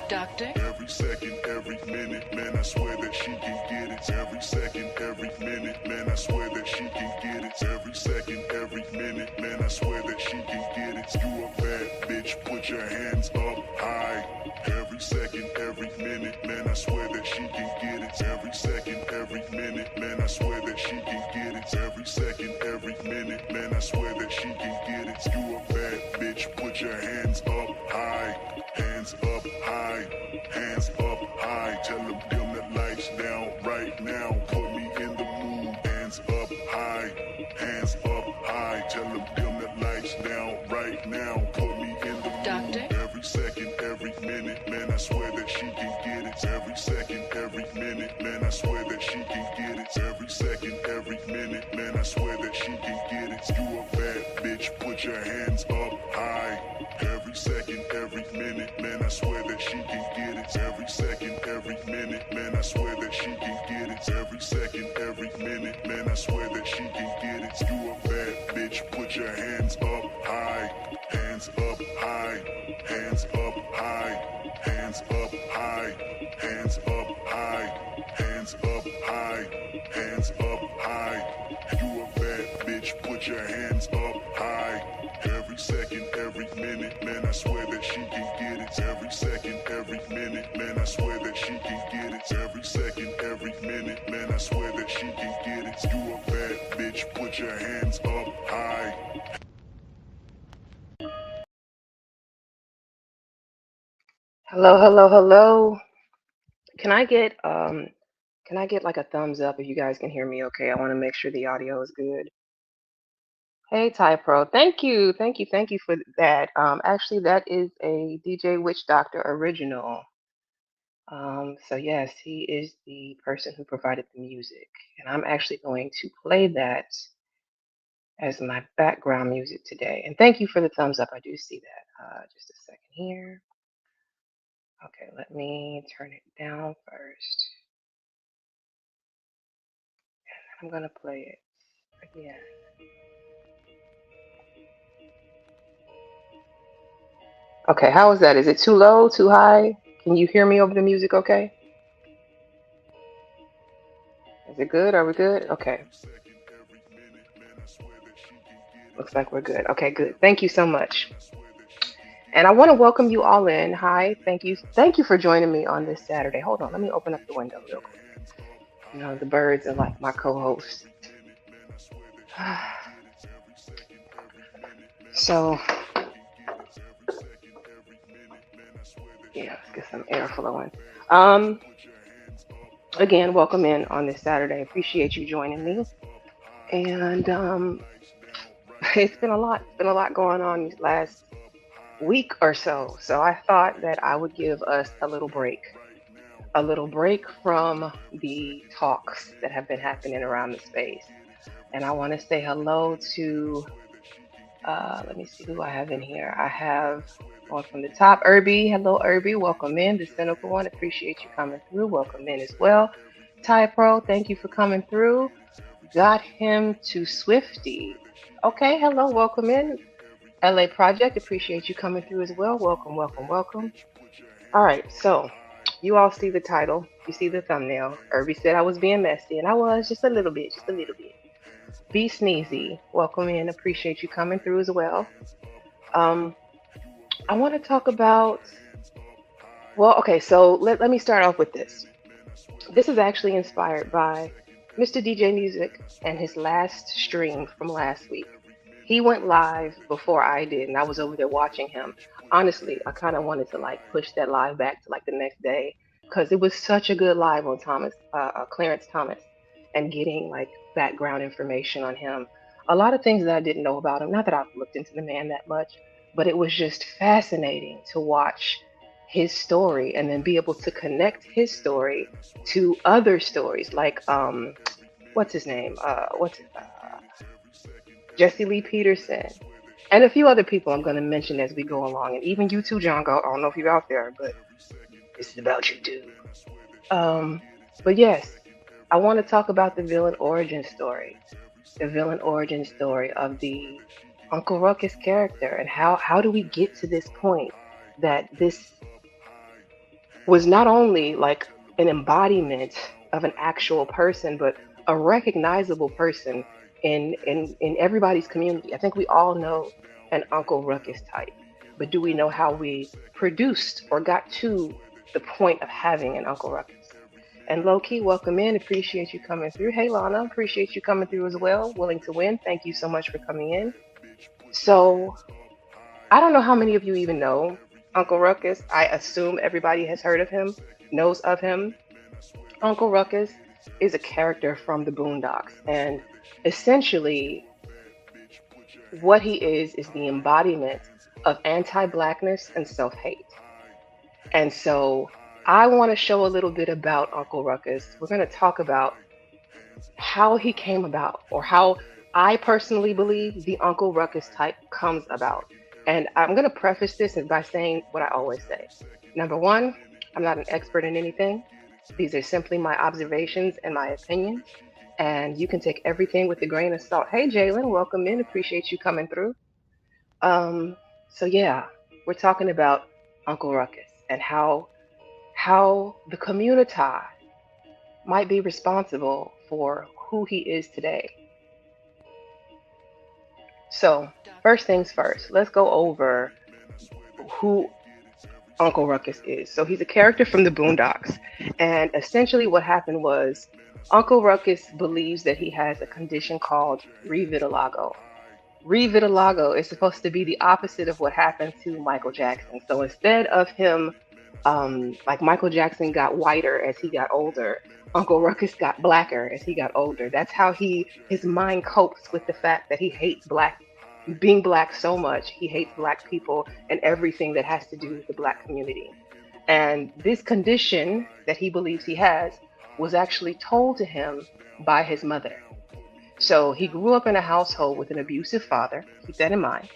Doctor? Every second, every minute, man, I swear that she can get it. Every second, every minute, man, I swear that she can get it. Every second, every minute, man, I swear that she can get it. You a bad bitch, put your hands up high. Every second, every minute, man, I swear that she can get it. Every second, every minute, man, I swear that she can get it. Every second, every minute, man, I swear that she can get it. You a bad bitch, put your hands up high. Hands up high, hands up high. Tell them dim the lights down right now. Put me in the mood. Hands up high, hands up high. Tell them dim the lights down right now. Put me in the mood. Doctor? Every second, every minute, man, I swear that she can get it. Every second, every minute, man, I swear that she can get it. Every second, every minute, man, I swear that she can get it. You a bad bitch, put your hands up high. Every second, every minute, man, I swear that she can get it. Every second, every minute, man, I swear that she can get it. Every second, every minute, man, I swear that she can get it. You a bad bitch, put your hands up high. Hands up high, hands up high, hands up high, hands up high, hands up high, hands up high. You a bad bitch, put your hands up high. Every second, every minute, man, I swear that she can get it. Every second, every minute, man, I swear that she can get it. Every second, every minute, man, I swear that she can get it. You a bad bitch, put your hands up high. Hello, hello, hello. Can I get like a thumbs up if you guys can hear me okay? I want to make sure the audio is good. Hey Ty Pro, thank you, thank you, thank you for that. Actually that is a DJ Witch Doctor original. So yes, he is the person who provided the music. And I'm actually going to play that as my background music today. And thank you for the thumbs up. I do see that. Just a second here. Okay, let me turn it down first. I'm gonna play it again. Okay, how is that? Is it too low, too high? Can you hear me over the music okay? Is it good? Are we good? Okay. Looks like we're good. Okay, good. Thank you so much. And I want to welcome you all in. Hi, thank you. Thank you for joining me on this Saturday. Hold on, let me open up the window real quick. You know, the birds are like my co-hosts. So, yeah, let's get some air flowing. Um, Again, welcome in on this Saturday. Appreciate you joining me. And it's been a lot. It's been a lot going on these last week or so. So I thought that I would give us a little break from the talks that have been happening around the space. And I want to say hello to, let me see who I have in here. I have going from the top, Irby. Hello, Irby. Welcome in. The Cynical One. Appreciate you coming through. Welcome in as well. Ty Pro, thank you for coming through. Got him to Swifty. Okay, hello, welcome in. LA Project, appreciate you coming through as well. Welcome, welcome, welcome. All right, so you all see the title, you see the thumbnail. Irby said I was being messy, and I was just a little bit, just a little bit. Be Sneezy, welcome in, appreciate you coming through as well. Um, I want to talk about, well, okay, so let me start off with this. This is actually inspired by Mr. DJ Music and his last stream from last week. He went live before I did, and I was over there watching him. Honestly, I kind of wanted to like push that live back to like the next day because it was such a good live on Clarence Thomas, and getting like background information on him. A lot of things that I didn't know about him. Not that I've looked into the man that much, but it was just fascinating to watch his story and then be able to connect his story to other stories like what's his name? Jesse Lee Peterson, and a few other people I'm going to mention as we go along, and even you too, John. I don't know if you're out there, but this is about you too. Um, but yes, I want to talk about the villain origin story of the Uncle Ruckus character, and how do we get to this point that this was not only like an embodiment of an actual person, but a recognizable person in everybody's community. I think we all know an Uncle Ruckus type, but do we know how we produced or got to the point of having an Uncle Ruckus? And low key, welcome in. Appreciate you coming through. Hey Lana, appreciate you coming through as well. Willing to win. Thank you so much for coming in. So I don't know how many of you even know Uncle Ruckus. I assume everybody has heard of him, knows of him. Uncle Ruckus is a character from the Boondocks, and essentially, what he is the embodiment of anti blackness and self hate. And so, I want to show a little bit about Uncle Ruckus. We're going to talk about how he came about, or how I personally believe the Uncle Ruckus type comes about. And I'm going to preface this by saying what I always say. Number one, I'm not an expert in anything. These are simply my observations and my opinions. And you can take everything with a grain of salt. Hey, Jalen, welcome in. Appreciate you coming through. Um, so yeah, we're talking about Uncle Ruckus and how the Communitah might be responsible for who he is today. So, first things first, let's go over who Uncle Ruckus is. So, he's a character from the Boondocks. And essentially, what happened was Uncle Ruckus believes that he has a condition called revitiligo. Revitiligo is supposed to be the opposite of what happened to Michael Jackson. So, instead of him, like Michael Jackson got whiter as he got older, Uncle Ruckus got blacker as he got older. That's how his mind copes with the fact that he hates being black so much. He hates black people and everything that has to do with the black community. And this condition that he believes he has was actually told to him by his mother. So he grew up in a household with an abusive father. Keep that in mind.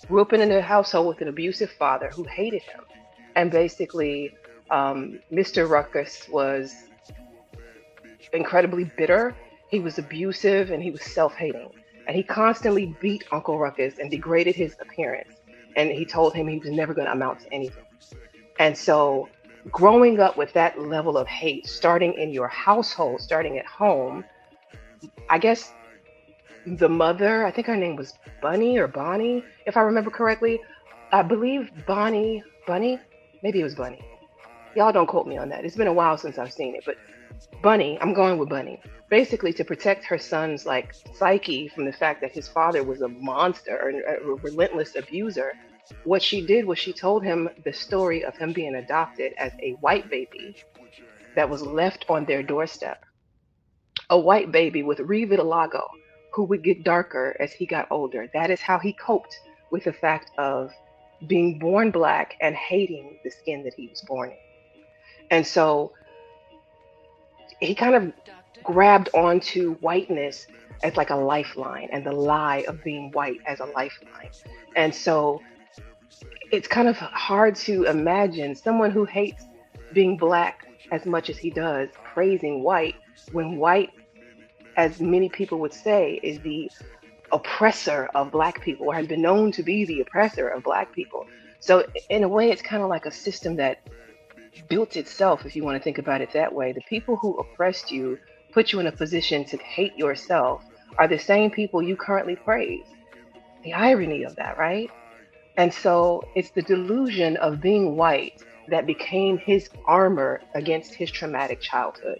Grew up in a household with an abusive father who hated him. And basically, Mr. Ruckus was incredibly bitter. He was abusive and he was self hating. And he constantly beat Uncle Ruckus and degraded his appearance. And he told him he was never going to amount to anything. And so, growing up with that level of hate, starting in your household, starting at home, I guess the mother, I think her name was Bunny or Bonnie, if I remember correctly. I believe Bunny, maybe it was Bunny. Y'all don't quote me on that. It's been a while since I've seen it, but Bunny, I'm going with Bunny. Basically, to protect her son's like psyche from the fact that his father was a monster or a relentless abuser, what she did was she told him the story of him being adopted as a white baby that was left on their doorstep. A white baby with revitiligo who would get darker as he got older. That is how he coped with the fact of being born black and hating the skin that he was born in. And so he kind of grabbed onto whiteness as like a lifeline and the lie of being white as a lifeline. And so it's kind of hard to imagine someone who hates being black as much as he does praising white when white, as many people would say, is the oppressor of black people or has been known to be the oppressor of black people. So in a way, it's kind of like a system that built itself, if you want to think about it that way. The people who oppressed you, put you in a position to hate yourself, are the same people you currently praise. The irony of that, right? And so it's the delusion of being white that became his armor against his traumatic childhood.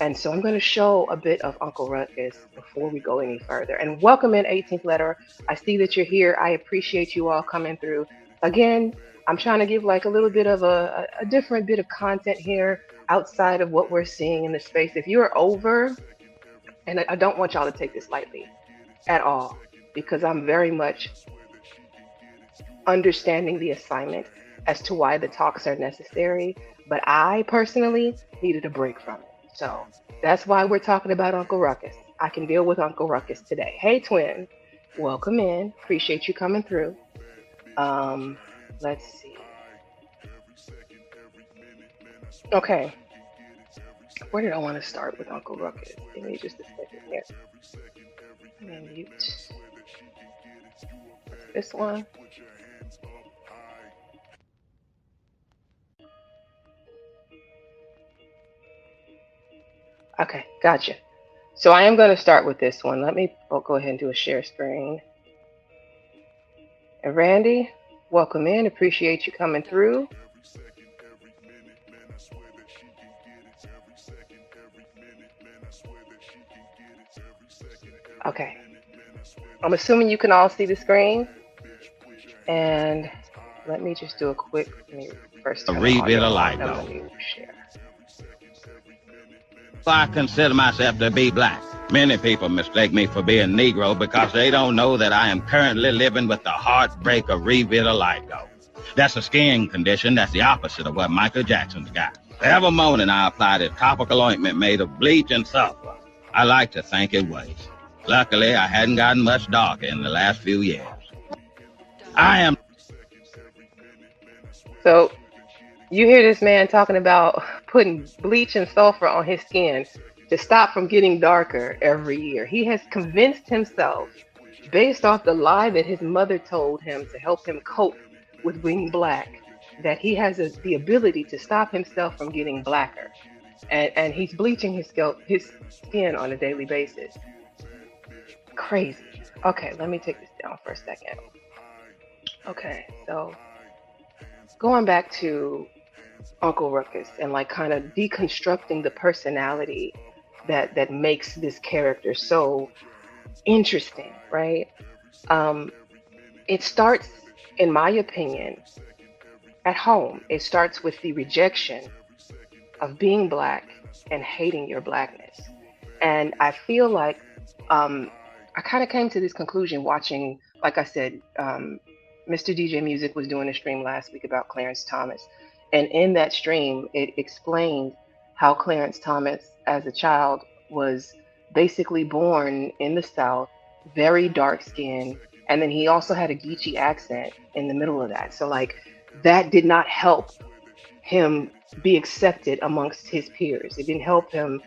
And so I'm going to show a bit of Uncle Ruckus before we go any further. And welcome in 18th letter. I see that you're here. I appreciate you all coming through. Again, I'm trying to give like a little bit of a different bit of content here outside of what we're seeing in the space. If you're over, and I don't want y'all to take this lightly at all, because I'm very much understanding the assignment as to why the talks are necessary. But I personally needed a break from it. So that's why we're talking about Uncle Ruckus. I can deal with Uncle Ruckus today. Hey, twin, welcome in. Appreciate you coming through. Let's see. Okay, where did I want to start with Uncle Ruckus? Give me just a second here. I'm gonna mute this one. Okay, gotcha. So I am going to start with this one. Let me go ahead and do a share screen. And Randy, welcome in. Appreciate you coming through. Okay. I'm assuming you can all see the screen. And let me just do a quick, let me first turn the audio off. Then let me share. I consider myself to be black. Many people mistake me for being Negro because they don't know that I am currently living with the heartbreak of revitiligo. That's a skin condition that's the opposite of what Michael Jackson's got. Every morning I apply this topical ointment made of bleach and sulfur. I like to think it works. Luckily, I hadn't gotten much darker in the last few years. I am... So you hear this man talking about putting bleach and sulfur on his skin to stop from getting darker every year. He has convinced himself, based off the lie that his mother told him to help him cope with being black, that he has the ability to stop himself from getting blacker. And he's bleaching his skin on a daily basis. Crazy. Okay, let me take this down for a second. Okay, so going back to Uncle Ruckus and like kind of deconstructing the personality that makes this character so interesting, right? It starts, in my opinion, at home. It starts with the rejection of being black and hating your blackness. And I feel like I kind of came to this conclusion watching, like I said, Mr. DJ Music was doing a stream last week about Clarence Thomas. And in that stream, it explained how Clarence Thomas, as a child, was basically born in the South, very dark skinned. And then he also had a Geechee accent in the middle of that. So, like, that did not help him be accepted amongst his peers. It didn't help him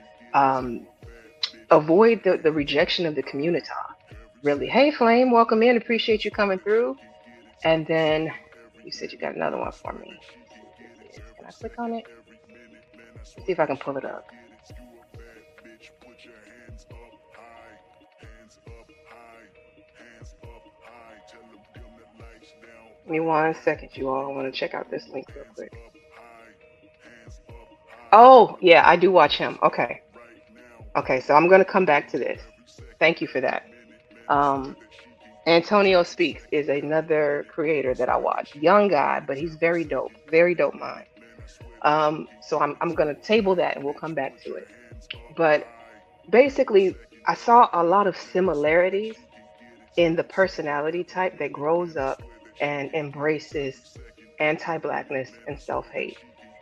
avoid the rejection of the Communitah, really. Hey, Flame, welcome in. Appreciate you coming through. And then you said you got another one for me. Can I click on it? Let's see if I can pull it up. Give me 1 second, you all. I want to check out this link real quick. Oh, yeah, I do watch him. Okay. Okay, so I'm going to come back to this. Thank you for that. Antonio Speaks is another creator that I watch. Young guy, but he's very dope mind. So I'm going to table that and we'll come back to it. But basically, I saw a lot of similarities in the personality type that grows up and embraces anti-blackness and self-hate.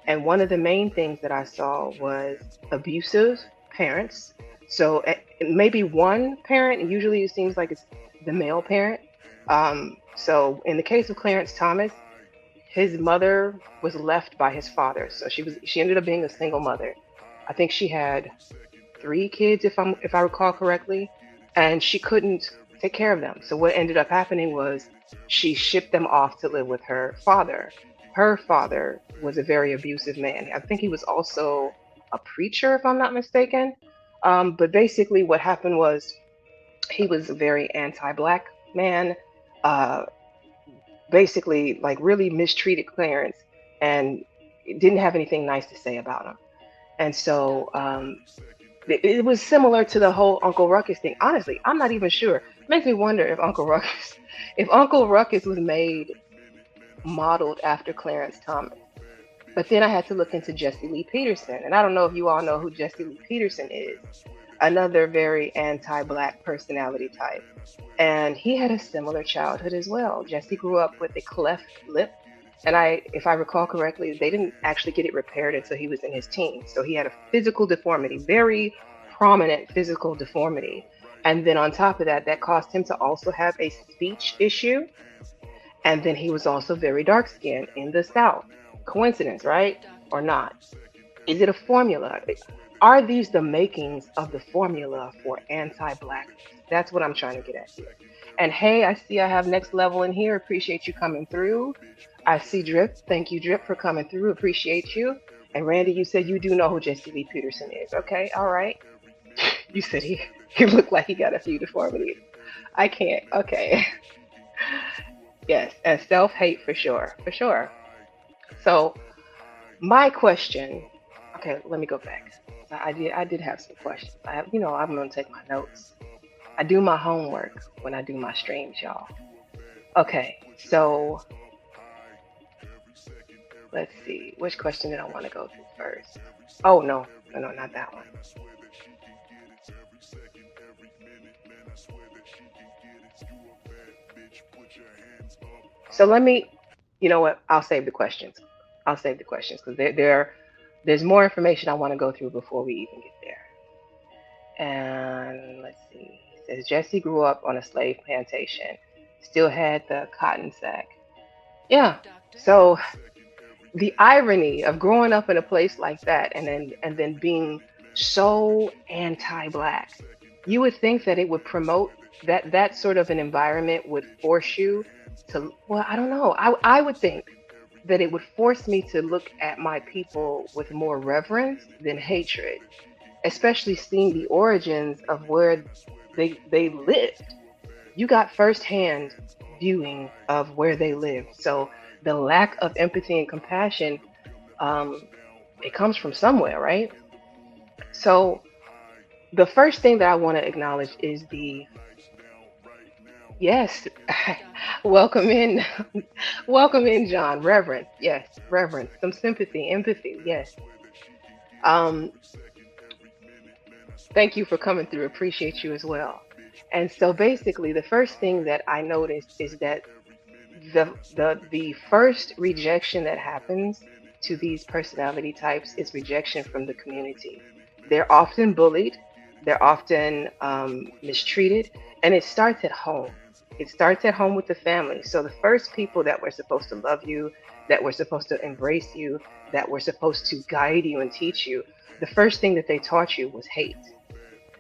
And one of the main things that I saw was abusive parents. So maybe one parent, usually it seems like it's the male parent. So in the case of Clarence Thomas, his mother was left by his father. So she ended up being a single mother. I think she had 3 kids, if I recall correctly, and she couldn't take care of them. So what ended up happening was she shipped them off to live with her father. Her father was a very abusive man. I think he was also a preacher, if I'm not mistaken. But basically what happened was he was a very anti-black man, basically like really mistreated Clarence and didn't have anything nice to say about him. And so it was similar to the whole Uncle Ruckus thing. Honestly, I'm not even sure. It makes me wonder if Uncle Ruckus was modeled after Clarence Thomas. But then I had to look into Jesse Lee Peterson. And I don't know if you all know who Jesse Lee Peterson is. Another very anti-black personality type. And he had a similar childhood as well. Jesse grew up with a cleft lip. And if I recall correctly, they didn't actually get it repaired until he was in his teens. So he had a physical deformity, very prominent physical deformity. And then on top of that, that caused him to also have a speech issue. And then he was also very dark-skinned in the South. Coincidence, right? Or not? Is it a formula? Are these the makings of the formula for anti-blackness? That's what I'm trying to get at here. And hey, I see I have Next Level in here. Appreciate you coming through. I see Drip. Thank you, Drip, for coming through. Appreciate you. And Randy, you said you do know who Jesse Lee Peterson is. Okay, all right. You said he looked like he got a few deformities. I can't. Okay. Yes, and self-hate for sure, for sure. So my question, okay, let me go back. I did have some questions. I have, I'm gonna take my notes. I do my homework when I do my streams, y'all. Okay, so let's see. Which question did I want to go through first? Oh no, no, no, not that one. So let me, you know what? I'll save the questions. I'll save the questions because there's more information I want to go through before we even get there. And let's see. It says Jesse grew up on a slave plantation, still had the cotton sack. Yeah. So the irony of growing up in a place like that and then being so anti-black, you would think that it would promote that sort of an environment would force you to, well, I don't know. I would think that it would force me to look at my people with more reverence than hatred, especially seeing the origins of where they lived. You got firsthand viewing of where they lived. So the lack of empathy and compassion, um, it comes from somewhere, right? So the first thing that I want to acknowledge is the yes, welcome in, welcome in, John. Reverence, yes, reverence, some sympathy, empathy, yes. Um, Thank you for coming through. Appreciate you as well. And so basically, the first thing that I noticed is that the first rejection that happens to these personality types is rejection from the community. They're often bullied, they're often mistreated, and it starts at home. It starts at home with the family. So the first people that were supposed to love you, that were supposed to embrace you, that were supposed to guide you and teach you, the first thing that they taught you was hate.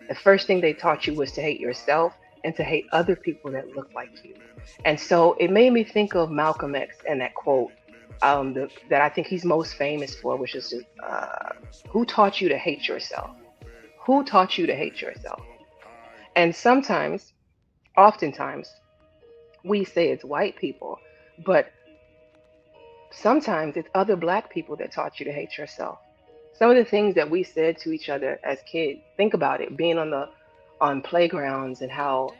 The first thing they taught you was to hate yourself and to hate other people that look like you. And so it made me think of Malcolm X and that quote that I think he's most famous for, which is just, who taught you to hate yourself? Who taught you to hate yourself? And sometimes, oftentimes, we say it's white people, but sometimes it's other black people that taught you to hate yourself. Some of the things that we said to each other as kids, think about it, being on playgrounds and how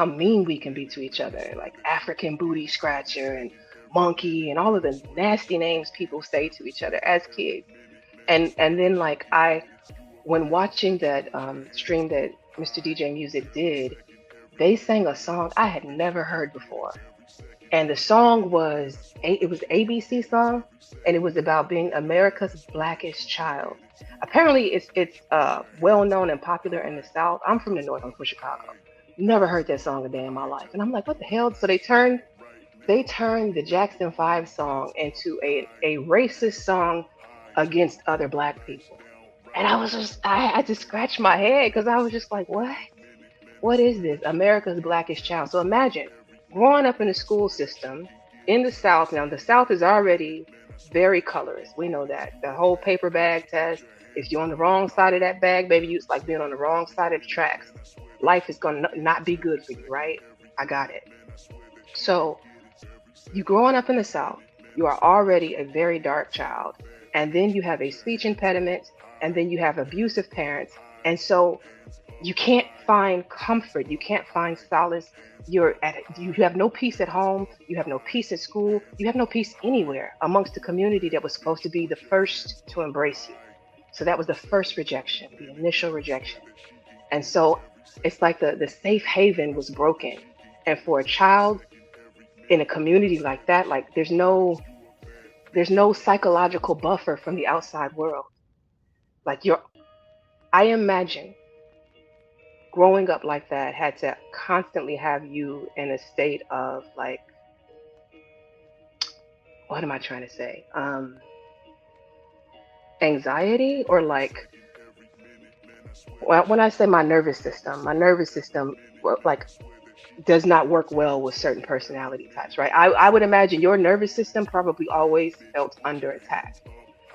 mean we can be to each other, like African booty scratcher and monkey and all of the nasty names people say to each other as kids. And then like when watching that stream that Mr. DJ Music did, they sang a song I had never heard before. And the song was it was ABC song, and it was about being America's blackest child. Apparently, it's well known and popular in the South. I'm from the North. I'm from Chicago. Never heard that song a day in my life, and I'm like, what the hell? So they turned the Jackson 5 song into a racist song against other black people, and I just scratched my head because I was just like, what? What is this? America's blackest child. So imagine growing up in a school system in the South. Now, the South is already very colorist. We know that. The whole paper bag test, if you're on the wrong side of that bag, baby, it's like being on the wrong side of the tracks. Life is going to not be good for you, right? I got it. So, you growing up in the South, you are already a very dark child. And then you have a speech impediment, and then you have abusive parents. And so you can't find comfort, you can't find solace. You have no peace at home, you have no peace at school, you have no peace anywhere amongst the community that was supposed to be the first to embrace you. So that was the first rejection, the initial rejection. And so it's like the safe haven was broken. And for a child in a community like that, like there's no psychological buffer from the outside world. Like I imagine growing up like that had to constantly have you in a state of like, what am I trying to say? Anxiety, or like, well, when I say my nervous system, well, like, does not work well with certain personality types, right? I would imagine your nervous system probably always felt under attack.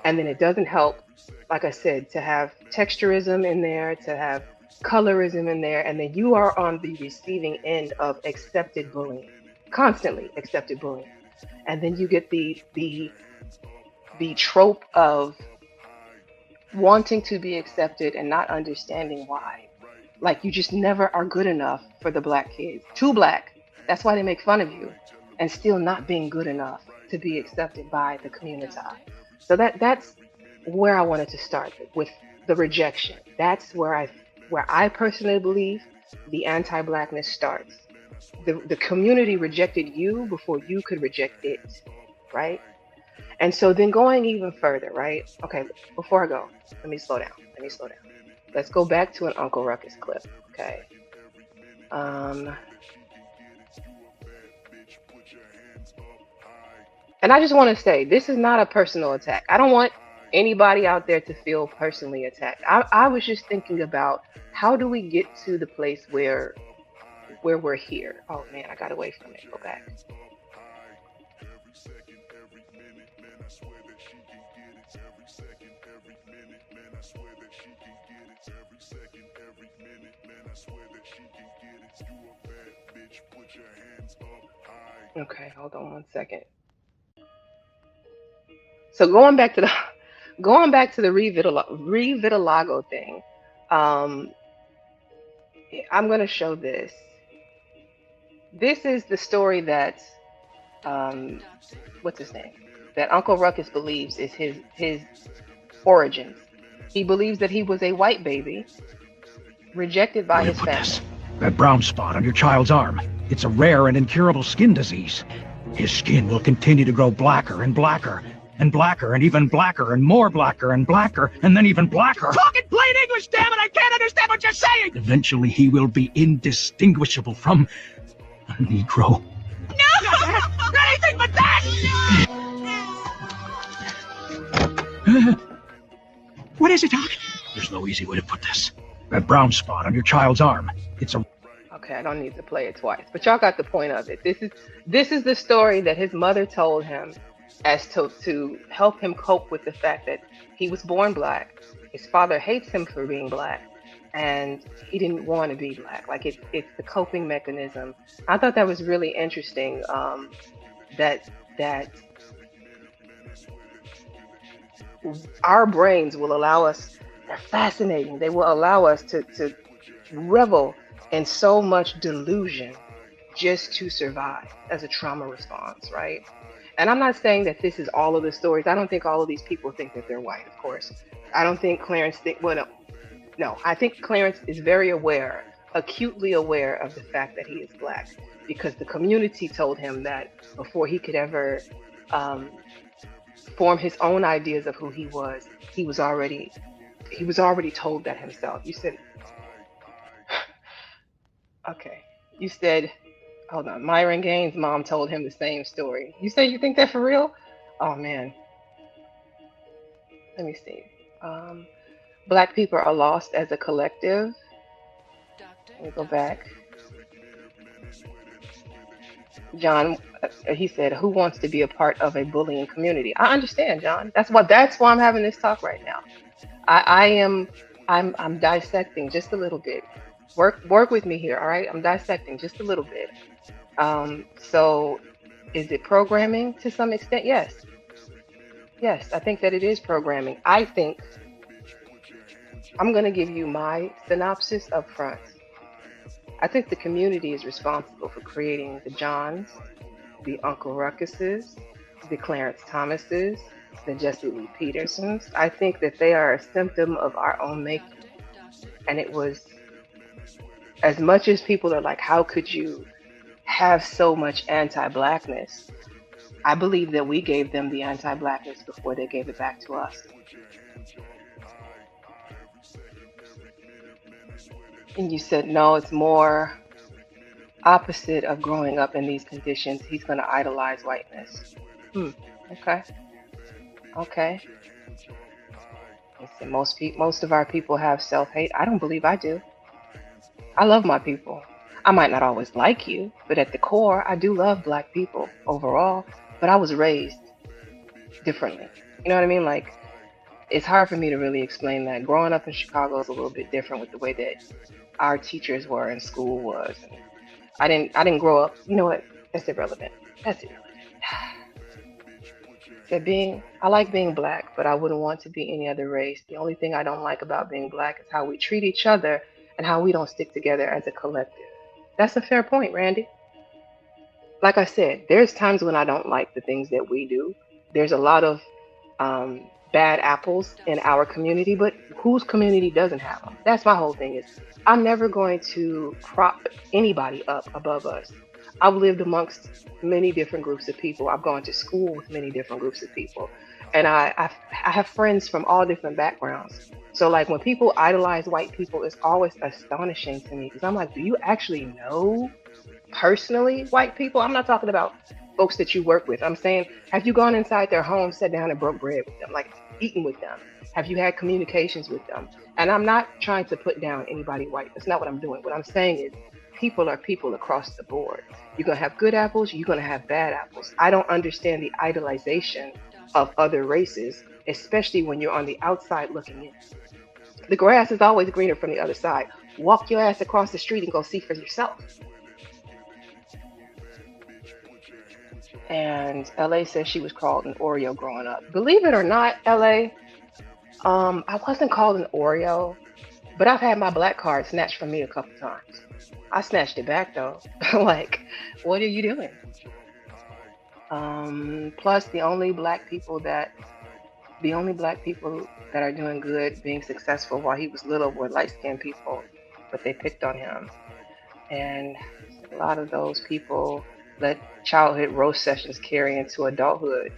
And then it doesn't help, like I said, to have texturism in there, to have colorism in there, and then you are on the receiving end of accepted bullying, constantly accepted bullying. And then you get the trope of wanting to be accepted and not understanding why. Like you just never are good enough for the black kids. Too black. That's why they make fun of you. And still not being good enough to be accepted by the Communitah. So that's where I wanted to start with the rejection. That's where I personally believe the anti-blackness starts. The community rejected you before you could reject it, right? And so then going even further, right? Okay, before I go, let me slow down. Let me slow down. Let's go back to an Uncle Ruckus clip, okay? And I just want to say, this is not a personal attack. I don't want anybody out there to feel personally attacked. I was just thinking about how do we get to the place where we're here. Oh man, I got away from it. Go back. Okay, hold on one second. So going back to the revitalago thing, um, I'm gonna show this. This is the story that um, what's his name? That Uncle Ruckus believes is his origins. He believes that he was a white baby rejected by his family. This? That brown spot on your child's arm. It's a rare and incurable skin disease. His skin will continue to grow blacker and blacker and blacker and even blacker and more blacker and blacker and then even blacker. Talk in plain English, damn it! I can't understand what you're saying! Eventually he will be indistinguishable from a Negro. No! Anything but that! What is it, Doc? There's no easy way to put this. That brown spot on your child's arm. It's a... Okay, I don't need to play it twice, but y'all got the point of it. This is the story that his mother told him as to help him cope with the fact that he was born black. His father hates him for being black, and he didn't want to be black. Like it's the coping mechanism. I thought that was really interesting. That our brains will allow us. They're fascinating. They will allow us to revel in so much delusion just to survive as a trauma response, right? And I'm not saying that this is all of the stories. I don't think all of these people think that they're white, of course. I don't think Clarence no, I think Clarence is very aware, acutely aware of the fact that he is black, because the community told him that before he could ever form his own ideas of who he was already told that himself. You said, okay, you said, hold on, Myron Gaines' mom told him the same story. You say you think that for real? Oh man. Let me see. Black people are lost as a collective. Let me go back. John, he said, who wants to be a part of a bullying community? I understand, John. That's why I'm having this talk right now. I'm dissecting just a little bit. Work with me here, all right? I'm dissecting just a little bit. So is it programming to some extent? Yes. Yes, I think that it is programming. I think I'm going to give you my synopsis up front. I think the community is responsible for creating the Johns, the Uncle Ruckuses, the Clarence Thomases, the Jesse Lee Petersons. I think that they are a symptom of our own making. And it was, as much as people are like, how could you have so much anti-blackness? I believe that we gave them the anti-blackness before they gave it back to us. And you said, no, it's more opposite of growing up in these conditions. He's going to idolize whiteness. Okay. Okay. Listen, most of our people have self-hate. I don't believe I do. I love my people. I might not always like you, but at the core, I do love black people overall. But I was raised differently. You know what I mean? Like, It's hard for me to really explain that. Growing up in Chicago is a little bit different with the way that our teachers were and school was. And I didn't grow up. You know what? That's irrelevant. That's irrelevant. Said I like being black, but I wouldn't want to be any other race. The only thing I don't like about being black is how we treat each other and how we don't stick together as a collective. That's a fair point, Randy. Like I said, there's times when I don't like the things that we do. There's a lot of bad apples in our community, but whose community doesn't have them? That's my whole thing. Is I'm never going to prop anybody up above us. I've lived amongst many different groups of people. I've gone to school with many different groups of people, and I have friends from all different backgrounds. So like when people idolize white people, it's always astonishing to me because I'm like, do you actually know personally white people? I'm not talking about folks that you work with. I'm saying, have you gone inside their home, sat down and broke bread with them, like eaten with them? Have you had communications with them? And I'm not trying to put down anybody white. That's not what I'm doing. What I'm saying is people are people across the board. You're going to have good apples, you're going to have bad apples. I don't understand the idolization of other races, especially when you're on the outside looking in. The grass is always greener from the other side. Walk your ass across the street and go see for yourself. And LA says she was called an Oreo growing up. Believe it or not, LA, I wasn't called an Oreo, but I've had my black card snatched from me a couple times. I snatched it back though. Like, what are you doing? Plus, the only black people that are doing good, being successful while he was little were light-skinned people, but they picked on him. And a lot of those people let childhood roast sessions carry into adulthood.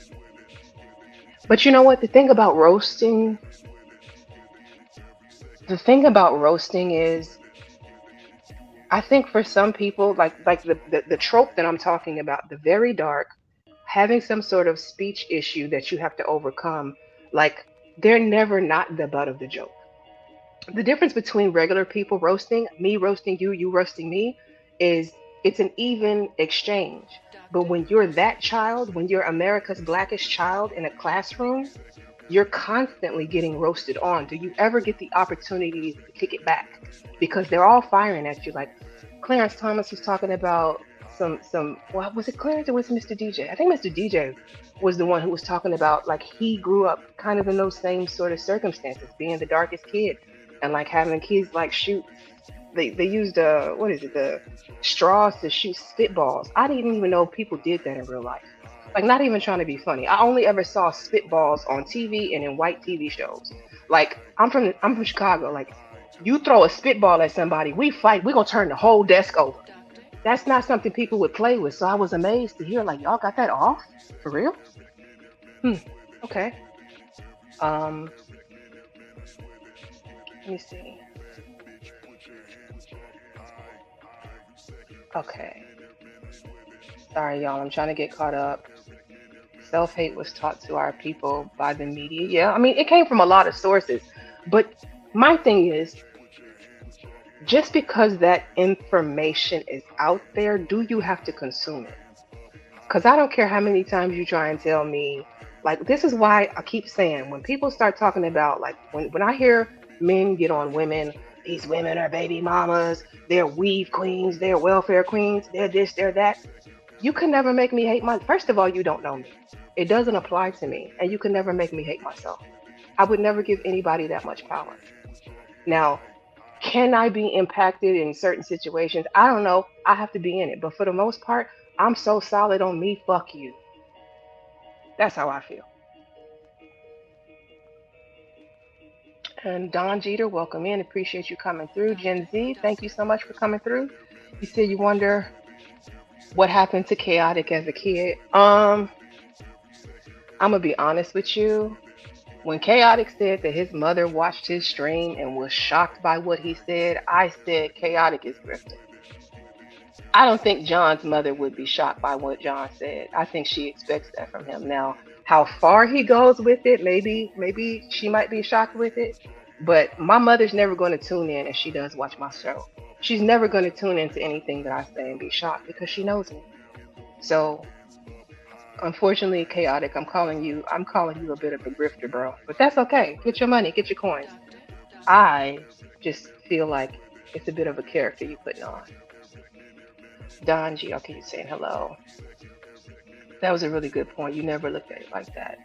But you know what? The thing about roasting is, I think for some people, like the trope that I'm talking about, the very dark, having some sort of speech issue that you have to overcome, like they're never not the butt of the joke. The difference between regular people roasting, me roasting you, you roasting me, is it's an even exchange. But when you're that child, when you're America's blackest child in a classroom, you're constantly getting roasted on. Do you ever get the opportunity to kick it back? Because they're all firing at you. Like Clarence Thomas was talking about well, was it Clarence or was it Mr. DJ? I think Mr. DJ was the one who was talking about like he grew up kind of in those same sort of circumstances, being the darkest kid and like having kids like shoot. They used the straws to shoot spitballs. I didn't even know people did that in real life. Like not even trying to be funny. I only ever saw spitballs on TV and in white TV shows. Like I'm from Chicago. Like you throw a spitball at somebody, we fight. We're gonna turn the whole desk over. That's not something people would play with. So I was amazed to hear like y'all got that off for real. Okay. Let me see. Okay. Sorry, y'all. I'm trying to get caught up. Self-hate was taught to our people by the media. Yeah, I mean, it came from a lot of sources. But my thing is, just because that information is out there, do you have to consume it? Because I don't care how many times you try and tell me, like, this is why I keep saying, when people start talking about, like, when I hear men get on women, these women are baby mamas, they're weave queens, they're welfare queens, they're this, they're that. You can never make me hate first of all, you don't know me. It doesn't apply to me, and you can never make me hate myself. I would never give anybody that much power. Now, can I be impacted in certain situations? I don't know. I have to be in it. But for the most part, I'm so solid on me, fuck you. That's how I feel. And Don Jeter, welcome in. Appreciate you coming through. Gen Z, thank you so much for coming through. You said you wonder what happened to Chaotic as a kid. I'm gonna be honest with you. When Chaotic said that his mother watched his stream and was shocked by what he said, I said Chaotic is grifting. I don't think John's mother would be shocked by what John said. I think she expects that from him. Now, how far he goes with it, maybe she might be shocked with it. But my mother's never going to tune in, and she does watch my show. She's never going to tune into anything that I say and be shocked because she knows me. So Unfortunately, chaotic. I'm calling you a bit of a grifter, bro. But that's okay. Get your money, get your coins. I just feel like it's a bit of a character you putting on. Don G, okay, you saying hello. That was a really good point. You never looked at it like that.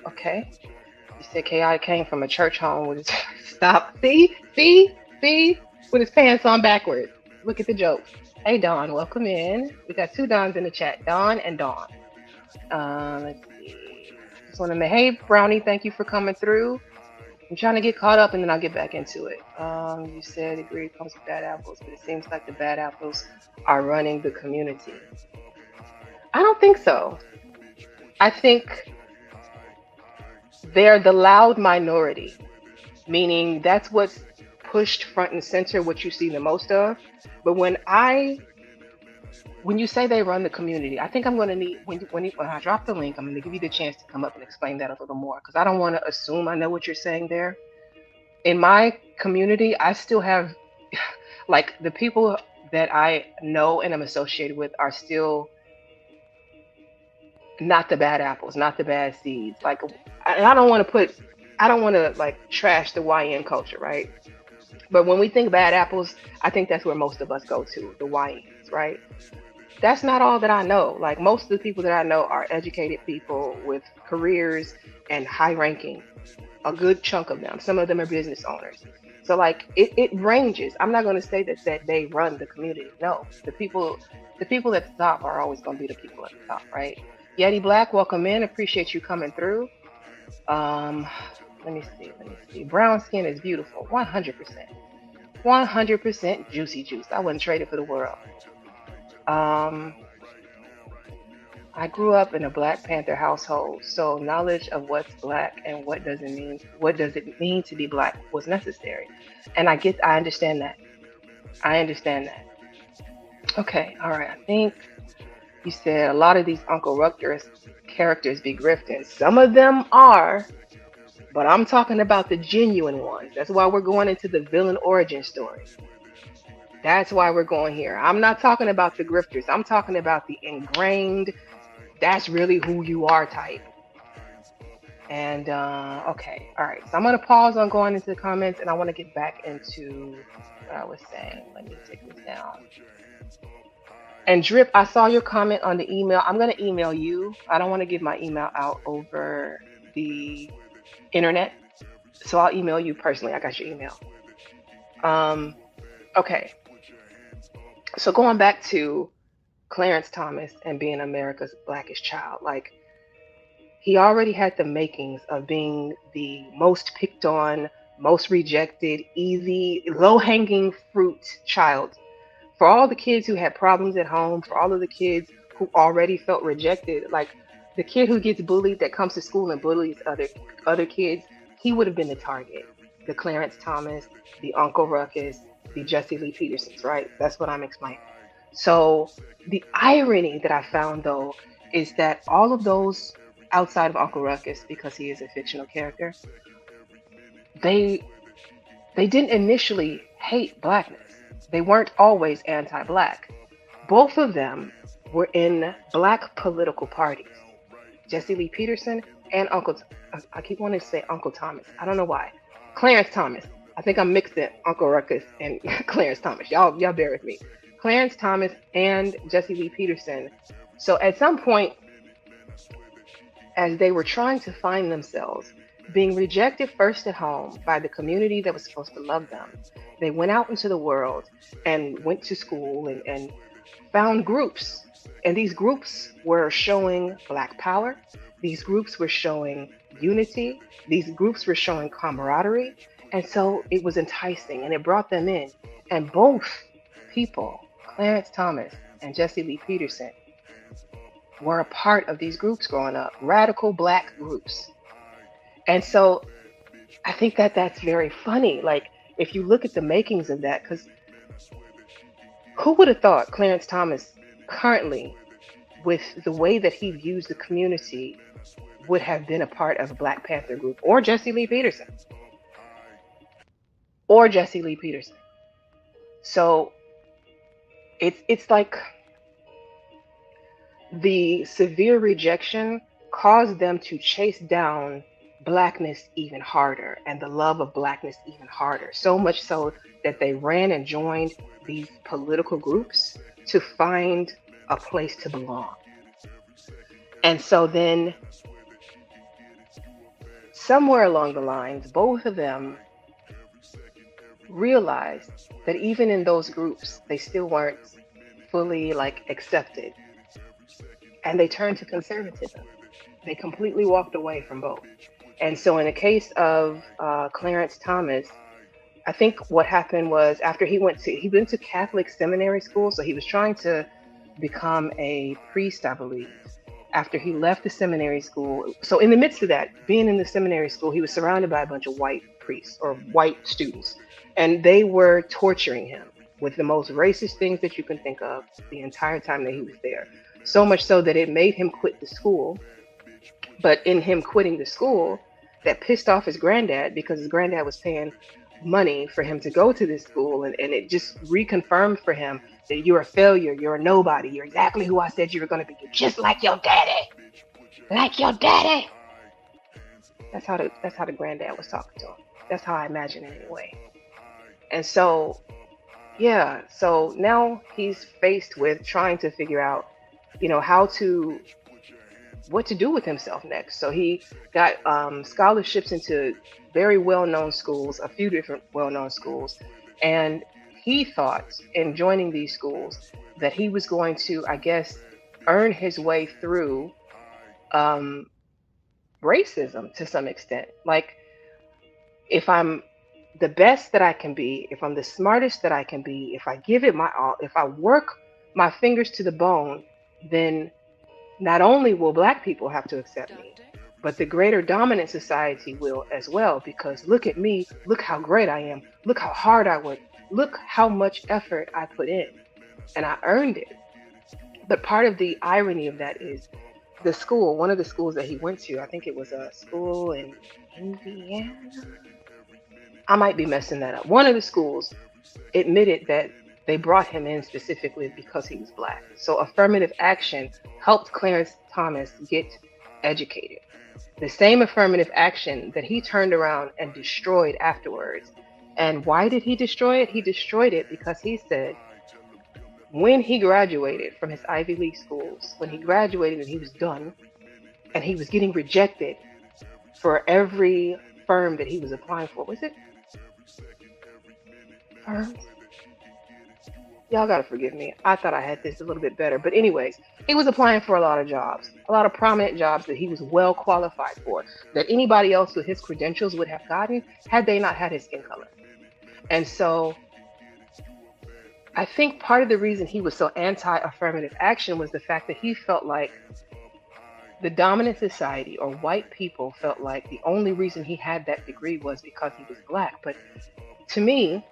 Okay. You said Ki came from a church home with his stop. See, with his pants on backwards. Look at the jokes. Hey Dawn, welcome in. We got two Dons in the chat, Dawn and Dawn. Let's see. Just want to make, hey Brownie, thank you for coming through. I'm trying to get caught up and then I'll get back into it. You said the greed comes with bad apples, but it seems like the bad apples are running the community. I don't think so. I think they're the loud minority, meaning that's what's pushed front and center, what you see the most of. But when you say they run the community, I think I'm going to need when I drop the link, I'm going to give you the chance to come up and explain that a little more because I don't want to assume I know what you're saying there. In my community, I still have like the people that I know and am associated with are still not the bad apples, not the bad seeds. Like, and I don't want to like trash the YN culture, right? But when we think bad apples, I think that's where most of us go to, the YNs, right? That's not all that I know. Like most of the people that I know are educated people with careers and high ranking, a good chunk of them. Some of them are business owners. So like it ranges. I'm not going to say that they run the community. No, the people at the top are always going to be the people at the top, right? Yeti Black, welcome in. Appreciate you coming through. Um, let me see. Brown skin is beautiful. 100%. 100% juicy juice. I wouldn't trade it for the world. Um, I grew up in a Black Panther household, so knowledge of what's black and what does it mean to be black was necessary. And I understand that. I understand that. Okay, all right. I think you said a lot of these Uncle Ruckus characters be grifting. Some of them are, but I'm talking about the genuine ones. That's why we're going into the villain origin story. That's why we're going here. I'm not talking about the grifters. I'm talking about the ingrained, that's really who you are type. And okay, all right. So I'm gonna pause on going into the comments, and I want to get back into what I was saying. Let me take this down. And Drip, I saw your comment on the email. I'm gonna email you. I don't want to give my email out over the internet, so I'll email you personally. I got your email. Um, okay. So going back to Clarence Thomas and being America's blackest child, like he already had the makings of being the most picked on, most rejected, easy, low hanging fruit child. For all the kids who had problems at home, for all of the kids who already felt rejected, like the kid who gets bullied that comes to school and bullies other kids, he would have been the target. The Clarence Thomas, the Uncle Ruckus, the Jesse Lee Petersons, right? That's what I'm explaining. So the irony that I found though is that all of those outside of Uncle Ruckus, because he is a fictional character, they they didn't initially hate blackness. They weren't always anti-black. Both of them were in black political parties. Jesse Lee Peterson and I keep wanting to say Uncle Thomas. I don't know why. Clarence Thomas. I think I'm mixing Uncle Ruckus and Clarence Thomas. Y'all bear with me. Clarence Thomas and Jesse Lee Peterson. So at some point, as they were trying to find themselves, being rejected first at home by the community that was supposed to love them, they went out into the world and went to school and found groups. And these groups were showing Black power. These groups were showing unity. These groups were showing camaraderie. And so it was enticing and it brought them in. And both people, Clarence Thomas and Jesse Lee Peterson, were a part of these groups growing up, radical Black groups. And so I think that that's very funny. Like, if you look at the makings of that, because who would have thought Clarence Thomas currently, with the way that he views the community, would have been a part of a Black Panther group, or Jesse Lee Peterson, or Jesse Lee Peterson. So it's like the severe rejection caused them to chase down blackness even harder and the love of blackness even harder. So much so that they ran and joined these political groups to find a place to belong. And so then, somewhere along the lines, both of them realized that even in those groups, they still weren't fully like accepted. And they turned to conservatism. They completely walked away from both. And so, in the case of Clarence Thomas, I think what happened was after he went to Catholic seminary school, so he was trying to become a priest, I believe. After he left the seminary school, so in the midst of that, being in the seminary school, he was surrounded by a bunch of white priests or white students, and they were torturing him with the most racist things that you can think of the entire time that he was there. So much so that it made him quit the school. But in him quitting the school, that pissed off his granddad because his granddad was paying money for him to go to this school. And it just reconfirmed for him that you're a failure, you're a nobody, you're exactly who I said you were going to be. You're just like your daddy. Like your daddy. That's how the granddad was talking to him. That's how I imagine it anyway. And so, yeah, so now he's faced with trying to figure out, what to do with himself next. So he got scholarships into very well-known schools, a few different well-known schools, and he thought in joining these schools that he was going to, I guess, earn his way through racism to some extent. Like, if I'm the best that I can be, if I'm the smartest that I can be, if I give it my all, if I work my fingers to the bone, then not only will Black people have to accept me, but the greater dominant society will as well, because look at me, look how great I am, look how hard I work, look how much effort I put in, and I earned it. But part of the irony of that is the school, one of the schools that he went to, I think it was a school in Indiana. I might be messing that up. One of the schools admitted that they brought him in specifically because he was Black. So affirmative action helped Clarence Thomas get educated. The same affirmative action that he turned around and destroyed afterwards. And why did he destroy it? He destroyed it because he said when he graduated from his Ivy League schools, when he graduated and he was done, and he was getting rejected for every firm that he was applying for. Was it firms? Y'all gotta forgive me. I thought I had this a little bit better. But anyways, he was applying for a lot of jobs, a lot of prominent jobs that he was well qualified for, that anybody else with his credentials would have gotten had they not had his skin color. And so I think part of the reason he was so anti-affirmative action was the fact that he felt like the dominant society, or white people, felt like the only reason he had that degree was because he was Black. But to me,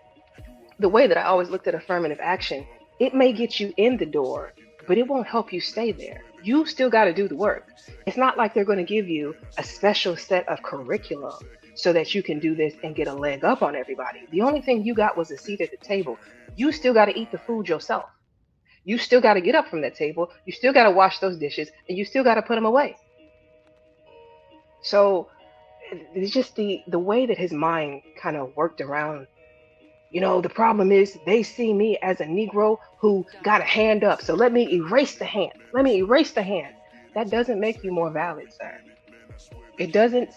the way that I always looked at affirmative action, it may get you in the door, but it won't help you stay there. You still got to do the work. It's not like they're going to give you a special set of curriculum so that you can do this and get a leg up on everybody. The only thing you got was a seat at the table. You still got to eat the food yourself. You still got to get up from that table. You still got to wash those dishes, and you still got to put them away. So it's just the way that his mind kind of worked around. The problem is they see me as a Negro who got a hand up. So let me erase the hand. Let me erase the hand. That doesn't make you more valid, sir. It doesn't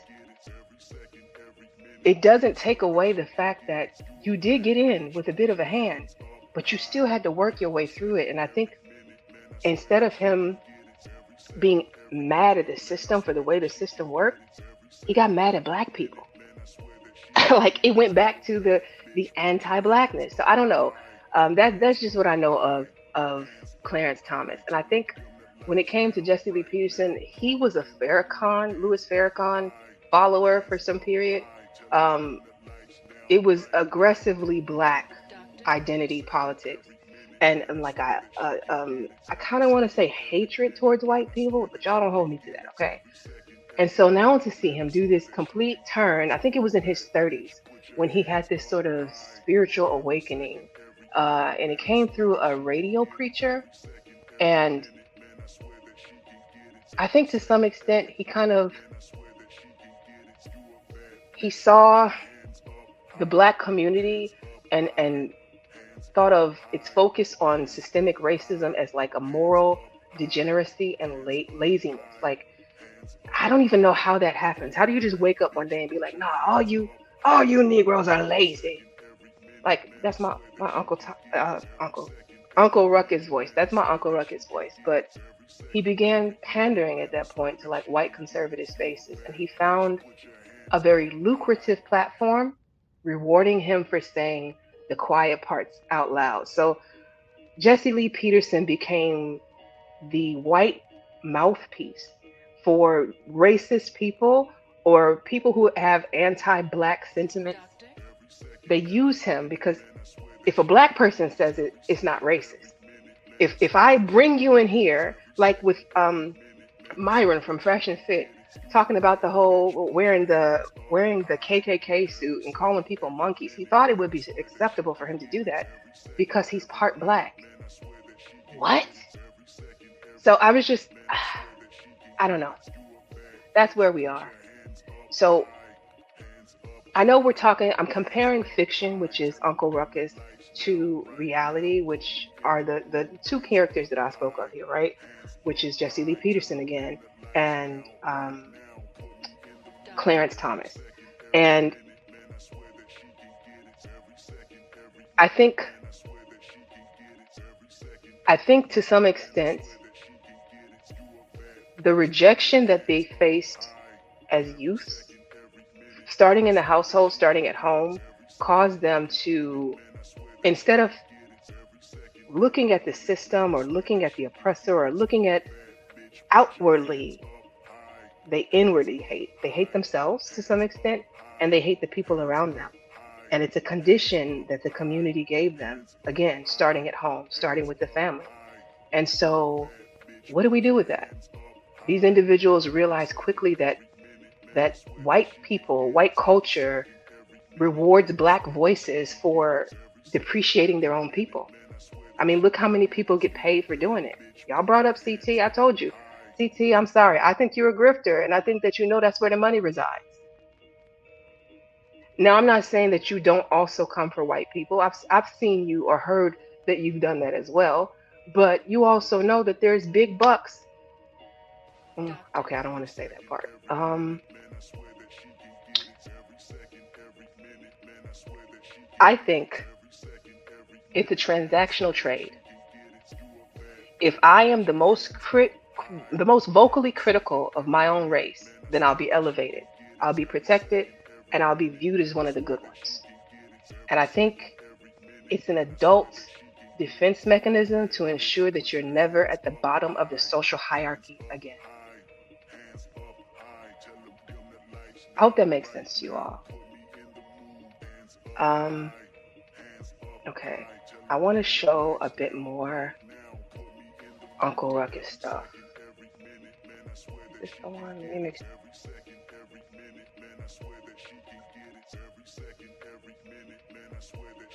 take away the fact that you did get in with a bit of a hand, but you still had to work your way through it. And I think instead of him being mad at the system for the way the system worked, he got mad at Black people. Like, it went back to the anti-Blackness. So I don't know. That's just what I know of Clarence Thomas. And I think when it came to Jesse Lee Peterson, he was a Louis Farrakhan follower for some period. It was aggressively Black identity politics, and like I kind of want to say hatred towards white people, but y'all don't hold me to that, okay? And so now to see him do this complete turn, I think it was in his 30s when he had this sort of spiritual awakening, and it came through a radio preacher, and I think to some extent he saw the black community and thought of its focus on systemic racism as like a moral degeneracy and laziness. Like, I don't even know how that happens. How do you just wake up one day and be like, nah, all you Negroes are lazy? Like, that's my Uncle Ruckus voice. That's my Uncle Ruckus voice. But he began pandering at that point to like white conservative spaces, and he found a very lucrative platform rewarding him for saying the quiet parts out loud. So Jesse Lee Peterson became the white mouthpiece for racist people or people who have anti-black sentiments. They use him because if a black person says it, it's not racist. If I bring you in here, like with Myron from Fresh and Fit, talking about the whole wearing the KKK suit and calling people monkeys, he thought it would be acceptable for him to do that because he's part black. What? So I was just, I don't know. That's where we are. So I know I'm comparing fiction, which is Uncle Ruckus, to reality, which are the two characters that I spoke of here, right? Which is Jesse Lee Peterson again, and Clarence Thomas. And I think to some extent, the rejection that they faced as youths, starting in the household, starting at home, caused them to, instead of looking at the system or looking at the oppressor or looking at outwardly, they inwardly hate. They hate themselves to some extent, and they hate the people around them. And it's a condition that the community gave them, again, starting at home, starting with the family. And so what do we do with that? These individuals realize quickly that white people, white culture rewards black voices for depreciating their own people. I mean, look how many people get paid for doing it. Y'all brought up CT. I told you. CT, I'm sorry. I think you're a grifter, and I think that you know that's where the money resides. Now, I'm not saying that you don't also come for white people. I've seen you or heard that you've done that as well. But you also know that there's big bucks. Okay, I don't want to say that part. I think it's a transactional trade. If I am the most vocally critical of my own race, then I'll be elevated, I'll be protected, and I'll be viewed as one of the good ones. And I think it's an adult defense mechanism to ensure that you're never at the bottom of the social hierarchy again. I hope that makes sense to you all. Okay, I want to show a bit more Uncle Ruckus stuff. Is this the one? Let me make sure.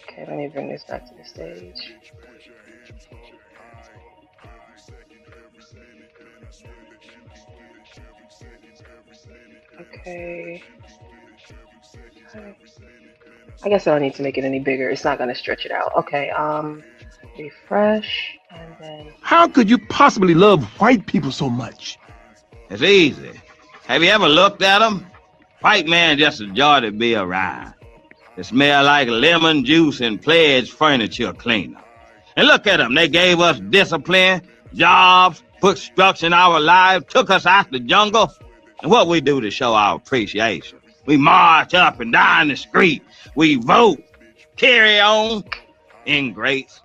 Okay, let me bring this back to the stage. Okay. I guess I don't need to make it any bigger. It's not going to stretch it out. Okay, refresh, and then... How could you possibly love white people so much? It's easy. Have you ever looked at them? White man just a joy to be around. They smell like lemon juice and pledge furniture cleaner. And look at them. They gave us discipline, jobs, put structure in our lives, took us out the jungle. And what we do to show our appreciation? We march up and down the street. We vote. Carry on. Ingrates.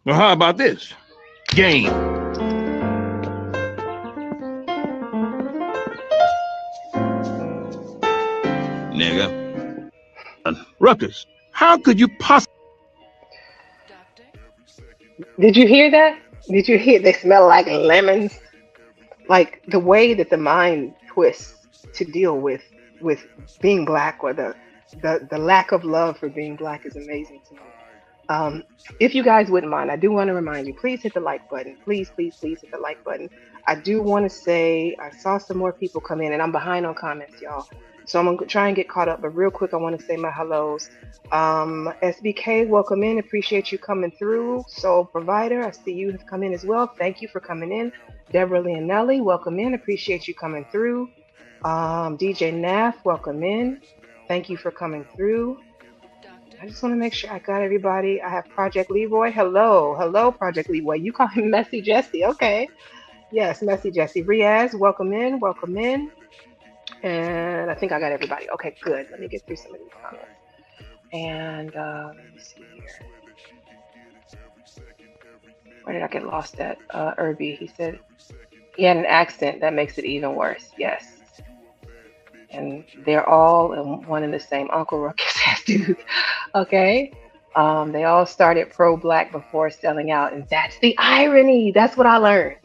Well, how about this? Game. Nigga. Ruckus, how could you possibly... Did you hear that? Did you hear they smell like lemons? Like the way that the mind twists to deal with being black, or the lack of love for being black is amazing to me. If you guys wouldn't mind, I do want to remind you, please hit the like button. Please, please, please hit the like button. I do want to say I saw some more people come in, and I'm behind on comments, y'all. So I'm gonna try and get caught up. But real quick, I want to say my hellos. SBK, welcome in. Appreciate you coming through. Soul Provider, I see you have come in as well. Thank you for coming in. Deborah Leonelli, welcome in. Appreciate you coming through. DJ Nath, welcome in. Thank you for coming through. I just want to make sure I got everybody. I have Project Leroy. Hello. Hello, Project Leroy. You call him Messy Jesse. Okay. Yes, Messy Jesse. Riaz, welcome in. Welcome in. And I think I got everybody. Okay, good. Let me get through some of these comments. And let me see here. Where did I get lost at? Irby, he said he had an accent that makes it even worse. Yes. And they're all one and the same. Uncle Ruckus has dudes. Okay. They all started pro-black before selling out. And that's the irony. That's what I learned.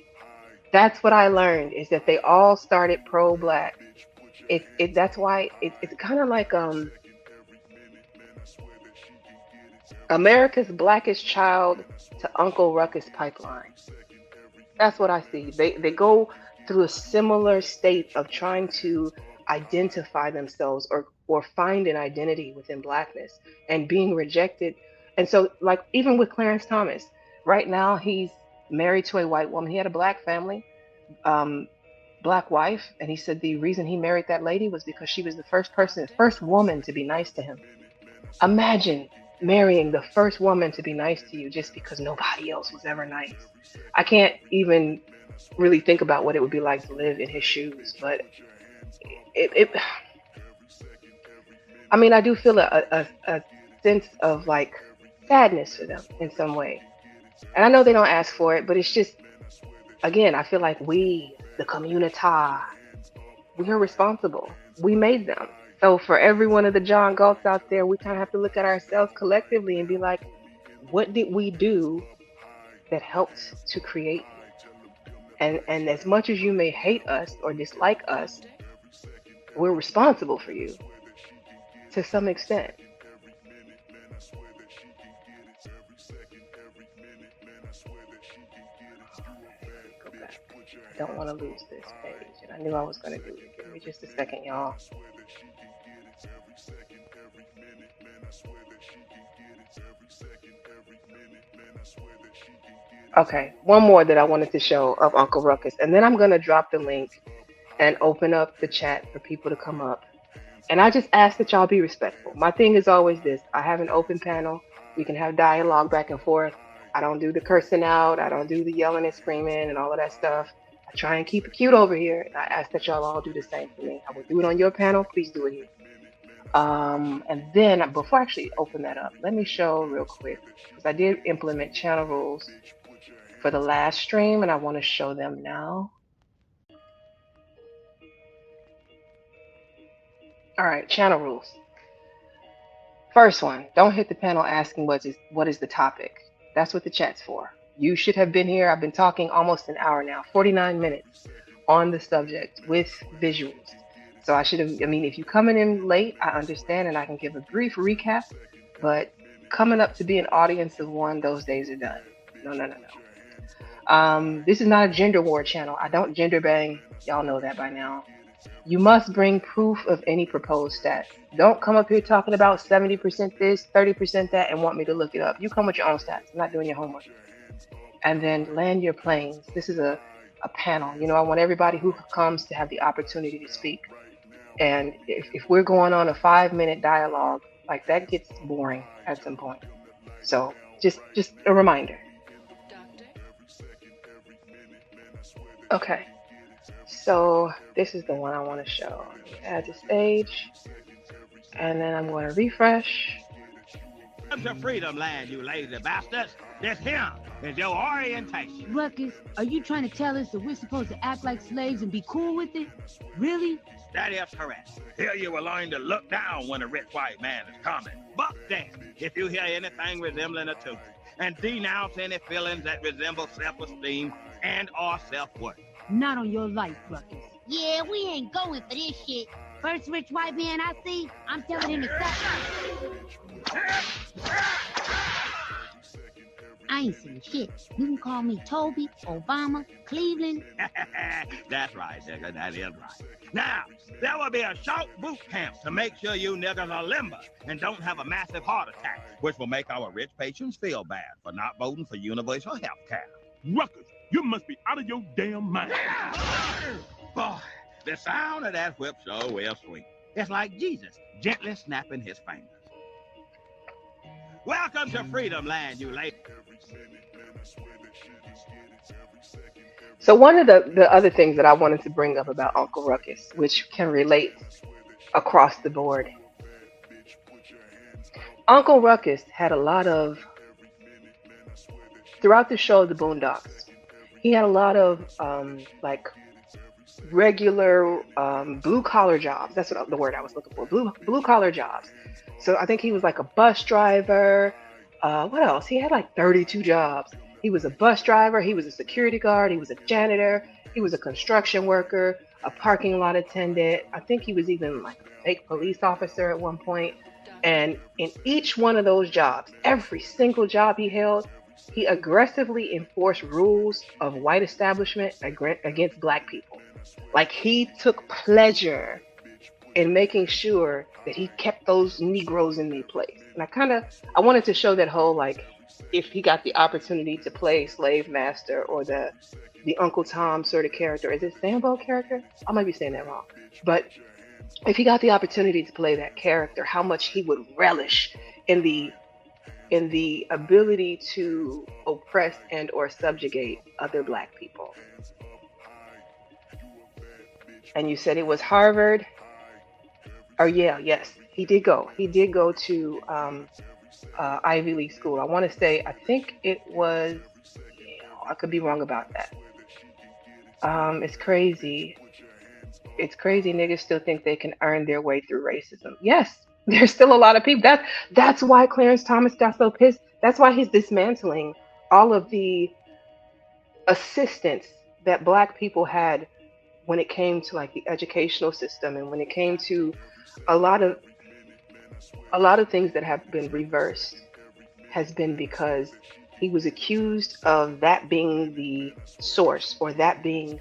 That's what I learned is that they all started pro-black. That's why it's kind of like America's Blackest Child to Uncle Ruckus pipeline. That's what I see. They go through a similar state of trying to identify themselves or find an identity within blackness and being rejected. And so, like, even with Clarence Thomas, right now he's married to a white woman. He had a black family, black wife, and he said the reason he married that lady was because she was the first woman to be nice to him. Imagine marrying the first woman to be nice to you just because nobody else was ever nice. I can't even really think about what it would be like to live in his shoes, but I mean, I do feel a sense of like sadness for them in some way. And I know they don't ask for it, but it's just, again, I feel like we, the Communitah, we are responsible. We made them. So for every one of the John Galts out there, we kind of have to look at ourselves collectively and be like, what did we do that helped to create you? And as much as you may hate us or dislike us, we're responsible for you to some extent. Go back. I don't want to lose this page, and I knew I was going to do it. Give me just a second, y'all. Okay, one more that I wanted to show of Uncle Ruckus, and then I'm going to drop the link and open up the chat for people to come up. And I just ask that y'all be respectful. My thing is always this. I have an open panel. We can have dialogue back and forth. I don't do the cursing out. I don't do the yelling and screaming and all of that stuff. I try and keep it cute over here. And I ask that y'all all do the same for me. I will do it on your panel. Please do it here. And then before I actually open that up, let me show real quick, because I did implement channel rules for the last stream, and I want to show them now. All right, channel rules. First one, don't hit the panel asking what is the topic. That's what the chat's for. You should have been here. I've been talking almost an hour now, 49 minutes on the subject with visuals. So I should have, I mean, if you're coming in late, I understand and I can give a brief recap, but coming up to be an audience of one, those days are done. No. This is not a gender war channel. I don't gender bang. Y'all know that by now. You must bring proof of any proposed stats. Don't come up here talking about 70% this, 30% that, and want me to look it up. You come with your own stats. I'm not doing your homework. And then land your planes. This is a panel. You know, I want everybody who comes to have the opportunity to speak. And if we're going on a 5-minute dialogue, like that gets boring at some point. So just a reminder. Okay. So this is the one I want to show. Add to stage, and then I'm going to refresh. Come to freedom land, you lazy bastards. This here is your orientation. Ruckus, are you trying to tell us that we're supposed to act like slaves and be cool with it? Really? That is correct. Here you will learn to look down when a rich white man is coming. Buck down if you hear anything resembling a tooth, and denounce any feelings that resemble self-esteem and or self-worth. Not on your life, Ruckus. Yeah, we ain't going for this shit. First rich white man I see, I'm telling him to stop. I ain't seen shit. You can call me Toby, Obama, Cleveland. That's right, nigga. That is right. Now, there will be a short boot camp to make sure you niggas are limber and don't have a massive heart attack, which will make our rich patients feel bad for not voting for universal health care. Ruckus, you must be out of your damn mind. Boy, the sound of that whip sure will sweet. It's like Jesus gently snapping his fingers. Welcome to Freedom Land, you lady. So one of the other things that I wanted to bring up about Uncle Ruckus, which can relate across the board, Uncle Ruckus had a lot of, throughout the show The Boondocks, he had a lot of like regular blue collar jobs. That's what the word I was looking for. Blue collar jobs. So I think he was like a bus driver. What else? He had like 32 jobs. He was a bus driver. He was a security guard. He was a janitor. He was a construction worker, a parking lot attendant. I think he was even like a fake police officer at one point. And in each one of those jobs, every single job he held, he aggressively enforced rules of white establishment against black people. Like he took pleasure in making sure that he kept those Negroes in their place. And I wanted to show that whole, like, if he got the opportunity to play slave master or the Uncle Tom sort of character. Is it Sambo character? I might be saying that wrong. But if he got the opportunity to play that character, how much he would relish in the ability to oppress and or subjugate other black people. And you said it was Harvard. Or yes, he did go. He did go to Ivy League school. I want to say, I think it was, I could be wrong about that. It's crazy. It's crazy niggas still think they can earn their way through racism. Yes, there's still a lot of people. That's why Clarence Thomas got so pissed. That's why he's dismantling all of the assistance that black people had when it came to like the educational system and when it came to a lot of things that have been reversed has been because he was accused of that being the source or that being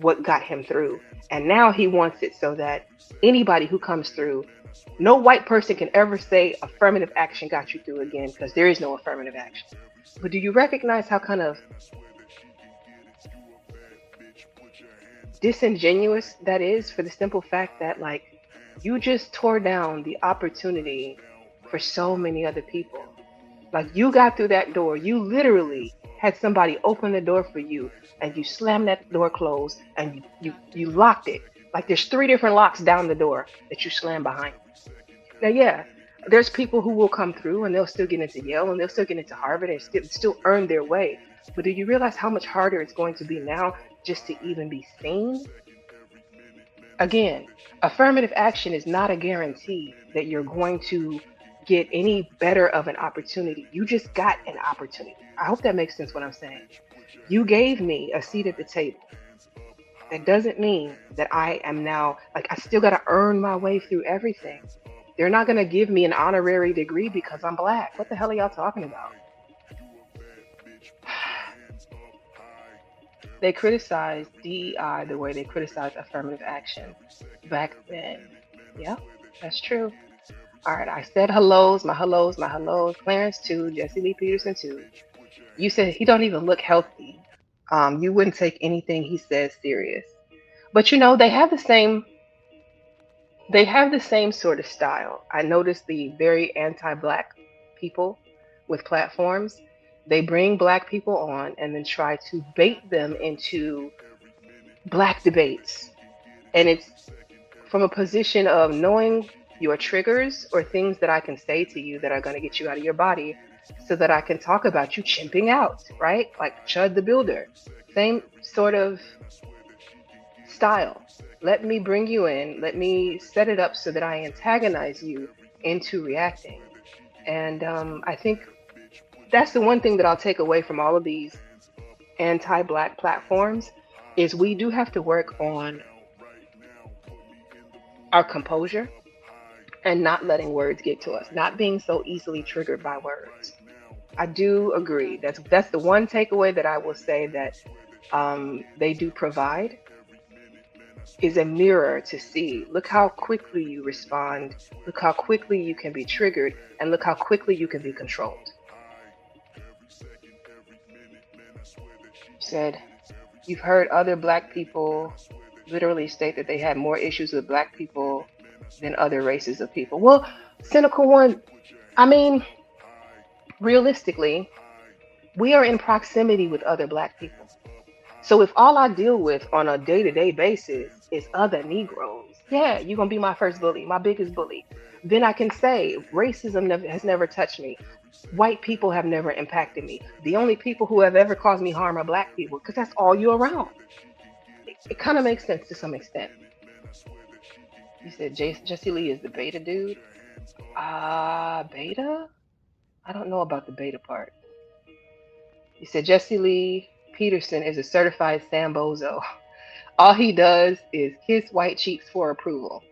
what got him through. And now he wants it so that anybody who comes through, no white person can ever say affirmative action got you through again, because there is no affirmative action. But do you recognize how kind of disingenuous that is, for the simple fact that, like, you just tore down the opportunity for so many other people. Like, you got through that door, you literally had somebody open the door for you, and you slammed that door closed, and you locked it. Like, there's 3 different locks down the door that you slam behind. Now, yeah, there's people who will come through, and they'll still get into Yale, and they'll still get into Harvard, and still earn their way. But do you realize how much harder it's going to be now just to even be seen? Again, affirmative action is not a guarantee that you're going to get any better of an opportunity. You just got an opportunity. I hope that makes sense what I'm saying. You gave me a seat at the table. That doesn't mean that I am now, like, I still got to earn my way through everything. They're not going to give me an honorary degree because I'm black. What the hell are y'all talking about? They criticized DEI the way they criticized affirmative action back then. Yep, that's true. All right, I said hellos, my hellos, my hellos. Clarence too, Jesse Lee Peterson too. You said he don't even look healthy. You wouldn't take anything he says serious. But you know, they have the same sort of style. I noticed the very anti-black people with platforms. They bring black people on and then try to bait them into black debates. And it's from a position of knowing your triggers or things that I can say to you that are going to get you out of your body so that I can talk about you chimping out, right? Like Chud the Builder. Same sort of style. Let me bring you in. Let me set it up so that I antagonize you into reacting. And I think that's the one thing that I'll take away from all of these anti-black platforms is we do have to work on our composure and not letting words get to us, not being so easily triggered by words. I do agree. That's the one takeaway that I will say that they do provide is a mirror to see. Look how quickly you respond. Look how quickly you can be triggered, and look how quickly you can be controlled. You said you've heard other black people literally state that they had more issues with black people than other races of people. Well, cynical one, I mean, realistically, we are in proximity with other black people. So if all I deal with on a day-to-day basis is other Negroes, yeah, you're gonna be my first bully, my biggest bully. Then I can say racism has never touched me. White people have never impacted me. The only people who have ever caused me harm are black people, because that's all you're around. It kind of makes sense to some extent. You said Jesse Lee is the beta dude. Beta? I don't know about the beta part. You said Jesse Lee Peterson is a certified Sambozo. All he does is kiss white cheeks for approval.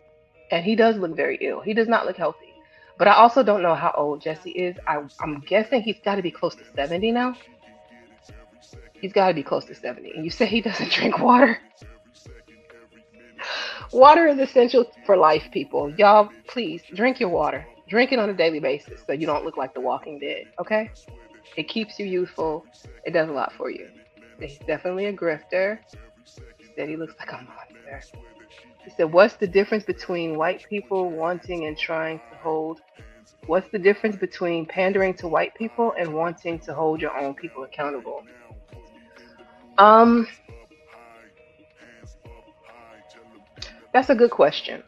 And he does look very ill. He does not look healthy. But I also don't know how old Jesse is. I'm guessing he's got to be close to 70 now. He's got to be close to 70. And you say he doesn't drink water? Water is essential for life, people. Y'all, please drink your water. Drink it on a daily basis so you don't look like the Walking Dead, okay? It keeps you youthful. It does a lot for you. He's definitely a grifter. He said he looks like a monster. He said, what's the difference between white people wanting and trying to hold? What's the difference between pandering to white people and wanting to hold your own people accountable? That's a good question.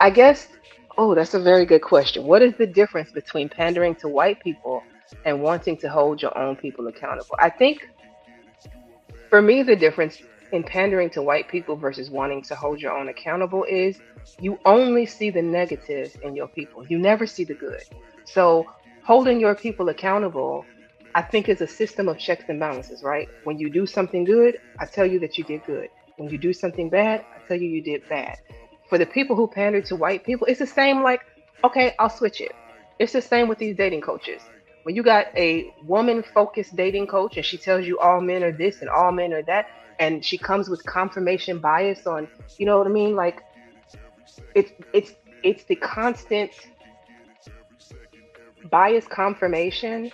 I guess, oh, that's a very good question. What is the difference between pandering to white people and wanting to hold your own people accountable? I think for me, the difference in pandering to white people versus wanting to hold your own accountable is you only see the negatives in your people. You never see the good. So holding your people accountable, I think, is a system of checks and balances, right? When you do something good, I tell you that you did good. When you do something bad, I tell you you did bad. For the people who pander to white people, it's the same like, okay, I'll switch it. It's the same with these dating coaches. When you got a woman focused dating coach and she tells you all men are this and all men are that, and she comes with confirmation bias on, you know what I mean? Like it's the constant bias confirmation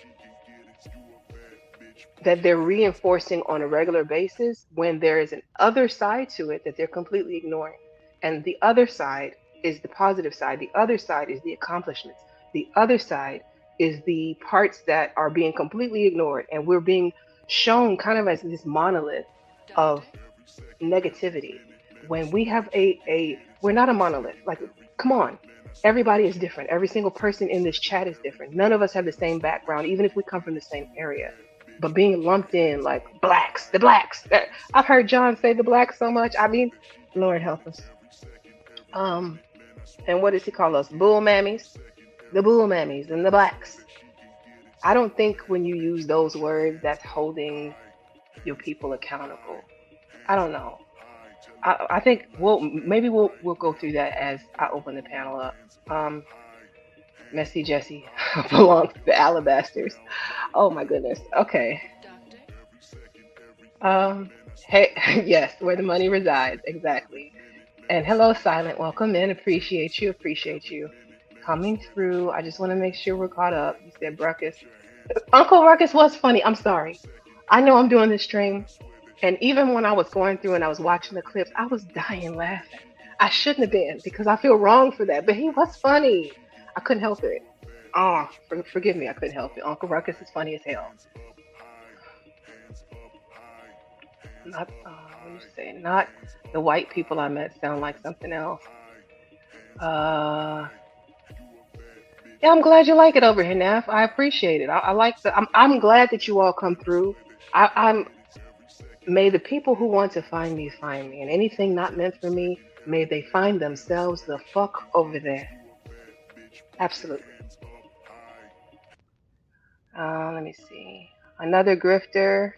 that they're reinforcing on a regular basis when there is an other side to it that they're completely ignoring. And the other side is the positive side. The other side is the accomplishments. The other side is the parts that are being completely ignored. And we're being shown kind of as this monolith of negativity. When we have we're not a monolith. Like, come on. Everybody is different. Every single person in this chat is different. None of us have the same background, even if we come from the same area. But being lumped in like blacks, the blacks. I've heard John say the blacks so much. I mean, Lord help us. And what does he call us? Bull mammies? The bull mammies and the blacks. I don't think when you use those words, that's holding your people accountable. I don't know. I think we'll go through that as I open the panel up. Messy Jesse belongs to the Alabasters. Oh my goodness. Okay. Hey, yes, where the money resides, exactly. And hello, Silent. Welcome in. Appreciate you. Appreciate you coming through. I just want to make sure we're caught up. You said Ruckus. Uncle Ruckus was funny. I'm sorry. I know I'm doing this stream, and even when I was going through and I was watching the clips, I was dying laughing. I shouldn't have been because I feel wrong for that, but he was funny. I couldn't help it. Oh, forgive me. I couldn't help it. Uncle Ruckus is funny as hell. Not, what you say? Not the white people I met sound like something else. Yeah, I'm glad you like it over here, Neff. I appreciate it. I like the. I'm glad that you all come through. I'm. May the people who want to find me, and anything not meant for me, may they find themselves the fuck over there. Absolutely. Let me see. Another grifter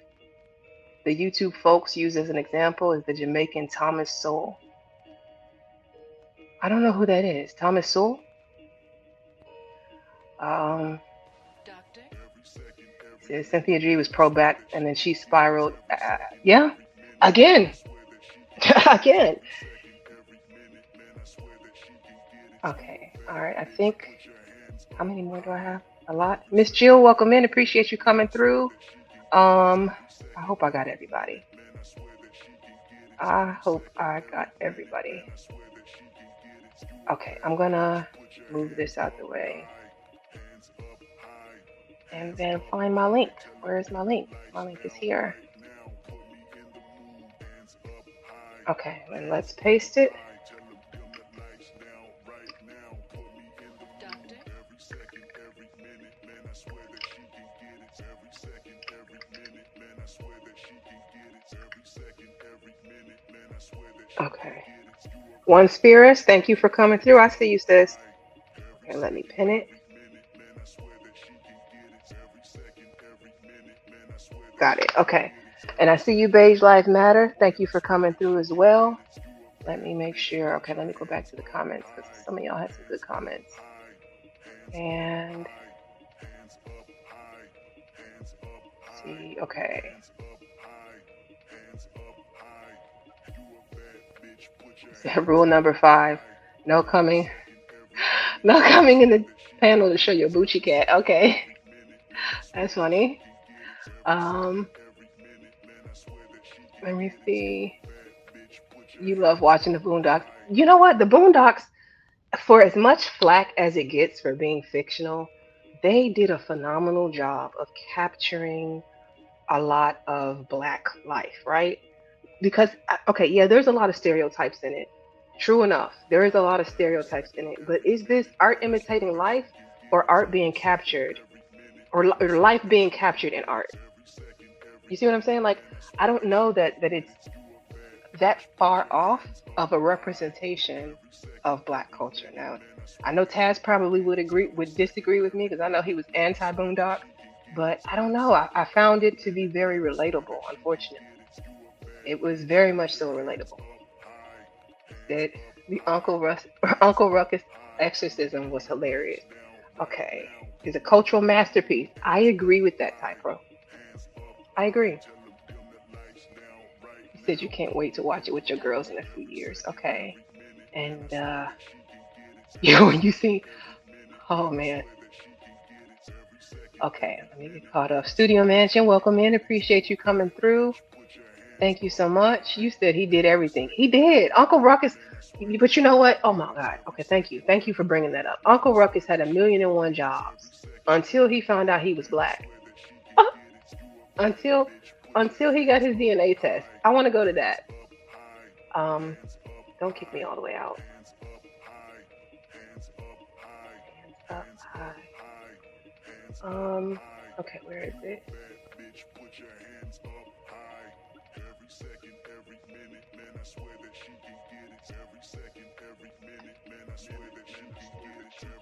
the YouTube folks use as an example is the Jamaican Thomas Sowell. I don't know who that is. Thomas Sowell? Um, Cynthia G was pro back, and then she spiraled. Yeah, again, again. Okay, all right. I think. How many more do I have? A lot. Miss Jill, welcome in. Appreciate you coming through. I hope I got everybody. I hope I got everybody. Okay, I'm gonna move this out the way. And then find my link. Where is my link? My link is here. Okay, and let's paste it. Okay. One Spirits, thank you for coming through. I see you, sis. Okay, let me pin it. Got it. Okay. And I see you, Beige Lives Matter. Thank you for coming through as well. Let me make sure. Okay, let me go back to the comments because some of y'all had some good comments. And see. Okay. Rule number 5: no coming in the panel to show your Bucci cat. Okay, that's funny. Let me see. You love watching the Boondocks. You know what? The Boondocks, for as much flack as it gets for being fictional, they did a phenomenal job of capturing a lot of Black life, right? Because, okay, yeah, there's a lot of stereotypes in it. True enough, there is a lot of stereotypes in it. But is this art imitating life, or art being captured, or life being captured in art? You see what I'm saying? Like, I don't know that it's that far off of a representation of Black culture. Now, I know Taz probably would disagree with me because I know he was anti Boondock, but I don't know. I found it to be very relatable. Unfortunately, it was very much so relatable. That the Uncle Ruckus exorcism was hilarious. Okay, it's a cultural masterpiece. I agree with that, Typro. I agree. You said you can't wait to watch it with your girls in a few years. Okay. And you see, oh man. Okay, let me get caught up. Studio Mansion, welcome in. Appreciate you coming through. Thank you so much. You said he did everything. He did. Uncle Ruckus, but you know what? Oh my God. Okay, thank you. Thank you for bringing that up. Uncle Ruckus had 1,000,001 jobs until he found out he was Black. until he got his DNA test. I want to go to that. Don't kick me all the way out. Hands up high. Okay, where is it?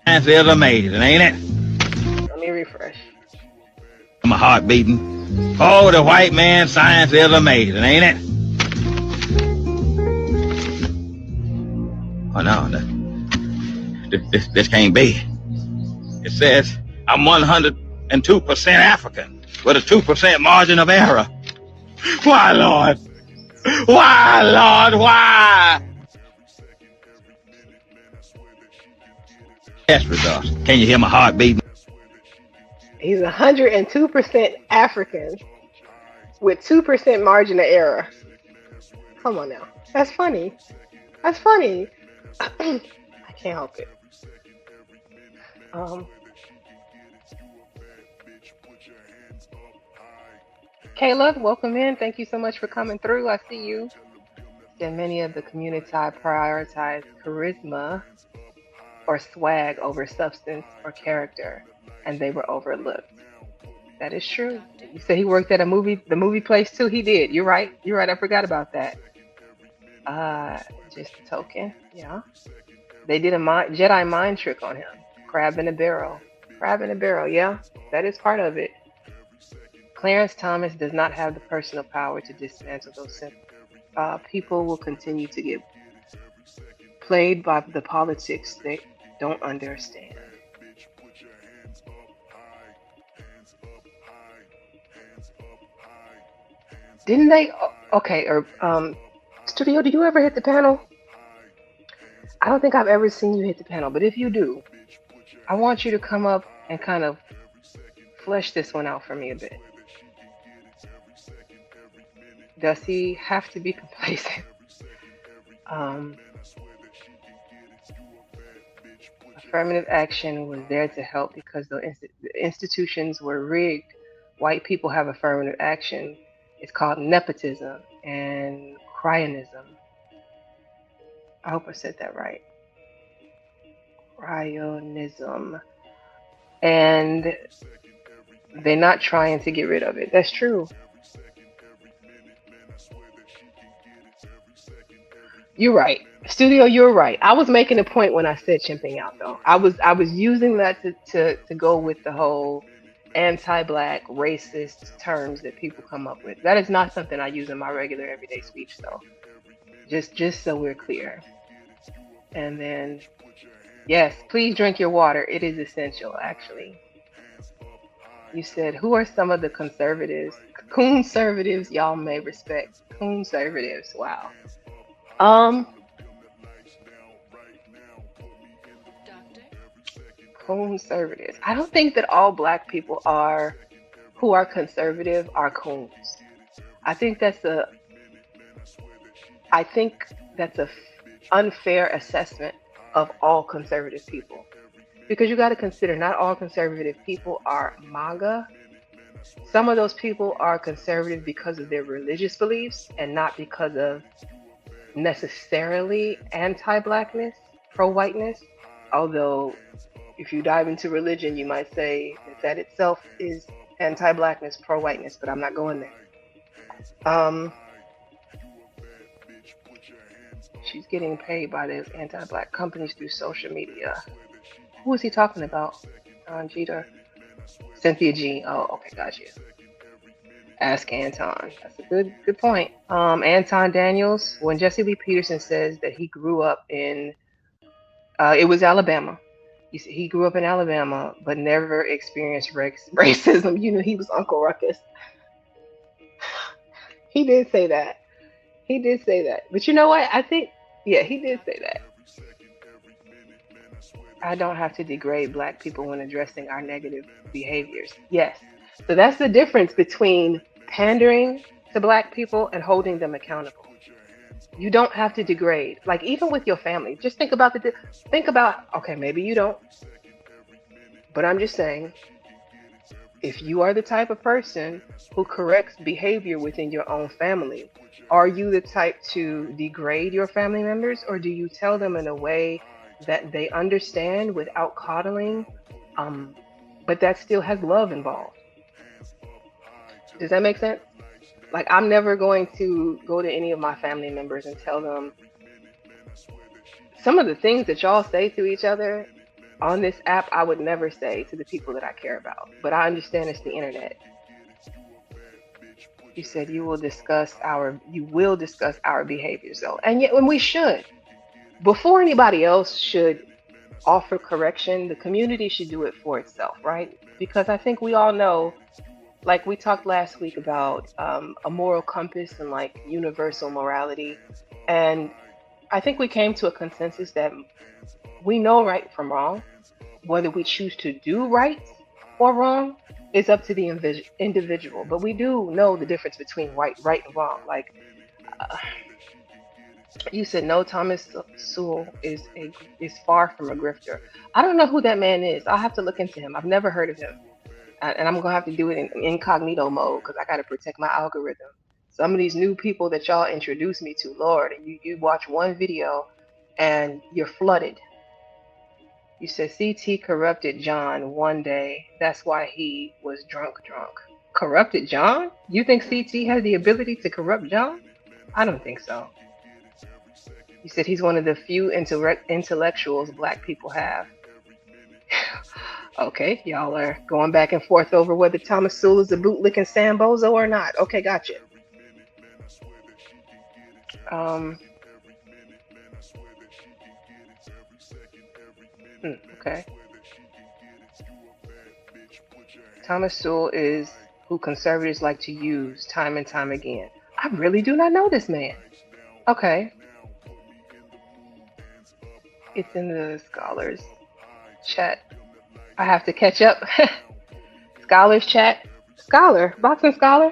Science is amazing, ain't it? Let me refresh. My heart beating. Oh, the white man science is amazing, ain't it? Oh no, this can't be. It says I'm 102% African with a 2% margin of error. Why, Lord? Why, Lord? Why? Test results. Can you hear my heart beating? He's 102% African with 2% margin of error. Come on now. That's funny. That's funny. I can't help it. Caleb, welcome in. Thank you so much for coming through. I see you. And many of the Communitah prioritize charisma or swag over substance or character, and they were overlooked. That is true. You said he worked at the movie place too. He did. You're right. You're right. I forgot about that. Just a token. Yeah. They did a Jedi mind trick on him. Crab in a barrel. Crab in a barrel. Yeah. That is part of it. Clarence Thomas does not have the personal power to dismantle those systems. People will continue to get played by the politics they don't understand. Didn't they? Okay, or Studio, do you ever hit the panel? I don't think I've ever seen you hit the panel, but if you do, I want you to come up and kind of flesh this one out for me a bit. Does he have to be complacent? Um, Affirmative action was there to help because the institutions were rigged. White people have affirmative action. It's called nepotism and cryonism. I hope I said that right. Cryonism. And they're not trying to get rid of it. That's true. You're right. Studio, you're right. I was making a point when I said chimping out though. I was using that to go with the whole anti-black racist terms that people come up with. That is not something I use in my regular everyday speech though. Just so we're clear. And then yes, please drink your water. It is essential actually. You said who are some of the conservatives? Conservatives y'all may respect. Conservatives. Wow. Um Conservatives. I don't think that all black people are who are conservative are coons. I think that's a I think that's a unfair assessment of all conservative people because you got to consider not all conservative people are MAGA. Some of those people are conservative because of their religious beliefs and not because of necessarily anti-blackness, pro-whiteness. Although if you dive into religion, you might say that that itself is anti-blackness, pro-whiteness, but I'm not going there. Um, she's getting paid by the anti-black companies through social media. Who is he talking about? Jeter, Cynthia G. Oh, okay, got you. Ask Anton. That's a good point. Anton Daniels. When Jesse Lee Peterson says that he grew up in, it was Alabama. He grew up in Alabama, but never experienced racism. You know, he was Uncle Ruckus. He did say that. He did say that. But you know what? I think, yeah, he did say that. I don't have to degrade black people when addressing our negative behaviors. Yes. So that's the difference between pandering to black people and holding them accountable. You don't have to degrade. Like even with your family, just think about think about okay, maybe you don't, but I'm just saying if you are the type of person who corrects behavior within your own family, are you the type to degrade your family members or do you tell them in a way that they understand without coddling, but that still has love involved? Does that make sense? Like, I'm never going to go to any of my family members and tell them some of the things that y'all say to each other on this app, I would never say to the people that I care about. But I understand it's the internet. You said you will discuss our behaviors though. And yet when we should. Before anybody else should offer correction, the community should do it for itself, right? Because I think we all know, like we talked last week about a moral compass and like universal morality. And I think we came to a consensus that we know right from wrong. Whether we choose to do right or wrong is up to the individual. But we do know the difference between right and wrong. Like you said, no, Thomas Sewell is far from a grifter. I don't know who that man is. I'll have to look into him. I've never heard of him, and I'm gonna have to do it in incognito mode because I got to protect my algorithm. Some of these new people that y'all introduce me to, Lord, and you watch one video and you're flooded. You said CT corrupted John one day. That's why he was drunk. Corrupted John? You think CT has the ability to corrupt John? I don't think so. You said he's one of the few intellectuals black people have. Okay, y'all are going back and forth over whether Thomas Sewell is a bootlicking Sambozo or not. Okay, gotcha. Okay. Thomas Sewell is who conservatives like to use time and time again. I really do not know this man. Okay, it's in the scholars chat. I have to catch up. Scholars chat. Scholar, boxing scholar.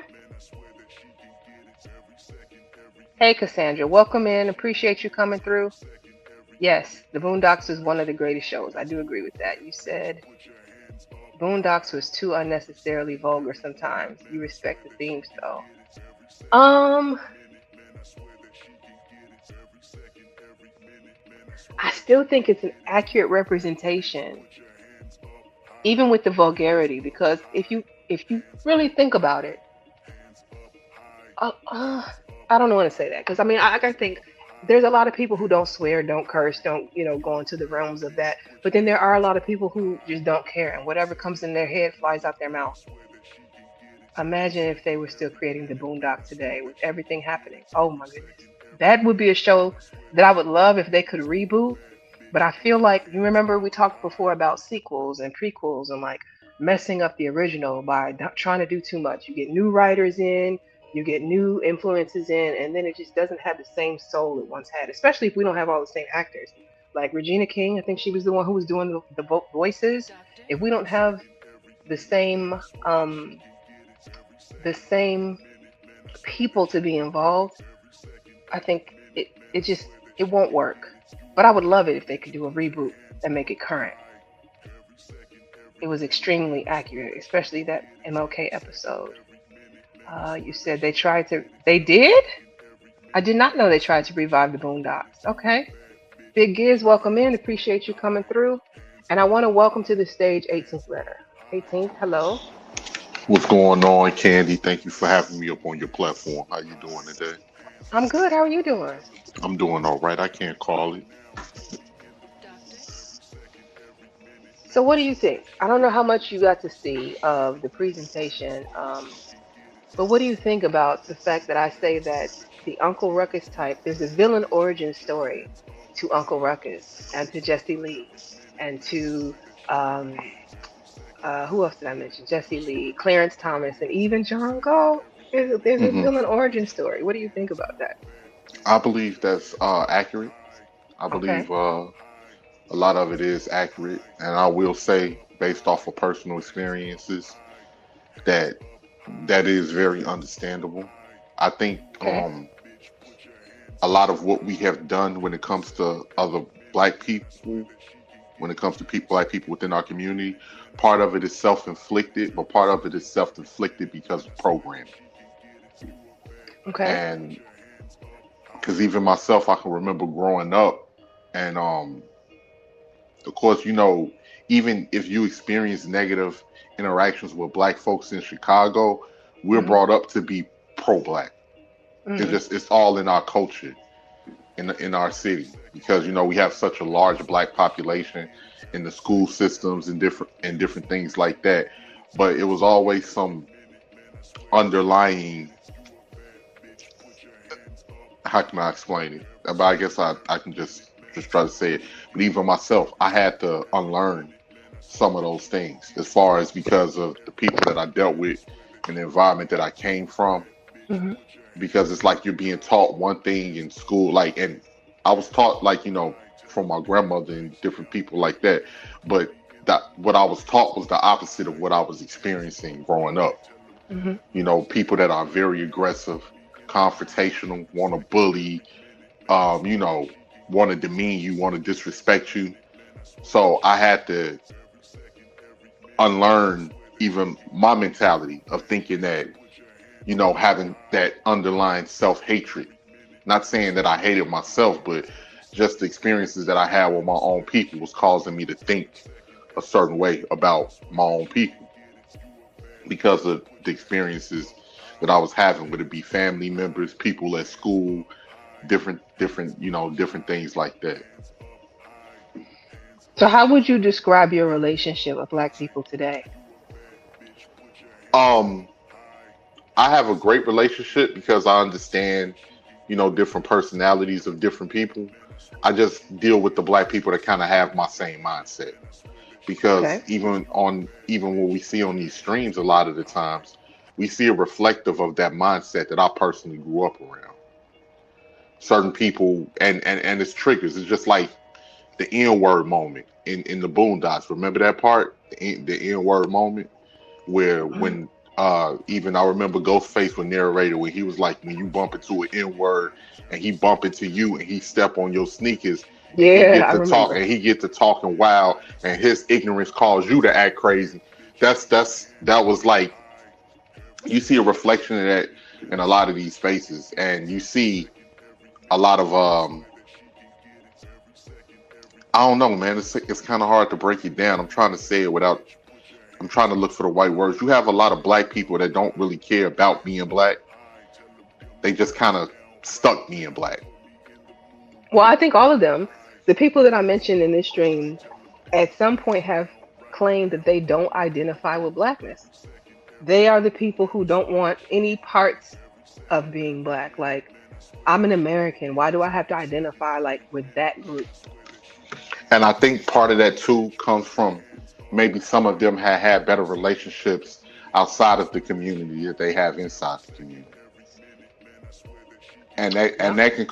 Hey, Cassandra, welcome in. Appreciate you coming through. Yes, the Boondocks is one of the greatest shows. I do agree with that. You said Boondocks was too unnecessarily vulgar sometimes. You respect the themes though. Um, I still think it's an accurate representation, even with the vulgarity, because if you really think about it, uh, uh, I don't want to say that because I mean I think there's a lot of people who don't swear, don't curse, don't go into the realms of that. But then there are a lot of people who just don't care, and whatever comes in their head flies out their mouth. Imagine if they were still creating the Boondock today with everything happening. Oh my goodness, that would be a show that I would love if they could reboot. But I feel like you remember we talked before about sequels and prequels and like messing up the original by trying to do too much. You get new writers in, you get new influences in, and then it just doesn't have the same soul it once had. Especially if we don't have all the same actors. Like Regina King, I think she was the one who was doing the voices. If we don't have the same um, the same people to be involved, I think it just it won't work. But I would love it if they could do a reboot and make it current. It was extremely accurate, especially that MLK episode. You said they did? I did not know they tried to revive the Boondocks. Okay. Big Giz, welcome in. Appreciate you coming through. And I want to welcome to the stage 18th letter. 18th, hello. What's going on, Candy? Thank you for having me up on your platform. How you doing today? I'm good. How are you doing? I'm doing all right. I can't call it. So, what do you think? I don't know how much you got to see of the presentation, but what do you think about the fact that I say that the Uncle Ruckus type, there's a villain origin story to Uncle Ruckus and to Jesse Lee and to, um, who else did I mention? Jesse Lee, Clarence Thomas, and even John Galt. There's a Hmm. villain origin story. What do you think about that? I believe that's accurate. I Okay. believe a lot of it is accurate, and I will say, based off of personal experiences, that that is very understandable. I think Okay. a lot of what we have done when it comes to other black people, when it comes to black people within our community, part of it is self-inflicted, but part of it is self-inflicted because of programming. Okay. And because even myself, I can remember growing up, and of course, even if you experience negative interactions with black folks in Chicago, we're Mhm. brought up to be pro-black. Mhm. It's all in our culture, in our city, because we have such a large black population in the school systems and different things like that. But it was always some underlying, how can I explain it? But I guess I can just try to say it. But even myself, I had to unlearn some of those things, as far as because of the people that I dealt with and the environment that I came from. Mhm. Because it's like you're being taught one thing in school, like, and I was taught, like, from my grandmother and different people like that. But that what I was taught was the opposite of what I was experiencing growing up. Mhm. People that are very aggressive, confrontational, want to bully, you know, want to demean you, want to disrespect you. So I had to unlearn even my mentality of thinking that, having that underlying self hatred. Not saying that I hated myself, but just the experiences that I had with my own people was causing me to think a certain way about my own people because of the experiences that I was having, whether it be family members, people at school, different things like that. So, how would you describe your relationship with Black people today? Um, I have a great relationship because I understand, different personalities of different people. I just deal with the black people that kind of have my same mindset because Okay. even when we see on these streams a lot of the times, we see a reflective of that mindset that I personally grew up around. Certain people, and it's triggers. It's just like the N word moment in the Boondocks. Remember that part, the N word moment, where when even I remember Ghostface was narrated when he was like, when you bump into an N word and he bump into you and he step on your sneakers, he Yeah, get I to talk remember. and he get to talking wild and his ignorance caused you to act crazy. That was like, you see a reflection of that in a lot of these spaces, and you see a lot of I don't know, man. It's kind of hard to break it down. I'm trying to say it without. I'm trying to look for the right words. You have a lot of black people that don't really care about being black. They just kind of stuck being black. Well, I think all of them, the people that I mentioned in this stream, at some point have claimed that they don't identify with blackness. They are the people who don't want any parts of being black. Like, I'm an American. Why do I have to identify like with that group? And I think part of that too comes from maybe some of them had better relationships outside of the community that they have inside the community, Yeah. and that can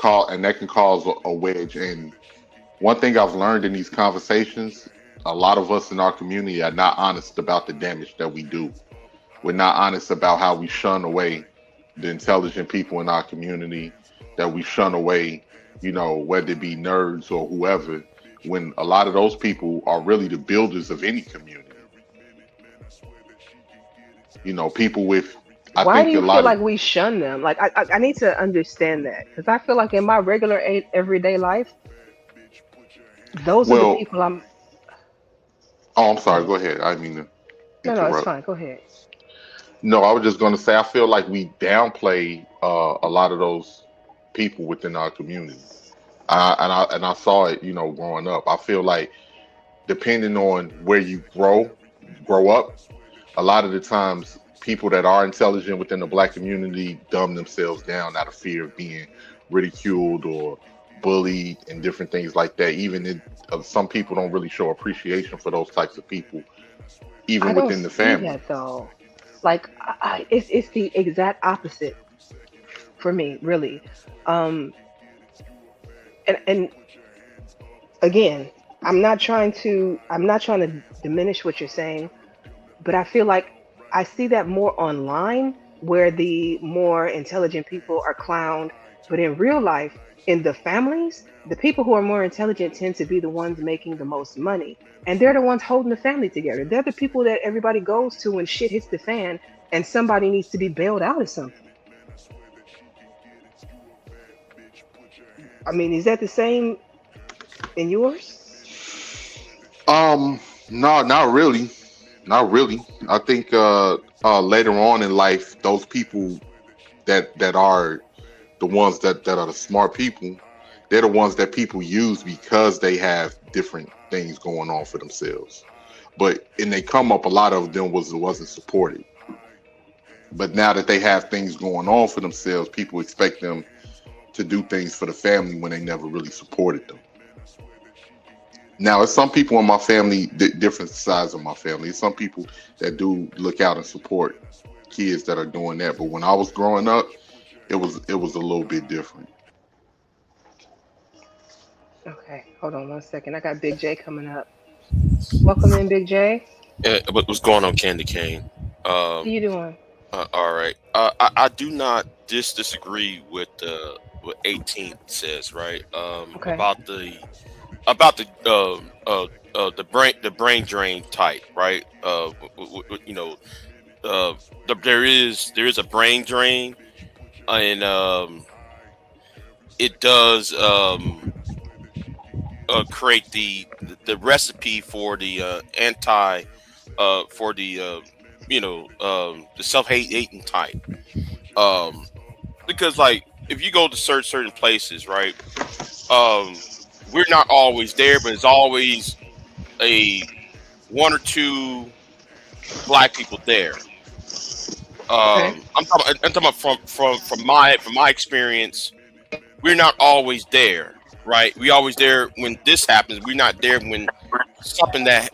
cause a wedge. And one thing I've learned in these conversations, a lot of us in our community are not honest about the damage that we do. We're not honest about how we shun away the intelligent people in our community, that we shun away, whether it be nerds or whoever, when a lot of those people are really the builders of any community. People with, I Why do think a you feel lot of, like we shun them? Like, I need to understand that because I feel like in my regular everyday life, those are the well, people I'm. oh, I'm Go sorry, ahead. go ahead. I didn't mean to No, no, it's interrupt. fine. Go ahead. No, I was just going to say, I feel like we downplay a lot of those people within our community. And I saw it, growing up. I feel like depending on where you grow up, a lot of the times people that are intelligent within the black community dumb themselves down out of fear of being ridiculed or bullied and different things like that. Some people don't really show appreciation for those types of people, I even don't within the see family. that though. Like, it's the exact opposite for me, really. Um, and again, I'm not trying to diminish what you're saying, but I feel like I see that more online where the more intelligent people are clowned, but in real life, in the families, the people who are more intelligent tend to be the ones making the most money. And they're the ones holding the family together. They're the people that everybody goes to when shit hits the fan and somebody needs to be bailed out of something. I mean, is that the same in yours? Um, no, not really. Not really. I think later on in life, those people that are the ones that are the smart people, they're the ones that people use because they have different things going on for themselves. But in they come up, a lot of them wasn't supported. But now that they have things going on for themselves, people expect them to do things for the family when they never really supported them. Now, it's some people in my family, different sides of my family. It's some people that do look out and support kids that are doing that. But when I was growing up, it was a little bit different. Okay, hold on one second. I got Big J coming up. Welcome in, Big J. What's going on, Candy Cane? How you doing? All right. I do not disagree with what 18 says, right? Okay. About the brain drain type, right? Uh, there is a brain drain, and it does create the recipe for the anti for the self hating type. Um, because like if you go to certain places, right? Um, we're not always there, but it's always a one or two black people there. Okay. I'm talking about from my experience. We're not always there, right? We always there when this happens. We're not there when something that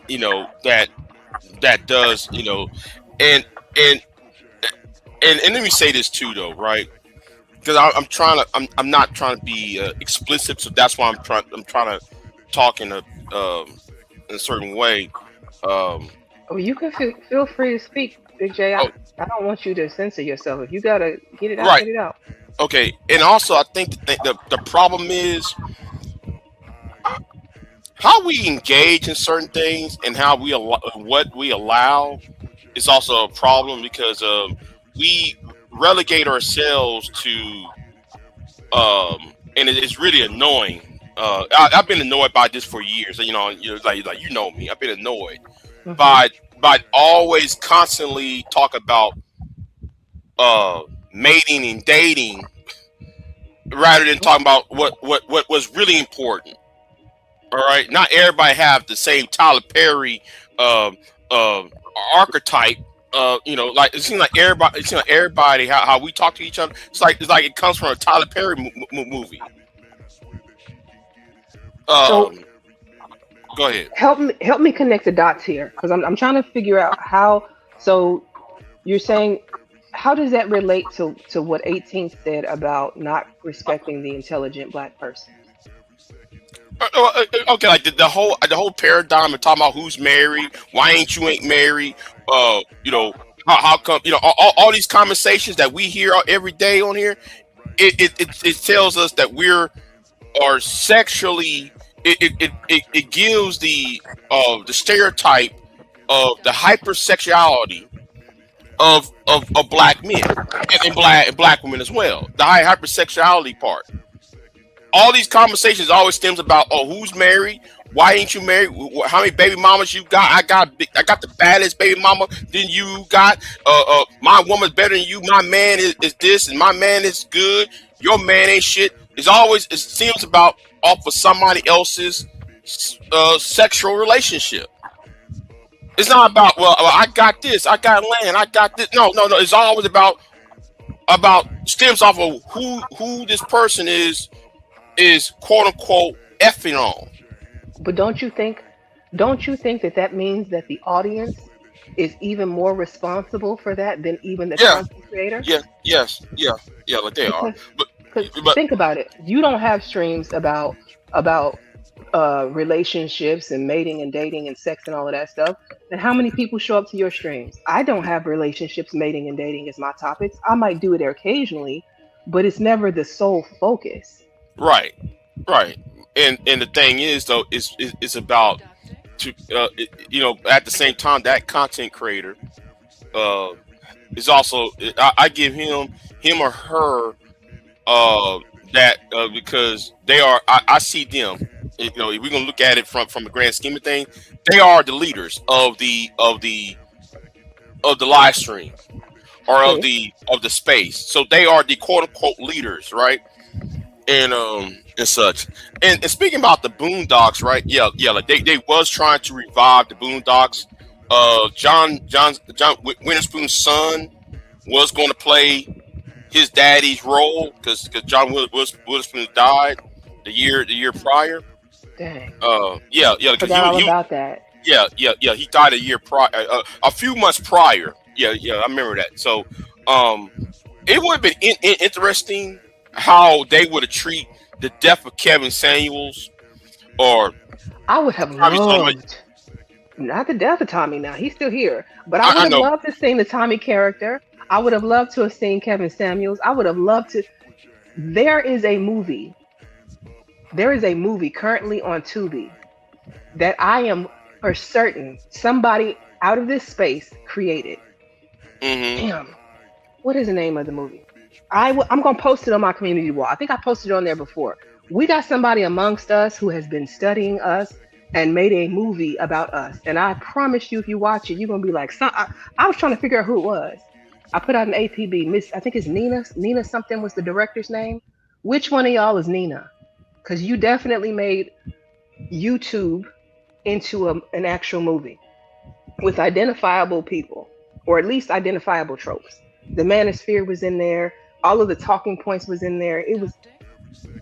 that does and and and let me say this too, though, right? Because I'm not trying to be explicit, so that's why I'm trying to talk in a certain way. Um, Oh, you can feel free to speak, Big J. oh, I don't want you to censor yourself. If you gotta get it out, right. get it out. Okay. And also, I think the problem is how we engage in certain things and how what we allow is also a problem because we relegate ourselves to and it's really annoying. I've been annoyed by this for years. Like you know me. I've been annoyed Hmm. by always constantly talk about uh mating and dating rather than talking about what was really important. All right, not everybody have the same Tyler Perry uh, uh, archetype. Like it seems like everybody how we talk to each other. It's like it comes from a Tyler Perry movie. So Um, Go ahead. help me connect the dots here, because I'm trying to figure out how. So you're saying, how does that relate to what 18 said about not respecting the intelligent black person? Okay, like the whole paradigm of talking about who's married, why ain't married? How come all these conversations that we hear every day on here? It tells us that we're are sexually. It gives the stereotype of the hypersexuality of black men and black women as well. The hypersexuality part. All these conversations always stems about, oh, who's married, why ain't you married, how many baby mamas you got. I got the baddest baby mama than you got. My woman's better than you. My man is this and my man is good. Your man ain't shit. It seems about off of somebody else's sexual relationship. It's not about, well, I got this, I got land, I got this. No, it's always about stems off of who this person is quote unquote effing on. But don't you think that means that the audience is even more responsible for that than even the Yeah, content creator? yeah, yes, yeah, like they are. Because But because but think about it. You don't have streams about relationships and mating and dating and sex and all of that stuff. And how many people show up to your streams? I don't have relationships, mating, and dating as my topics. I might do it occasionally, but it's never the sole focus. right, right. And the thing is though, it's about to at the same time that content creator uh is also I give him or her that because they are I see them. If we're gonna look at it from the grand scheme of things, they are the leaders of the live stream or of Okay. the space. So they are the quote unquote leaders, right? And such. And speaking about the Boondocks, right? Yeah, like they was trying to revive the Boondocks. John Witherspoon's son was going to play his daddy's role because John Witherspoon died the year prior. Dang. Yeah, because Forgot all about that. yeah, he died a year prior, a few months prior. Yeah, I remember that. So, um, it would have been interesting how they would have treated the death of Kevin Samuels or I would have Tommy Sotomayor. loved, not the death of Tommy now, he's still here, but I would I have know, loved to seen the Tommy character. I would have loved to have seen Kevin Samuels. I would have loved to. There is a movie. There is a movie currently on Tubi that I am for certain somebody out of this space created. hmm Damn, what is the name of the movie? I'm gonna post it on my community wall. I think I posted it on there before. We got somebody amongst us who has been studying us and made a movie about us. And I promise you, if you watch it, you're gonna be like, I was trying to figure out who it was. I put out an APB. Miss, I think it's Nina. Nina something was the director's name. Which one of y'all is Nina? Because you definitely made YouTube into an actual movie with identifiable people, or at least identifiable tropes. The manosphere was in there. All of the talking points was in there.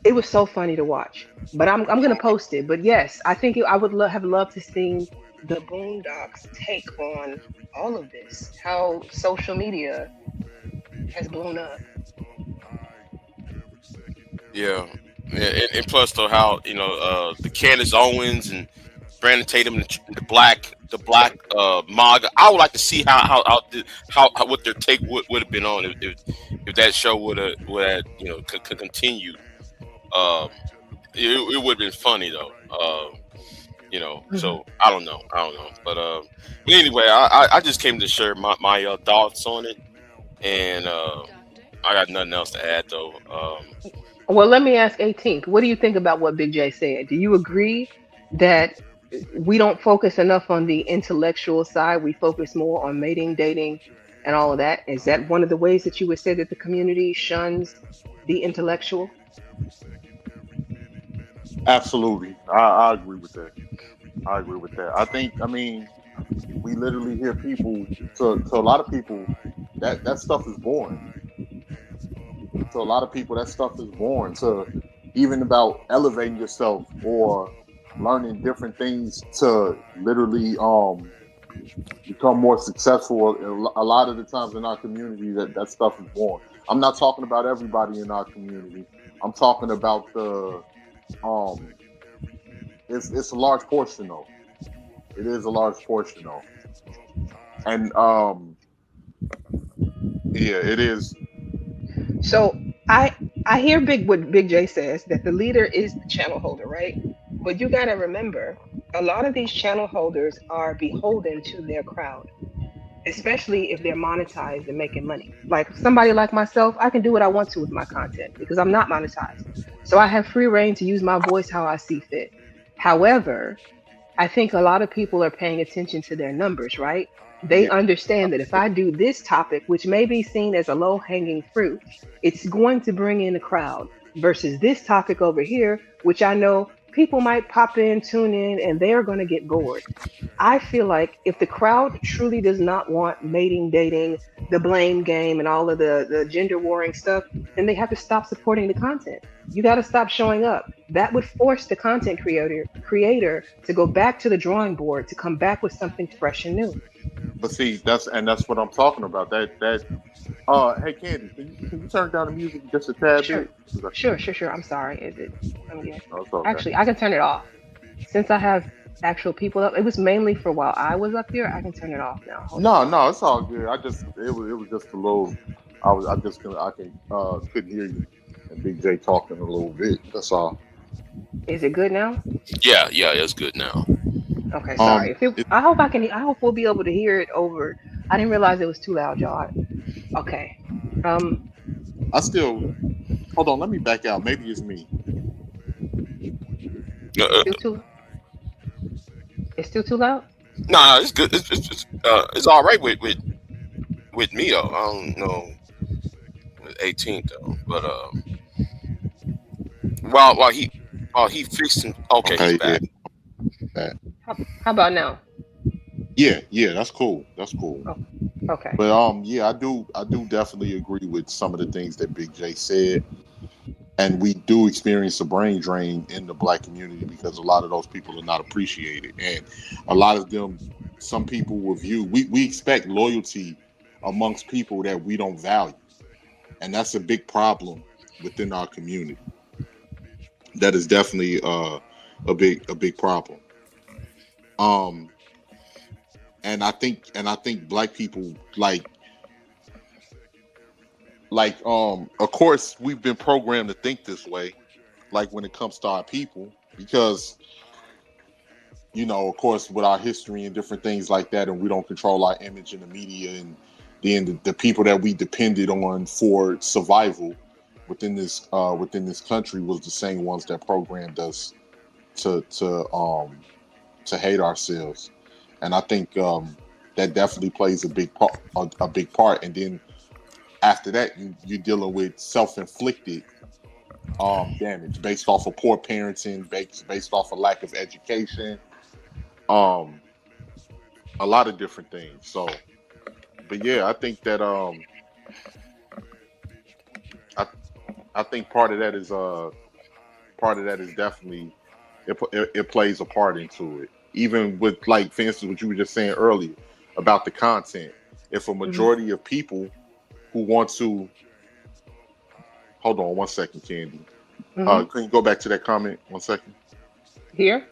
It was so funny to watch. But I'm gonna post it. But yes, I think I would have loved to see the Boondocks take on all of this. How social media has blown up. Yeah, and plus though how the Candace Owens and Brandon Tatum, the black MAGA. I would like to see how what their take would have been on if that show would have could continue. Um, it would have been funny though. Hmm. So I don't know, but anyway, I just came to share my thoughts on it, and I got nothing else to add though. Well, let me ask 18th. What do you think about what Big J said? Do you agree that we don't focus enough on the intellectual side? We focus more on mating, dating, and all of that. Is that one of the ways that you would say that the community shuns the intellectual? Absolutely, I agree with that. I agree with that. I mean, we literally hear people, to a lot of people, that stuff is boring. To a lot of people, that stuff is boring. To even about elevating yourself or learning different things to literally become more successful. A lot of the times in our community, that stuff is boring. I'm not talking about everybody in our community. I'm talking about the um. It's a large portion though. It is a large portion though, and yeah, it is. So I hear what Big J says, that the leader is the channel holder, right? But you got to remember, a lot of these channel holders are beholden to their crowd, especially if they're monetized and making money. Like somebody like myself, I can do what I want to with my content because I'm not monetized. So I have free reign to use my voice how I see fit. However, I think a lot of people are paying attention to their numbers, right? They Yeah, understand that if I do this topic, which may be seen as a low hanging fruit, it's going to bring in a crowd versus this topic over here, which I know people might pop in, tune in, and they're going to get bored. I feel like if the crowd truly does not want mating, dating, the blame game, and all of the gender warring stuff, then they have to stop supporting the content. You got to stop showing up. That would force the content creator to go back to the drawing board to come back with something fresh and new. but see, that's what I'm talking about. That hey Candy, can you turn down the music just a tad Sure, bit? 'Cause sure. I'm sorry. Is it? I'm getting. no, it's okay. Actually, I can turn it off since I have actual people up. It was mainly for while I was up here. I can turn it off now. Hold on. No, it's all good. It was just a little. I just couldn't hear you and Big J talking a little bit. That's all. Is it good now? Yeah, it's good now. Okay, sorry. Um, If it, it, I hope I can. I hope we'll be able to hear it over. I didn't realize it was too loud, y'all. Okay. Um. I still hold on. Let me back out. Maybe it's me. Still too. It's still too loud. No, it's good. It's all right with me though. I don't know 18th though, but while he fixing. Okay, he's Okay, yeah, back. How about now? yeah. That's cool. That's cool. Oh, okay. But yeah, I do definitely agree with some of the things that Big J said, and we do experience a brain drain in the black community because a lot of those people are not appreciated, and a lot of them, some people will view. We expect loyalty amongst people that we don't value, and that's a big problem within our community. That is definitely a big problem. Um, and I think black people of course we've been programmed to think this way, like when it comes to our people, because of course with our history and different things like that, and we don't control our image in the media, and then the people that we depended on for survival within this country was the same ones that programmed us to hate ourselves. And I think that definitely plays a big part. And then after that, you're dealing with self-inflicted damage based off of poor parenting, based off of lack of education, um, a lot of different things. So, but yeah, I think that I I think part of that is definitely it plays a part into it. Even with, like, for instance, what you were just saying earlier about the content. If a Hmm. majority of people who want to hold on 1 second, Candy. Mm-hmm. Can you go back to that comment 1 second? Here?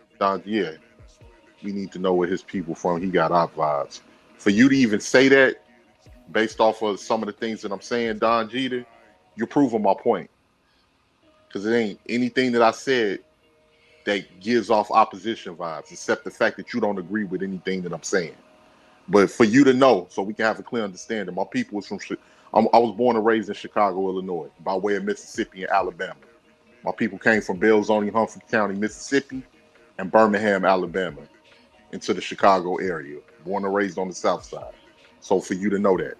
Yeah. We need to know where his people from. He got our vibes. For you to even say that, based off of some of the things that I'm saying, Don Jeter, you're proving my point. Because it ain't anything that I said that gives off opposition vibes, except the fact that you don't agree with anything that I'm saying. But for you to know, so we can have a clear understanding, my people is from. I was born and raised in Chicago, Illinois, by way of Mississippi and Alabama. My people came from Belzoni, Humphrey County, Mississippi, and Birmingham, Alabama, into the Chicago area. Born and raised on the South Side. So for you to know that.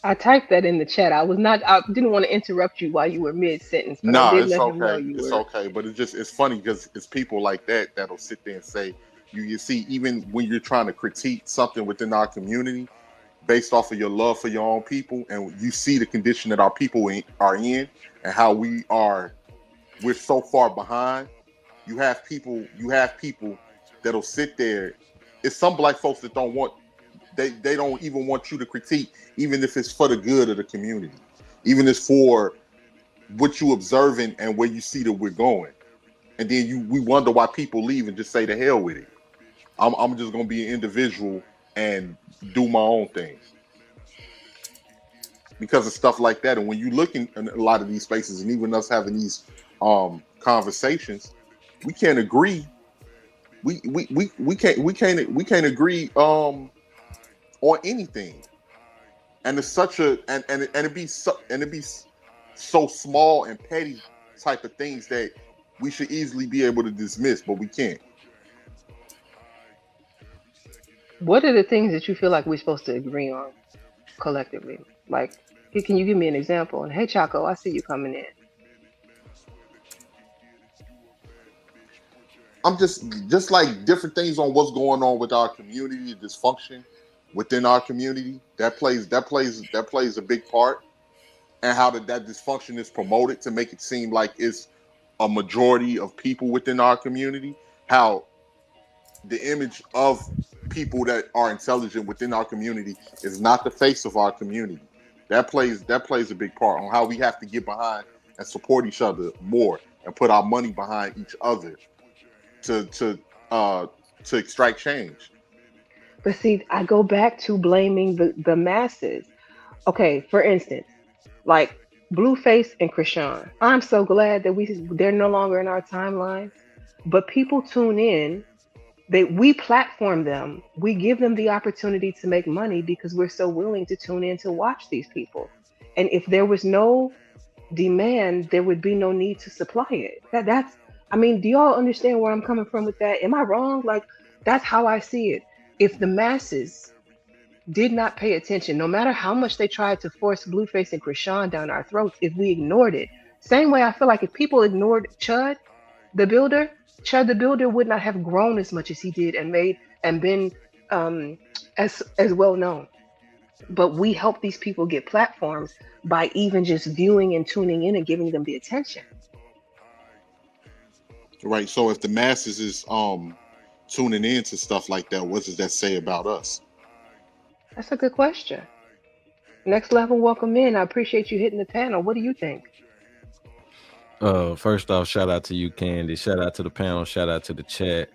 I typed that in the chat. I didn't want to interrupt you while you were mid sentence, but I Nah, did it's let him know okay. you It's were. okay. But it's funny because it's people like that that'll sit there and say, you see, even when you're trying to critique something within our community based off of your love for your own people, and you see the condition that our people are in and how we're so far behind. You have people that'll sit there. It's some black folks that they don't even want you to critique, even if it's for the good of the community, even if it's for what you observing and where you see that we're going. And then we wonder why people leave and just say to hell with it. I'm just gonna be an individual and do my own thing because of stuff like that. And when you look in a lot of these spaces, and even us having these conversations, we can't agree. We can't agree on anything. And it's such a and it be so small and petty type of things that we should easily be able to dismiss, but we can't. What are the things that you feel like we're supposed to agree on collectively? Like, can you give me an example? And hey, Chaco, I see you coming in. I'm just like different things on what's going on with our community, dysfunction within our community. That plays a big part, and how that dysfunction is promoted to make it seem like it's a majority of people within our community. How the image of people that are intelligent within our community is not the face of our community. That plays a big part on how we have to get behind and support each other more and put our money behind each other to extract change. But see, I go back to blaming the masses. Okay, for instance, like Blueface and Krishan. I'm so glad that they're no longer in our timelines. But people tune in. We platform them. We give them the opportunity to make money because we're so willing to tune in to watch these people. And if there was no demand, there would be no need to supply it. That's I mean, do y'all understand where I'm coming from with that? Am I wrong? Like, that's how I see it. If the masses did not pay attention, no matter how much they tried to force Blueface and Krishan down our throats, if we ignored it, same way I feel like if people ignored the Builder, Chud the Builder would not have grown as much as he did and made and been um, as well known. But we help these people get platforms by even just viewing and tuning in and giving them the attention. Right. So if the masses is tuning in to stuff like that, what does that say about us? That's a good question. Next level, welcome in. I appreciate you hitting the panel. What do you think? First off, shout out to you, Candy. Shout out to the panel. Shout out to the chat.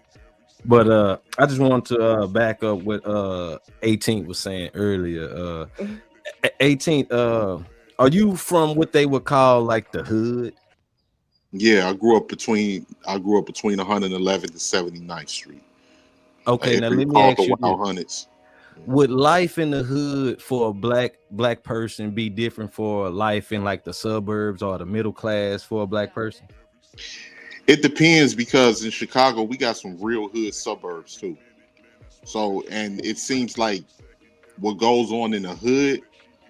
But I just want to back up what 18th was saying earlier. 18th, are you from what they would call like the hood? Yeah, I grew up between 111th and 79th Street. Okay, like, now let me ask you this. Would life in the hood for a black person be different for life in like the suburbs or the middle class for a black person? It depends, because in Chicago we got some real hood suburbs too. So, and it seems like what goes on in the hood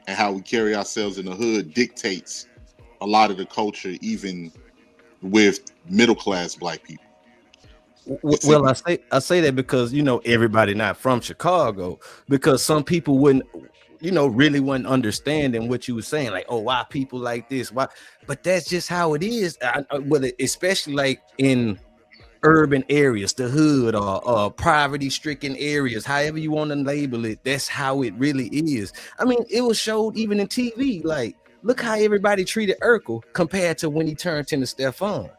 and how we carry ourselves in the hood dictates a lot of the culture, even with middle class black people. Well, I say that because everybody not from Chicago, because some people wouldn't really wasn't understanding what you were saying, like, oh, why people like this, why? But that's just how it is. Especially like in urban areas, the hood, or poverty-stricken areas, however you want to label it. That's how it really is. I mean, it was showed even in TV. Like, look how everybody treated Urkel compared to when he turned into Stefan.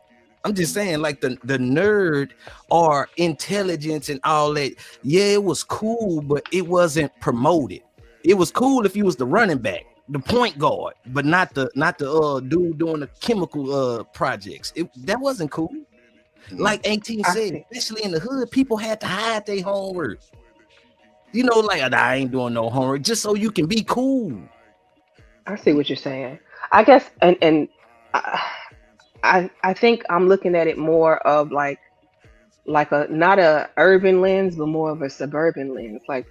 I'm just saying, like the nerd or intelligence and all that. Yeah, it was cool, but it wasn't promoted. It was cool if you was the running back, the point guard, but not the dude doing the chemical projects. That wasn't cool. Like 18 said, especially in the hood, people had to hide their homework. You know, like, I ain't doing no homework just so you can be cool. I see what you're saying. I guess, and I think I'm looking at it more of like a not a urban lens, but more of a suburban lens. Like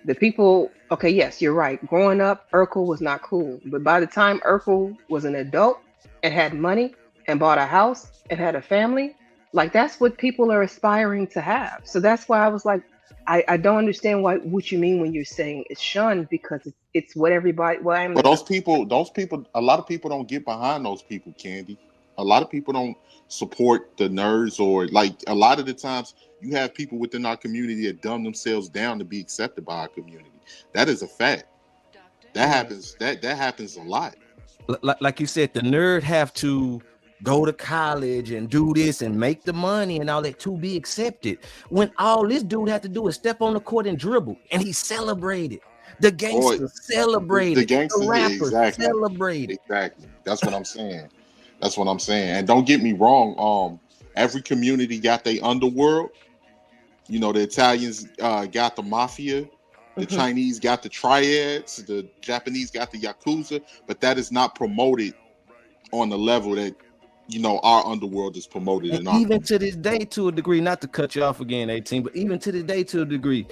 the people. Okay, yes, you're right. Growing up, Urkel was not cool, but by the time Urkel was an adult and had money and bought a house and had a family, like that's what people are aspiring to have. So that's why I was like, I don't understand what you mean when you're saying it's shunned, because it's what everybody. Well, I'm But those people, a lot of people don't get behind those people, Candy. A lot of people don't support the nerds, or like a lot of the times you have people within our community that dumb themselves down to be accepted by our community. That is a fact. That happens. That happens a lot. Like you said, the nerd have to go to college and do this and make the money and all that to be accepted. When all this dude had to do is step on the court and dribble, and he celebrated. The gangsters celebrated. The gangsters, the rappers exactly. celebrated. Exactly. That's what I'm saying. That's what I'm saying. And don't get me wrong. Every community got their underworld. You know, the Italians got the mafia. The Chinese got the triads. The Japanese got the Yakuza. But that is not promoted on the level that, you know, our underworld is promoted. And even to this day, to a degree, not to cut you off again, 18, but even to this day, to a degree,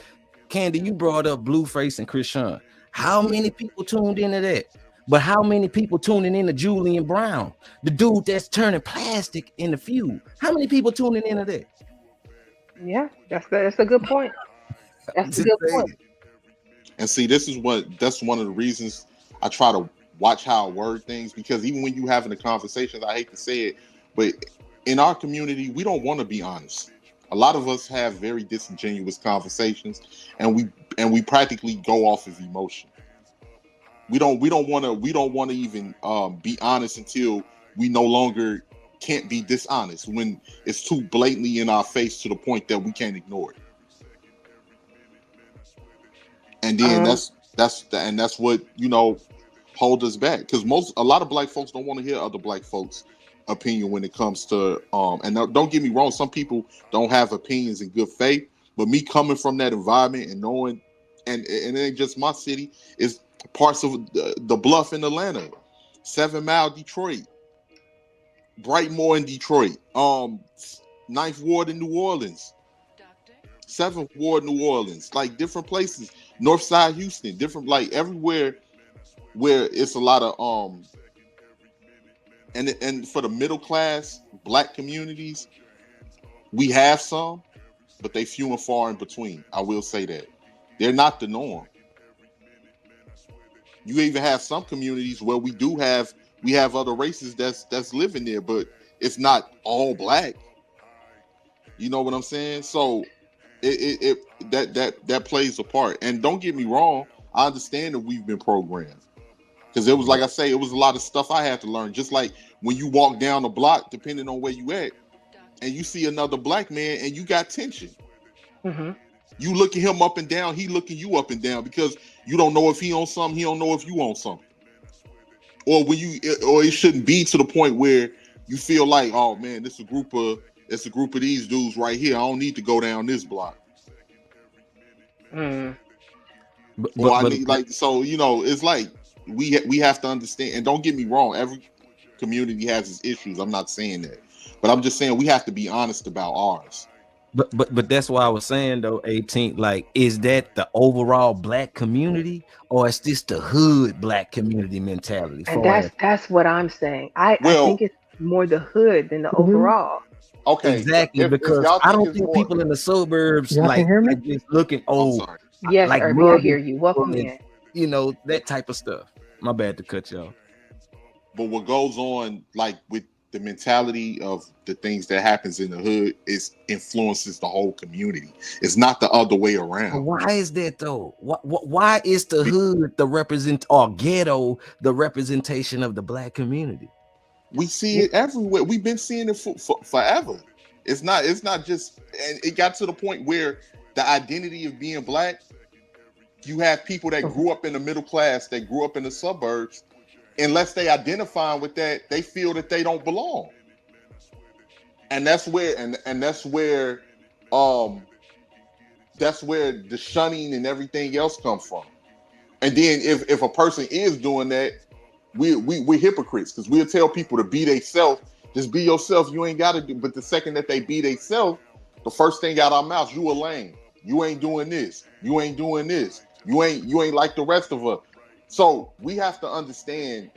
Candy, you brought up Blueface and Krishan. How many people tuned into that? But how many people tuning into Julian Brown, the dude that's turning plastic in the Feud? How many people tuning into that? Yeah, that's a good point. That's a good point. And see, that's one of the reasons I try to watch how I word things, because even when you having the conversations, I hate to say it, but in our community, we don't want to be honest. A lot of us have very disingenuous conversations, and we practically go off of emotion. We don't want to even be honest until we no longer can't be dishonest, when it's too blatantly in our face to the point that we can't ignore it. And then that's what, you know, hold us back, because a lot of black folks don't want to hear other black folks' opinion when it comes to and don't get me wrong, some people don't have opinions in good faith, but me coming from that environment and knowing, and it ain't just my city, it's parts of the Bluff in Atlanta, 7 Mile Detroit, Brightmoor in Detroit, 9th Ward in New Orleans, 7th Ward New Orleans, like different places, North Side Houston, different, like everywhere where it's a lot of and for the middle class black communities, we have some, but they few and far in between. I will say that they're not the norm. You even have some communities where we have other races that's living there, but it's not all black. You know what I'm saying? So that plays a part. And don't get me wrong, I understand that we've been programmed. Because it was, like I say, it was a lot of stuff I had to learn. Just like when you walk down the block, depending on where you at, and you see another black man and you got tension. Mm-hmm. You looking him up and down, he looking you up and down, because you don't know if he on something, he don't know if you on something. Or it shouldn't be to the point where you feel like, oh man, it's a group of these dudes right here. I don't need to go down this block. Mm. So, you know, it's like we have to understand, and don't get me wrong, every community has its issues. I'm not saying that, but I'm just saying we have to be honest about ours. But that's why I was saying though, 18, like, is that the overall black community, or is this the hood black community mentality? And that's what I'm saying. I think it's more the hood than the overall. Okay, exactly, because I don't think people in the suburbs like just looking Yes, like Irby, I hear you. Welcome in. You know, that type of stuff. My bad to cut y'all. But what goes on, like with the mentality of the things that happens in the hood influences the whole community. It's not the other way around. Why is that though? Why is the hood ghetto the representation of the black community? We see it everywhere. We've been seeing it for forever. It's not just, and it got to the point where the identity of being black, you have people that grew up in the middle class, that grew up in the suburbs, unless they identify with that, they feel that they don't belong. And that's where that's where the shunning and everything else comes from. And then if a person is doing that, we're hypocrites, because we'll tell people to be themselves. Just be yourself. You ain't got to do. But the second that they be themselves, the first thing out our mouths, you a lame. You ain't doing this. You ain't doing this. You ain't like the rest of us. So we have to understand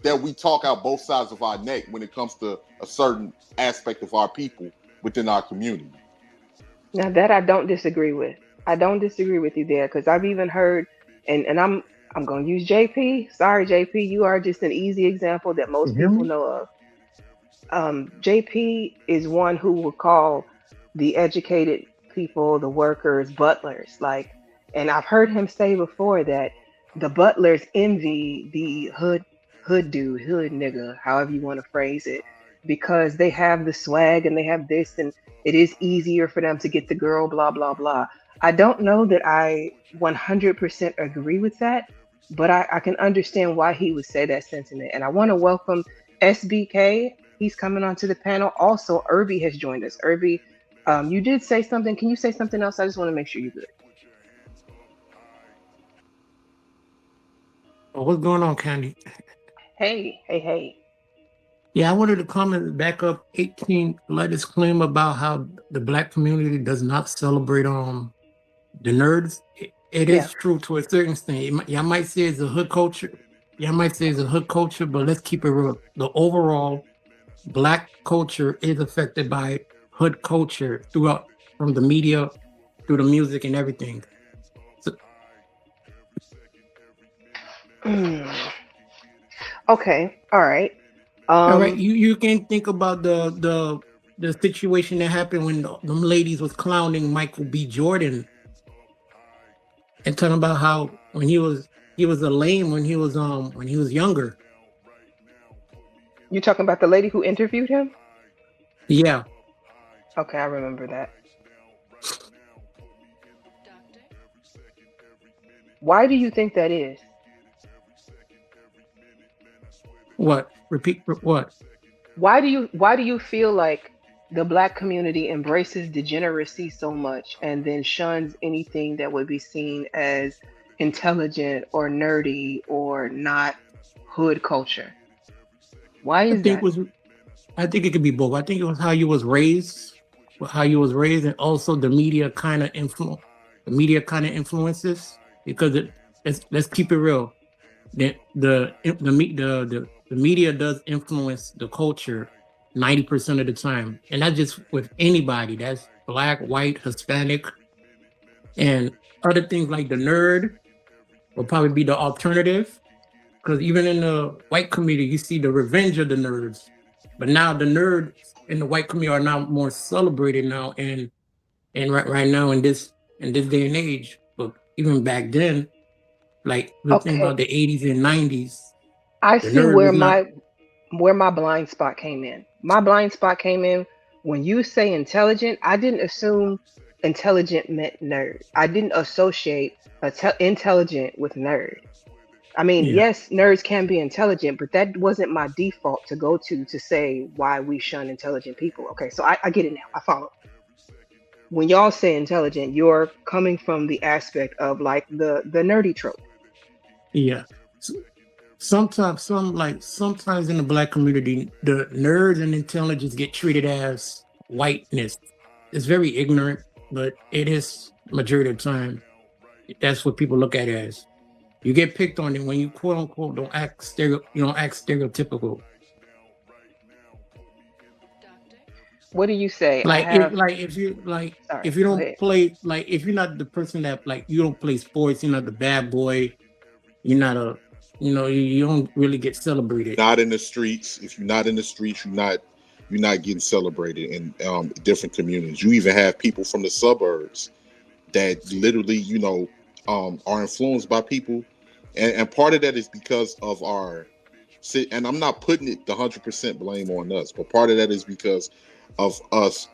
that we talk out both sides of our neck when it comes to a certain aspect of our people within our community. Now that I don't disagree with. I don't disagree with you there, because I've even heard, and I'm going to use JP. Sorry, JP, you are just an easy example that most people know of. JP is one who will call the educated people, the workers, butlers. Like, and I've heard him say before that the butlers envy the hood dude, hood nigga, however you want to phrase it, because they have the swag and they have this, and it is easier for them to get the girl, blah, blah, blah. I don't know that I 100% agree with that, but I can understand why he would say that sentiment. And I want to welcome SBK. He's coming onto the panel. Also, Irby has joined us. Irby, you did say something. Can you say something else? I just want to make sure you're good. Oh, what's going on, Candy? Hey. Yeah, I wanted to comment back up 18, let us claim about how the black community does not celebrate the nerds. It is true to a certain extent. Y'all might say it's a hood culture. But let's keep it real. The overall black culture is affected by hood culture throughout, from the media, through the music and everything. So, okay, all right. All right, you can think about the situation that happened when them ladies was clowning Michael B. Jordan and talking about how when he was a lame when he was younger. You talking about the lady who interviewed him? Yeah. Okay, I remember that. Why do you think that is? What? Repeat what? Why do you feel like the black community embraces degeneracy so much and then shuns anything that would be seen as intelligent or nerdy or not hood culture? Why is that? I think it could be both. I think it was how you was raised, and also the media kind of influences, because let's keep it real. The media does influence the culture 90% of the time, and not just with anybody. That's black, white, Hispanic, and other things like the nerd will probably be the alternative. Because even in the white community, you see the revenge of the nerds, but now the nerds in the white community are now more celebrated now, and right now in this day and age. But even back then, like the thing about the 80s and 90s, I see where my blind spot came in. My blind spot came in when you say intelligent. I didn't assume intelligent meant nerd. I didn't associate intelligent with nerd. I mean, yes, nerds can be intelligent, but that wasn't my default to go to say why we shun intelligent people. Okay, so I get it now. I follow. When y'all say intelligent, you're coming from the aspect of like the nerdy trope. Yeah. Sometimes in the black community, the nerds and intelligence get treated as whiteness. It's very ignorant, but it is majority of the time. That's what people look at it as. You get picked on it when you quote unquote don't act stereotypical. What do you say? If you don't play, like if you're not the person that like you don't play sports, you're not the bad boy, you're not You don't really get celebrated. Not in the streets. If you're not in the streets, you're not getting celebrated in different communities. You even have people from the suburbs that literally, are influenced by people, and part of that is because of our. And I'm not putting it the 100% blame on us, but part of that is because of us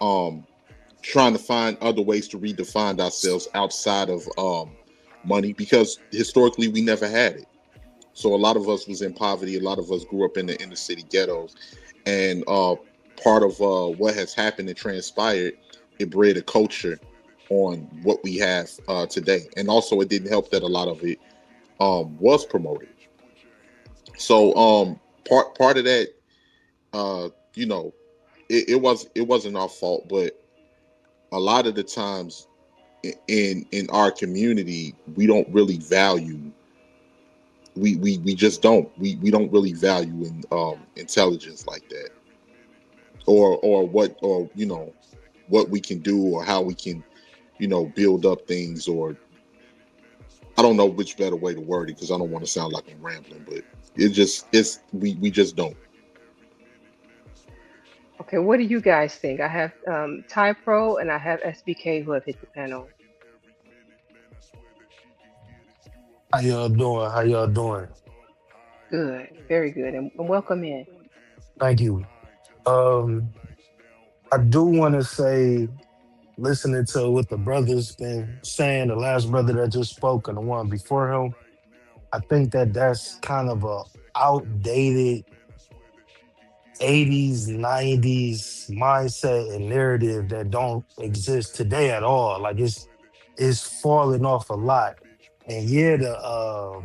trying to find other ways to redefine ourselves outside of money, because historically we never had it. So a lot of us was in poverty. A lot of us grew up in the inner city ghettos, and part of what has happened and transpired, it bred a culture on what we have today. And also, it didn't help that a lot of it was promoted. So part of that, uh, you know, it wasn't our fault, but a lot of the times in our community, we don't really value. We just don't. We don't really value intelligence like that, or what we can do, or how we can build up things, or I don't know which better way to word it, because I don't want to sound like I'm rambling, but we just don't. Okay, what do you guys think? I have Ty Pro and I have SBK who have hit the panel. How y'all doing? How y'all doing? Good, very good, and welcome in. Thank you. Um, I do want to say, listening to what the brother's been saying, the last brother that just spoke and the one before him, I think that that's kind of a outdated 80s, 90s mindset and narrative that don't exist today at all. Like it's falling off a lot. And yeah, the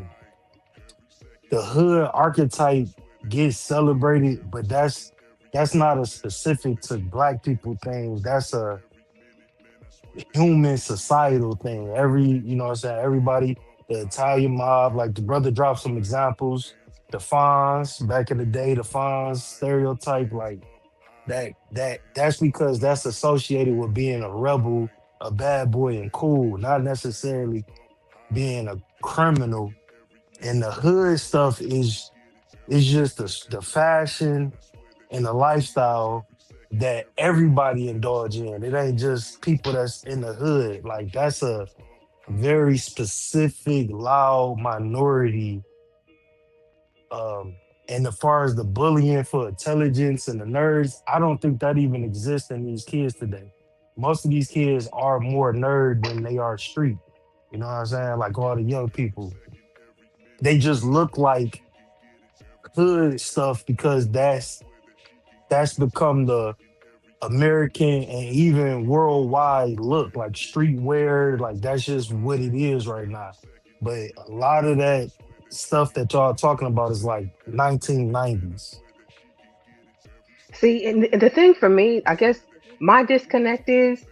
hood archetype gets celebrated, but that's not a specific to black people thing. That's a human societal thing. You know what I'm saying? Everybody, the Italian mob, like the brother dropped some examples. The Fonz, back in the day, the Fonz stereotype, like that's because that's associated with being a rebel, a bad boy, and cool, not necessarily being a criminal. And the hood stuff is just the fashion and the lifestyle that everybody indulge in. It ain't just people that's in the hood. Like that's a very specific, loud minority. Um, and as far as the bullying for intelligence and the nerds, I don't think that even exists in these kids today. Most of these kids are more nerd than they are street. You know what I'm saying? Like all the young people, they just look like hood stuff because that's become the American and even worldwide look, like streetwear, like that's just what it is right now. But a lot of that stuff that y'all talking about is like 1990s. See, and the thing for me, I guess my disconnect is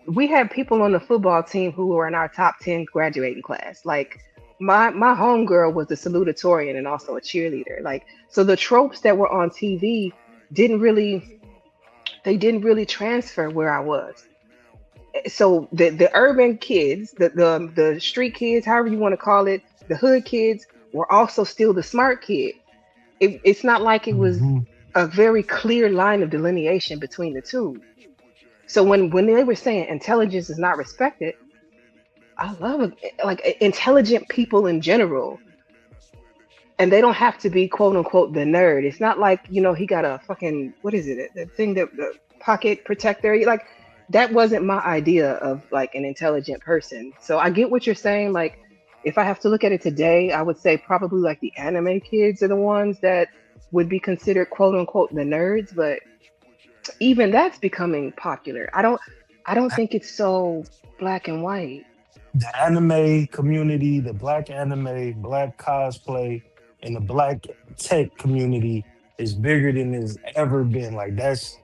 we had people on the football team who were in our top 10 graduating class. Like my homegirl was a salutatorian and also a cheerleader. Like so the tropes that were on TV didn't really they didn't really transfer where I was. So the urban kids, the street kids, however you want to call it, the hood kids were also still the smart kids. It's not like it was Hmm. a very clear line of delineation between the two. So when they were saying intelligence is not respected, I love intelligent people in general, and they don't have to be quote unquote the nerd. It's not like he got a fucking what is it the thing that the pocket protector like that wasn't my idea of like an intelligent person. So I get what you're saying. Like if I have to look at it today, I would say probably like the anime kids are the ones that would be considered quote unquote the nerds, but even that's becoming popular. I don't think it's so black and white. The anime community, the black anime, black cosplay, and the black tech community is bigger than it's ever been. Like that's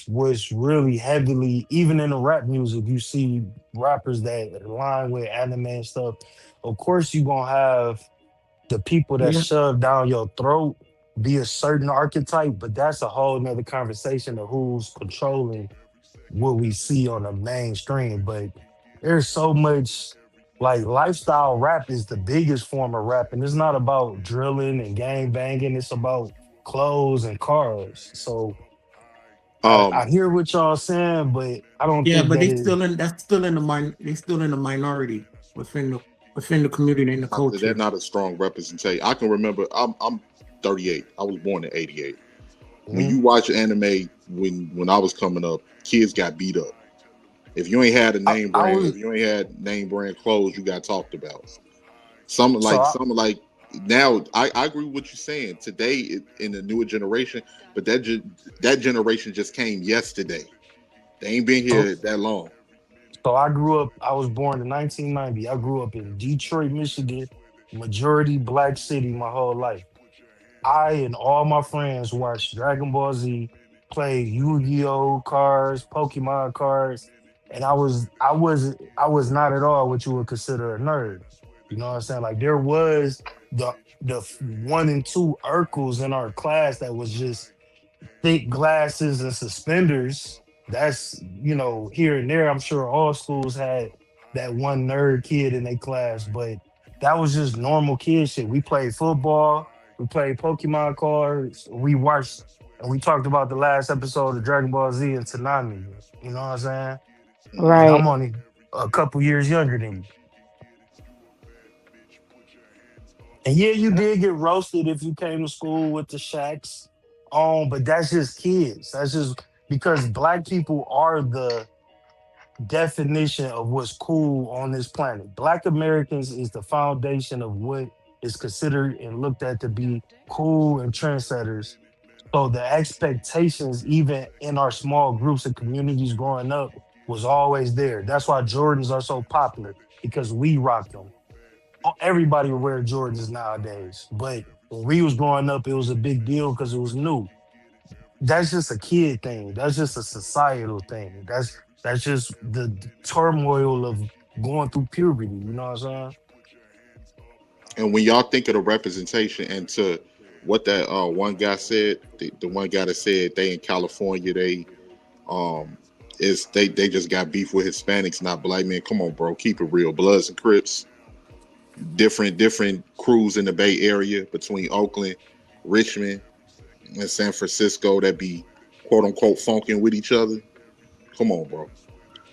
what's really heavily, even in the rap music, you see rappers that align with anime and stuff. Of course, you gonna have the people that Yeah. shove down your throat be a certain archetype, but that's a whole nother conversation of who's controlling what we see on the mainstream. But there's so much. Like lifestyle rap is the biggest form of rap, and it's not about drilling and gang banging. It's about clothes and cars. So I Um, hear what y'all saying, but I don't Yeah, think but that they is. still in that's still in the they still in the minority within the community and the they're culture. not a strong representation. I can remember. I'm 38. I was born in '88. When Mhm. you watch anime, when I was coming up, kids got beat up. If you ain't had a name I brand, was if you ain't had name brand clothes, you got talked about. so I, Some like now. I agree with what you're saying today in the newer generation, but that generation just came yesterday. They ain't been so here that long. so I grew up. I was born in 1990. I grew up in Detroit, Michigan, majority black city my whole life. I and all my friends watched Dragon Ball Z, played Yu-Gi-Oh cards, Pokemon cards, and I was not at all what you would consider a nerd. You know what I'm saying? Like there was one and two Urkels in our class that was just thick glasses and suspenders. That's here and there. I'm sure all schools had that one nerd kid in their class, but that was just normal kid shit. We played football, we played Pokemon cards, we watched and we talked about the last episode of Dragon Ball Z and Tsunami. You know what I'm saying? And Mhm. I'm Right. only a couple years younger than you. And yeah, you did get roasted if you came to school with the shacks on, but that's just kids. That's just because black people are the definition of what's cool on this planet. Black Americans is the foundation of what is considered and looked at to be cool and trendsetters. So the expectations, even in our small groups and communities growing up, was always there. That's why Jordans are so popular because we rock them. Everybody will wear Jordans nowadays, but when we was growing up, it was a big deal because it was new. That's just a kid thing. That's just a societal thing. That's just the turmoil of going through puberty. You know what I'm saying? And when y'all think of the representation and to what that one guy said, the one guy that said they in California, they um they just got beef with Hispanics, not black men. Come on, bro, keep it real. Bloods and Crips, different crews in the Bay Area between Oakland, Richmond, and San Francisco that be quote unquote funking with each other. Come on, bro.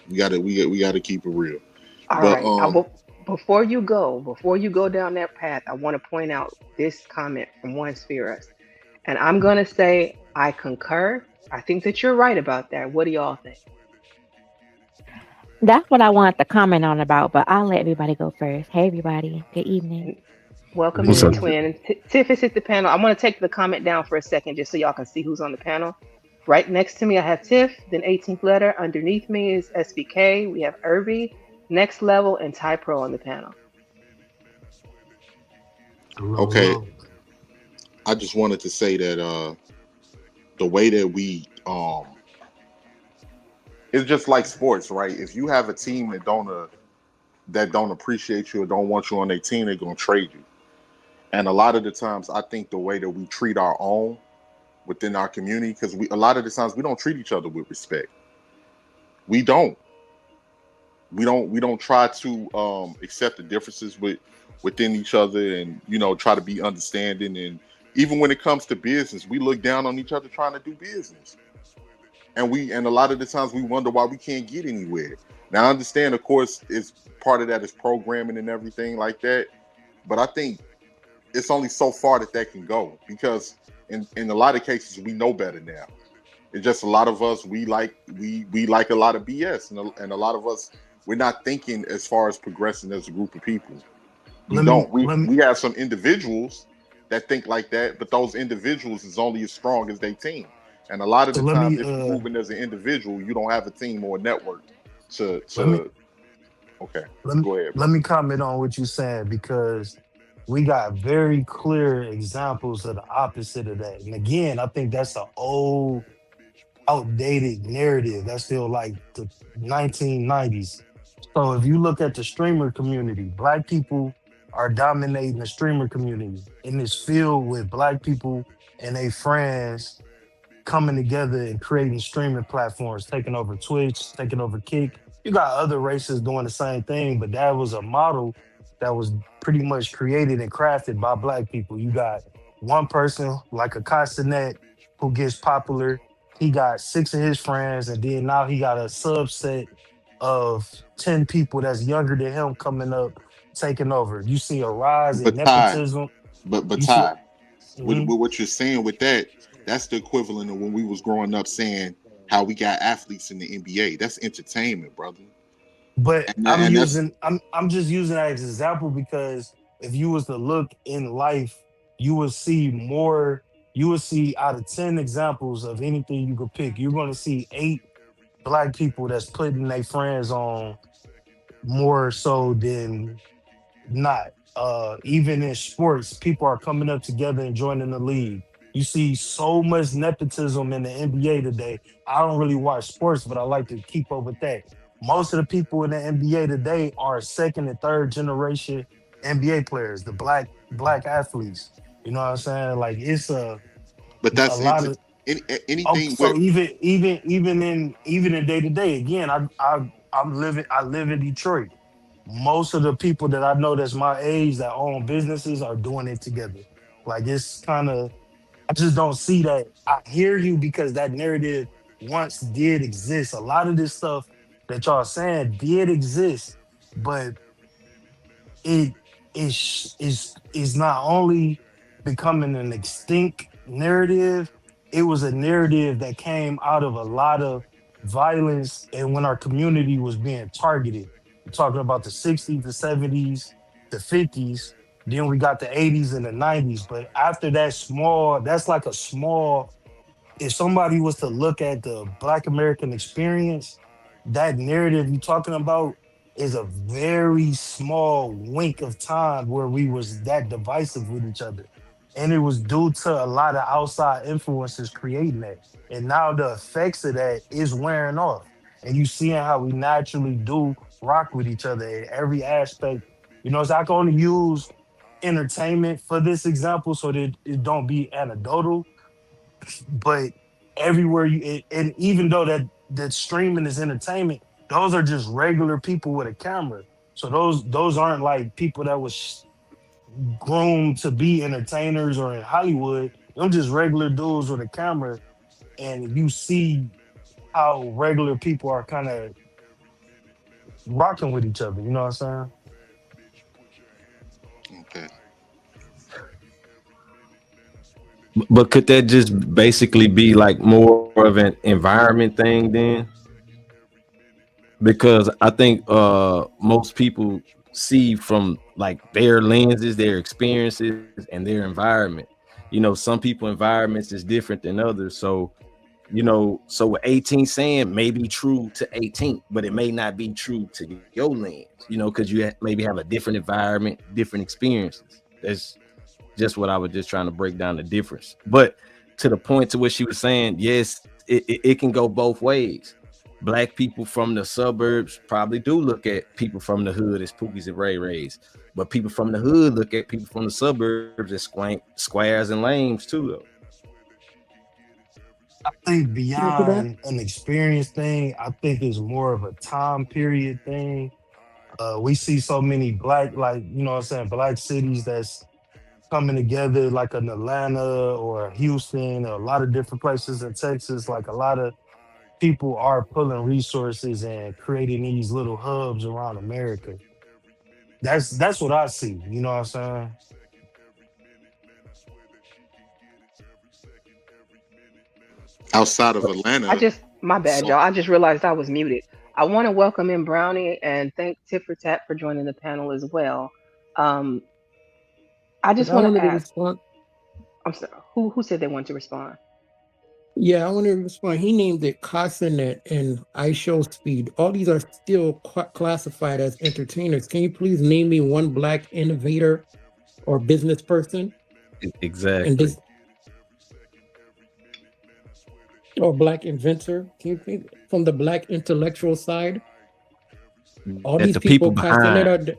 We gotta keep it real. All But right. Before you go down that path, I want to point out this comment from One Spheres. And I'm going to say I concur. I think that you're right about that. What do y'all think? That's what I wanted to comment on about, but I'll let everybody go first. Hey, everybody. Good evening. And welcome What's in, up? Yeah. Twin. And Tiff has hit the panel. I want to take the comment down for a second just so y'all can see who's on the panel. Right next to me, I have Tiff. Then 18th letter. Underneath me is SBK. We have Irby, Next Level, and Ty Pro on the panel. Hello, okay, hello. I just wanted to say that the way that we it's just like sports, right? If you have a team that don't appreciate you or don't want you on their team, they're gonna trade you. And a lot of the times, I think the way that we treat our own within our community, because we a lot of the times we don't treat each other with respect. We don't. We don't try to accept the differences within each other, and try to be understanding. And even when it comes to business, we look down on each other trying to do business. And a lot of the times we wonder why we can't get anywhere. Now I understand, of course, it's part of that is programming and everything like that, but I think it's only so far that can go, because in a lot of cases we know better now. It's just a lot of us, we like a lot of BS, and a lot of us, we're not thinking as far as progressing as a group of people. We Let me don't. we let me we have some individuals that think like that, but those individuals is only as strong as their team. And a lot of so the let times, me if you're moving as an individual, you don't have a team or a network to let me to okay, let me go ahead, let bro. me comment on what you're saying because we got very clear examples of the opposite of that. And again, I think that's an old, outdated narrative. That's still like the 1990s. So if you look at the streamer community, black people are dominating the streamer community, and it's filled with black people and their friends coming together and creating streaming platforms, taking over Twitch, taking over Kick. you got other races doing the same thing, but that was a model that was pretty much created and crafted by black people. You got one person like a Castanet who gets popular. He got six of his friends, and then now he got a subset of 10 people that's younger than him coming up, taking over. You see a rise in But Ty, nepotism. but You see, Ty, mhm. with what you're saying with that, that's the equivalent of when we was growing up saying how we got athletes in the NBA. That's entertainment, brother. But And that's I'm just using that as an example because if you was to look in life, you would see more. You would see out of 10 examples of anything you could pick, you're going to see 8 black people that's putting their friends on more so than not. Even in sports, people are coming up together and joining the league. You see so much nepotism in the NBA today. I don't really watch sports, but I like to keep up with that. Most of the people in the NBA today are second and third generation NBA players, the black athletes. You know what I'm saying? Like it's but a that's lot of anything so where. even in day to day. Again, I live in Detroit. Most of the people that I know that's my age that own businesses are doing it together. Like it's kind of I just don't see that. I hear you because that narrative once did exist. A lot of this stuff that y'all saying did exist, but it is not only becoming an extinct narrative, it was a narrative that came out of a lot of violence and when our community was being targeted. We're talking about the 60s, the 70s, the 50s, then we got the 80s and the 90s. But after that small, that's like a small if somebody was to look at the Black American experience, that narrative you're talking about is a very small wink of time where we was that divisive with each other. And it was due to a lot of outside influences creating that. And now the effects of that is wearing off. And you seeing how we naturally do rock with each other in every aspect. You know, so I can only use entertainment for this example so that it don't be anecdotal, but everywhere and even though that streaming is entertainment, those are just regular people with a camera. So those aren't like people that was groomed to be entertainers or in Hollywood. Them just regular dudes with a camera, and you see how regular people are kind of rocking with each other. You know what I'm saying? Okay. But could that just basically be like more of an environment thing then? Because I think most people see from like their lenses, their experiences, and their environment. You know, some people environments is different than others. So, you know, so what 18 saying may be true to 18, but it may not be true to your lens, you know, because you maybe have a different environment, different experiences. That's just what I was just trying to break down the difference. But to the point to what she was saying, yes, it can go both ways. Black people from the suburbs probably do look at people from the hood as Pookies and Ray Rays, but people from the hood look at people from the suburbs as squares and lames too, though. I think After that, beyond an experience thing, I think it's more of a time period thing. We see so many black, like, you know what I'm saying, black cities that's coming together, like an Atlanta or Houston, or a lot of different places in Texas. Like a lot of people are pulling resources and creating these little hubs around America. That's what I see. You know what I'm saying? Outside of I Atlanta, just, my bad, so y'all. I just realized I was muted. I want to welcome in Brownie and thank Tit for Tat for joining the panel as well. Um, I just I want to wanted to ask. respond. I'm sorry. Who said they want to respond? Yeah, I wanted to respond. He named it Casanet and iShow Speed. All these are still classified as entertainers. Can you please name me one black innovator or business person and Exactly. this or black inventor? Can you think from the black intellectual side? All That these the people people Casanet behind, are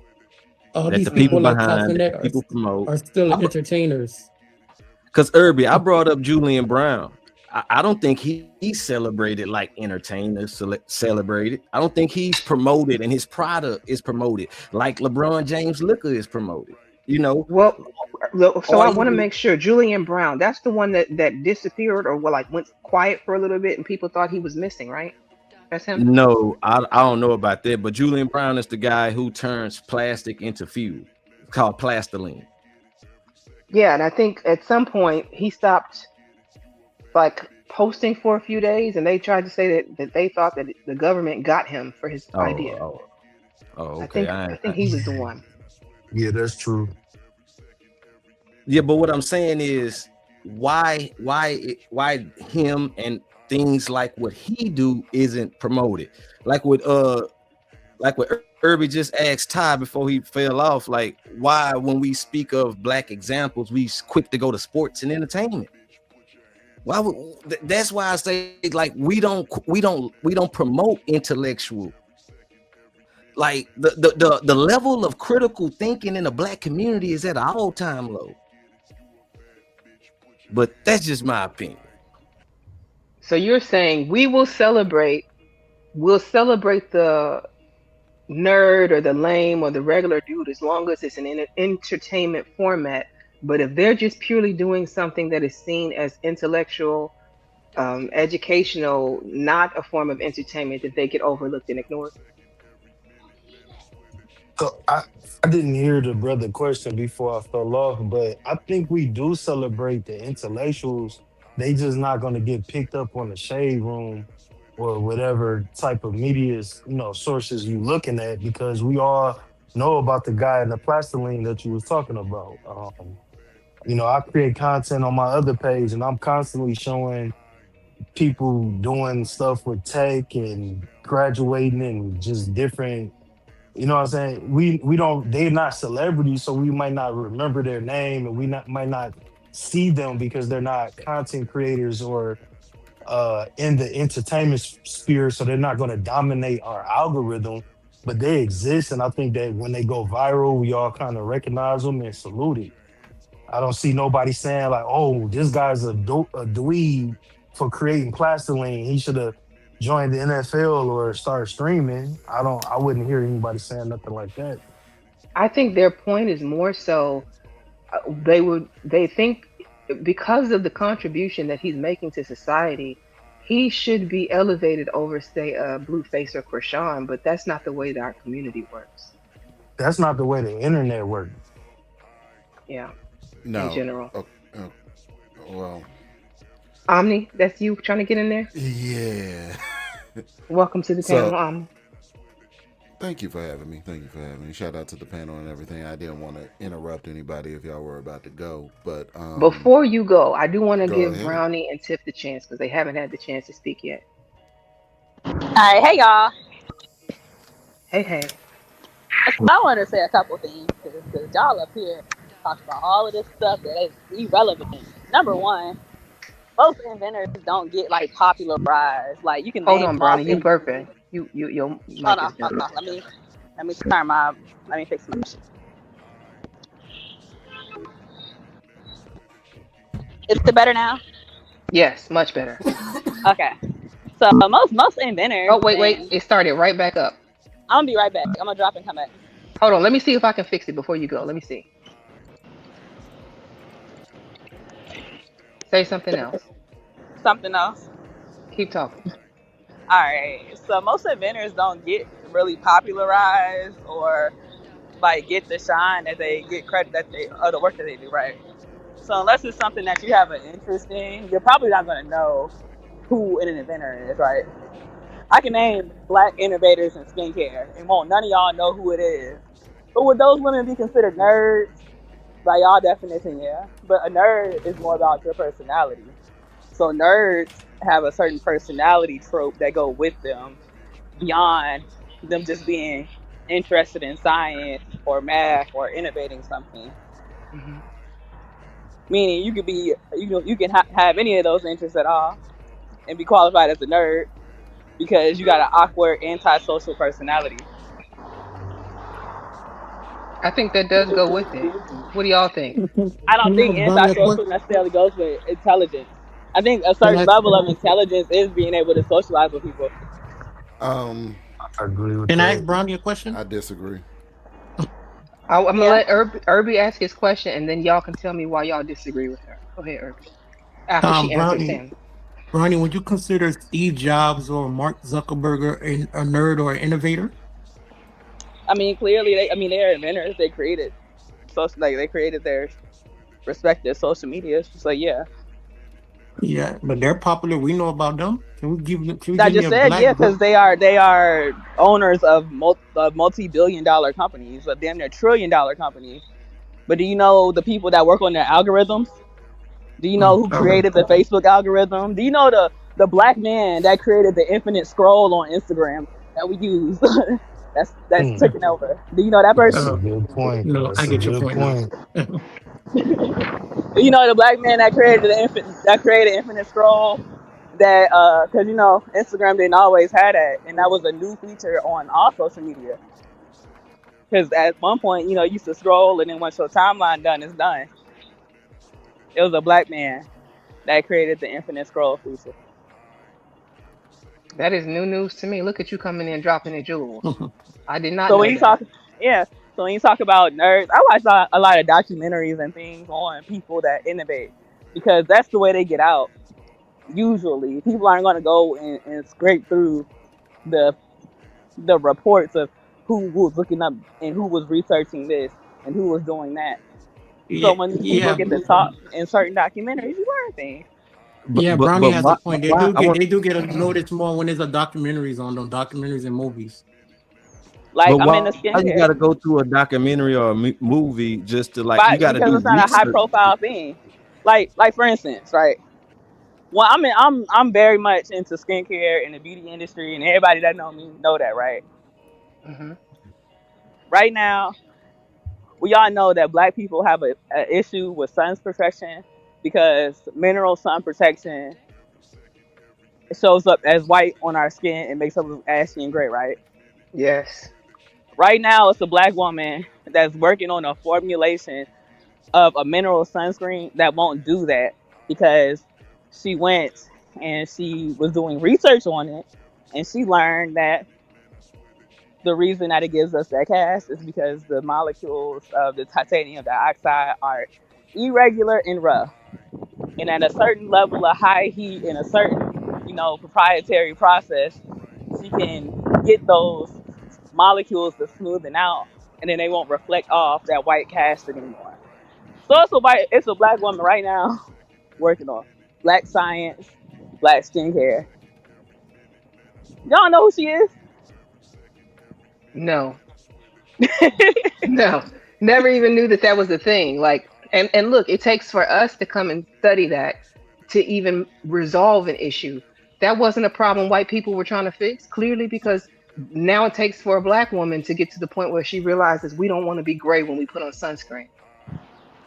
all that these the people people like behind, that Casanet the people promote. are still entertainers. Because Irby, I brought up Julian Brown. I don't think he's celebrated like entertainers celebrated. I don't think he's promoted and his product is promoted like LeBron James liquor is promoted. You know, Well, so or I want to even make sure Julian Brown, that's the one that disappeared or like went quiet for a little bit and people thought he was missing, right? That's him. no, I don't know about that, but Julian Brown is the guy who turns plastic into fuel. It's called plastiline. Yeah, and I think at some point he stopped like posting for a few days, and they tried to say that they thought that the government got him for his Oh, idea. okay. I think he was the one. Yeah, that's true. Yeah, but what I'm saying is why him and things like what he do isn't promoted. Like what Irby just asked Ty before he fell off, like why when we speak of black examples, we quick to go to sports and entertainment. That's why I say like we don't promote intellectual. Like the level of critical thinking in the black community is at an all-time low. But that's just my opinion. So you're saying we'll celebrate the nerd or the lame or the regular dude as long as it's an entertainment format. But if they're just purely doing something that is seen as intellectual, educational, not a form of entertainment, that they get overlooked and ignored. So I didn't hear the brother question before I fell off, but I think we do celebrate the intellectuals. They just not gonna get picked up on the shade room or whatever type of media's sources you looking at, because we all know about the guy in the plastiline that you was talking about. I create content on my other page, and I'm constantly showing people doing stuff with tech and graduating and just different. You know what I'm saying? We don't. They're not celebrities, so we might not remember their name, and might not see them because they're not content creators or in the entertainment sphere. So they're not going to dominate our algorithm, but they exist, and I think that when they go viral, we all kind of recognize them and salute it. I don't see nobody saying like, "Oh, this guy's a dweeb for creating plastiline. He should have joined the NFL or start streaming." I wouldn't hear anybody saying nothing like that. I think their point is more so they think because of the contribution that he's making to society, he should be elevated over, say, Blueface or Krishan, but that's not the way that our community works. That's not the way the internet works. Yeah. No. In general. Well. Omni, that's you trying to get in there? Yeah. Welcome to the panel, Omni. Thank you for having me. Shout out to the panel and everything. I didn't want to interrupt anybody if y'all were about to go, but before you go, I do want to give ahead. Brownie and Tiff the chance because they haven't had the chance to speak yet. All right, hey y'all. Hey. I want to say a couple things because y'all up here talk about all of this stuff that is irrelevant. Number one, most inventors don't get like popularized. Like you can hold name on, Brownie, you burping. Your mic hold on. is burping. Let me fix my shit. Is it better now? Yes, much better. Okay. So most inventors. Oh wait, it started right back up. I'm gonna be right back. I'm gonna drop and come back. Hold on, let me see if I can fix it before you go. Let me see. Say something else. Something else. Keep talking. All right. So most inventors don't get really popularized or like get the shine that they get credit that they or the work that they do, right? So unless it's something that you have an interest in, you're probably not gonna know who an inventor is, right? I can name black innovators in skincare, and none of y'all know who it is. But would those women be considered nerds? By y'all definition, yeah. But a nerd is more about your personality. So nerds have a certain personality trope that go with them beyond them just being interested in science or math or innovating something. Mm-hmm. Meaning you can have any of those interests at all and be qualified as a nerd because you got an awkward, antisocial personality. I think that does go with it. What do y'all think? I don't think antisocial necessarily goes with intelligence. I think a Can certain I level of intelligence is being able to socialize with people. I agree with can I ask that. Brownie a question? I disagree. I'm gonna Yeah. let Irby ask his question, and then y'all can tell me why y'all disagree with her. Go ahead, Irby. After she answers Brownie, him. Brownie, would you consider Steve Jobs or Mark Zuckerberg a nerd or an innovator? I mean, clearly, they're inventors. They created social, like they created their respective social medias. So yeah, Yeah, but they're popular. We know about them. Can you I give me just a said black yeah because they are owners of multi-billion-dollar companies, of damn near trillion-dollar companies. But do you know the people that work on their algorithms? Do you know who Okay. created the Facebook algorithm? Do you know the black man that created the infinite scroll on Instagram that we use? That's Hmm. taken over. Do you know that That's person? a good point. No, I That's a get your good point now. point. Do you know the black man that created infinite scroll? That because Instagram didn't always have that, and that was a new feature on all social media. Because at one point, you used to scroll, and then once your timeline done, it's done. It was a black man that created the infinite scroll feature. That is new news to me. Look at you coming in dropping the jewels. I did not So when know you that. talk, yeah. So when you talk about nerds, I watch a lot of documentaries and things on people that innovate because that's the way they get out. Usually, people aren't going to go and scrape through the the reports of who was looking up and who was researching this and who was doing that. So Yeah, when these people yeah, get to talk in certain documentaries, you learn things. yeah. Brownie but has a my, point. why I want. They do get a notice more when there's a documentaries on them, documentaries and movies. Like But I'm in why the you skincare, got to go to a documentary or a movie just to like? You right? got to Because do it's not a high research. profile thing. Like for instance, right? Well, I'm very much into skincare and the beauty industry, and everybody that know me know that, right? Hmm. Right now, we all know that black people have a issue with sun protection because mineral sun protection shows up as white on our skin and makes us look ashy and gray, right? Yes. Right now, it's a black woman that's working on a formulation of a mineral sunscreen that won't do that because she went and she was doing research on it and she learned that the reason that it gives us that cast is because the molecules of the titanium dioxide are irregular and rough. And at a certain level of high heat in a certain, proprietary process, she can get those molecules to smoothing out and then they won't reflect off that white cast anymore. So it's a black woman right now working on black science, black skincare. Y'all know who she is? No. No. Never even knew that that was a thing. Like, and look, it takes for us to come and study that to even resolve an issue. That wasn't a problem white people were trying to fix, clearly, because now it takes for a black woman to get to the point where she realizes we don't want to be gray when we put on sunscreen.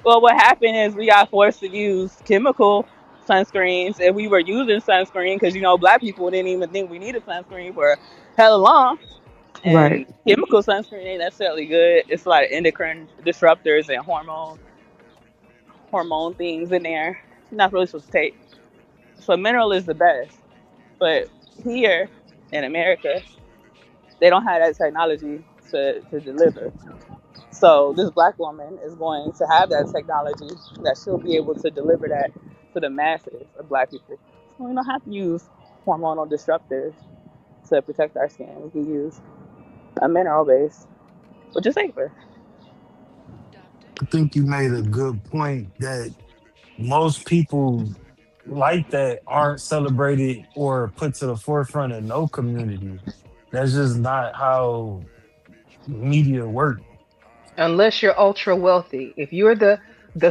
Well, what happened is we got forced to use chemical sunscreens, and we were using sunscreen because black people didn't even think we needed sunscreen for hella long. Right. And chemical sunscreen ain't necessarily good. It's a lot of endocrine disruptors and hormone things in there. You're not really supposed to take. So mineral is the best, but here in America, they don't have that technology to deliver. So this black woman is going to have that technology that she'll be able to deliver that to the masses of black people. So we don't have to use hormonal disruptors to protect our skin. We can use a mineral base, which is safer. I think you made a good point that most people like that aren't celebrated or put to the forefront of no community. That's just not how media work. Unless you're ultra wealthy. If you're the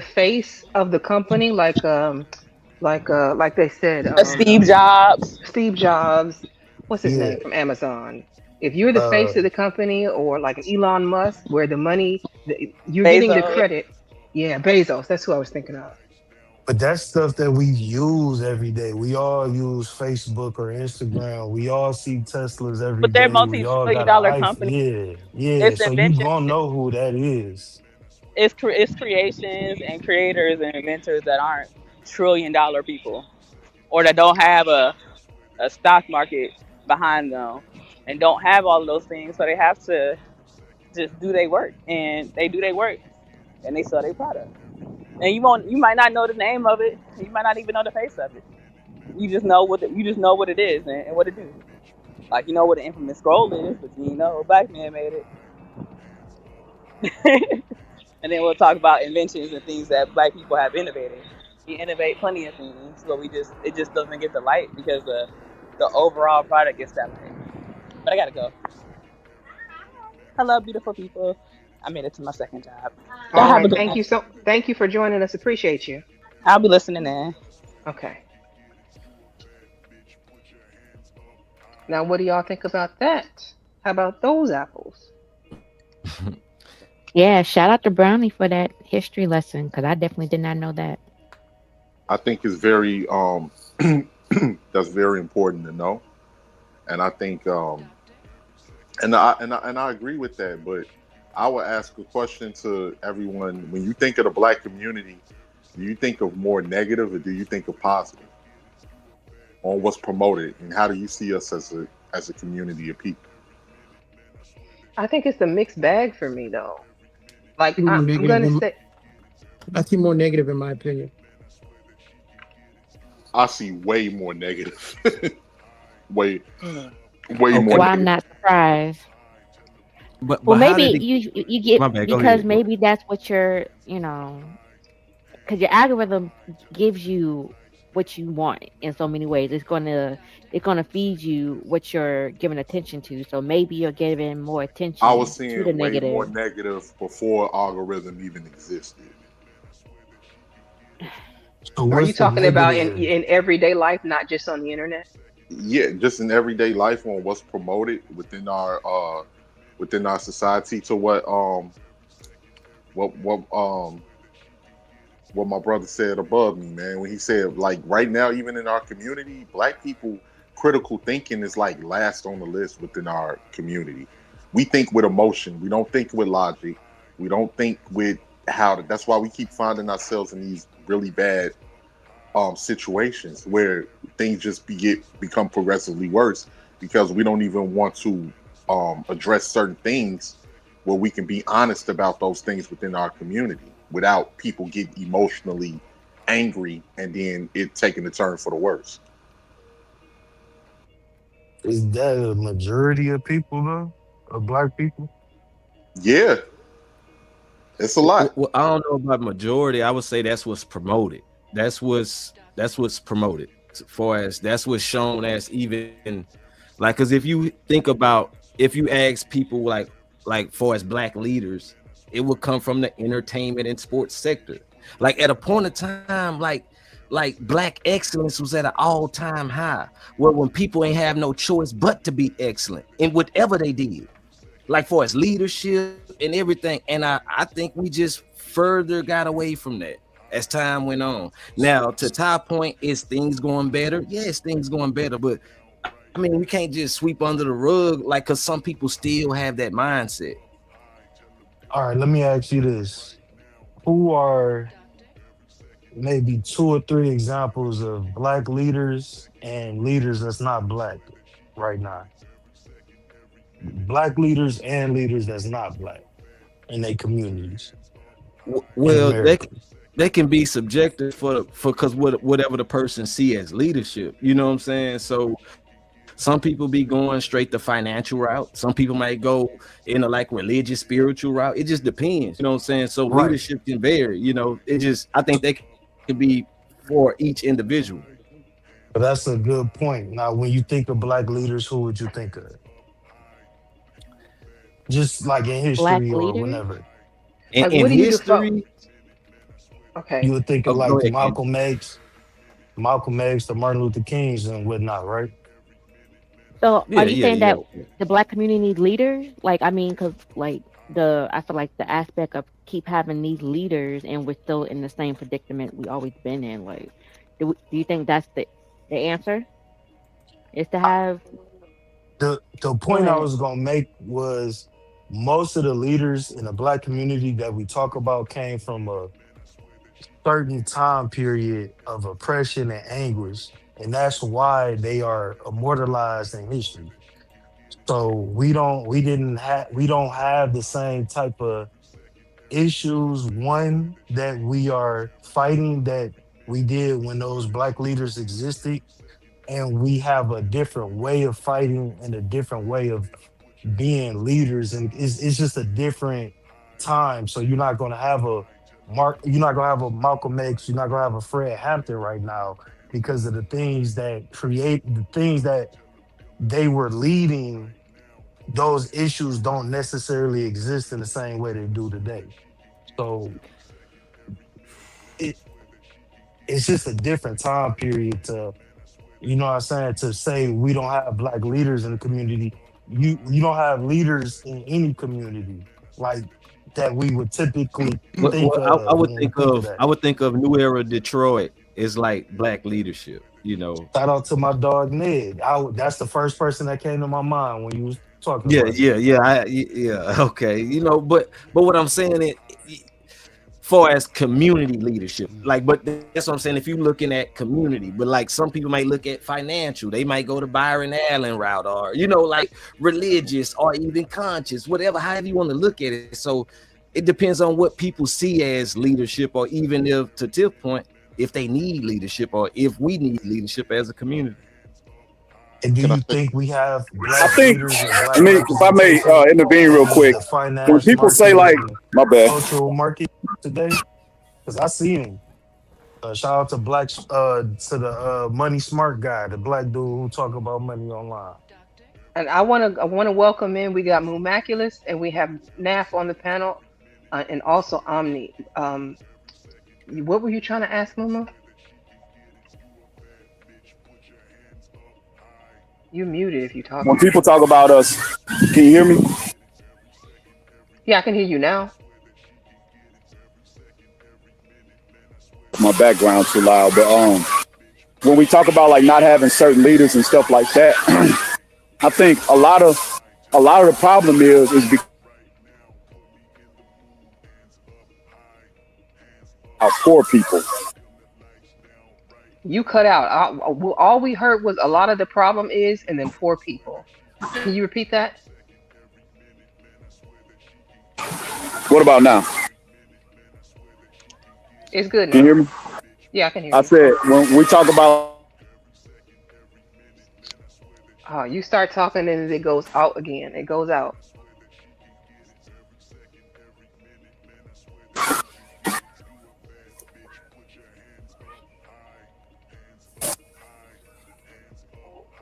face of the company, like they said, A Steve Jobs. Steve Jobs, what's his Yeah. name from Amazon. If you're the Uh, face of the company, or like an Elon Musk, where the money, you're getting the Bezos. credit. Yeah, Bezos. That's who I was thinking of. but that's stuff that we use every day. We all use Facebook or Instagram. We all see Teslas every But they're day. We all multi-trillion got an dollar iPhone. companies. Yeah, yeah. It's So you inventions. gonna know who that is. It's creations and creators and inventors that aren't trillion dollar people. or that don't have a stock market behind them and don't have all of those things. So they have to just do their work, and they do their work and they sell their product. And you might not know the name of it. You might not even know the face of it. You just know you just know what it is and what it do. Like you know what an infamous scroll is, but you know a black man made it. And then we'll talk about inventions and things that black people have innovated. We innovate plenty of things, but it just doesn't get the light because the overall product gets that light. But I gotta go. Hello, beautiful people. I made it to my second job. Y'all All have a right. good one. Thank you for joining us. Appreciate you. I'll be listening in. Okay. Now, what do y'all think about that? How about those apples? Yeah, shout out to Brownie for that history lesson because I definitely did not know that. I think it's very that's very important to know, and I think and I agree with that. But I would ask a question to everyone: when you think of the black community, do you think of more negative or do you think of positive on what's promoted, and how do you see us as a community of people? I think it's a mixed bag for me, though. Like, More I'm negative. gonna say, I see more negative in my opinion. I see way more negative, way Mm. way Okay. more Well, I'm negative. not surprised. But Well, how maybe did it? you get My bad. Go because ahead. Go maybe that's what because your algorithm gives you what you want in so many ways. It's gonna feed you what you're giving attention to. So maybe you're giving more I was attention to the seeing way more negative. negative before algorithm even existed. So are you what's the talking about negative? in everyday life, not just on the internet? Yeah, just in everyday life on what's promoted within our society to what what my brother said above me, man, when he said like right now, even in our community, black people critical thinking is like last on the list within our community. We think with emotion, we don't think with logic, we don't think with that's why we keep finding ourselves in these really bad situations where things just become progressively worse because we don't even want to address certain things where we can be honest about those things within our community without people getting emotionally angry and then it taking a turn for the worse. Is that a majority of people though? Of black people? Yeah, it's a lot. Well, I don't know about majority. I would say that's what's promoted. That's what's promoted. As far as that's what's shown as even like because if you ask people like for as black leaders, it would come from the entertainment and sports sector. Like at a point of time, like black excellence was at an all-time high. Where when people ain't have no choice but to be excellent in whatever they did like for his leadership and everything. And I think we just further got away from that as time went on. Now, to Ty's point, is things going better? Yes, things going better, but I mean, we can't just sweep under the rug like because some people still have that mindset. All right, let me ask you this. Who are maybe two or three examples of black leaders and leaders that's not black right now? Black leaders and leaders that's not black in their communities in Well, America. they can be subjective for because whatever the person see as leadership, you know what I'm saying? So some people be going straight the financial route. Some people might go in a like religious, spiritual route. It just depends, you know what I'm saying? So Right. leadership can vary, you know. It just I think they can be for each individual. But that's a good point. Now, when you think of black leaders, who would you think of? Just like in Black history or leaders. whenever. Like, In what do you default? history, Okay. You would think oh, of go like ahead, Ken. Malcolm X, the Martin Luther Kings and whatnot, right? So are Yeah, you yeah, saying yeah. that the black community needs leaders? Like, I mean, because like I feel like the aspect of keep having these leaders and we're still in the same predicament we always been in. Like, do you think that's the answer is to have? The Go point I ahead. was gonna make was most of the leaders in the black community that we talk about came from a certain time period of oppression and anguish. and that's why they are immortalized in history. So we don't have the same type of issues, one that we are fighting that we did when those black leaders existed, and we have a different way of fighting and a different way of being leaders, and it's just a different time. So you're not gonna have a Malcolm X, you're not gonna have a Fred Hampton right now, because of the things that they were leading. Those issues don't necessarily exist in the same way they do today. So it it's just a different time period to, you know what I'm saying, to say we don't have black leaders in the community. You don't have leaders in any community like that we would typically think I of would when we think think of of that. New Era Detroit is like black leadership, you know. Shout out to my dog Ned. That's the first person that came to my mind when you was talking Yeah, about it. yeah. Okay, you know, but what I'm saying is, far as community leadership, like, but that's what I'm saying. If you're looking at community, but like some people might look at financial, they might go to Byron Allen route, or you know, like religious or even conscious, whatever, however you want to look at it. So it depends on what people see as leadership, or even if, to Tiff's point, if they need leadership or if we need leadership as a community. And do Can I you say? think we have I black think, leaders and I black mean, if I may representation intervene real in quick, the when finance people say market like, and my bad, cultural market today? Because I see him. Shout out to the money smart guy, the black dude who talk about money online. And I wanna welcome in. We got Mumaculous and we have Naf on the panel, and also Omni. What were you trying to ask, Muma? You muted if you're when talking. people talk about us, can you hear me? Yeah, I can hear you now. My background too loud, but when we talk about like not having certain leaders and stuff like that, I think a lot of the problem is because of poor people. You cut out. All we heard was a lot of the problem is, and then poor people. Can you repeat that? What about now? It's good Can you now. hear me? Yeah, I can hear I you. said when we talk about Oh, you start talking and it goes out again. It goes out.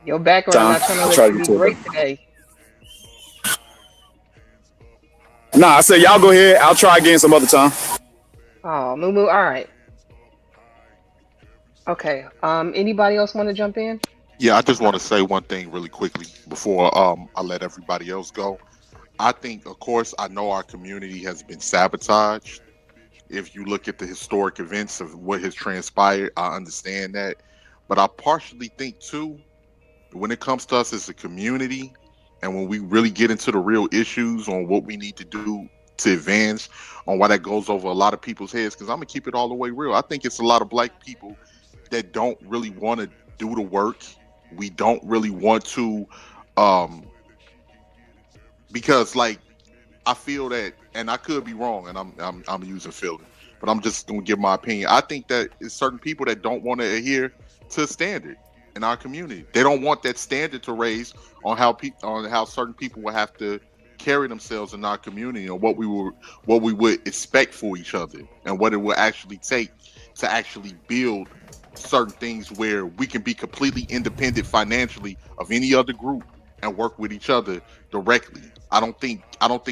Your background time, not trying to I let try you to be get to great it. today. Nah, I said y'all go ahead. I'll try again some other time. Oh, Moo Moo. All right. Okay. Anybody else want to jump in? Yeah, I just want to say one thing really quickly before I let everybody else go. I think, of course, I know our community has been sabotaged. If you look at the historic events of what has transpired, I understand that. But I partially think too, when it comes to us as a community, and when we really get into the real issues on what we need to do to advance, on why that goes over a lot of people's heads, because I'm gonna keep it all the way real. I think it's a lot of black people that don't really want to do the work. We don't really want to, um, because like I feel that, and I could be wrong, and I'm using feeling, but I'm just gonna give my opinion. I think that it's certain people that don't want to adhere to a standard in our community. They don't want that standard to raise on on how certain people will have to carry themselves in our community, and what we would expect for each other, and what it will actually take to actually build certain things where we can be completely independent financially of any other group and work with each other directly. I don't think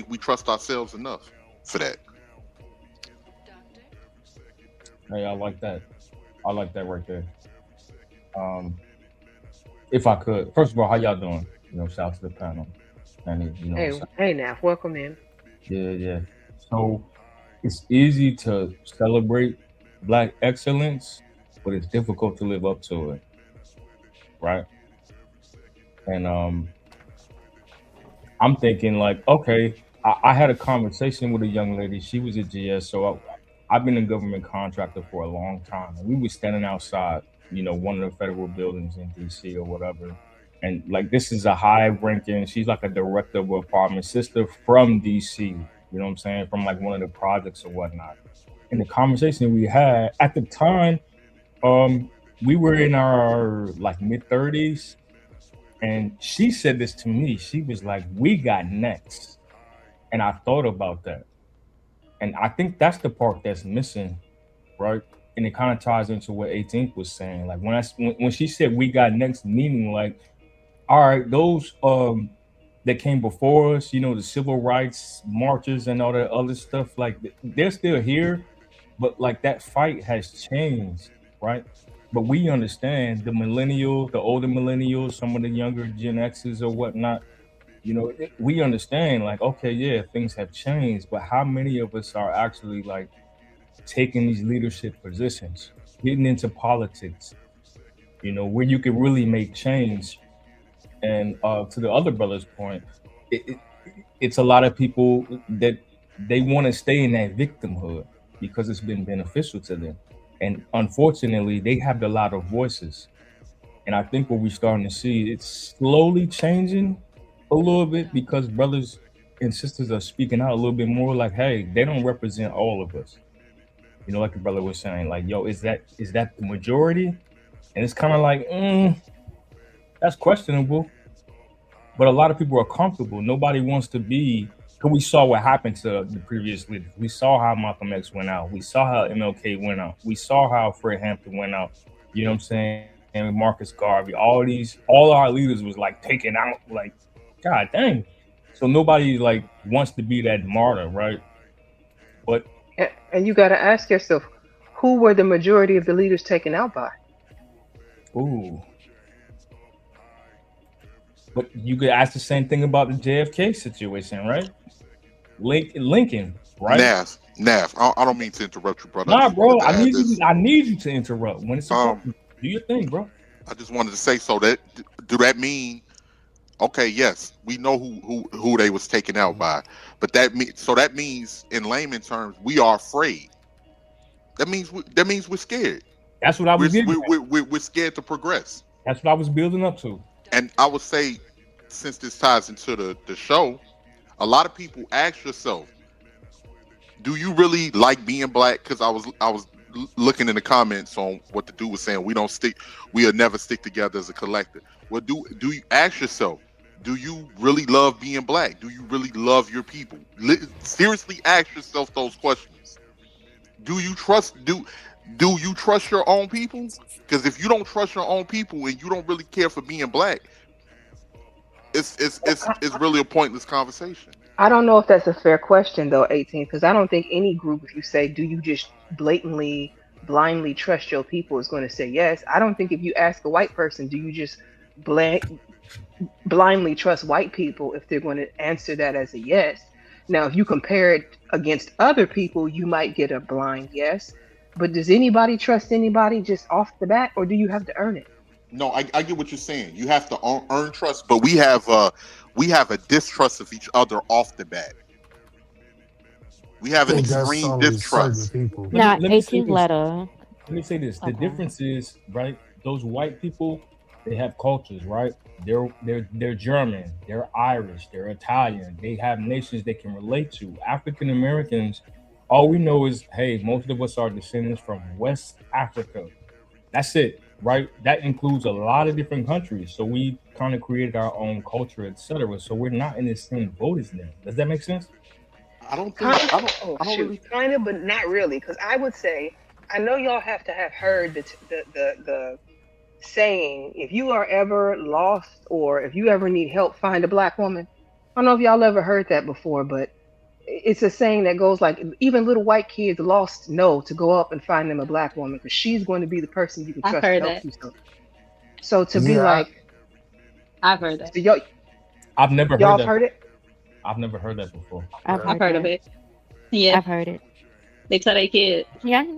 we trust ourselves enough for that. Hey, I like that. I like that right there. Um, if I could, first of all, how y'all doing? Shout out to the panel. And Hey, hey, Naf. Welcome in. yeah. So it's easy to celebrate black excellence, but it's difficult to live up to it, right? And I'm thinking like, okay, I had a conversation with a young lady. She was a GS, so I've been a government contractor for a long time, and we were standing outside one of the federal buildings in DC or whatever. And like this is a high ranking, she's like a director of apartment sister from DC, you know what I'm saying? From like one of the projects or whatnot. And the conversation we had at the time, we were in our like mid-30s, and she said this to me. She was like, "We got next," and I thought about that, and I think that's the part that's missing, right? And it kind of ties into what 18th was saying. Like when she said "we got next," meaning like, all right, those that came before us, the civil rights marches and all that other stuff, like they're still here, but like that fight has changed, right? But we understand the older millennials, some of the younger Gen X's or whatnot, we understand like, okay, yeah, things have changed, but how many of us are actually like taking these leadership positions, getting into politics, where you can really make change? And to the other brother's point, it's a lot of people that they want to stay in that victimhood because it's been beneficial to them. And unfortunately, they have a lot of voices. And I think what we're starting to see, it's slowly changing a little bit because brothers and sisters are speaking out a little bit more like, hey, they don't represent all of us. Like the brother was saying, like, yo, is that the majority? And it's kind of like, that's questionable. But a lot of people are comfortable. Nobody wants to be, because we saw what happened to the previous leaders. We saw how Malcolm X went out. We saw how MLK went out. We saw how Fred Hampton went out. You know what I'm saying? And Marcus Garvey, all our leaders was like taken out, like, God dang. So nobody like wants to be that martyr, right? But and you got to ask yourself, who were the majority of the leaders taken out by? Ooh. But you could ask the same thing about the JFK situation, right? Lincoln, right? Nav. I don't mean to interrupt you, brother. Nah, bro. I need you to interrupt when it's important. Do your thing, bro. I just wanted to say, so do that mean? Okay, yes, we know who they was taken out by, but that means in layman terms, we are afraid. That means we're scared. That's what I was. We're scared to progress. That's what I was building up to. And I would say, since this ties into the show, a lot of people ask yourself, do you really like being black? Because I was looking in the comments on what the dude was saying. We'll never stick together as a collective. Well, do you ask yourself, do you really love being black? Do you really love your people? Seriously ask yourself those questions. Do you trust your own people? Because if you don't trust your own people and you don't really care for being black, it's really a pointless conversation. I don't know if that's a fair question though, 18, because I don't think any group, if you say, do you just blatantly, blindly trust your people, is going to say yes. I don't think if you ask a white person, do you just blindly trust white people, if they're going to answer that as a yes. Now, if you compare it against other people, you might get a blind yes. But does anybody trust anybody just off the bat, or do you have to earn it? No, I get what you're saying. You have to earn trust, but we have a distrust of each other off the bat. We have an extreme distrust. Now, 18 letter. Let me say this: the difference is, right? Those white people, they have cultures, right? They're German, they're Irish, they're Italian. They have nations they can relate to. African Americans, all we know is, hey, most of us are descendants from West Africa. That's it, right? That includes a lot of different countries. So we kind of created our own culture, etc. So we're not in the same boat as them. Does that make sense? I don't think. Kind of, but not really. Because I would say, I know y'all have to have heard the saying, if you are ever lost or if you ever need help, find a black woman. I don't know if y'all ever heard that before, but it's a saying that goes like, even little white kids lost know to go up and find them a black woman, because she's going to be the person you can trust to help you. So to be like, I've heard that. So I've never y'all heard that. Heard it? I've never heard that before. I've heard of it. Yeah, I've heard it. They tell their kids. Yeah.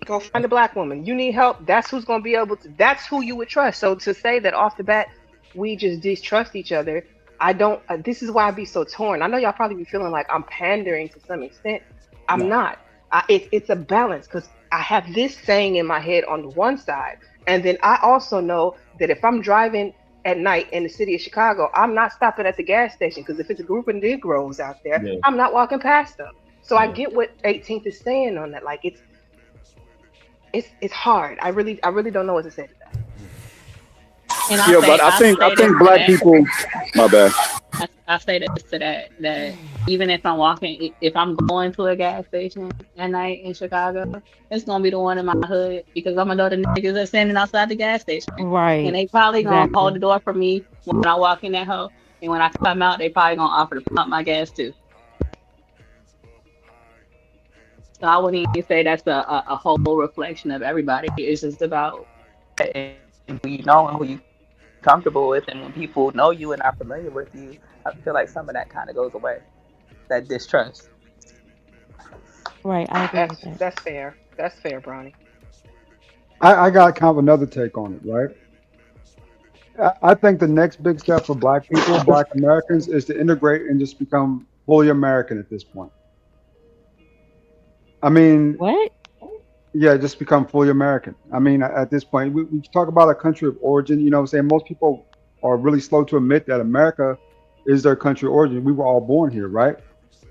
Go find a black woman. You need help. That's who's going to be able to. That's who you would trust. So to say that off the bat, we just distrust each other. I don't. This is why I be so torn. I know y'all probably be feeling like I'm pandering to some extent. I'm not. It's a balance because I have this saying in my head on the one side, and then I also know that if I'm driving at night in the city of Chicago, I'm not stopping at the gas station because if it's a group of Negroes out there, Yeah, I'm not walking past them. So I yeah. get what 18th is saying on that. Like it's hard. I really don't know what to say to that. And Yeah, but I I'll think say this to black that. people. My bad. I say this to that even if I'm walking, if I'm going to a gas station at night in Chicago, it's gonna be the one in my hood because I'm gonna know the niggas that's standing outside the gas station, and Right. they probably gonna hold Exactly. the door for me when I walk in that hoe, and when I come out, they probably gonna offer to pump my gas too. So I wouldn't even say that's a whole reflection of everybody. It's just about and who you know and who you comfortable with, and when people know you and are familiar with you, I feel like some of that kind of goes away. That distrust. Right. I agree with that. That's fair. That's fair, Bronny. I got kind of another take on it, right? I think the next big step for Black people, Black Americans, is to integrate and just become fully American at this point. I mean, What? yeah, just become fully American. I mean, at this point, we talk about a country of origin. You know what I'm saying? Most people are really slow to admit that America is their country of origin. We were all born here, right?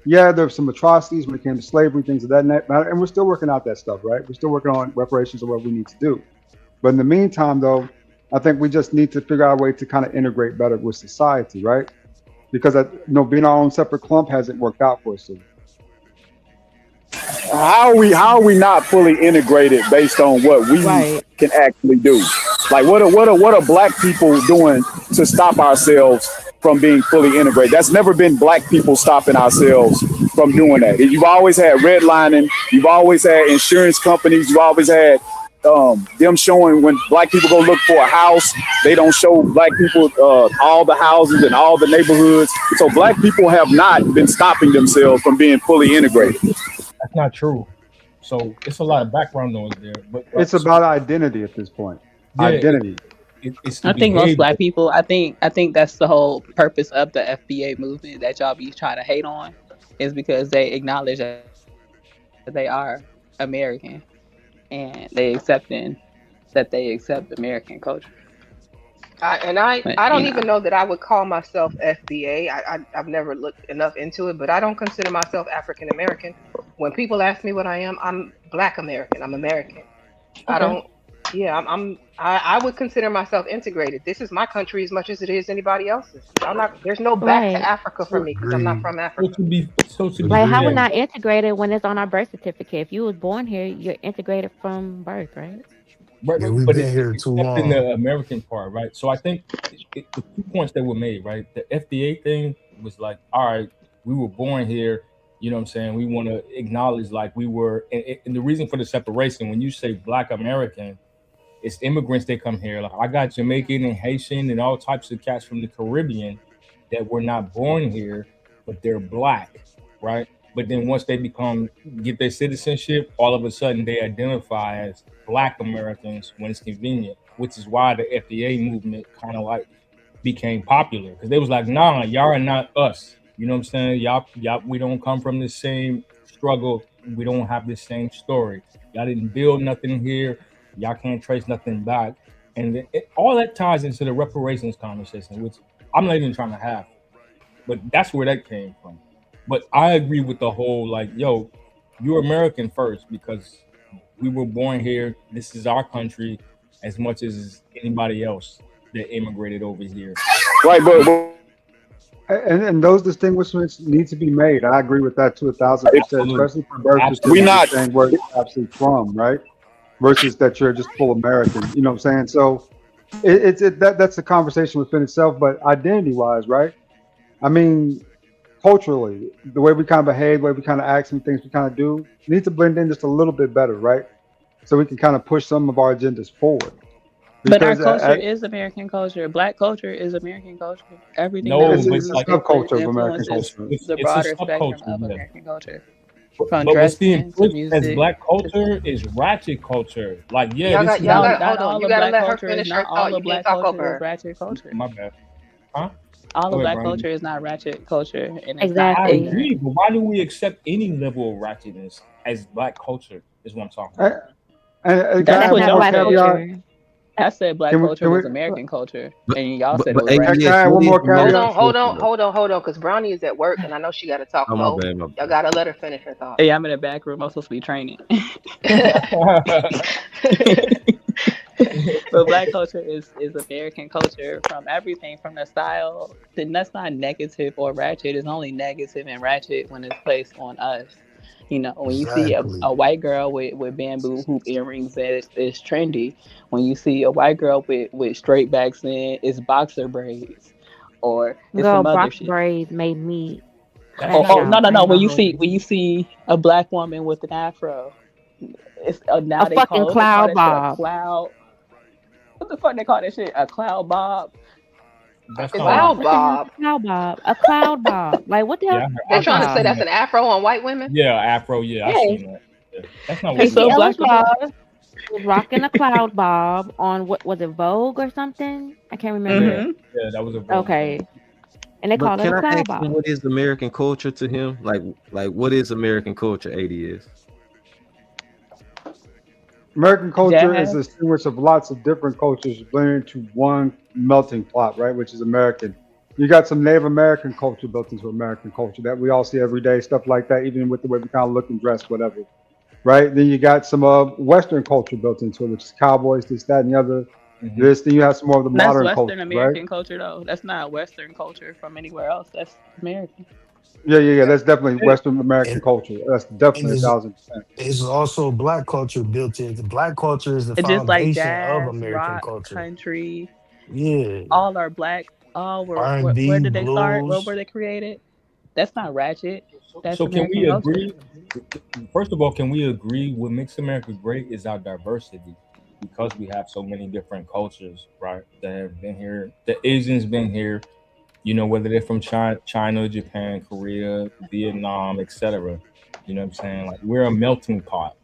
Yeah, there's some atrocities when it came to slavery, things of that matter, and we're still working out that stuff, right? We're still working on reparations of what we need to do. But in the meantime, though, I think we just need to figure out a way to kind of integrate better with society, right? Because being our own separate clump hasn't worked out for us. So How are we not fully integrated based on what we Right. can actually do? Like what are black people doing to stop ourselves from being fully integrated? That's never been black people stopping ourselves from doing that. You've always had redlining, you've always had insurance companies, you've always had them showing when black people go look for a house, they don't show black people all the houses and all the neighborhoods. So black people have not been stopping themselves from being fully integrated. That's not true. So it's a lot of background noise there. But it's about identity at this point. yeah, Identity. it's the I think most behavior. black people, I think that's the whole purpose of the FBA movement that y'all be trying to hate on, is because they acknowledge that they are American and they accept American culture. I You don't know, even know that I would call myself FBA. I've never looked enough into it, but I don't consider myself African American. When people ask me what I am, I'm Black American. I'm American. I okay. don't. Yeah, I would consider myself integrated. This is my country as much as it is anybody else's. I'm not. There's no back to Right. Africa for me because I'm not Agreed. from So Africa. to be Like how we're fair, Agreed. not integrated when it's on our birth certificate. If you was born here, you're integrated from birth, right? Yeah, we've but been it's here too accepting long. the American part, right? So I think the 2 points that were made, right? The FDA thing was like, all right, we were born here. You know what I'm saying? We want to acknowledge like we were, and the reason for the separation, when you say Black American, it's immigrants that come here. Like I got Jamaican and Haitian and all types of cats from the Caribbean that were not born here, but they're black, right? But then once they get their citizenship, all of a sudden they identify as Black Americans when it's convenient, which is why the FDA movement kind of like became popular because they was like, nah, y'all are not us. You know what I'm saying? Y'all, we don't come from the same struggle. We don't have the same story. Y'all didn't build nothing here. Y'all can't trace nothing back. And all that ties into the reparations conversation, which I'm not even trying to have. But that's where that came from. But I agree with the whole like, yo, you're American first because we were born here. This is our country as much as anybody else that immigrated over here. Right, but And those distinguishments need to be made. I agree with that to 1,000%, Absolutely. especially for birth we certificates not saying where you're actually from, right? Versus that you're just full American. You know what I'm saying? So that's a conversation within itself. But identity-wise, right? I mean, culturally, the way we kind of behave, the way we kind of act, some things we kind of do, need to blend in just a little bit better, right? So we can kind of push some of our agendas forward. But our Because culture is American culture. Black culture is American culture. Everything that No, we it's, but it's do a like subculture of American influences culture. the it's a broader spectrum subculture, of yeah. American culture, from But what's being dressing to pushed as music. Black culture is ratchet culture. Like, yeah, this is Y'all No, what got not hold on. all You of gotta black let her culture is finish her not all thought. You of can't black talk over culture is her. ratchet culture. my bad. Huh? all Go of ahead, black Brandon. culture is not ratchet culture, and it's not I Exactly. agree, but why do we accept any level of ratchetness as black culture? Is what I'm talking about. And can I That's have what one Not y'all more black said. caveat? culture. I said black Can we? culture Can we? was American culture, But and y'all but said it but was Can ratchet. I ABS, have what one is more Hold American caveat? on, hold culture on, though? hold on, hold on, because Brownie is at work, and I know she got to talk Oh my mo. bad, my Y'all bad. got to let her finish her thought. Hey, I'm in the back room. I'm supposed to be training. But black culture is American culture from everything from the style. Then that's not negative or ratchet. It's only negative and ratchet when it's placed on us. You know, when you see Exactly. a white girl with bamboo hoop earrings, that is trendy. When you see a white girl with straight backs in, it's boxer braids, or it's Girl, some other Brock shit. braids made me That's Oh, crash not oh no, out. no, I no. ain't When gonna you hold see you. a black woman with an afro, it's A now fucking they call cloud that shit a bob. cloud. What the fuck they call that shit? A cloud bob? A that's It's called. like cloud What the hell is bob. a cloud bob? A cloud bob. Like what the hell Yeah, is a They I cloud trying to say bob? seen that's that. an afro on white women. Yeah, Afro. Yeah, I Yes. seen that. Yeah. That's not what it's we Tracy so want. Ellis black about. Ross was rocking a cloud bob on what was it, Vogue or something? I can't Yeah, remember. Mm-hmm. yeah, that was a Vogue joint. Okay. And they But called it can a I cloud ask you bob. what is American culture to him? Like what is American culture? 80 is. American culture is Jazz. a sandwich of lots of different cultures blended into one melting pot, right? Which is American. You got some Native American culture built into American culture that we all see every day, stuff like that, even with the way we kind of look and dress, whatever, right? Then you got some Western culture built into it, which is cowboys, this, that, and the other. Hmm. This, then you have some more of the That's modern Western culture, right? American culture though. That's not Western culture from anywhere else. That's American. Yeah. That's definitely And, Western American culture. That's and definitely 1,000%. it's also black culture built in. Black culture is the It's just like foundation of jazz, American rock, culture. country, Yeah, all are black. All were where R&B, did they start? Where blues. were they created? That's not ratchet. That's So can American we culture. agree? First of all, can we agree what makes America great is our diversity, because we have so many different cultures, right? That have been here. The Asians been here, whether they're from China, Japan, Korea, Vietnam, etc. You know what I'm saying? Like we're a melting pot,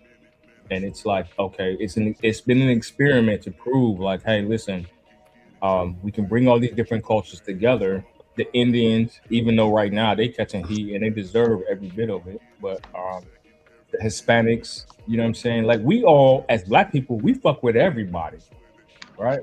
and it's like okay, it's been an experiment to prove like, hey, listen, we can bring all these different cultures together. The Indians, even though right now they catching heat and they deserve every bit of it, but the Hispanics, you know what I'm saying? Like we all, as black people, we fuck with everybody, right?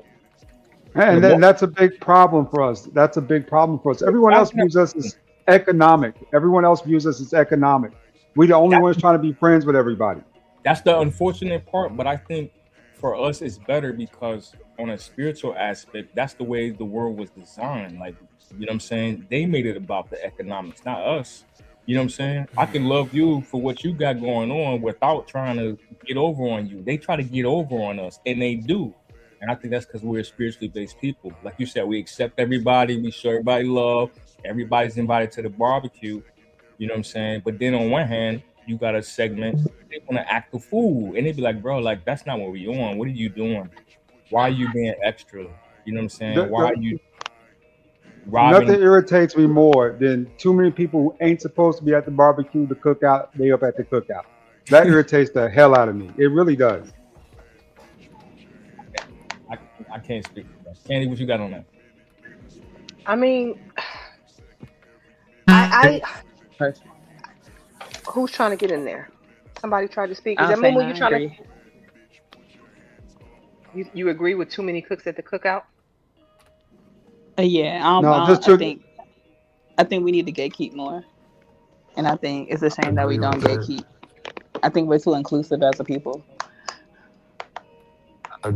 For the And then most, that's a big problem for us. That's a big problem for us. Everyone that's else views us as economic. Everyone else views us as economic. We the only ones trying to be friends with everybody. that's the unfortunate part. But I think for us, it's better because on a spiritual aspect, that's the way the world was designed. Like, you know what I'm saying? They made it about the economics, not us. You know what I'm saying? I can love you for what you got going on without trying to get over on you. They try to get over on us, and they do. And I think that's because we're spiritually based people. Like you said, we accept everybody, we show everybody love, everybody's invited to the barbecue. You know what I'm saying? But then on one hand, you got a segment, they want to act a fool. And they be like, bro, like that's not what we on. What are you doing? Why are you being extra? You know what I'm saying? The, Why are the, you nothing robbing? irritates me more than too many people who ain't supposed to be at the barbecue, the cookout, they up at the cookout. That irritates the hell out of me. It really does. I, I can't speak for that. Candy, what you got on that? I mean, I who's trying to get in there? Somebody tried to speak. Is I'll that say Momo? no, You I trying to? agree. You agree with too many cooks at the cookout? Yeah, No, just to I think we need to gatekeep more, and I think it's a shame that we Agree with don't that. gatekeep. I think we're too inclusive as a people.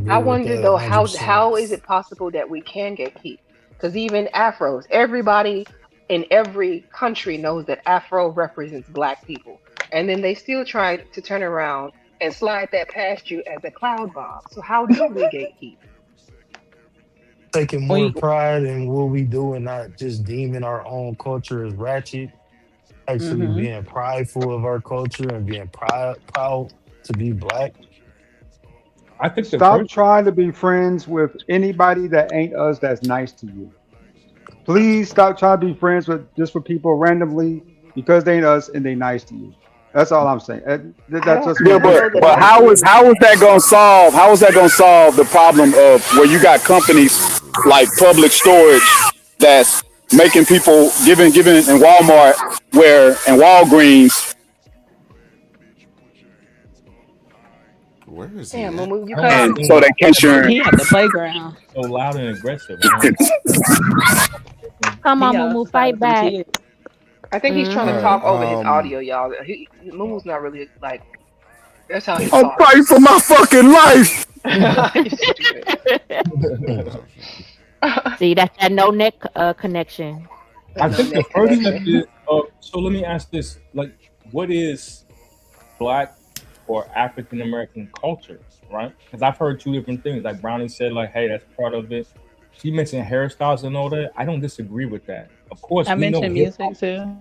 I Agree with wonder that though, 100%. how is it possible that we can gatekeep? Because even Afros, everybody in every country knows that Afro represents Black people, and then they still try to turn around and slide that past you as a cloud bomb. So how do we gatekeep? Taking more We pride in what we do and not just deeming our own culture as ratchet. Actually hmm being prideful of our culture and being proud to be black. I think the stop first trying to be friends with anybody that ain't us that's nice to you. Please stop trying to be friends with people randomly because they ain't us and they nice to you. That's all I'm saying. That's just my Yeah, I don't know but that but I how is agree. how is that gonna solve? How is that gonna solve the problem of where you got companies like Public Storage that's making people giving in Walmart where and Walgreens. Where is he Damn, at? Mumu, you I cut don't out. And understand so why they can't share. He at the playground. so loud and aggressive. I don't Come He on, Mumu, outside fight with them back. kids. I think he's trying All to Mm-hmm. right. talk over his audio, y'all. Mumu's not really like. That's how he I'm talks. fighting for my fucking life. He's stupid. See, that's that no neck connection. I No think the neck first step connection. is so let me ask this, like, what is black or African American culture, right? Because I've heard two different things. Like Brownie said, like, hey, that's part of it. She mentioned hairstyles and all that. I don't disagree with that. Of course, I we know mentioned hip hop music too.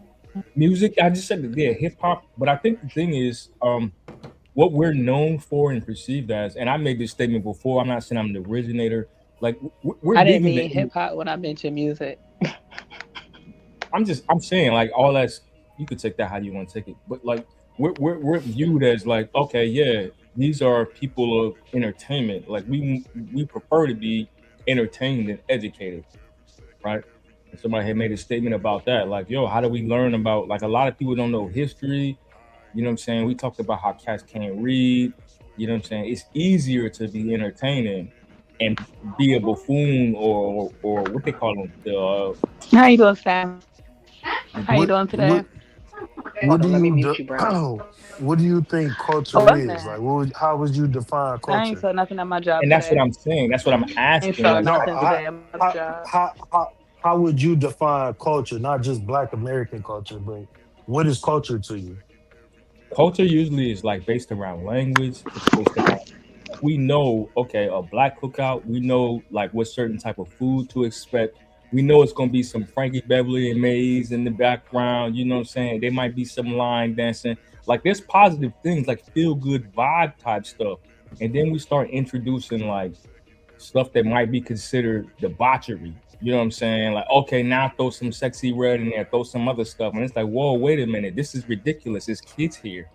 music. I just said that, yeah, hip hop. But I think the thing is, what we're known for and perceived as, and I made this statement before. I'm not saying I'm the originator. Like we're I didn't digging mean the. hip hop when I mentioned music. I'm saying like all that's you could take that how you want to take it, but like we're viewed as like okay, yeah, these are people of entertainment. Like we prefer to be entertained and educated, right? And somebody had made a statement about that, like yo, how do we learn about like a lot of people don't know history. You know what I'm saying? We talked about how cats can't read. You know what I'm saying? It's easier to be entertaining and be a buffoon or what they call them the How you doing, Sam? How you What doing today? what Hold what do on, let me you mute you, Brownie. what do you think Oh, culture what's is? that? Like, how would you define I ain't culture? saw nothing at my job and that's what today. I'm saying. That's what I'm I ain't asking. saw Like, No, nothing I today at my how job. how would you define culture? Not just Black American culture, but what is culture to you? culture usually is like based around language. It's based around we know okay a black cookout. We know like what certain type of food to expect. We know it's gonna be some Frankie Beverly and Maze in the background. You know what I'm saying? There might be some line dancing. Like there's positive things like feel good vibe type stuff, and then we start introducing like stuff that might be considered debauchery. You know what I'm saying? Like, okay, now throw some sexy red in there, throw some other stuff. And it's like, whoa, wait a minute. This is ridiculous. There's kids here.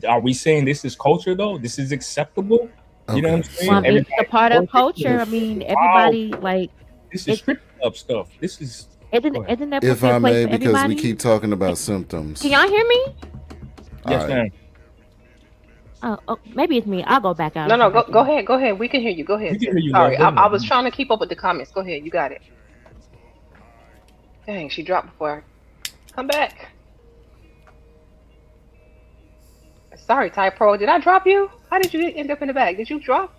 Are we saying this is culture though? This is acceptable? You know what Okay. I'm saying? Well, So it's a Everybody's part of working. culture. I mean, Wow. everybody like This is it's strip club stuff. This is isn't go ahead. isn't there if a I place may, for because we everybody? keep talking Can, about can symptoms. y'all hear me? All Yes, right. ma'am. Oh, maybe it's me. I'll go back out No, and no, come go back go in. ahead, go ahead. We can hear you. Go We ahead, can hear sis. you, love. Sorry, Go I ahead. was trying to keep up with the comments. Go ahead, you got it. Dang, she dropped before I come back. Sorry, Ty Pro. Did I drop you? How did you end up in the back? Did you drop?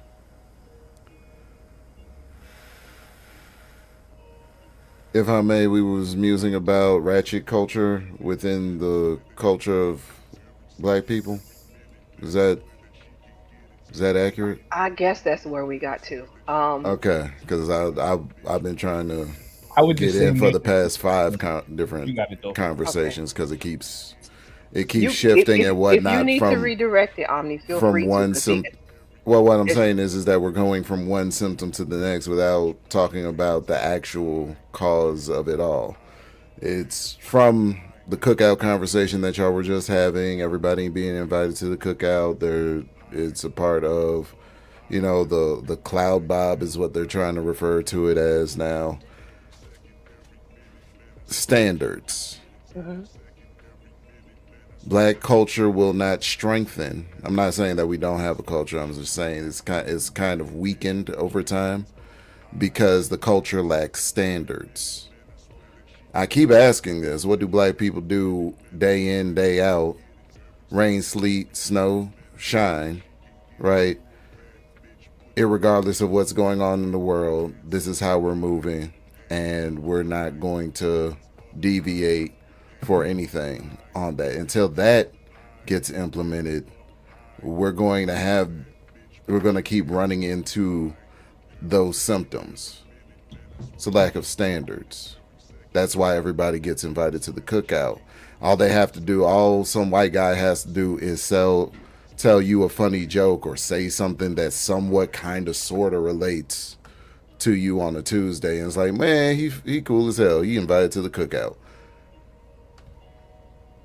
If I may, we was musing about ratchet culture within the culture of black people. Is that accurate? I guess that's where we got to. Okay, because I've been trying to I would get just say in for name the past five you different got it though. Okay. conversations because it keeps You shifting and if you whatnot need to redirect it, Omni, feel from free to. one Cause see, well, what I'm it's saying is that we're going from one symptom to the next without talking about the actual cause of it all. It's from the cookout conversation that y'all were just having, everybody being invited to the cookout. It's a part of, the cloud bob is what they're trying to refer to it as now. Standards. hmm Black culture will not strengthen. I'm not saying that we don't have a culture. I'm just saying it's kind of weakened over time because the culture lacks standards. I keep asking this: what do black people do day in, day out? Rain, sleet, snow, shine, right? Irregardless of what's going on in the world, this is how we're moving, and we're not going to deviate for anything on that. Until that gets implemented, we're going to keep running into those symptoms. It's a lack of standards. That's why everybody gets invited to the cookout. All some white guy has to do is tell you a funny joke or say something that somewhat kind of sort of relates to you on a Tuesday, and it's like, man, he cool as hell. He invited to the cookout.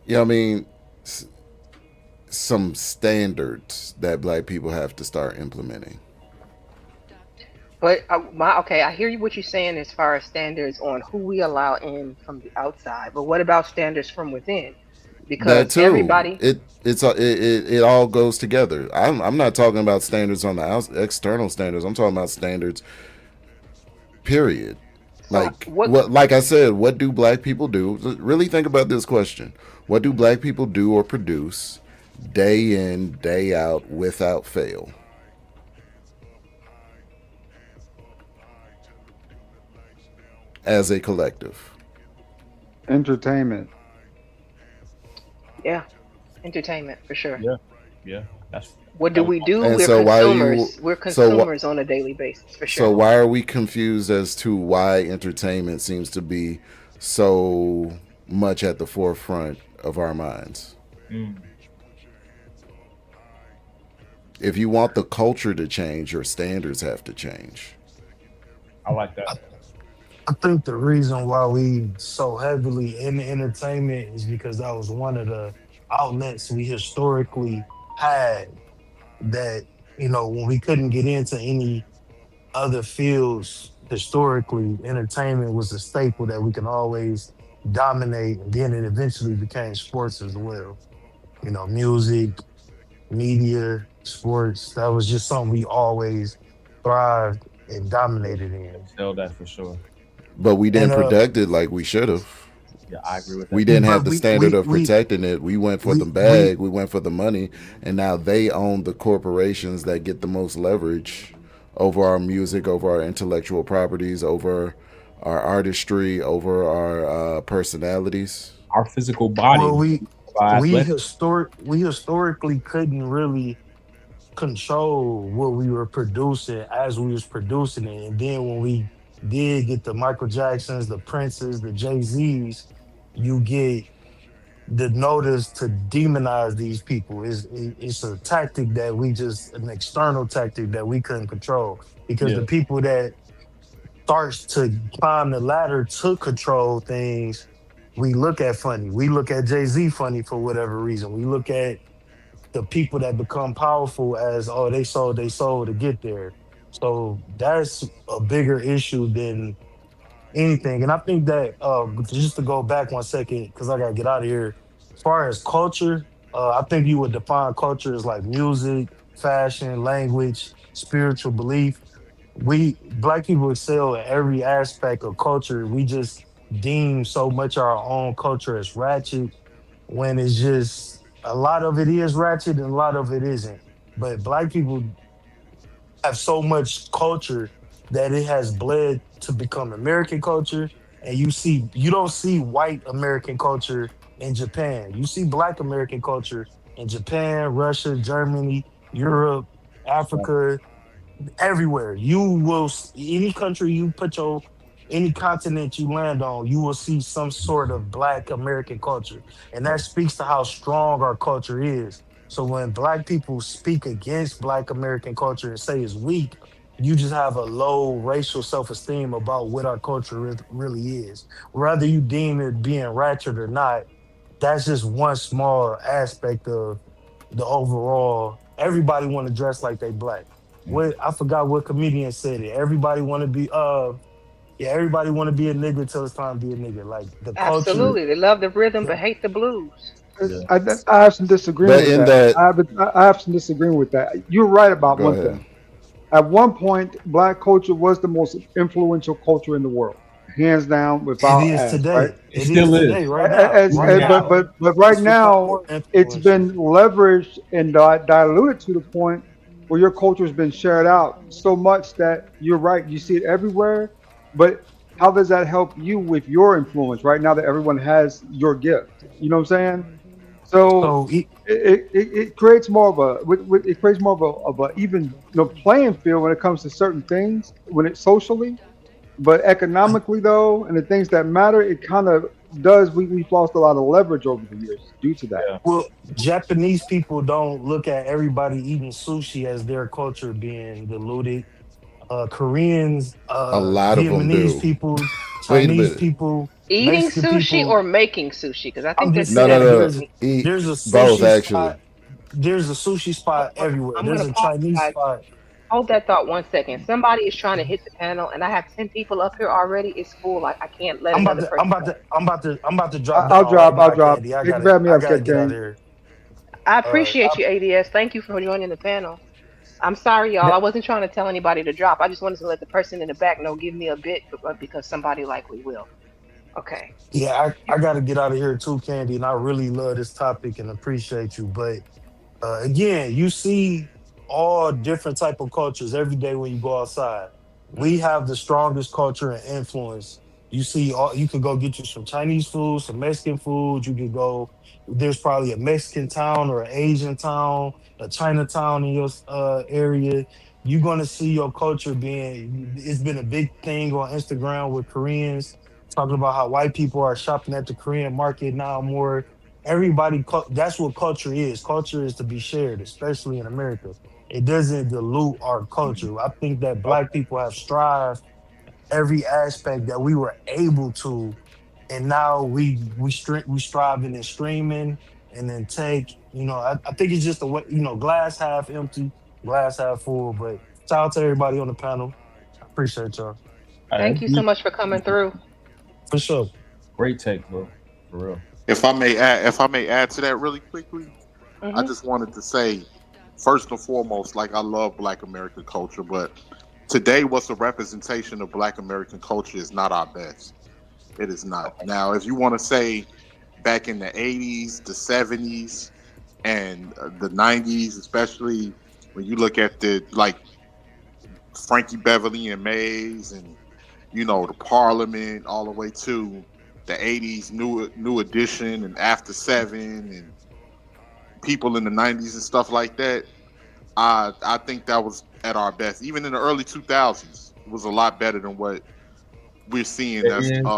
You know what I mean? Some standards that black people have to start implementing. But I hear you what you're saying as far as standards on who we allow in from the outside. But what about standards from within? That Because too. everybody, It all goes together. I'm not talking about standards on the external standards. I'm talking about standards. Period. so Like what? what? Like I said, what do black people do? Really think about this question. What do black people do or produce day in, day out, without fail? As a collective. Entertainment. Yeah, entertainment for sure. Yeah, yeah. That's What do that was we do? And We're so why are you consumers. We're so consumers on a daily basis for so sure. why are we confused as to why entertainment seems to be so much at the forefront of our minds? mm, If you want the culture to change, your standards have to change. I like that. I think the reason why we so heavily in entertainment is because that was one of the outlets we historically had that, when we couldn't get into any other fields historically, entertainment was a staple that we can always dominate. And then it eventually became sports as well. Music, media, sports. That was just something we always thrived and dominated in. Excel that for sure. But we And didn't protect it like we should have. Yeah, I agree with We that. didn't have but the we standard we of we protecting it. We went for the we bag, we went for the money, and now they own the corporations that get the most leverage over our music, over our intellectual properties, over our artistry, over our personalities. Our physical body, well our athletic. we historically couldn't really control what we were producing as we was producing it. And then when we did get the Michael Jacksons, the Princes, the Jay-Z's, you get the notice to demonize these people. It's a tactic that we just an external tactic that we couldn't control because Yeah, the people that starts to climb the ladder to control things, we look at funny. We look at Jay-Z funny for whatever reason. We look at the people that become powerful as, oh, they sold their soul to get there. So that's a bigger issue than anything. And I think that just to go back 1 second, because I gotta get out of here. As far as culture, I think you would define culture as like music, fashion, language, spiritual belief. We black people excel in every aspect of culture. We just deem so much our own culture as ratchet when it's just a lot of it is ratchet and a lot of it isn't. But black people have so much culture that it has bled to become American culture. And you don't see white American culture in Japan. You see black American culture in Japan, Russia, Germany, Europe, right. Africa, everywhere. You will any country you put your any continent you land on, you will see some sort of black American culture. And that speaks to how strong our culture is. So when black people speak against black American culture and say it's weak, you just have a low racial self-esteem about what our culture really is. Whether you deem it being ratchet or not, that's just one small aspect of the overall. Everybody want to dress like they black. Mm. What I forgot what comedian said it. Everybody want to be yeah, everybody want to be a nigga till it's time to be a nigga. Like the culture. Absolutely, they love the rhythm Yeah. but hate the blues. Yeah, I have some disagreement But with in that. that, I have some disagreement with that. You're right about go one ahead. thing. At one point, black culture was the most influential culture in the world, hands down, It without is ask, right? today. it It is still today, is. right now. Right Right now, now, But right it's become now, more it's influential. been leveraged and diluted to the point where your culture has been shared out so much that you're right. You see it everywhere. But how does that help you with your influence right now that everyone has your gift? You know what I'm saying? So So it, it creates more of a it creates more of a even playing field when it comes to certain things when it's socially, but economically though, and the things that matter, it kind of does. We've lost a lot of leverage over the years due to that. yeah. well, Japanese people don't look at everybody eating sushi as their culture being diluted. Koreans, A lot of them Vietnamese do. people, Wait a Chinese minute. people, Eating Mexican sushi people. or making sushi? Because I I'm think there's just two No, no, saying different no. there's things. Eat there's a both sushi actually. spot. There's a sushi spot everywhere. I'm gonna There's a Chinese apologize. spot Hold that thought 1 second. Somebody is trying to hit the panel, and I have 10 people up here already. It's full. I can't let I'm about another to I'm person about go. to I'm about to I'm about to drop I'll down right drop. I'll now, drop. Candy. Thank you for having me I up, gotta Cat get out of Kane. here. I Uh, appreciate you, ADS. Thank you for joining the panel. I'm sorry, y'all. I wasn't trying to tell anybody to drop. I just wanted to let the person in the back know, give me a bit because somebody likely will. Okay. yeah, I gotta get out of here too, Candy. And I really love this topic and appreciate you. But again, you see all different type of cultures every day when you go outside. We have the strongest culture and influence. You see, all you can go get you some Chinese food, some Mexican food. You can go. There's probably a Mexican town or an Asian town, a Chinatown in your area. You're gonna see your culture being. It's been a big thing on Instagram with Koreans talking about how white people are shopping at the Korean market now more. That's what culture is. Culture is to be shared, especially in America. It doesn't dilute our culture. I think that black people have strived every aspect that we were able to, and now we striving and streaming and then take. I think it's just the way, glass half empty, glass half full. But shout out to everybody on the panel. I appreciate y'all Thank you so much for coming through. for sure. Great take, bro. For real. If I may add to that really quickly, I Hmm. just wanted to say, first and foremost, like I love Black American culture, but today, what's a representation of Black American culture is not our best. It is not. Now, if you want to say back in the '80s, the '70s, and the '90s, especially when you look at the like Frankie Beverly and Mays, and the Parliament, all the way to the '80s, New Edition, and After Seven, and people in the '90s and stuff like that. I think that was at our best. Even in the early 2000s, it was a lot better than what we're seeing It that's is.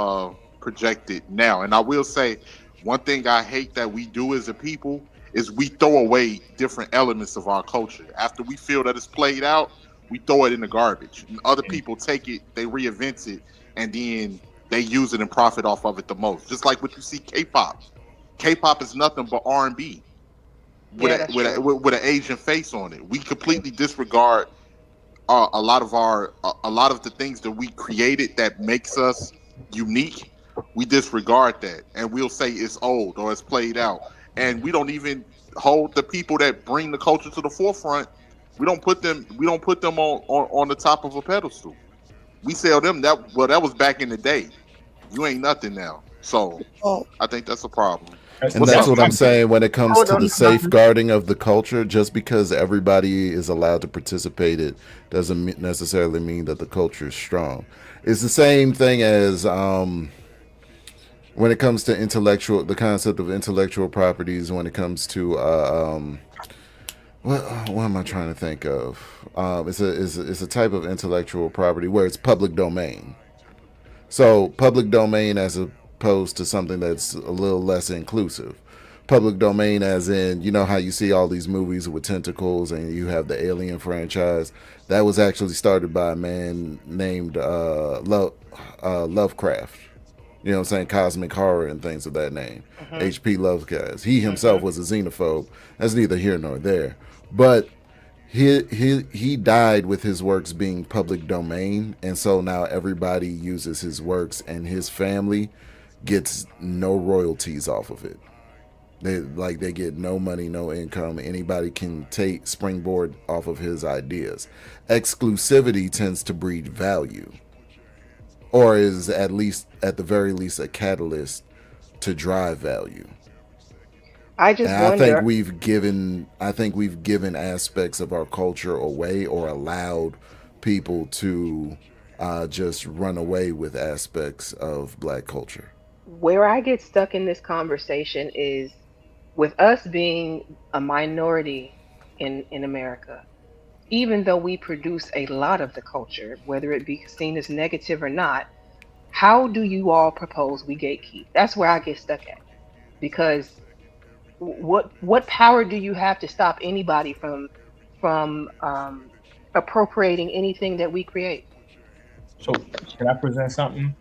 projected now. And I will say, one thing I hate that we do as a people is we throw away different elements of our culture. After we feel that it's played out, we throw it in the garbage. And other people take it, they reinvent it, and then they use it and profit off of it the most. Just like what you see K-pop. K-pop is nothing but R&B with Yeah, a that's with a true. with an Asian face on it. We completely disregard a lot of the things that we created that makes us unique. We disregard that, and we'll say it's old or it's played out, and we don't even hold the people that bring the culture to the forefront. We don't put them on the top of a pedestal. We sell them that. Well, that was back in the day. You ain't nothing now. So I think that's a problem. And What's that's up, what I'm Cat King? saying when it comes Hold to on. the safeguarding of the culture. Just because everybody is allowed to participate, it doesn't necessarily mean that the culture is strong. It's the same thing as when it comes to the concept of intellectual properties. When it comes to what am I trying to think of? It's a type of intellectual property where it's public domain. So public domain as opposed to something that's a little less inclusive. Public domain as in, you know how you see all these movies with tentacles and you have the Alien franchise. That was actually started by a man named Lovecraft. You know what I'm saying? Cosmic horror and things of that name. Hmm. H.P. Lovecraft. He Hmm. himself was a xenophobe. That's neither here nor there. But he died with his works being public domain, and so now everybody uses his works, and his family gets no royalties off of it. They get no money, no income. Anybody can take springboard off of his ideas. Exclusivity tends to breed value, or is at the very least a catalyst to drive value. I And just wonder. I think we've given aspects of our culture away, or allowed people to just run away with aspects of Black culture. Where I get stuck in this conversation is with us being a minority in America. Even though we produce a lot of the culture, whether it be seen as negative or not, how do you all propose we gatekeep? That's where I get stuck at. Because what power do you have to stop anybody from appropriating anything that we create? So can I present something?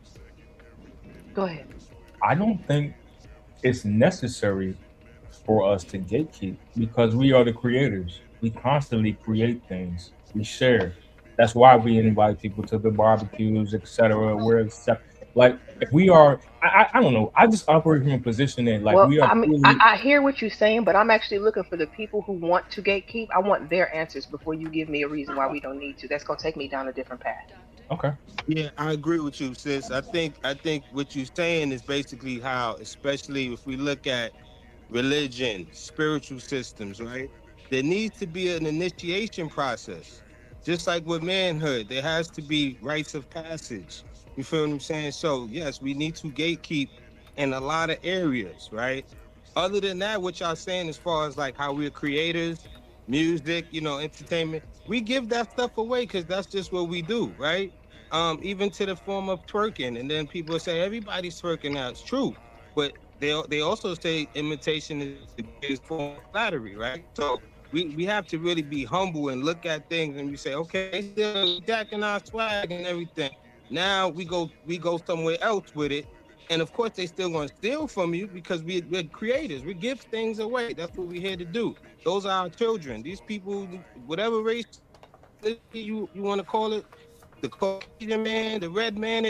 Go ahead. I don't think it's necessary for us to gatekeep because we are the creators. we constantly create things. We share. That's why we invite people to the barbecues, etc. We're like if we are, I don't know. I just operate from a position that like Well, we are I mean, truly I hear what you're saying, but I'm actually looking for the people who want to gatekeep. I want their answers before you give me a reason why we don't need to. That's gonna take me down a different path. okay. Yeah, I agree with you, sis. I think what you're saying is basically how, especially if we look at religion, spiritual systems, right? There needs to be an initiation process. Just like with manhood, there has to be rites of passage. You feel what I'm saying? So, yes, we need to gatekeep in a lot of areas, right? Other than that, what y'all saying as far as like how we're creators, music, entertainment, we give that stuff away because that's just what we do, right? Even to the form of twerking, and then people say everybody's twerking now. It's true, but they also say imitation is the greatest form of flattery, right? So we have to really be humble and look at things and we say, okay, they still jacking our swag and everything. Now we go somewhere else with it. And of course they still gonna steal from you because we're creators. We give things away. That's what we're here to do. Those are our children. These people, whatever race you want to call it, the Caucasian man, the red man,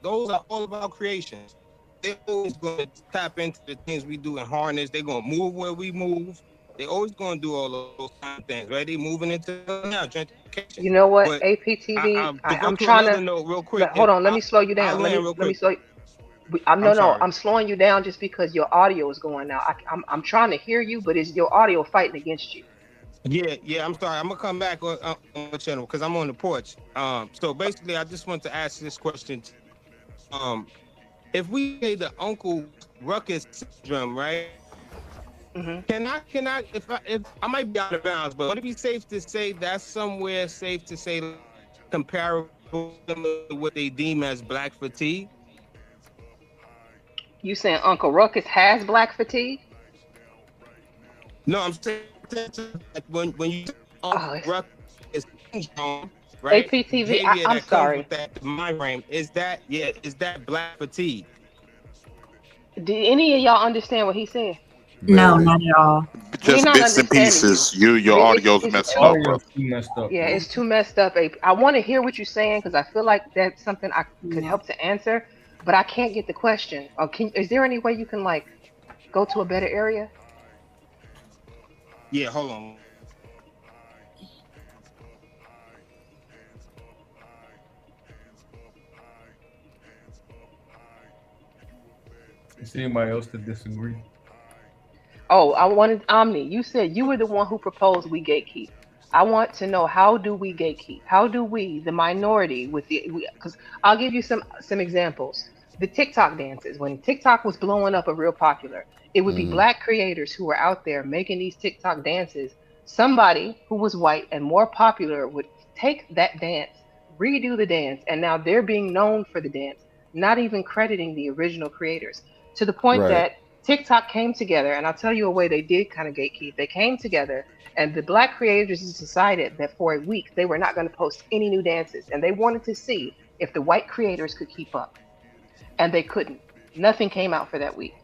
those are all about creations. They're always going to tap into the things we do in harness. They're going to move where we move. They're always going to do all of those kind of things, right? They're moving into now gentrification. You know what, But APTV? to go I'm to trying another to note real quick, hold and on. Let me slow you I'll down. land real Let me quick. slow. I'm I'm no. sorry. I'm slowing you down just because your audio is going out. I'm trying to hear you, but it's your audio fighting against you. Yeah, I'm sorry. I'm gonna come back on the channel because I'm on the porch. So basically, I just want to ask this question. If we say the Uncle Ruckus syndrome, right? Hmm. Can I if I might be out of bounds, but would it be safe to say that's somewhere safe to say comparable to what they deem as black fatigue? You saying Uncle Ruckus has black fatigue? No, I'm saying like when you Uncle Oh, Ruckus syndrome, right? APTV. Behavior I'm that comes sorry. with that mind frame is that black fatigue? Did any of y'all understand what he said? No, Barely. not at all. We're Just not bits and understanding you. pieces. Your audio's It's messing too. up, Audio bro. is too messed up, Yeah, bro. it's too messed up. I want to hear what you're saying because I feel like that's something I could Yeah. help to answer, but I can't get the question. Or is there any way you can like go to a better area? Yeah, hold on. Is anybody else to disagree? Oh, I wanted Omni. You said you were the one who proposed we gatekeep. I want to know, how do we gatekeep? How do we, the minority, with the because I'll give you some examples. The TikTok dances, when TikTok was blowing up and real popular, it would be Hmm. black creators who were out there making these TikTok dances. Somebody who was white and more popular would take that dance, redo the dance, and now they're being known for the dance, not even crediting the original creators. To the point Right. that TikTok came together, and I'll tell you a way they did kind of gatekeep. They came together, and the black creators decided that for a week they were not going to post any new dances, and they wanted to see if the white creators could keep up, and they couldn't. Nothing came out for that week,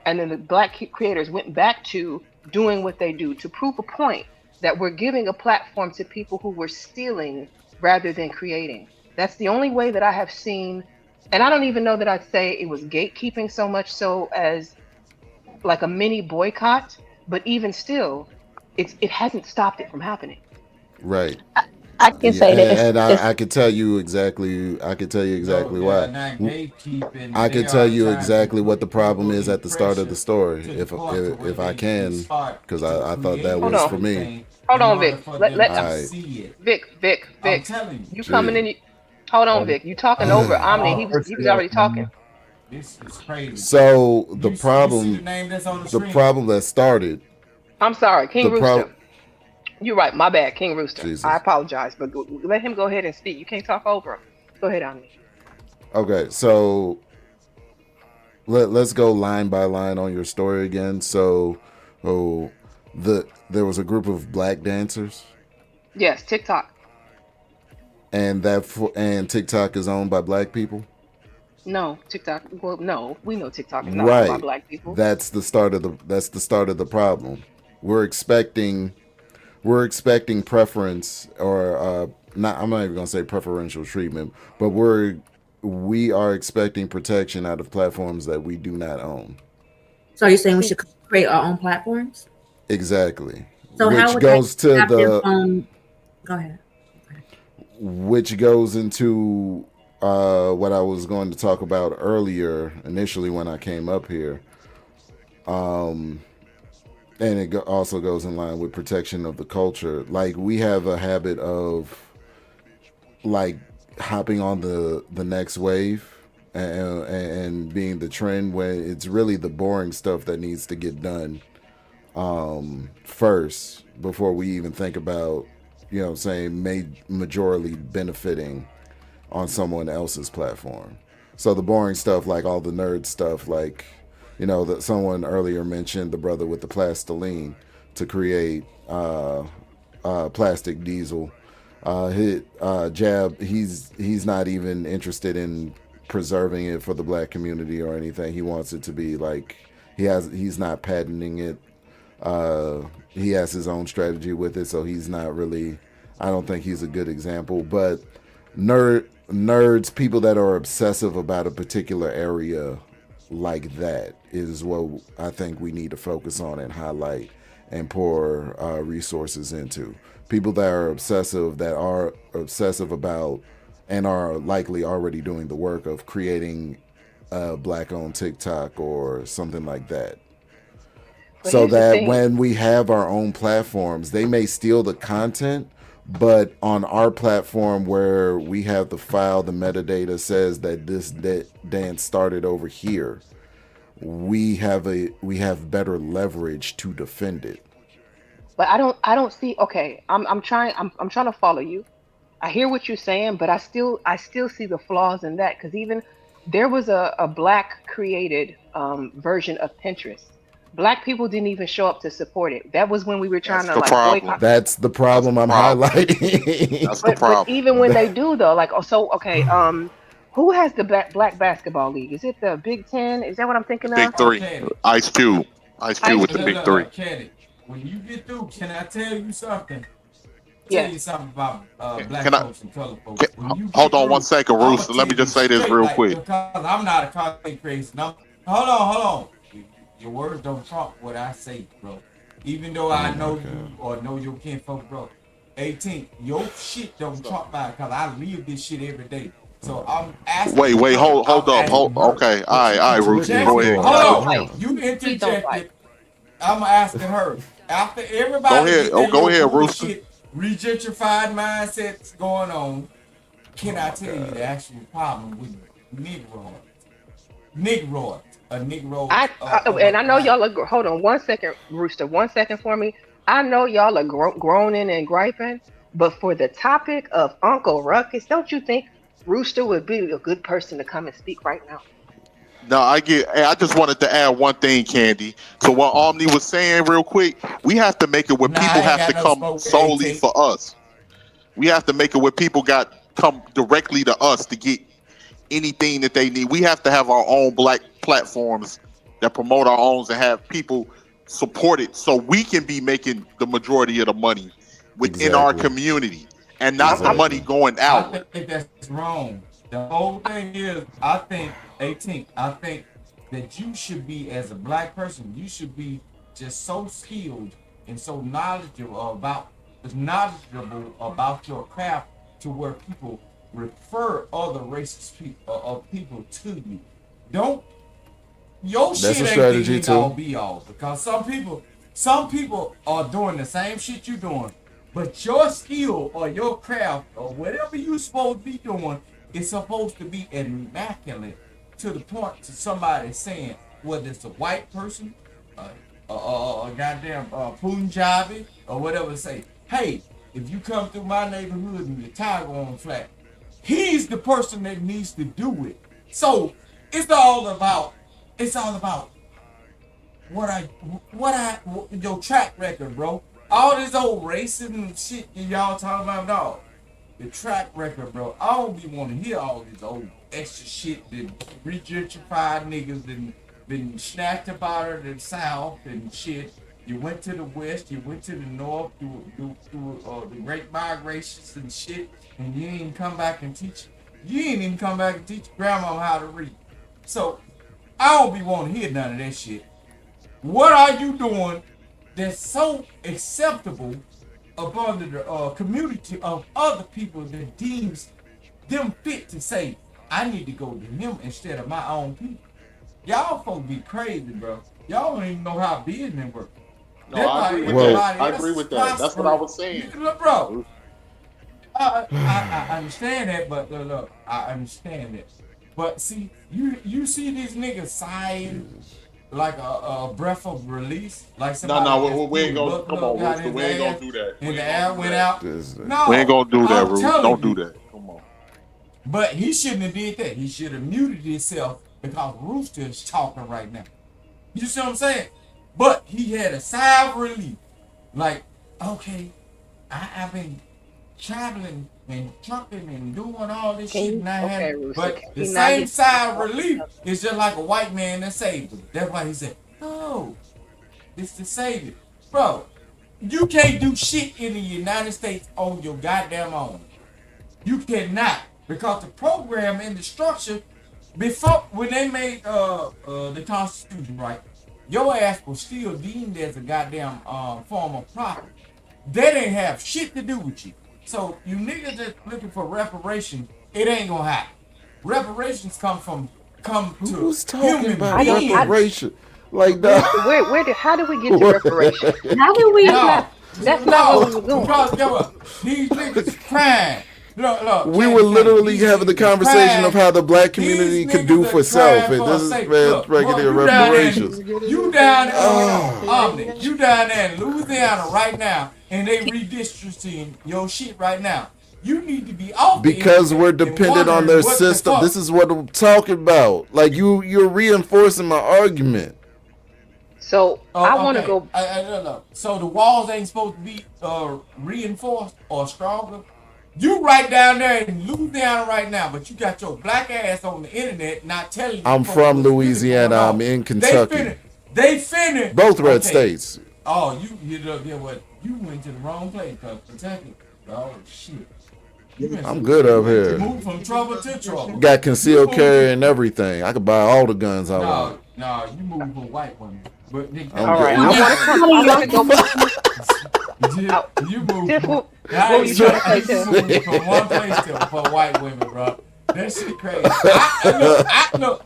and then the black creators went back to doing what they do to prove a point that we're giving a platform to people who were stealing rather than creating. That's the only way that I have seen, and I don't even know that I'd say it was gatekeeping so much so as like a mini boycott, but even still, it hasn't stopped it from happening. Right. I can Yeah, say this. and It's I could tell you exactly. I could tell you No, exactly they are why. not gatekeeping. I They could tell are you trying to exactly what put the problem people is in at the start of the pressure story, to the point to where if I they can, start because to I thought that create Hold was on, for me. everything hold in on, order Vic. for Let them let All to right. see it. Vic. I'm telling you, You coming Gee. in? Hold on, Oh, Vic. You talking this over is Omni? all He was personnel, already talking. man. this is crazy. So You see the name that's on the the screen? problem that started I'm sorry, the King pro. Rooster. You're right. My bad, King Rooster. I Jesus. apologize, but let him go ahead and speak. You can't talk over him. Go ahead, Omni. Okay, so let's go line by line on your story again. So, oh, there was a group of black dancers, Yes, TikTok. and TikTok is owned by black people. No, TikTok. Well, no, we know TikTok is not owned by Right. black people. That's the start of the problem. We're expecting we're expecting preference or not. I'm not even gonna say preferential treatment, but we are expecting protection out of platforms that we do not own. So you're saying we should create our own platforms? Exactly. So how Which would that goes to have their the own? Go ahead. which goes into what I was going to talk about earlier initially when I came up here. And it also goes in line with protection of the culture. Like we have a habit of like hopping on the next wave and being the trend when it's really the boring stuff that needs to get done first before we even think about, you know, saying majorly benefiting on someone else's platform. So the boring stuff, like all the nerd stuff, like, you know, that someone earlier mentioned the brother with the plastiline to create plastic diesel. Jab, he's not even interested in preserving it for the black community or anything. He wants it to be like he's not patenting it. He has his own strategy with it, so he's not really. I don't think he's a good example. But nerds, people that are obsessive about a particular area like that is what I think we need to focus on and highlight and pour resources into. People that are obsessive about and are likely already doing the work of creating a black-owned TikTok or something like that. But So here's the that thing. when we have our own platforms, they may steal the content, but on our platform where we have the file, the metadata says that this dance started over here, we have better leverage to defend it. But I don't see. Okay, I'm trying. I'm trying to follow you. I hear what you're saying, but I still see the flaws in that because even there was a black created version of Pinterest. Black people didn't even show up to support it. That was when we were trying That's to the like problem. boycott. That's the problem I'm Problem. highlighting. That's the But problem. even when they do though, like, oh, so okay, who has the black basketball league? Is it the Big Ten? Is that what I'm The thinking big of? three. Candy. Ice Cube. Ice Cube Ice with the Cube. big three. Candy. When you get through, can I tell you something? Tell you Yes. something about black Can I folks and color folks. When you hold get on one through, second, I'm gonna Rooster? Let tell me you just say this straight, real like, quick. because I'm not a content creator. No, hold on. Your words don't trump what I say, bro. Even though I know you or know your kinfolk, bro. 18, your shit don't trump mine because I live this shit every day. So I'm asking Wait, her. hold I'm up. asking her. Okay, But you all right, Rooster, go interjected. ahead. Hold Don't on. fight. You Please don't fight. interjected. I'm asking her. After Go everybody ahead. get Oh, their go little ahead, Rooster. bullshit, regentrified mindsets going on, can I tell you the actual problem with Negroid, a Negro of a And I know black. y'all are. Hold on one second, Rooster. 1 second for me. I know y'all are groaning and griping, but for the topic of Uncle Ruckus, don't you think Rooster would be a good person to come and speak right now? No, I get. Hey, I just wanted to add one thing, Candy. So what Omni was saying, real quick, we have to make it where Nah, people I ain't have to got no come smoke with solely 18. for us. We have to make it where people got come directly to us to get anything that they need. We have to have our own black platforms that promote our own and have people support it so we can be making the majority of the money within our Exactly. community and not the I'm money Exactly. going I outward. think that's wrong. The whole thing is, I think 18. I think that you should be, as a black person, you should be just so skilled and so knowledgeable about your craft to where people refer other races of people to you. Don't your That's shit a ain't the strategy end all too. be all because some people are doing the same shit you doing, but your skill or your craft or whatever you supposed to be doing is supposed to be immaculate to the point to somebody saying whether it's a white person, a goddamn Punjabi or whatever, say, hey, if you come through my neighborhood and your tire going flat, he's the person that needs to do it. So it's all about your track record, bro. All this old racism shit that y'all talking about, dog. The track record, bro. I don't be want to hear all this old extra shit that regentrified niggas and been snatched up out of the South and shit. You went to the west, you went to the north through the great migrations and shit, and you ain't even come back and teach. You ain't even come back and teach grandma how to read. So I don't be wanting to hear none of that shit. What are you doing that's so acceptable upon the community of other people that deems them fit to say, I need to go to him instead of my own people? Y'all folks be crazy, bro. Y'all don't even know how business works. No, I agree with that. I agree with that. That's what I was saying. Look, bro, I understand that, but look, I understand that. But see, you see these niggas sighing like a breath of release, like somebody. No, we ain't gonna come on, Rooster. We ain't gonna do that. And the air went out. No, we ain't gonna do that, Rooster. Don't do you. that. Come on. But he shouldn't have did that. He should have muted himself because Rooster is talking right now. You see what I'm saying? But he had a sigh of relief. Like, okay, I've been traveling and trucking and doing all this shit, and I had, but the same sigh of relief is just like a white man that saved him. That's why he said, "Oh, it's the savior, bro." You can't do shit in the United States on your goddamn own. You cannot, because the program and the structure before when they made the Constitution, right? Your ass was still deemed as a goddamn form of property. They didn't have shit to do with you. So you niggas that's looking for reparations, it ain't gonna happen. Reparations come to Who's talking human about beings. reparation? Like that? How did we get to reparations? How did we? That's not what we were doing. Because there were these niggas crying. Look, we were literally having the conversation of how the black community could do for self, and this is making it reparations. You down there, you down there in Louisiana right now, and they redistricting your shit right now. You need to be off because we're dependent on their system. This is what I'm talking about. Like you're reinforcing my argument. So I want to go. So the walls ain't supposed to be reinforced or stronger. You right down there in Louisiana right now, but you got your black ass on the internet not telling you. I'm from Louisiana. I'm in Kentucky. They finna. Both red states. Oh, you what? You went to the wrong place, Kentucky. Oh shit. I'm good up here. Move from trouble to trouble. Got concealed carry and everything. I could buy all the guns I want. No, you move for white women. But all right, I want to go. You move. What were you trying to say, you move from one place to for white women, bro. That shit crazy.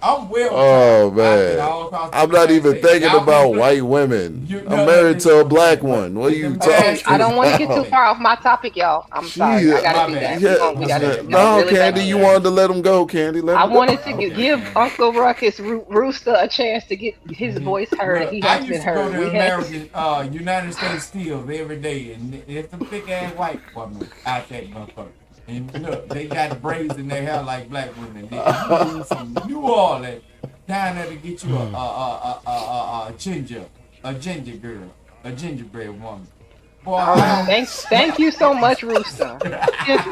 I'm well. Oh man, I'm not even thinking about white women. I'm married to a black one. What are you talking? I don't want to get too far off my topic, y'all. I'm sorry. I gotta do that. Yeah. No, Candy, you wanted to let him go, Candy. I wanted to give Uncle Ruckus Rooster a chance to get his voice heard. He has been heard. I used to go to United States Steel every day, and there's some thick ass white women out there, motherfucker. And look, they got braids in their hair like black women. They use some New Orleans down there to get you a ginger girl, a gingerbread woman. Boy, thank you so much, Rooster.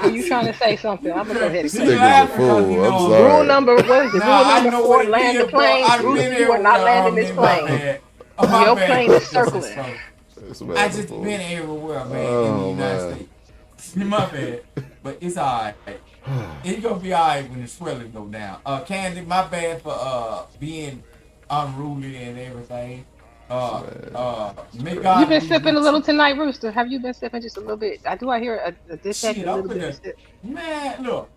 Were you trying to say something? I'm gonna go ahead and say rule number, what is it? Rule number 4, land the plane. Rooster, you are not landing this plane. Your plane is circling. I just been everywhere, man, in the United States. My bad, but it's alright. It's gonna be alright when the swelling go down. Candy, my bad for being unruly and everything. You've been sipping a little tonight, Rooster. Have you been sipping just a little bit? I hear a detect a little bit. Man, look,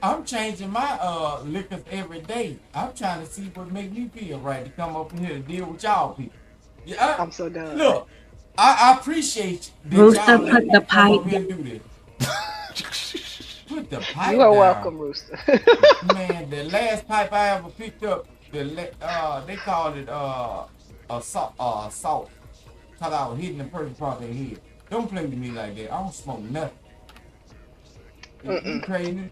I'm changing my liquors every day. I'm trying to see what make me feel right to come up in here to deal with y'all people. Yeah, I'm so done. Look, I appreciate that Rooster, put the pipe. Put the pipe. You are down. welcome, Rooster. Man, the last pipe I ever picked up, they called it assault. Cause I was hitting the person across their head. Don't play with me like that. I don't smoke nothing. You crazy?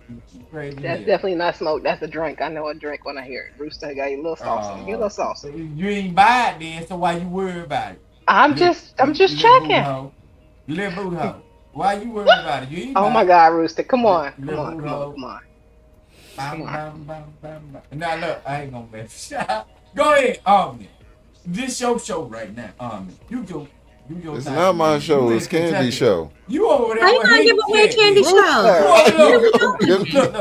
That's definitely not smoke. That's a drink. I know a drink when I hear it. Rooster got your little sauce. Get a little sauce. You ain't buy it then, so why you worry about it? I'm just checking. Little boot hoe. Why you worry about it? You ain't oh my God, Rooster! Come on. Now look, I ain't gonna mess. Go ahead, Omni. This your show right now, Omni. You go Do your It's thing, not my man. show. You It's in Candy Kentucky. show. You over there How you with gonna give Hank away Cat, Candy man. Show? Look, What are we look, doing?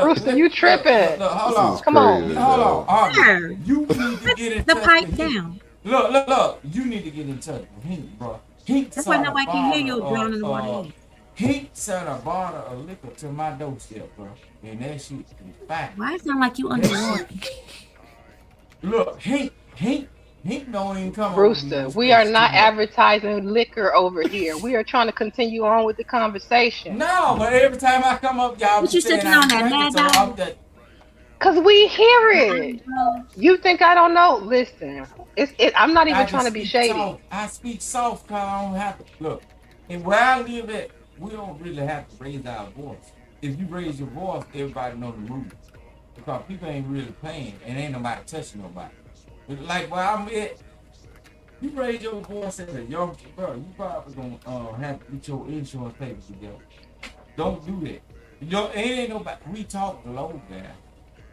Rooster, you tripping. hold This is on. Come on. crazy, Hold dog. on, Aubrey. Sir, You need to get in the touch pipe with Hank. down. Look. You need to get in touch with Hank, bro. Hank That's why sent a nobody can hear you bottle drowning the water of in. Hank sent a bottle of liquor to my doorstep, bro. And that shit is fine. Why it sound like you That underwater? shit. Look, Hank don't even come over to Rooster, these we are places too not much. advertising liquor over here. We are trying to continue on with the conversation. No, but every time I come up, y'all What be you saying sipping I on be that drinking, Mad so I'm Dog? that. Cause we hear it. Bro, You think I don't know? Listen, I'm not even I trying just to be speak shady. soft. I speak soft because I don't have to. Look, and where I live at, we don't really have to raise our voice. If you raise your voice, everybody know the rules. Because people ain't really paying and ain't nobody touching nobody. But like where I'm at, you raise your voice as a young bro, you probably gonna have to get your insurance papers together. Don't do that. It ain't nobody. We talk low, man.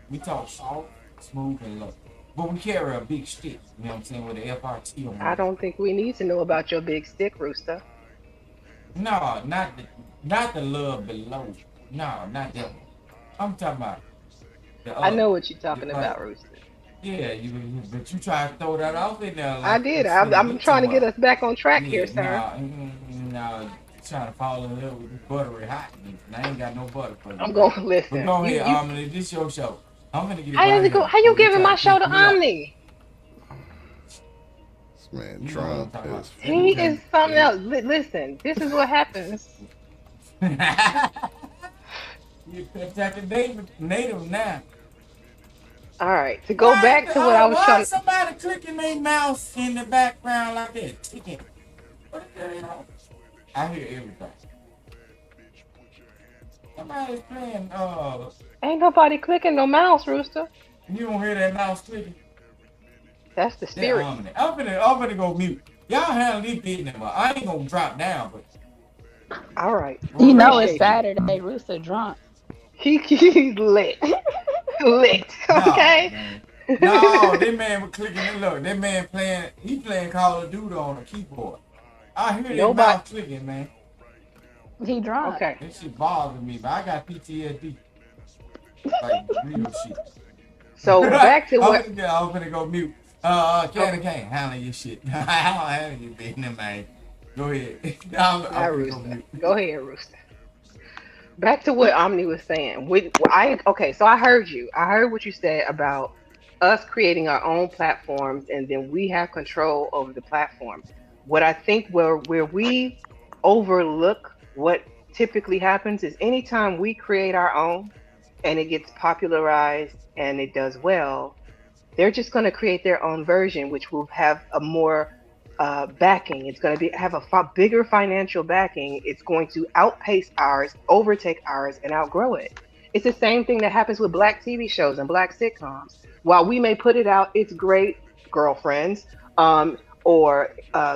We talk soft, smooth, and low. But we carry a big stick, you know what I'm saying, with the FRT on I it. don't think we need to know about your big stick, Rooster. No, not the love below. No, not that one. I'm talking about the I other. know what you're talking Like, about, Rooster. yeah, but you try to throw that off in there I like did. it's something I'm you talking trying to get about. us back on track here, Yeah, sir. no, trying to fall in love with this buttery hot. And I ain't got no butter for you. I'm going to But listen. go ahead, You Omni, this your show. I'm gonna get it how does right it go? here How you before you giving try my to show piss to me off. Omni? This man You know what I'm Trump talking about. is He fool. is something else. Listen, this is what happens. You Kentucky native now. All right, to go back to what I was Why trying. somebody clicking their mouse in the background like that? Ticking. What the hell? I hear everything. Somebody's playing. Ain't nobody clicking no mouse, Rooster. You don't hear that mouse clicking? That's the That spirit. ominous. I'm finna go mute. Y'all handle this business. I ain't gonna drop down, but All right, You know it's appreciate you. Saturday. Rooster drunk. He's lit, lit. no, Okay. man. No, that man was clicking and look. That man playing Call of Duty on a keyboard. I hear that Nobody. mouse clicking, man. He drunk. Okay. That shit bothers me, but I got PTSD. Like real shit. So back to what. I'm gonna go mute. Can't handle your shit. I don't handle your business, man. Go ahead. I'm Not gonna go Rooster. mute. Go ahead, Rooster. Back to what Omni was saying. Okay, so I heard you. I heard what you said about us creating our own platforms and then we have control over the platforms. What I think where we overlook what typically happens is anytime we create our own and it gets popularized and it does well, they're just going to create their own version, which will have a more backing. It's going to have a bigger financial backing. It's going to outpace ours, overtake ours, and outgrow it. It's the same thing that happens with black TV shows and black sitcoms. While we may put it out, it's great, girlfriends, or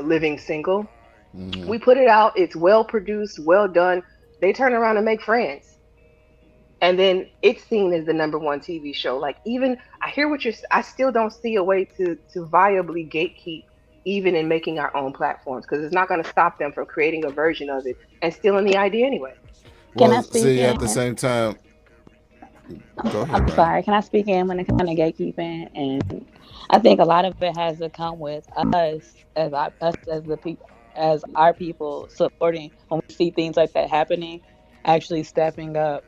living single. Mm-hmm. We put it out, it's well produced, well done. They turn around and make friends and then it's seen as the number one TV show. Like even I hear what I still don't see a way to viably gatekeep even in making our own platforms because it's not going to stop them from creating a version of it and stealing the idea anyway. Can I Well, speak see, in? at the same time, go ahead, I'm Brandon. sorry. Can I speak in when it comes to gatekeeping? And I think a lot of it has to come with us as the people, as our people supporting when we see things like that happening, actually stepping up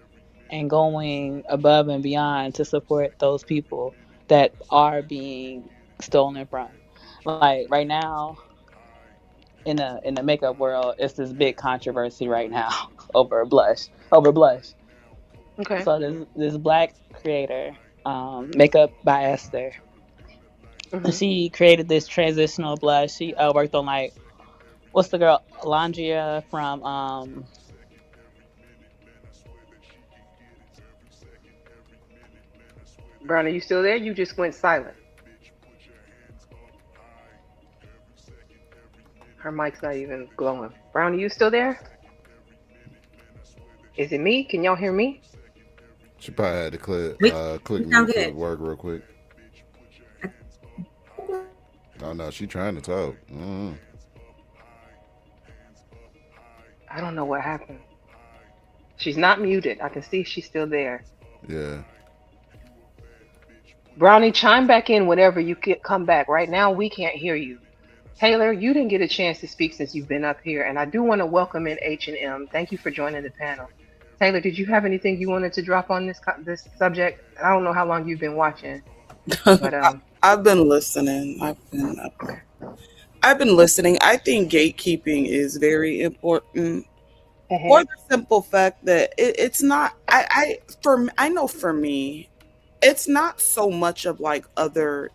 and going above and beyond to support those people that are being stolen from. Like right now in the makeup world, it's this big controversy right now over blush. Okay. So this black creator, Makeup by Esther, Hmm. she created this transitional blush. She worked on like what's the girl Landria from Brown, are you still there? You just went silent. Her mic's not even glowing. Brown, are you still there? Is it me? Can y'all hear me? She probably had to click We click sound mute for good. work real quick. Oh no, she trying to talk. Mm. I don't know what happened. She's not muted. I can see she's still there. Yeah. Brownie, chime back in whenever you come back. Right now, we can't hear you. Taylor, you didn't get a chance to speak since you've been up here, and I do want to welcome in H&M. Thank you for joining the panel. Taylor, did you have anything you wanted to drop on this subject? I don't know how long you've been watching, but I've been listening. I've been listening. I think gatekeeping is very important for the simple fact that it's not. I know for me, it's not so much of like other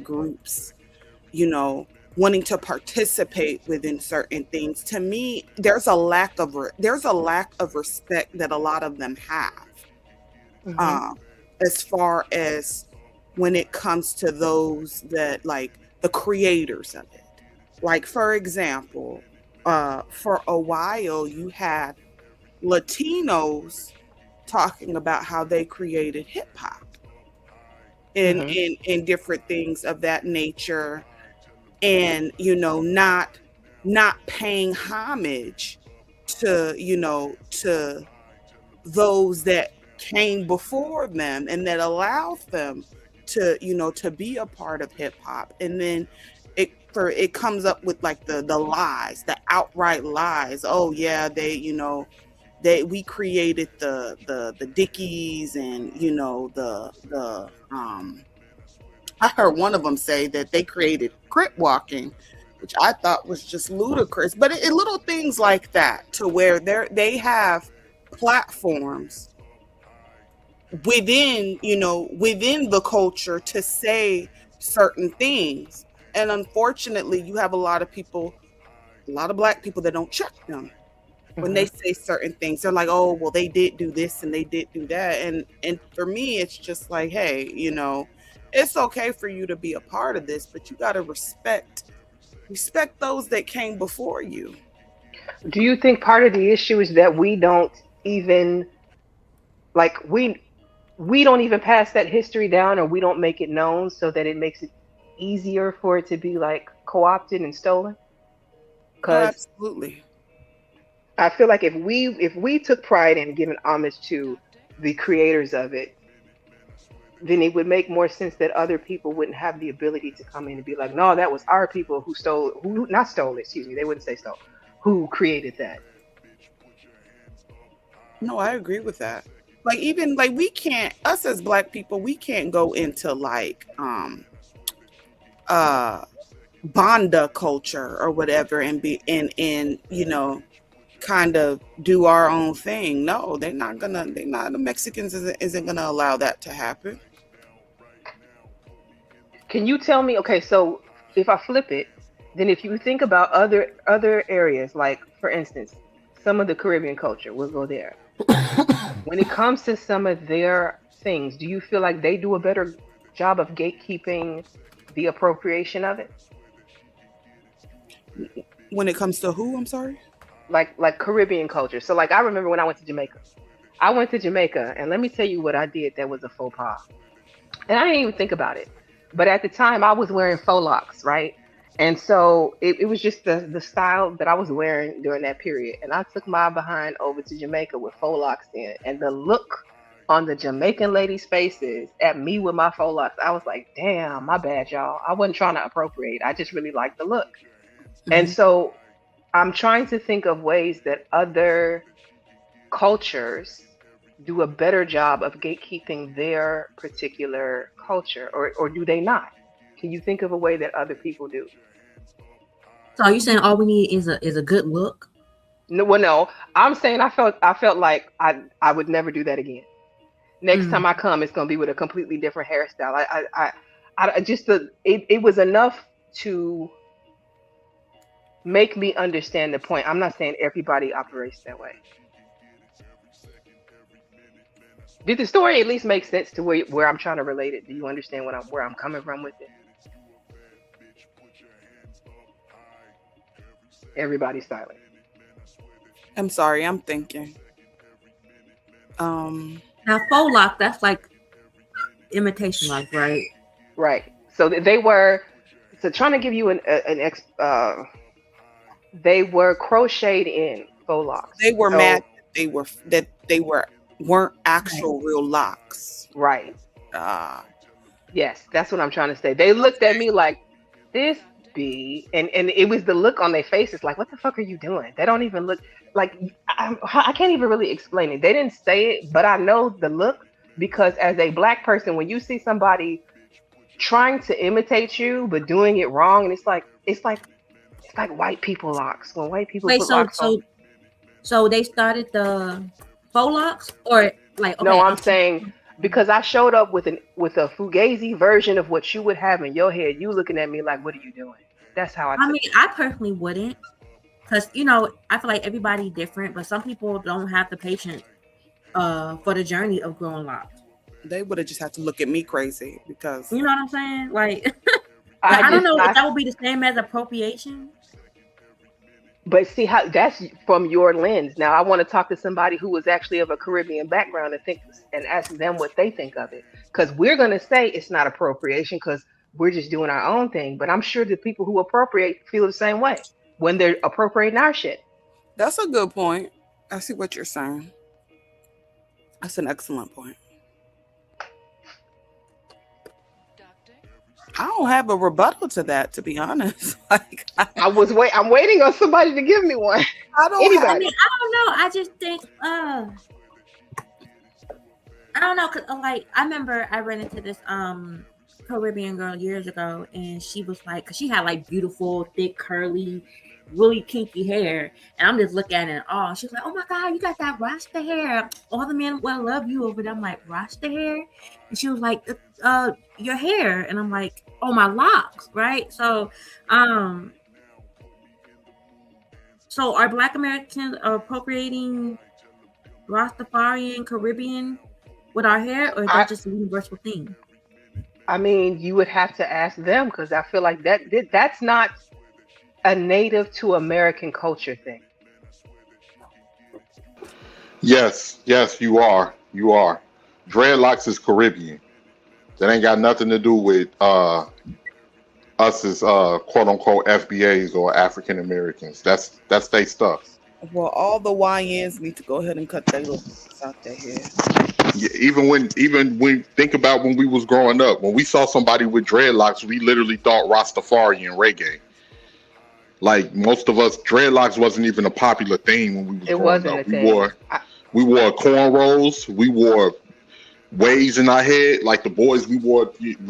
groups, wanting to participate within certain things. To me, there's a lack of respect that a lot of them have, as far as when it comes to those that like the creators of it. Like, for example, for a while you had Latinos talking about how they created hip hop and different things of that nature, and not paying homage to those that came before them and that allowed them to be a part of hip hop. And then it comes up with like the lies, the outright lies. Oh yeah, we created the Dickies, and I heard one of them say that they created crip walking, which I thought was just ludicrous. But little things like that, to where they have platforms within the culture to say certain things. And unfortunately, you have a lot of Black people that don't check them when they say certain things. They're like, oh, well, they did do this and they did do that. And for me, it's just like, hey, it's okay for you to be a part of this, but you got to respect those that came before you. Do you think part of the issue is that we don't even we don't even pass that history down, or we don't make it known so that it makes it easier for it to be like co-opted and stolen? Because absolutely, I feel like if we took pride in giving homage to the creators of it, then it would make more sense that other people wouldn't have the ability to come in and be like, no, that was our people who not stole it, excuse me, they wouldn't say stole, who created that. No, I agree with that. Like, even like us as Black people, we can't go into like Banda culture or whatever and be and kind of do our own thing. No, the Mexicans isn't gonna allow that to happen. Can you tell me, okay, so if I flip it, then if you think about other areas, like for instance, some of the Caribbean culture, we'll go there. When it comes to some of their things, do you feel like they do a better job of gatekeeping the appropriation of it? When it comes to who? I'm sorry? Like Caribbean culture. So like I remember when I went to Jamaica. And let me tell you what I did that was a faux pas. And I didn't even think about it. But at the time I was wearing faux locks, right? And so it was just the style that I was wearing during that period. And I took my behind over to Jamaica with faux locks in. And the look on the Jamaican ladies' faces at me with my faux locks, I was like, damn, my bad, y'all. I wasn't trying to appropriate. I just really liked the look. And so I'm trying to think of ways that other cultures do a better job of gatekeeping their particular culture, or do they not? Can you think of a way that other people do? So are you saying all we need is a good look? No, well, no. I'm saying I felt like I would never do that again. Next time I come, it's gonna be with a completely different hairstyle. I just it was enough to make me understand the point. I'm not saying everybody operates that way. Did the story at least make sense to where I'm trying to relate it? Do you understand where I'm coming from with it? Everybody's silent. I'm sorry, I'm thinking. Now faux lock, that's like imitation lock, right? Right. So they were trying to give you they were crocheted in Faux locks. They were So, mad that they weren't actual real locks. right. Ah. Yes, that's what I'm trying to say. They looked at me like this and it was the look on their faces like, what the fuck are you doing? They don't even look like I can't even really explain it. They didn't say it, but I know the look because as a black person, when you see somebody trying to imitate you but doing it wrong, and it's like white people locks. When white people Wait, put so locks on. so they started the faux locks, or like No, I'm saying because I showed up with a fugazi version of what you would have in your head. You looking at me like, what are you doing? That's how I took it. I personally wouldn't, because I feel like everybody's different, but some people don't have the patience for the journey of growing locks. They would have just had to look at me crazy because you know what I'm saying. Like, I don't know if that would be the same as appropriation. But see how that's from your lens. Now I want to talk to somebody who was actually of a Caribbean background and ask them what they think of it. Because we're gonna say it's not appropriation because we're just doing our own thing. But I'm sure the people who appropriate feel the same way when they're appropriating our shit. That's a good point. I see what you're saying. That's an excellent point. I don't have a rebuttal to that, to be honest. Like I'm waiting on somebody to give me one. I don't I don't know. I just think I don't know, cause like I remember I ran into this Caribbean girl years ago, and she was like, cause she had like beautiful, thick, curly, really kinky hair, and I'm just looking at it and all. She's like, "Oh my God, you got that Rasta hair. All the men will love you over there." I'm like, "Rasta hair?" And she was like, "Your hair," and I'm like, "Oh, my locks, right?" So, so are Black Americans appropriating Rastafarian Caribbean with our hair, or is that just a universal thing? I mean, you would have to ask them because I feel like that's not a native to American culture thing. Yes, you are. You are. Dreadlocks is Caribbean. That ain't got nothing to do with us as quote unquote FBAs or African Americans. That's their stuff. Well, all the YNs need to go ahead and cut their little pieces out their hair. Yeah, even when think about when we was growing up, when we saw somebody with dreadlocks, we literally thought Rastafari and reggae. Like most of us, dreadlocks wasn't even a popular thing when we was growing up. We wore cornrows, we wore waves in our head. Like the boys, we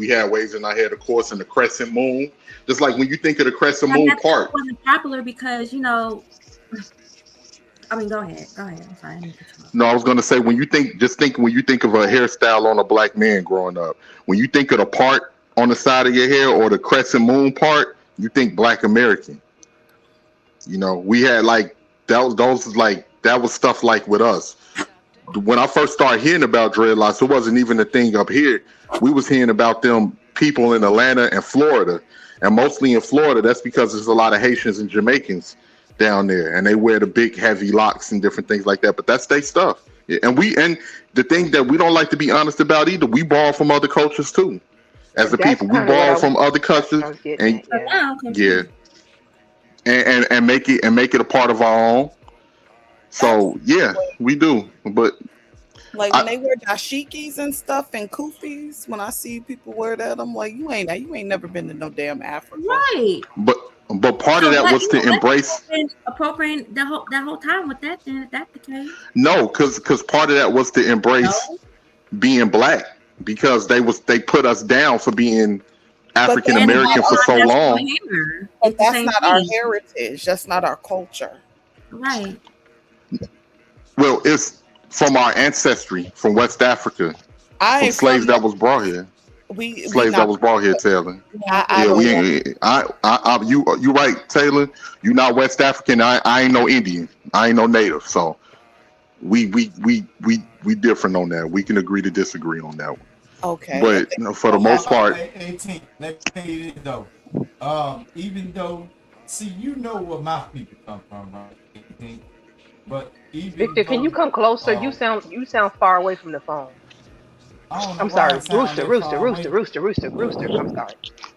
had waves in our head, of course, and the crescent moon. Just like when you think of the crescent moon part. It wasn't popular because I mean, go ahead. I'm sorry. No, I was gonna say when you think of a hairstyle on a black man growing up, when you think of the part on the side of your hair or the crescent moon part, you think Black American. We had like that was stuff like with us. When I first started hearing about dreadlocks, it wasn't even a thing up here. We was hearing about them people in Atlanta and Florida, and mostly in Florida. That's because there's a lot of Haitians and Jamaicans down there, and they wear the big heavy locks and different things like that. But that's their stuff. Yeah, and the thing that we don't like to be honest about either, we borrow from other cultures too. As the people, we borrow from other cultures, and and make it a part of our own. So yeah, we do. But like when they wear dashikis and stuff and kufis, when I see people wear that, I'm like, you ain't never been to no damn Africa, right? But part of that was to embrace appropriating that whole time with that. Then if that's the case, no, because part of that was to embrace being black, because they put us down for being African American for so long. But that's not our heritage. That's not our culture. Right. Well, it's from our ancestry from West Africa, from slaves that was brought here. That was brought here, Taylor. You right, Taylor. You not West African. I ain't no Indian. I ain't no native. So we different on that. We can agree to disagree on that one. Okay. But for the most part, 18. Let me tell you this though. Even though, see, you know where my people come from, right? 18. But Victor, can you come closer? You sound far away from the phone. I'm sorry. Rooster. I'm sorry.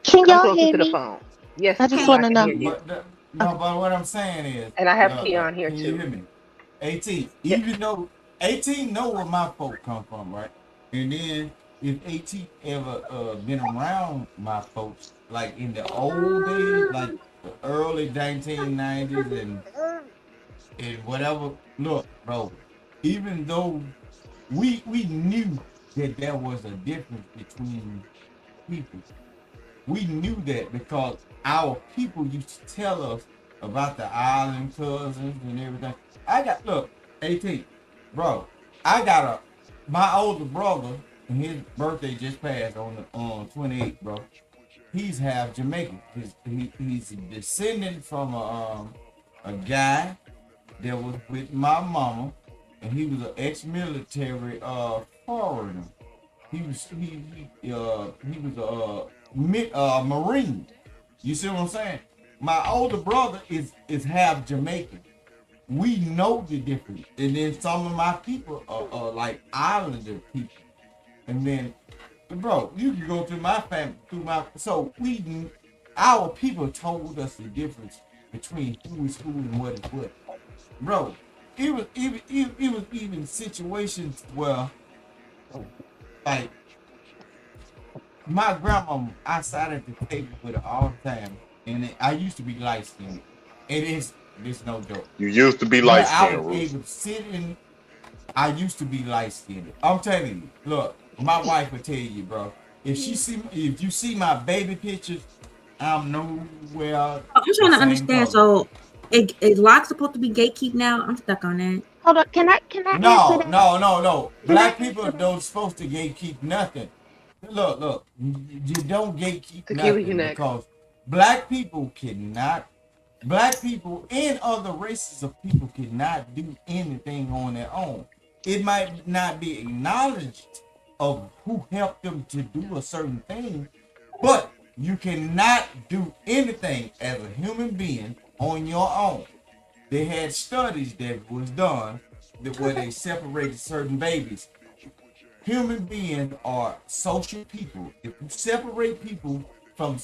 Can Come y'all closer hear to the me? phone. Yes. I just want to know. No, but what I'm saying is, And I have look, Keon here can you too. hear me? 18, even though 18 know where my folk come from, right? And then if 18 ever been around my folks, like in the old days, like the early 1990s and whatever, look, bro, even though we knew that there was a difference between people. We knew that because our people used to tell us about the island cousins and everything. Look, 18, bro, my older brother, and his birthday just passed on 28th, bro. He's half Jamaican. He's a descendant from a guy that was with my mama, and he was an ex-military foreigner. He was a Marine. You see what I'm saying? My older brother is half Jamaican. We know the difference. And then some of my people are like Islander people. And then, bro, you can go through my family, our people told us the difference between who is who and what is what. Bro, it was even situations where, like, my grandma, I sat at the table with her all the time, and I used to be light skinned. It's no joke. You used to be light skinned, I was able to sit in. I used to be light skinned. I'm telling you, look, my wife will tell you, bro. If you see my baby pictures, I'm nowhere. I'm trying to understand. Color. So, is Locke supposed to be gatekeep now? I'm stuck on that. Hold on, can I answer that? No. Black people don't supposed to gatekeep nothing. Look, you don't gatekeep nothing because black people and other races of people cannot do anything on their own. It might not be acknowledged of who helped them to do a certain thing, but you cannot do anything as a human being on your own. They had studies that was done where they separated certain babies. Human beings are social people. If you separate people from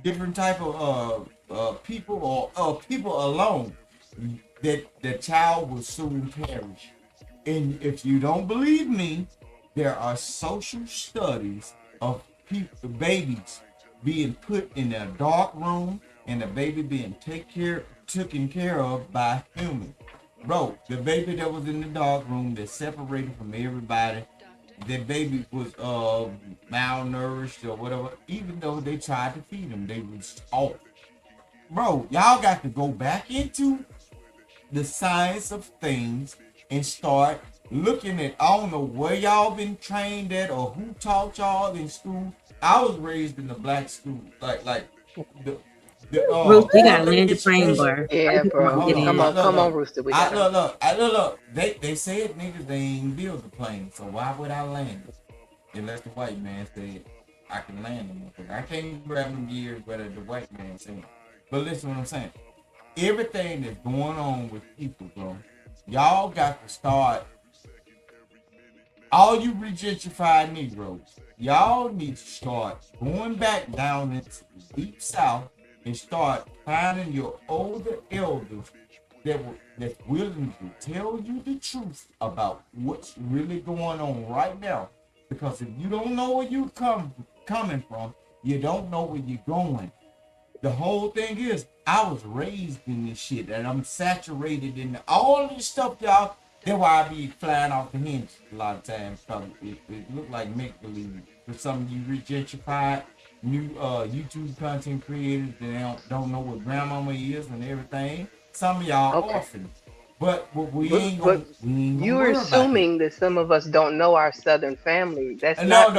different type of people or people alone, that the child will soon perish. And if you don't believe me, there are social studies of babies being put in a dark room and the baby being taken care of by humans. Bro, the baby that was in the dark room that separated from everybody, that baby was malnourished or whatever, even though they tried to feed him, they was off. Bro, y'all got to go back into the science of things and start looking at, I don't know where y'all been trained at or who taught y'all in school. I was raised in the black school, like the Bruce, we got land the train bar. Yeah, bro. Come on, Rooster. We got look. They said niggas they ain't build the plane, so why would I land it? Unless the white man said I can land them. I can't grab them gears, whether the white man said. But listen what I'm saying. Everything that's going on with people, bro, y'all got to start. All you regentrified Negroes, y'all need to start going back down into the deep south and start finding your older elders that's willing to tell you the truth about what's really going on right now. Because if you don't know where you're coming from, you don't know where you're going. The whole thing is, I was raised in this shit, and I'm saturated in all this stuff, y'all. That's why I be flying off the hinges a lot of times. It look like make-believe. For some of you regentrified, new YouTube content creators that don't know what grandmama is and everything. Some of y'all orphans. But we ain't gonna you're assuming that some of us don't know our Southern family. That's no.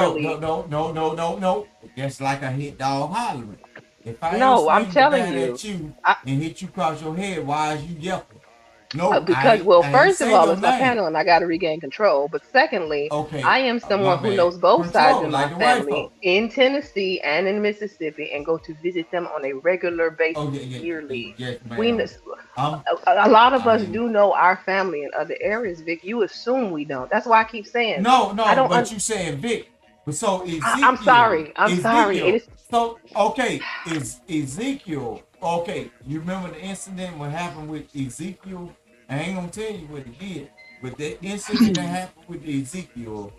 That's like a hit dog hollering. If I I'm telling you, at you and hit you across your head, why is you yelping? No, because first of all, it's my panel and I got to regain control. But secondly, I am someone who knows both sides of my family in Tennessee and in Mississippi, and go to visit them on a regular basis yearly. A lot of us do know our family in other areas, Vic. You assume we don't. That's why I keep saying but you saying Vic. But so Ezekiel, I'm sorry. So okay, is Ezekiel Okay, you remember the incident what happened with Ezekiel? I ain't gonna tell you what he did, but the incident that happened with Ezekiel,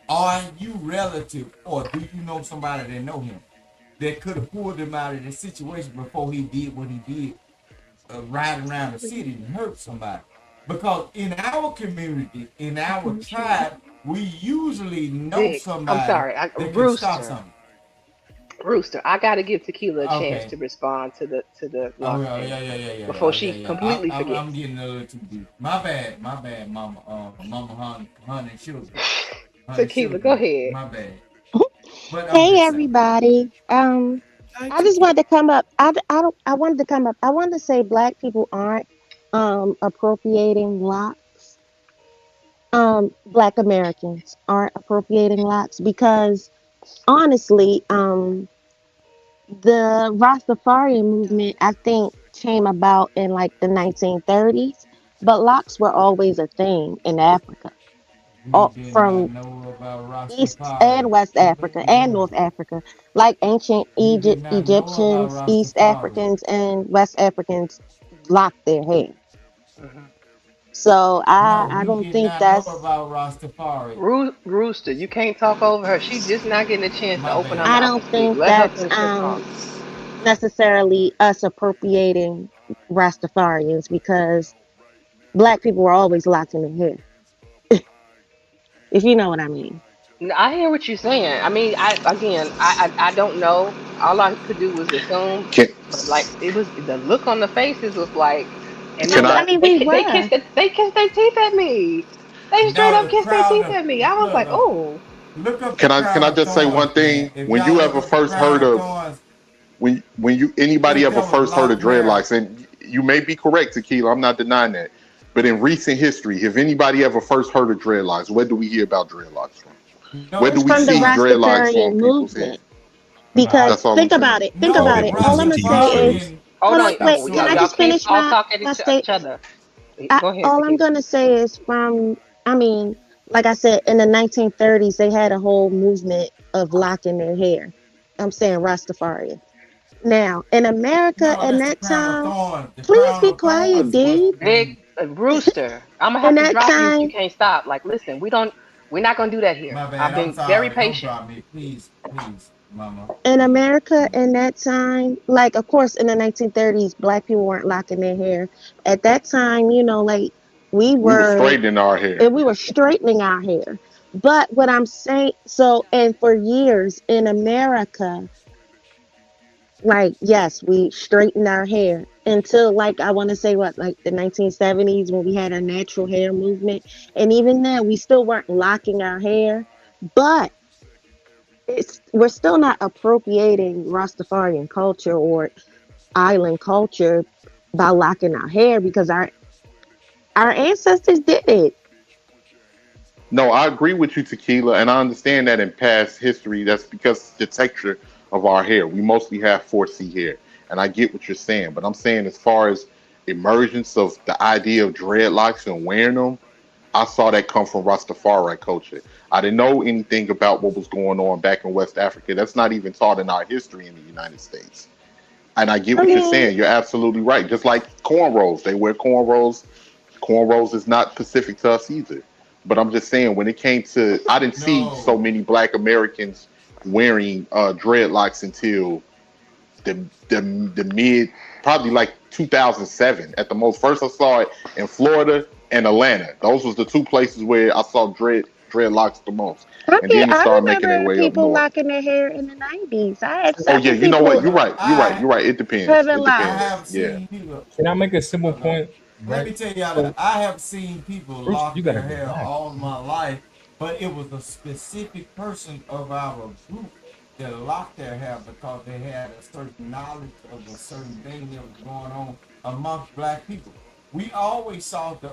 are you relative or do you know somebody that know him that could have pulled him out of the situation before he did what he did, riding around the city and hurt somebody? Because in our community, in our tribe, we usually know Vic, I'm somebody sorry, that can stop Rooster. something. Rooster, I gotta give Tequila a chance Okay. to respond to the Oh lock yeah, thing yeah, yeah, yeah, yeah, before yeah, she yeah, yeah. completely I'm forgets. getting a little too deep. My bad, mama. Mama, honey, Tequila, go sugar. ahead. My bad. But I'm Hey just saying. everybody. Hi, I just Tequila. wanted to come up. I wanted to come up. I wanted to say black people aren't appropriating locks. Black Americans aren't appropriating locks because honestly, the Rastafarian movement I think came about in like the 1930s, but locks were always a thing in Africa. We All, did not from know about East Rastafari. and West Look what Africa we and doing. North Africa, like ancient We did Egypt, not know about Egyptians, East Rastafari. Africans, and West Africans locked their hair. Mhm. So No, I we don't did think not know that's about Rastafari. Rooster, you can't talk over her. She's just not getting a chance to My open her bad. I mouth don't and speak. think Let her that's finish her thought. necessarily us appropriating Rastafarians because black people were always locked in their hair, if you know what I mean. I hear what you're saying. I mean, I don't know. All I could do was assume, Can but like it was the look on the faces was like, and can then No, I I? mean we were. they kissed their teeth at me. They straight No, up the kissed their crowd teeth of at me. I was like, oh, look up the Can I crowd of just say one thorns, man. thing? If When y'all you look ever up the first crowd heard of of thorns, when you anybody ever that was first heard of locked hair. dreadlocks, and you may be correct, Tequila, I'm not denying that. But in recent history, if anybody ever first heard of dreadlocks, where do we hear about dreadlocks from? No, Where do It's we from the see dreadlocks. dreadlocks Rastafarian on people's head? movement. Because That's all I'm think saying. about it. Think No, about That it. All I'm gonna PCT say is, shows. Rastafarian hold hold on, on, stuff wait. Can I y'all started. just can't finish all my talk at my each state? other. Go ahead, All I'm Tequila. gonna say is from. I mean, like I said, in the 1930s, they had a whole movement of locking their hair. I'm saying Rastafarian. Now, in America, No, in that's the that crown of time, thorns. The please crown be of quiet, thorns was dude. Big when. Rooster, I'm gonna In have to that drop you if you time, can't stop. Like, listen, we're not gonna do that here. My bad. I've I'm been very sorry. Don't patient. drop me, please, please, Mama. in Please, America, please. in that time, like of course, in the 1930s, black people weren't locking their hair. At that time, like we We were were straightening our hair. and we were straightening our hair. But what I'm saying, so, and for years in America, like, yes, we straightened our hair until, like, I want to say what, like the 1970s when we had our natural hair movement. And even then, we still weren't locking our hair, but we're still not appropriating Rastafarian culture or island culture by locking our hair because our ancestors did it. No, I agree with you, Tequila, and I understand that in past history, that's because the texture of our hair. We mostly have 4C hair, and I get what you're saying, but I'm saying as far as emergence of the idea of dreadlocks and wearing them, I saw that come from Rastafari culture. I didn't know anything about what was going on back in West Africa. That's not even taught in our history in the United States. And I get I what you're mean, saying. You're absolutely right. Just like cornrows, they wear cornrows. Cornrows is not specific to us either. But I'm just saying, when it came to, I didn't see so No. many Black Americans wearing dreadlocks until the mid, probably like 2007 at the most. First, I saw it in Florida and Atlanta. Those was the two places where I saw dreadlocks the most. And then it I started making their remember way up people north. locking their hair in the 90s. I had Oh yeah, several you know what? people You're right. You're right. I You're right. It depends. having It I locks. depends. have Yeah. seen people. Can I make a simple Hold on. point? Let Right. me tell y'all So, that I have seen people Bruce, lock you gotta their hair relax. all my life, but it was a specific person of our group that locked their hair because they had a certain knowledge of a certain thing that was going on amongst black people. We always saw the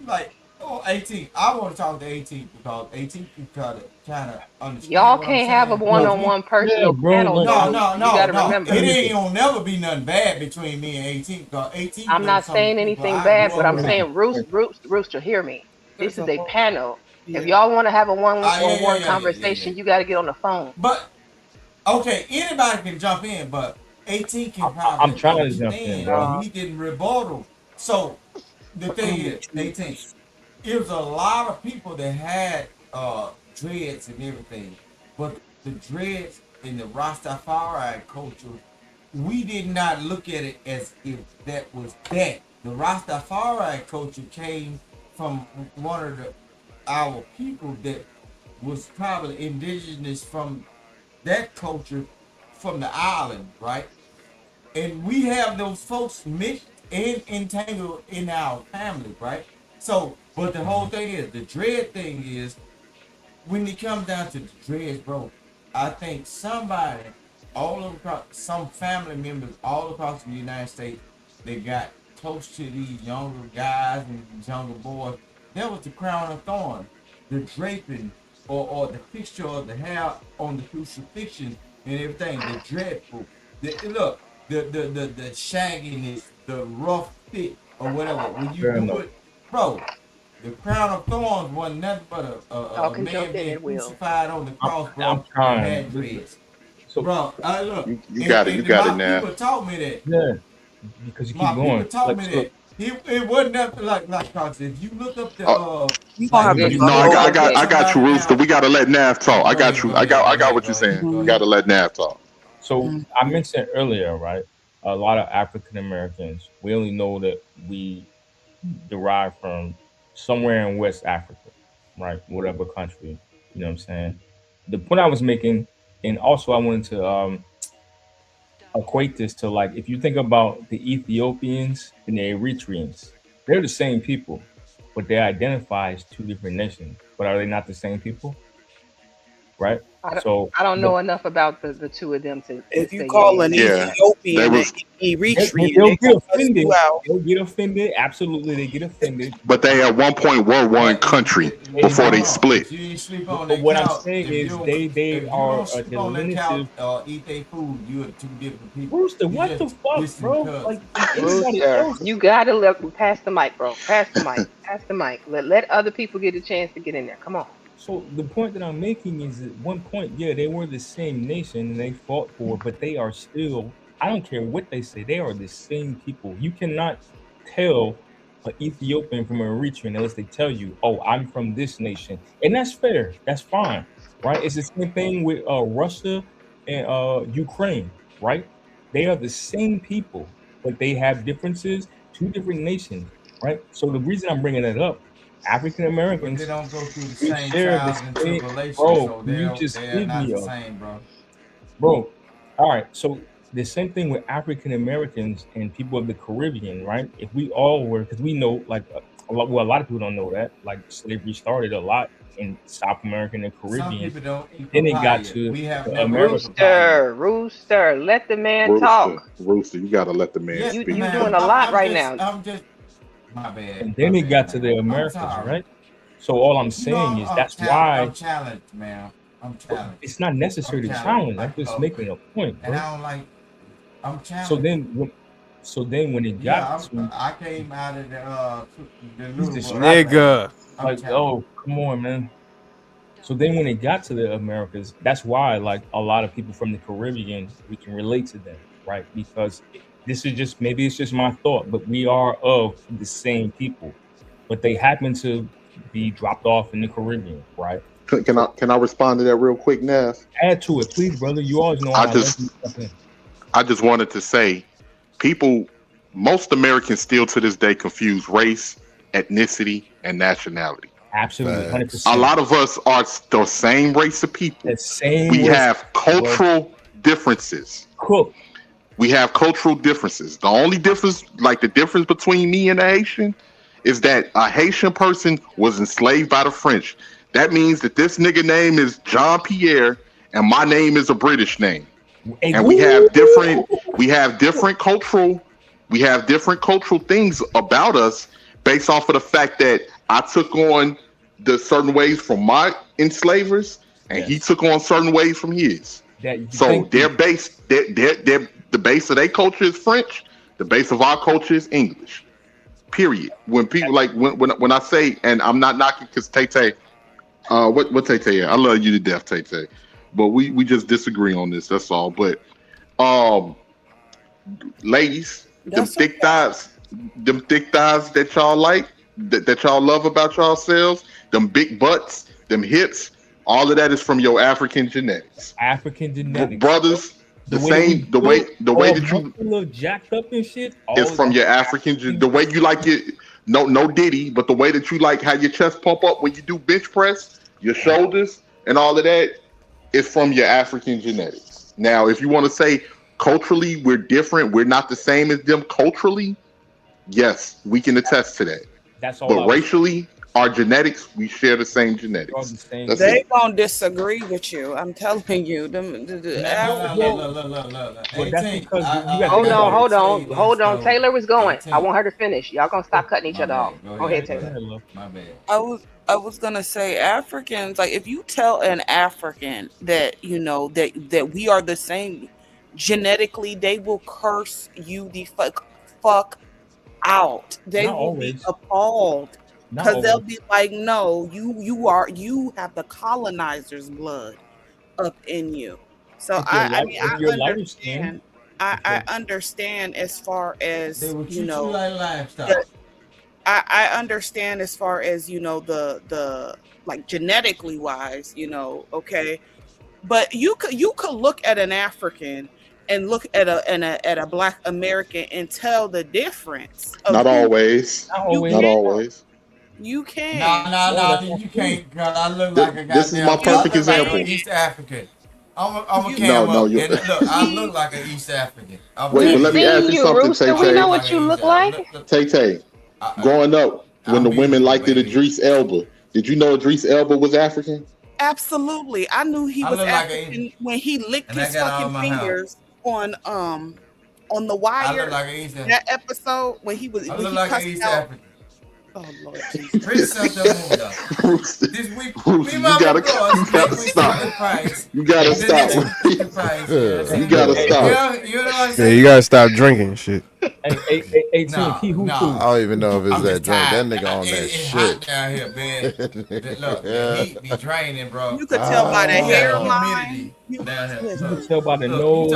like, oh, 18. I want to talk to 18 because 18 can kind of understand Y'all what I'm can't have a saying. No, one-on-one yeah, person bro. panel Like, No, though. no, You no, got to no. let It remember. me make ain't it. gonna never be nothing bad between me and 18 because 18 I'm knows not some of saying the people anything I grew bad, but up I'm Let me around. saying say, Rooster, hear me. This There's is a a whole panel. If yeah. y'all want to have a Yeah, yeah, one-on-one yeah, yeah, yeah, yeah. conversation, you got to get on the phone. But okay, anybody can jump in, but 18 can probably I'm trying to jump in, understand, bro. and he didn't rebuttal. So the thing is, 18, it was a lot of people that had dreads and everything, but the dreads in the Rastafari culture, we did not look at it as if that was that. The Rastafari culture came from one of our people that was probably indigenous from that culture from the island, right? And we have those folks mixed and entangled in our family, right? So, but the whole thing is, the dread thing is, when it comes down to the dreads, bro, I think somebody all across, some family members all across the United States, they got close to these younger guys and younger boys. That was the crown of thorns, the draping or the fixture of the hair on the crucifixion and everything, the dreadful. Look, the shagginess, the rough fit or whatever. When you do it, bro, the crown of thorns wasn't nothing but a man being crucified on the cross, bro. I'm trying. Had dreads. So, bro, look, You got it. You got it now. People taught me that. Yeah, because you keep My going. people taught me that. It wasn't nothing like Cox. If you look up the You gonna have to No, I got you, Rooster. We gotta let Nav talk. I got you. I got what you're saying. We gotta let Nav talk. So I mentioned earlier, right? A lot of African Americans, we only know that we derive from somewhere in West Africa, right? Whatever country, you know what I'm saying? The point I was making, and also I wanted to equate this to, like, if you think about the Ethiopians and the Eritreans, they're the same people, but they identify as two different nations. But are they not the same people? Right? I don't know enough about the two of them to If you say call an yeah. Ethiopian an Eritrean, they'll they get gonna cuss offended. you out. They'll get offended. Absolutely, they get offended. But they at one point were one country before they split. You ain't sleep on But that what I'm couch. saying If is you they if you are don't sleep on that couch diminutive. or eat their food, you are two different people. Rooster, You what the just fuck, distant bro? cousins. Like everybody Rooster, else. you gotta pass the mic, bro. Pass the mic. Pass the mic. Let other people get a chance to get in there. Come on. So the point that I'm making is, at one point, yeah, they were the same nation and they fought for it, but they are still, I don't care what they say, they are the same people. You cannot tell an Ethiopian from an Eritrean unless they tell you, oh, I'm from this nation. And that's fair. That's fine. Right? It's the same thing with Russia and Ukraine, right? They are the same people, but they have differences, two different nations, right? So the reason I'm bringing that up, African But they Americans, don't go through the we same share the trials and same, tribulations, bro. so You just they're give not me the a, same, bro. bro. All right, so the same thing with African Americans and people of the Caribbean, right? If we all were, because we know, like, a lot of people don't know that, like, slavery started a lot in South America and the Some Caribbean. people don't eat Then it got papaya. to We have the never Americas. eaten papaya. Rooster, let the man Rooster, talk. you gotta let the man Yes, speak. You man. doing a lot I'm right just, now. I'm just. My bad. And then My it bad, got to man. the I'm Americas, sorry. right? So all I'm You know, saying is that's why I'm challenged, man. I'm challenged. it's not necessary I'm to challenged. challenge. Like I'm just public. making a point, And bro. I don't like. I'm challenged. So then when it Yeah, got to, I came out of the he's little book. distracted. I'm Like, challenged. oh, come on, man. So then when it got to the Americas, that's why, like, a lot of people from the Caribbean, we can relate to them, right? Because this is just, maybe it's just my thought, but we are of the same people, but they happen to be dropped off in the Caribbean, right? Can I respond to that real quick, Nav? Add to it, please, brother. You always know I I love you. just wanted to say, most Americans still to this day confuse race, ethnicity, and nationality. Absolutely, 100%. A lot of us are the same race of people. The same we race, have cultural differences. Cool. We have cultural differences. The only difference, like the difference between me and a Haitian, is that a Haitian person was enslaved by the French. That means that this nigga name is Jean Pierre and my name is a British name. And we have different cultural things about us based off of the fact that I took on the certain ways from my enslavers and he took on certain ways from his. So their base, the base of their culture is French. The base of our culture is English. Period. When people like when I say, and I'm not knocking because Tay, what Tay? I love you to death, Tay. But we just disagree on this. That's all. But ladies, That's thick thighs, them thick thighs that y'all like, that y'all love about yourselves, them big butts, them hips, all of that is from your African genetics. African genetics, Brothers, the way the way that you look jacked up and shit, is all from your African, the way you like it. No Diddy, but the way that you like how your chest pump up when you do bench press, your shoulders, and all of that is from your African genetics. Now, if you want to say culturally we're different, we're not the same as them culturally, yes, we can attest to that. That's all. But racially, our genetics, we share the same genetics. They gonna disagree with you. I'm telling you. Hold on. Taylor was going. I want her to finish. Y'all gonna stop cutting each other off. Go ahead, Taylor. My bad. I was gonna say Africans, like if you tell an African that that we are the same genetically, they will curse you the fuck out. They will be appalled. Because they'll be like, no, you have the colonizer's blood up in you. So I understand as far as I understand as far as the like genetically wise, okay. But you could look at an African and look at a Black American and tell the difference. Not always. Not always. You can. No, you can't. Girl, I look like a goddamn. This is my perfect example. East African. I'm a cam up. And look, I look like an East African. Wait, but let me ask you something, Tay We know what you look like. Tay, growing up, when the women liked it, Idris Elba, did you know Idris Elba was African? Absolutely. I knew he was African when he licked his fucking fingers on The Wire. That episode when he was. I look like an East African. Oh Lord, this week, you gotta stop. You gotta stop. You gotta stop. Yeah, you gotta stop drinking shit. Hey, I don't even know if it's that drink. That nigga on that shit. Down here, man. Look, the heat be draining, bro. You could tell by the hairline. You could tell by the nose.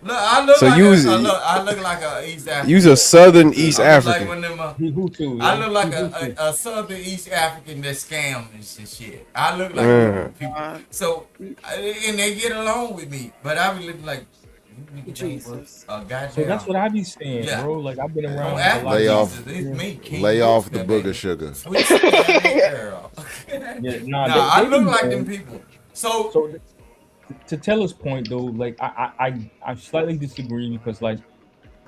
Look, I look So like you I look like a East African. You's a Southern East African. I look like a Southern East African that scams and shit. I look like people. So, and they get along with me, but I be looking like Jesus. So that's what I be saying, bro. Like I've been around. Lay off the booger sugar. I look like them people. So to Taylor's point though, like I slightly disagree because like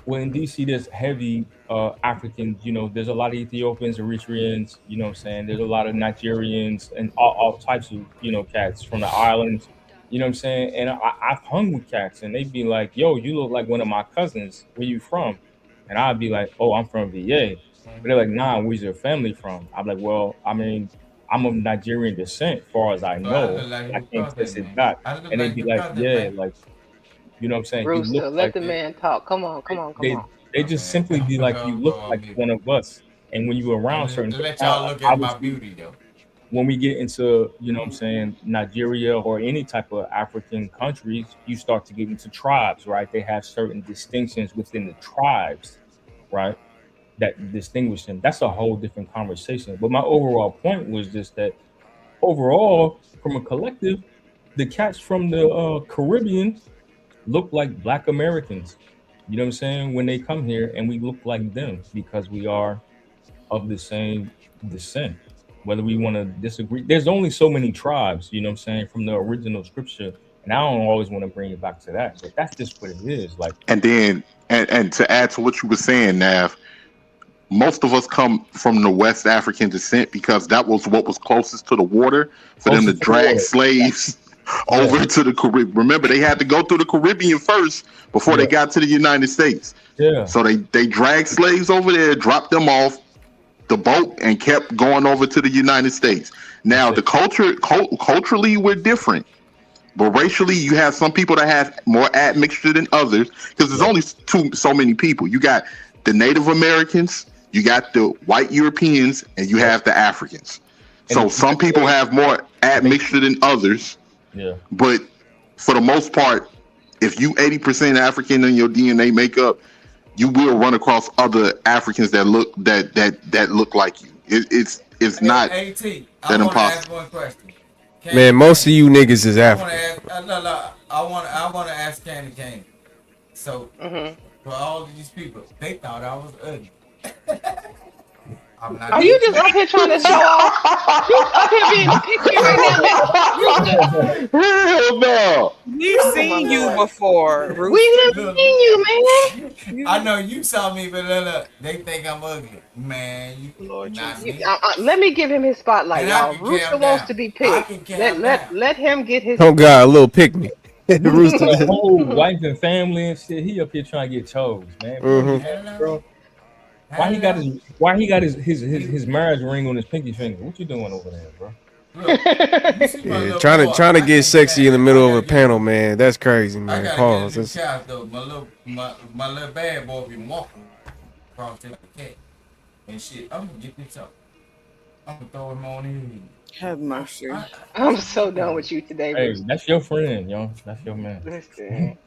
well in DC there's heavy Africans, there's a lot of Ethiopians, Eritreans, you know what I'm saying? There's a lot of Nigerians and all types of, cats from the islands, you know what I'm saying? And I've hung with cats and they'd be like, yo, you look like one of my cousins. Where you from? And I'd be like, oh, I'm from VA. But they're like, nah, where's your family from? I'm like, well, I mean, I'm of Nigerian descent, as far as I know. I can't test it back. And they'd be like, yeah, like, you know what I'm saying? Rooster, let the man talk. Come on. They just simply be like, you look like one of us. And when you're around certain people, let y'all look at my beauty, though. When we get into, you know what I'm saying, Nigeria or any type of African countries, you start to get into tribes, right? They have certain distinctions within the tribes, right? That distinguish them. That's a whole different conversation. But my overall point was just that overall, from a collective, the cats from the Caribbean look like Black Americans. You know what I'm saying? When they come here and we look like them because we are of the same descent. Whether we want to disagree, there's only so many tribes, you know what I'm saying, from the original scripture. And I don't always want to bring it back to that, but that's just what it is. Like, and then and to add to what you were saying, Nav, most of us come from the West African descent because that was what was closest to the water for them to drag slaves over to the Caribbean. Remember, they had to go through the Caribbean first before they got to the United States. Yeah. So they dragged slaves over there, dropped them off the boat, and kept going over to the United States. Now, the culturally, we're different. But racially, you have some people that have more admixture than others because there's only so many people. You got the Native Americans, you got the white Europeans, and you have the Africans. So some people have more admixture than others. Yeah. But for the most part, If you 80% African in your DNA makeup, you will run across other Africans that look like you. It's not AT, that I want to ask impossible. one question. Man, most of you niggas is I want to African. ask. No, I want to ask Candy Cane. So for all of these people, they thought I was ugly. I'm not. Are you just up here trying to show off? You up here being picky right now, Rooster? Hell no. We've Oh my seen you lord. before, We Rooster. done seen you, man. I know you saw me, but look, they think I'm ugly. Man, you Lord not Jesus. me. Let me give him his spotlight, And I y'all. can Rooster calm wants down. to be I picked. can calm Let him get his. Oh God, a little pick me. Rooster. A whole wife and family and shit. He up here trying to get chose, man. Mm-hmm. Bro. Why he got his marriage ring on his pinky finger? What you doing over there, bro? Look, you see my Yeah, little trying boy. to get sexy in the middle of a panel, man. That's crazy, I man. gotta Pause. get a new That's, couch though. My little bad boy been walking across the cat and shit. I'm gonna get this up. I'm gonna throw him on in. Have mercy. I'm so done with you today, Hey, Rooster. that's your friend, yo. That's your man. Listen.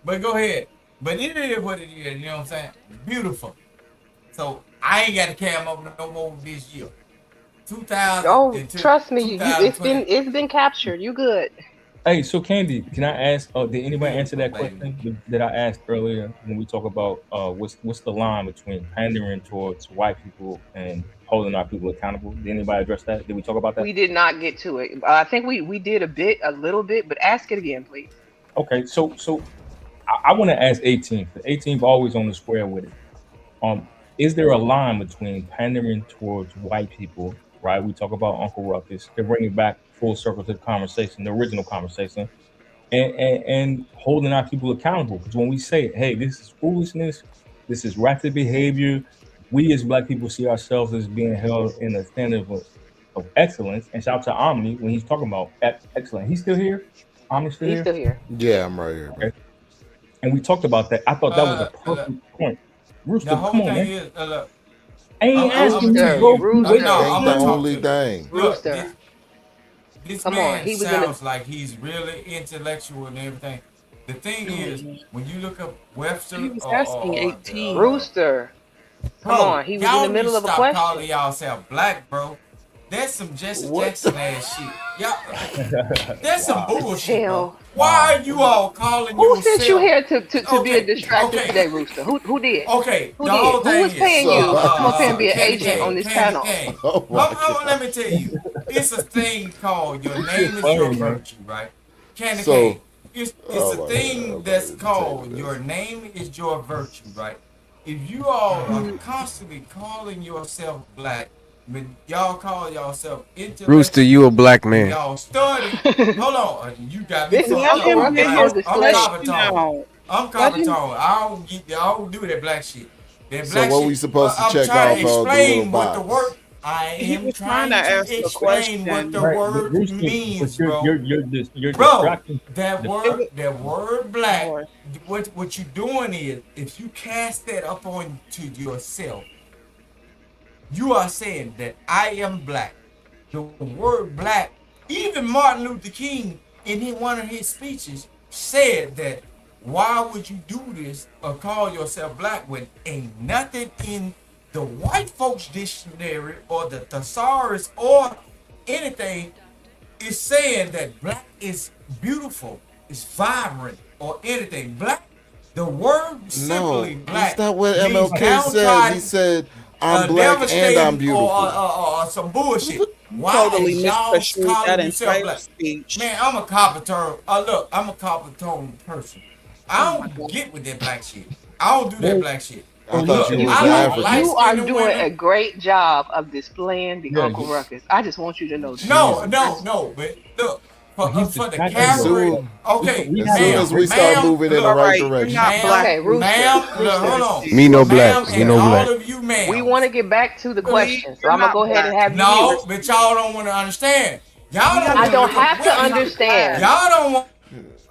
But go ahead. But it is what it is. You know what I'm saying? Beautiful. So I ain't got to cam up no more this year. 2000 Oh, into trust me,2020. it's been captured. You good? Hey, so Candy, can I ask? Did anybody answer that Beautiful, baby. question that I asked earlier when we talk about what's the line between pandering towards white people and holding our people accountable? Did anybody address that? Did we talk about that? We did not get to it. I think we did a little bit, but ask it again, please. Okay, so I want to ask 18th. 18th always on the square with it. Is there a line between pandering towards white people, right? We talk about Uncle Ruckus to bring it back full circle to the conversation, the original conversation, and holding our people accountable. Because when we say, hey, this is foolishness, this is ratchet behavior, we as black people see ourselves as being held in a standard of excellence. And shout out to Omni when he's talking about excellence. He's still here? Omni's still He's here? still here. Yeah, I'm right here. Okay. And we talked about that. I thought that was a Look, perfect point. Rooster, the come whole on, thing man. is, look, I ain't asking you to Rooster, go no, through I'm Ain't the gonna talk only to thing. Look, Rooster. this Come on, man he was in sounds like he's really intellectual and everything. The thing is, when you look up Webster He was asking or 18. Rooster. Come bro, on, he was in y'all the need to middle of a stop question. calling y'allself black, bro. That's some Jesse What Jackson ass shit. Y'all, that's some bullshit, bro. Hell, Why are you all calling who sent you yourself? here to be a distraction Okay, today, Rooster? Who did? okay. Who The did? whole Who thing was is, paying So you to come I'm up here and be an Candy agent on Cane, this Candy panel? Cane. Oh my God. Let me tell you, it's a thing called your This name shit is funny, your man. virtue, right? Candy So Cane. It's oh a my God, thing I'm that's not called entertaining your this. name is your virtue, right? If you all are constantly calling yourself black, but y'all call yourself Rooster, you a intellectual black and man. y'all study, hold on, you got me This is fucked Let up. Uncle him I'm get Ruckus black. his on I'm display. question copper tone. out. I'm Let copper him. tone. I don't do that black shit. That So black what we shit. supposed to I'm check trying off to of the little explain what the word. box? I He am was trying to trying to ask a explain what the question. Right, but word Rooster, but means, bro. you're Bro, distracting. that It word, was, that word black. Lord. What you doing is, if you cast that up onto yourself, you are saying that I am black. The word black, even Martin Luther King in one of his speeches said that why would you do this or call yourself black when ain't nothing in the white folks dictionary or the thesaurus or anything is saying that black is beautiful, is vibrant or anything. Black, the word simply No, that's black not what means MLK said. He downtrodden, said, I'm black and I'm devastating beautiful. or some bullshit. You Why totally is y'all misconstrued that calling yourself entire black? speech. Man, I'm a copper tone. Look, I'm a copper tone person. Oh I my don't God. get with that black shit. I don't do that Well, black shit. I well, thought Look, you You was I you like light African. you are skinned doing a women. great job of displaying the yeah, Uncle Ruckus. I just want you to know that. No, Jesus. no, no. But look, But he's for the distracting As though. Calvary. soon Okay, We as have soon a as ma'am, we great. start ma'am. moving in the All Look, right right, you're not direction. ma'am, black, Okay, Rooster, ma'am. Look, Rooster. hold on, Me no black. ma'am, Me and no all black. of you, We want ma'ams. to get back to the Please, question, so you're I'm gonna not go ahead and black. have you be No, but respectful. y'all don't want to understand. Y'all We don't I want to don't look up understand have to you're not Webster. black. understand. Y'all don't want.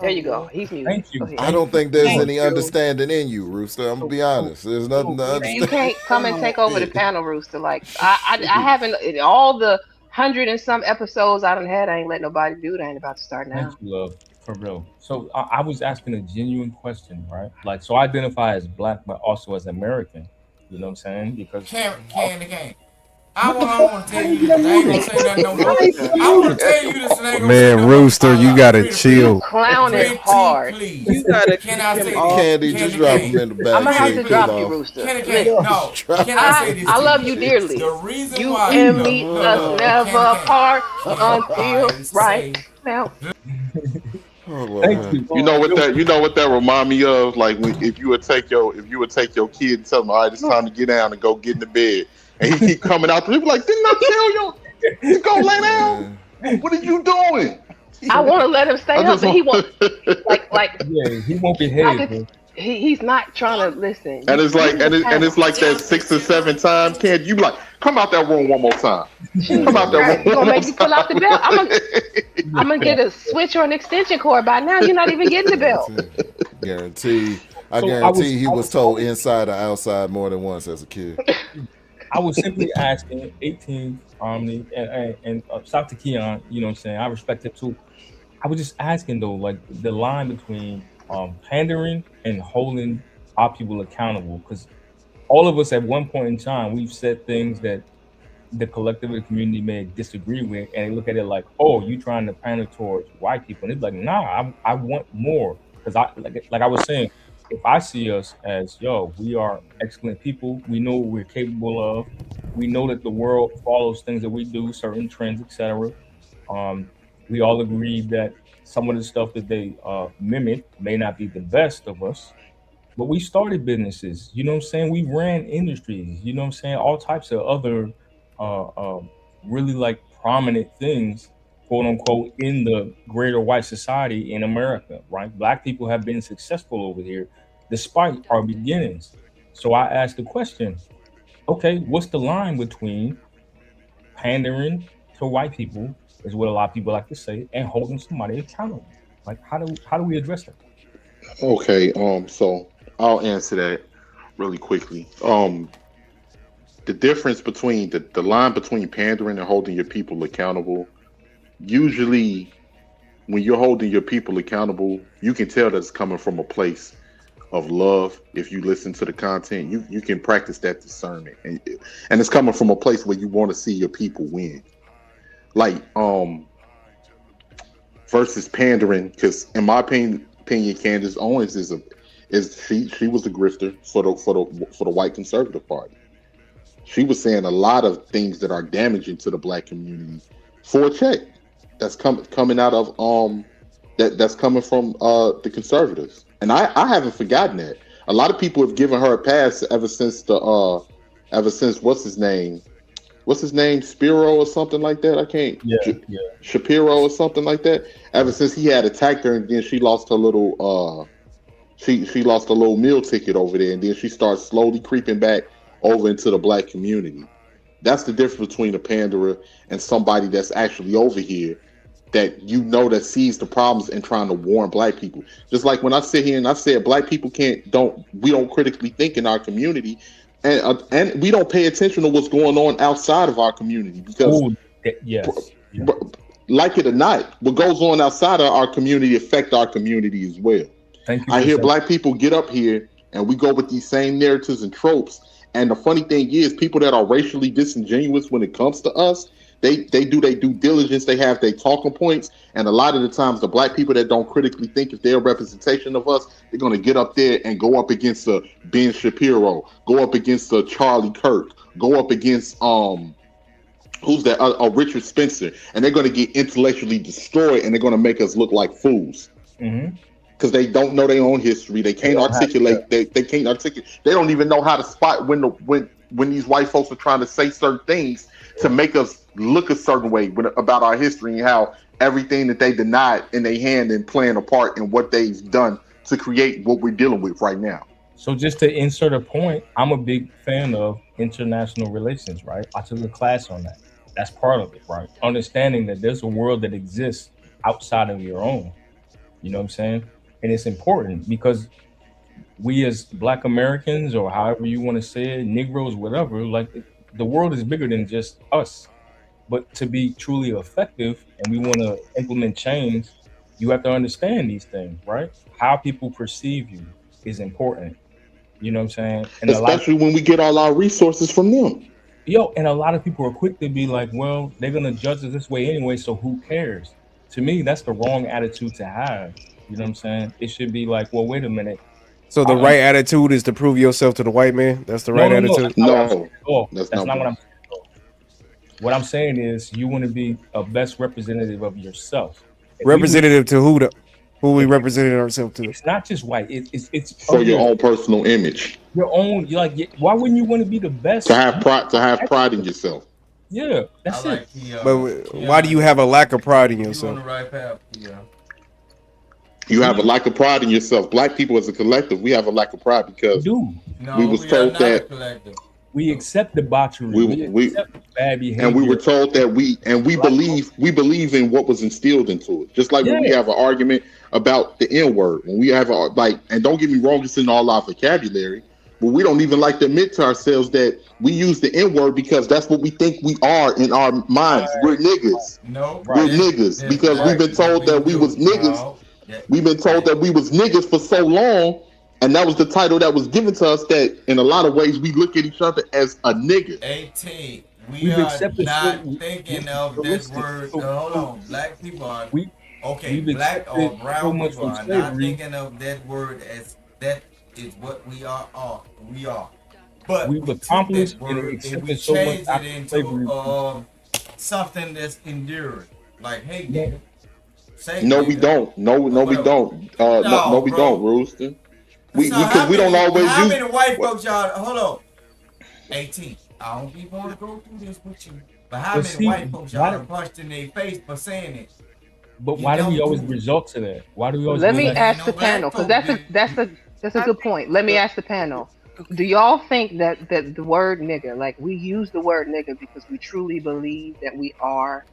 There Oh you go. Lord. He's muted. Thank Go you, ahead. I thank don't you, think there's Thank but any you. understanding in you, Rooster. I'm gonna so be so honest. There's nothing to so You Thank understand. you can't so come and much. take over the panel, Rooster. Like I haven't in all the 100 and some episodes I done had. I ain't let nobody do it. I ain't about to start thank now. you, love. For real. So I was asking a genuine question, right? Like, so I identify as black, but also as American. You know what I'm saying? Because Candy. I what the don't fuck? want to How tell you you get this. on I ain't mute? gonna say nothing no more. Rooster, I want to tell you this, and I ain't gonna say Man, no more. Rooster, you gotta you chill. clowning Pretty hard. please. You gotta Can kick I him say off. this? Candy, just Candy drop cane. him in the I'm back gonna so have he to cool drop you, off. Rooster. Candy cane. Listen, No. Drop Can I I say this I to love you? you The dearly. reason You why, and look, me, us never Candy cane. apart Can until I right say now. Oh Thank Lord. you. You know what that? You know what that remind me of? Like when if you would take your kid and tell him, all right, it's time to get down and go get in the bed, and he keep coming out there, he be like, didn't I tell you to go lay down? Man. What are you doing? I want to let him I stay up, just but want. he won't. Like Yeah, he won't I behave, could. bro. He's not trying to listen. And it's You like need to and pat it's him. like that 6 or 7 times. Can't you be like come out that room one more time? Come Jesus out that room Christ, you one gonna more make me pull out the belt? I'm gonna get a switch or an extension cord by now. You're not even getting the belt. Guarantee. I So I was, guarantee he I was was, told inside or outside more than once as a kid. I was simply asking 18 Omni and shout to Keon. You know what I'm saying? I respect it too. I was just asking though, like the line between pandering and holding our people accountable, because all of us at one point in time we've said things that the collective of the community may disagree with, and they look at it like, "Oh, you trying to pander towards white people?" And it's like, "Nah, I want more." Because like I was saying, if I see us as, yo, we are excellent people, we know what we're capable of, we know that the world follows things that we do, certain trends, etc. Um, we all agree that some of the stuff that they mimic may not be the best of us, but we started businesses, you know what I'm saying? We ran industries, you know what I'm saying? All types of other uh, uh, really like prominent things, quote unquote, in the greater white society in America, right? Black people have been successful over here despite our beginnings. So I asked the question, okay, what's the line between pandering to white people, is what a lot of people like to say, and holding somebody accountable? Like, how do we address that? Okay, so I'll answer that really quickly. The difference between the line between pandering and holding your people accountable, usually when you're holding your people accountable, you can tell that it's coming from a place of love. If you listen to the content, you can practice that discernment, and it's coming from a place where you want to see your people win. Like versus pandering, because in my opinion, Candace Owens she was a grifter for the white conservative party. She was saying a lot of things that are damaging to the black community for a check. That's coming out of that's coming from the conservatives. And I haven't forgotten that. A lot of people have given her a pass ever since what's his name, Spiro or something like that. I can't Yeah, yeah. Shapiro or something like that. Ever since he had attacked her, and then she lost her little she lost a little meal ticket over there, and then she starts slowly creeping back over into the black community. That's the difference between a panderer and somebody that's actually over here that that sees the problems and trying to warn black people. Just like when I sit here and I said black people we don't critically think in our community, and we don't pay attention to what's going on outside of our community because, Oh, yes. Yeah. like it or not, what goes on outside of our community affect our community as well. Thank you I for hear saying. black people get up here and we go with these same narratives and tropes. And the funny thing is, people that are racially disingenuous when it comes to us, they do their due diligence, they have their talking points, and a lot of the times the black people that don't critically think if they're a representation of us, they're gonna get up there and go up against a Ben Shapiro, go up against a Charlie Kirk, go up against who's that? Richard Spencer, and they're gonna get intellectually destroyed, and they're gonna make us look like fools Mm-hmm. because they don't know their own history. They They can't don't have articulate. They can't articulate. They don't even know how to spot when these white folks are trying to say certain things to make us look a certain way about our history and how everything that they denied in their hand and playing a part in what they've done to create what we're dealing with right now. So just to insert a point, I'm a big fan of international relations, right? I took a class on that. That's part of it, right? Understanding that there's a world that exists outside of your own. You know what I'm saying? And it's important because we as Black Americans, or however you want to say it, Negroes, whatever, like the world is bigger than just us. But to be truly effective and we want to implement change, You have to understand these things, right? How people perceive you is important. You know what I'm saying? And a lot of Especially when we get all our resources from them. and a lot of people are quick to be like, well, they're gonna judge us this way anyway, so who cares? To me, that's the wrong attitude to have. You know what I'm saying? It should be like, well, wait a minute. So the right attitude is to prove yourself to the white man. That's the No, right no, no. attitude. That's not what I'm saying No, at all. that's That's not not what what. I'm saying at all. What I'm saying is you want to be a best representative of yourself. If we do, Representative to who? Who we if represented ourselves to? it's not just white. It's For of your own personal image, your own. You're like, why wouldn't you want to be the to best? have pride, to have pride in yourself. Yeah, I that's like it. But why do you have a lack of pride in you on yourself? the right path, yeah. You have a lack of pride in yourself. Black people as a collective, we have a lack of pride because Do No, we was we are told not a that collective. we accept debauchery? We we accept bad and we were behavior. told that we believe in what was instilled into it. Just like when we Yeah, have an argument about the N word, when we have a like, and don't get me wrong, it's in all our vocabulary, but we don't even like to admit to ourselves that we use the N word because that's what we think we are in our minds. We're niggas. No, We're right, niggas that's because we've not been what told we that we was do. niggas. No, that, We've been told that we was niggas for so long, and that was the title that was given to us. That in a lot of ways we look at each other as a nigga. 18. We we've are accepted not certain. thinking of So that listen, word. so, Hold so on. Black people are, we okay, we've black or accepted so brown much people from are not slavery. thinking of that word as that is what we are. We are. But We've we took that accomplished and word and we accepted so much changed it after into slavery. something that's enduring. Like, hey, No, nigga, say No, we nigga, don't. No, or no, we whatever. don't. No, No, we don't, bro. Rooster. So We because we don't always how use. many white What? folks y'all hold on? 18. I don't be want to go through this with you. But how but many see, white folks y'all done punched in their face for saying it? but You why do we don't always do it. resort to that? Why do we always Let go me back? Ain't ask the no black panel because folks did. that's a I good think point. Let me the ask the panel. okay. Do y'all think that the word nigga, like we use the word nigga because we truly believe that we are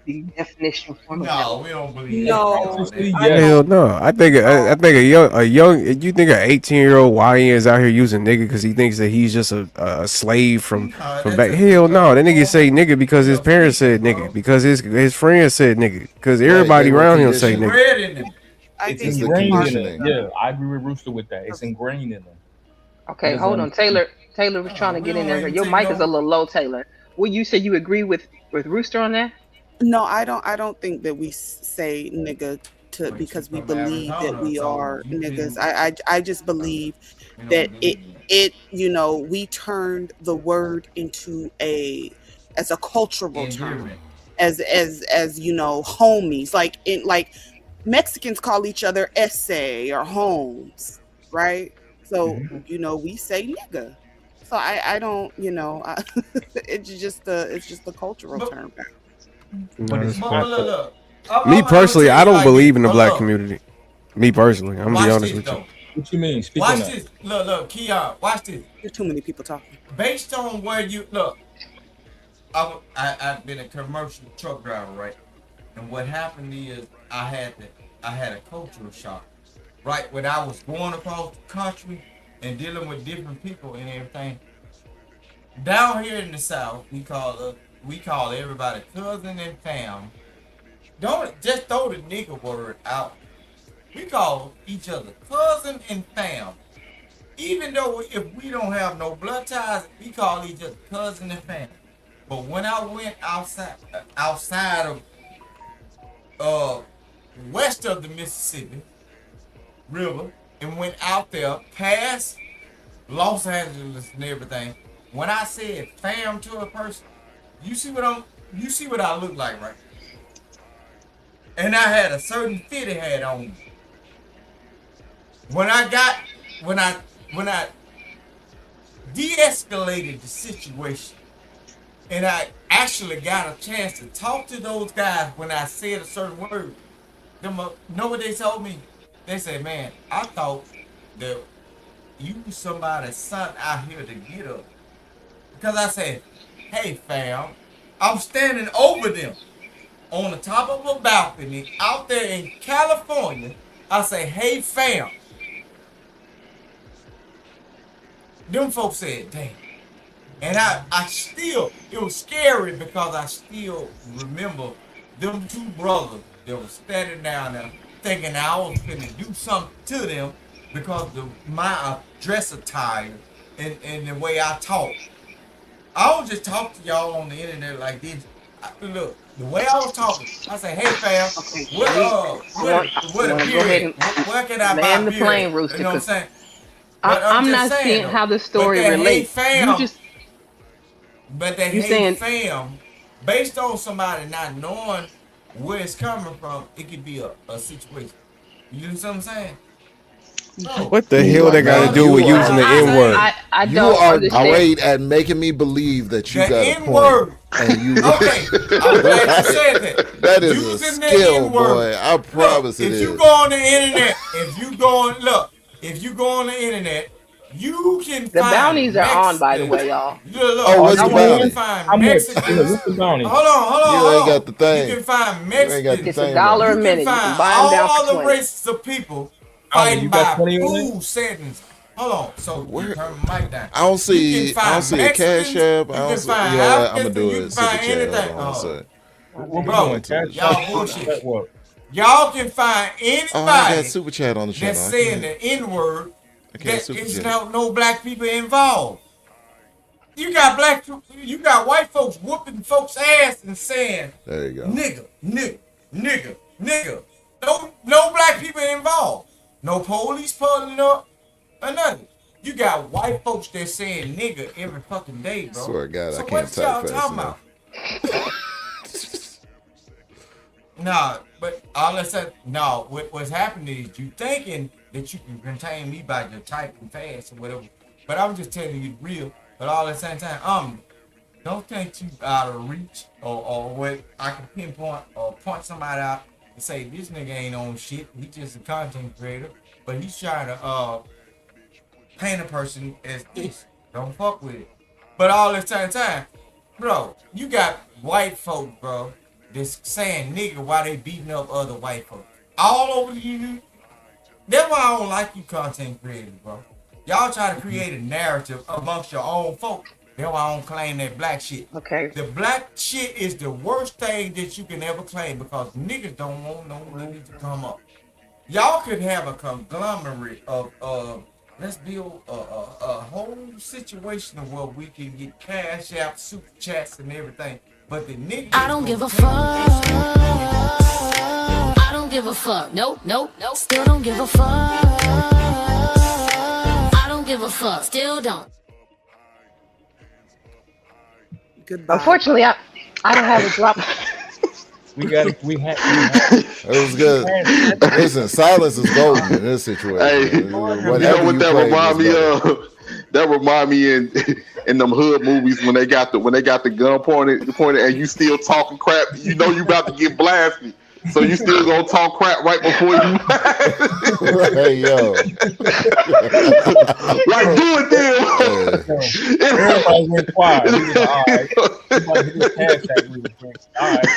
the definition form of that No, word? we don't believe that at all. No, Consciously, I yes. don't Hell no. I know. think a young you think an 18-year-old YN is out here using nigga because he thinks that he's just a slave No, from that's back. just Hell no. That nigga form say nigga because his of parents speaking, said nigga bro. because his friends said nigga because Right. They everybody were around him say It's conditioned. nigga. inbred in them. I It's It's think the it's ingrained in part them. conditioning. of Yeah, I agree with Rooster with that. It's the ingrained in them. He Okay, doesn't hold on. understand. Taylor was trying No, to we get in don't there. even Your take mic is a no. little low, Taylor. Well, you said you agree with Rooster on that? no, I don't think that we say nigga to But you because we from believe that Arizona, we so are you've niggas. been. I just believe We that don't believe that. we turned the word into a as a cultural term, Endearment. as homies, like Mexicans call each other ese or homes, right? So Mhm. we say nigga. So I don't, it's just a cultural But term now. But No, it's that's but fact. not. look, look. Me I'm gonna personally, tell I you don't like this. believe in the But black look, community. Me personally, I'm gonna be watch honest this with you. though. What you mean? Speak on Watch that. this. Look, Keon. Watch this. There's too many people talking. Based on where you look, I've been a commercial truck driver, right? And what happened is I had a cultural shock, right? When I was going across the country and dealing with different people and everything. Down here in the South, we call everybody cousin and fam. Don't just throw the nigga word out. We call each other cousin and fam. Even though if we don't have no blood ties, we call each other cousin and fam. But when I went outside of uh west of the Mississippi River and went out there past Los Angeles and everything, when I said fam to a person, you see what I look like, right? And I had a certain fitted hat on me. When I got when I de-escalated the situation and I actually got a chance to talk to those guys when I said a certain word, know what they told me? They said, man, I thought that you was somebody's son out here to get us. Because I said, hey fam, I'm standing over them on the top of a balcony out there in California. I say, hey fam. Them folks said, damn. And I still, it was scary because I still remember them two brothers that were standing down there thinking I was finna do something to them because my dress attire and the way I talk. I don't just talk to y'all on the internet like this. Look, the way I was talking, I say, "Hey, fam, Okay, what I want a to go ahead beer and at? Where can I buy land the beer plane, at?" Rooster, You know what I'm because saying? But I'm I'm just not saying seeing though. how the But story that hey relates. You fam, just but that you hey saying fam, based on somebody not knowing where it's coming from, it could be a situation. You know what I'm saying? No, What the Oh hell my they got to God, do y'all with you just using are the N word? I you don't are understand. great at making me believe that you the got a N point, word. and you Okay, I'm glad you said that. that is a Using the skill, N boy. word. I Look, promise it if you is. go on the internet, if you go on the internet, you can The find bounties are on, by the way, Mexicans. y'all. Look, Oh, what's I the you want can bounty? find How much? Yeah, Mexicans. what's the bounty? You ain't Hold got on. the You thing. can find You ain't got the it's a Mexicans. thing right. dollar a You can minute. You can find buy them down all for other 20. races of people Bounty, you fighting got by 20 on it? food sentence. Hold on. So you Where turn my mic down. I don't You can see. I don't find see a cash Mexicans. app. I You don't can see. find You know what? I'm gonna Africans, and do you a can super find chat. Hold anything. on one second. What we I'm gonna Bro, doing? go to Cash the app? y'all chat. bullshit. Bet what? Y'all can find Oh, I ain't got anybody super chat on the that's channel. I saying can't. the N word I can't that super is chat. no black people involved. You got white folks whooping folks' ass and saying There you go. nigga, nigga, nigga, nigga. No black people involved. No police pulling up or nothing. You got white folks that saying nigga every fucking day, bro. Swear to God, I So can't what type y'all fast talking enough. about? Nah, but all I said, no, what's happening is you thinking that you can contain me by your typing fast or whatever. But I'm just telling you the real. But all at the same time, don't think you out of reach or what I can pinpoint or point somebody out and say this nigga ain't on shit. He just a content creator, but he's trying to paint a person as this. Don't fuck with it. But all this time, bro, you got white folks, bro, that's saying nigga while they beating up other white folks. All over you. That's why I don't like you content creators, bro. Y'all try to create a narrative amongst your own folk. That's why I don't claim that black shit. Okay. The black shit is the worst thing that you can ever claim because niggas don't want no niggas to come up. Y'all could have a conglomerate of let's build a whole situation of where we can get cash out, super chats, and everything. But the niggas I don't give a fuck. I don't give a fuck. Nope, nope, nope. Still don't give a fuck. I don't give a fuck. Still don't. Goodbye. Unfortunately, I don't have a drop. We got it. We had. It was good. Listen, silence is golden in this situation. Hey, you know Whatever what you that played was remind me better. of? That remind me in them hood movies when they got the gun pointed and you still talking crap. You know you about to get blasted, so you still gonna talk crap right before you. Right, yo. Like do it then. Everybody went quiet. We was like, all right. We about to get this cash app really quick. All right.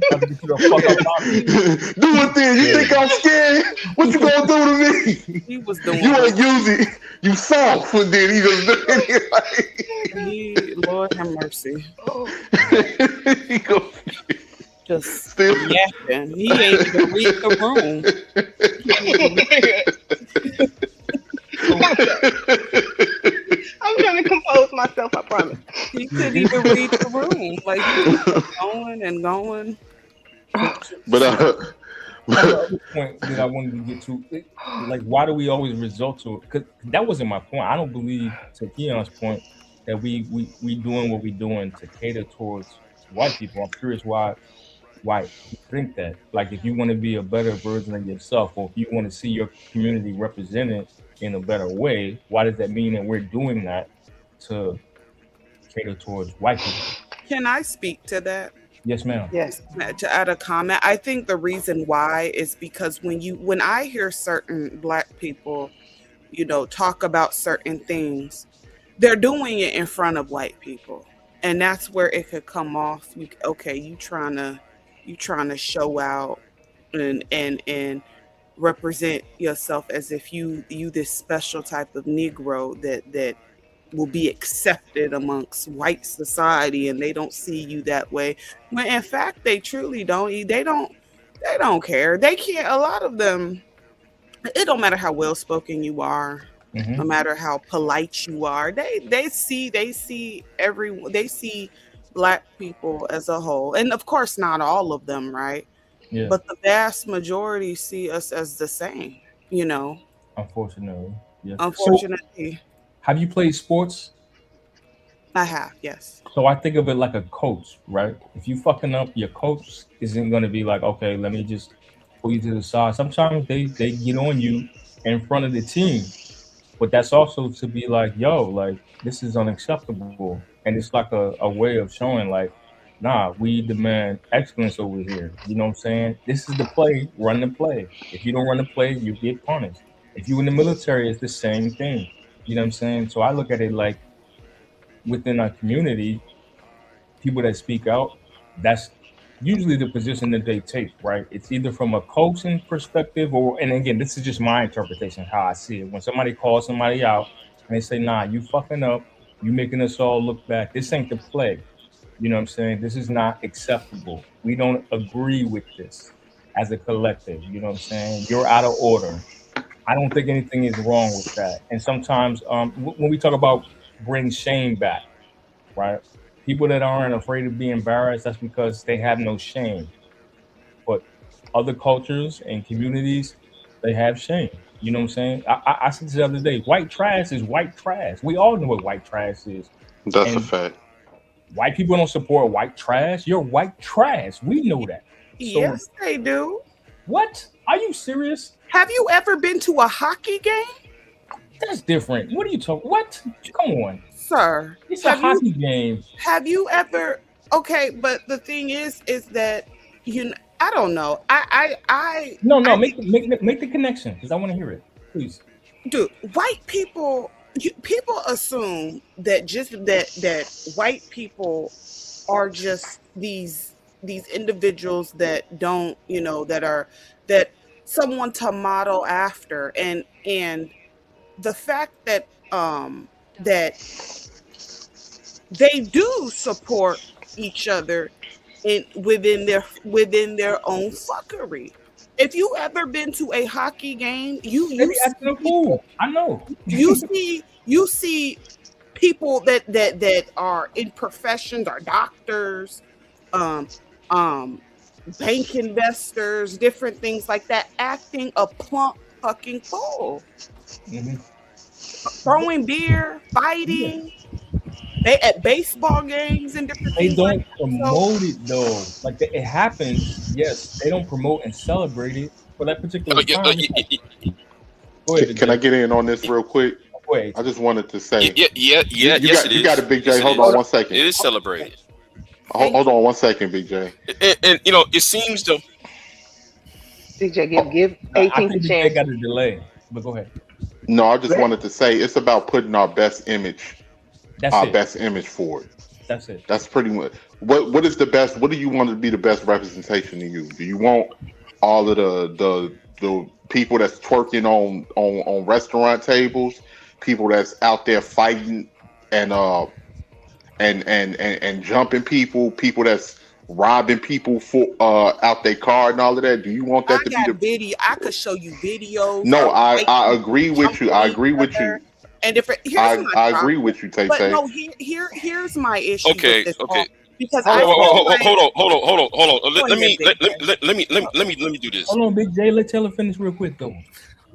About to get you the fuck up out of here. Do it then. You think I'm scared? What you gonna do to me? He was doing You ain't using. You soft, and then he just doing it Lord have mercy. like. He go, Just still. yapping. He ain't even read the room. I'm trying to compose myself, I promise. He couldn't even read the room. Like he just kept going and going. the But other point that I wanted to get to, like, why do we always resort to it? Because that wasn't my point. I don't believe, to Keon's point, that we doing what we doing to cater towards white people. I'm curious why you think that. Like, if you want to be a better version of yourself, or if you want to see your community represented in a better way, why does that mean that we're doing that to cater towards white people? Can I speak to that? Yes, ma'am. Yes. To add a comment, I think the reason why is because when I hear certain black people, talk about certain things, they're doing it in front of white people, and that's where it could come off. Okay, you trying to show out and represent yourself as if you this special type of Negro that will be accepted amongst white society, and they don't see you that way when in fact they truly don't. They don't care. They can't. A lot of them. It don't matter how well spoken you are, no matter how polite you are. They see black people as a whole, and of course not all of them, right? Yeah. But the vast majority see us as the same. You know, Unfortunately, yeah. So, unfortunately, have you played sports? I have. Yes. So I think of it like a coach, right? If you fucking up, your coach isn't gonna be like, okay, let me just pull you to the side. Sometimes they get on you in front of the team, but that's also to be like, yo, like this is unacceptable, and it's like a way of showing like, nah, we demand excellence over here. You know what I'm saying? This is the play, run the play. If you don't run the play, you get punished. If you in the military, it's the same thing. You know what I'm saying? So I look at it like within our community, people that speak out, that's usually the position that they take, right? It's either from a coaching perspective or, and again, this is just my interpretation, how I see it. When somebody calls somebody out and they say, nah, you fucking up, you making us all look back. This ain't the play. You know what I'm saying? This is not acceptable. We don't agree with this as a collective. You know what I'm saying? You're out of order. I don't think anything is wrong with that. And sometimes when we talk about bring shame back, right? People that aren't afraid of being embarrassed, that's because they have no shame. But other cultures and communities, they have shame. You know what I'm saying? I said this the other day. White trash is white trash. We all know what white trash is. That's a And fact. white people don't support white trash. You're white trash. We know that. So Yes, they do. what? Are you serious? Have you ever been to a hockey game, That's different. What are you talking? What? Come on. sir? It's a hockey game. Have you ever? Okay, but the thing is that I don't know. No, make the connection because I want to hear it. Please. Dude, white people. People assume that just that white people are just these individuals that don't, that someone to model after, and the fact that they do support each other within their own fuckery. If you ever been to a hockey game, They be acting a fool. I know. you see people that are in professions, are doctors, um um bank investors, different things like that, acting a plump fucking fool, Mhm. throwing beer, Yeah. fighting. They at baseball games and different They things like don't that. So promote it though. Like it happens. Yes, they don't promote and celebrate it for that particular time. It's like, go ahead, Can I Jay. get in on this real quick? Go ahead. I just wanted to Yeah, say, yeah, yeah, you, yeah. you Yes, got it you got is. it, Big Yes, J. it Hold on is. one second. It is celebrated, Hold on 1 second, Big J. and it seems to. Big J, give I 18th a think the Jay chance. got a delay, but go ahead. No, I just wanted to say it's about putting That's our it. best image forward. That's it. That's pretty much what is the best. What do you want to be the best representation of you? Do you want all of the people that's twerking on restaurant tables, people that's out there fighting and and jumping people that's robbing people for out their car and all of that? Do you want I that to be got the? video. I could show you videos No, of I white I people agree with you. jumping I each agree with other you. and different. Here's I my I agree problem. with you, Tay But Tay. no, here's my issue with Okay, this okay. all, because Hold I on, feel like, hold on. go Let ahead, me Big J. let me do this. Hold on, Big J. Let Taylor finish real quick though. Well,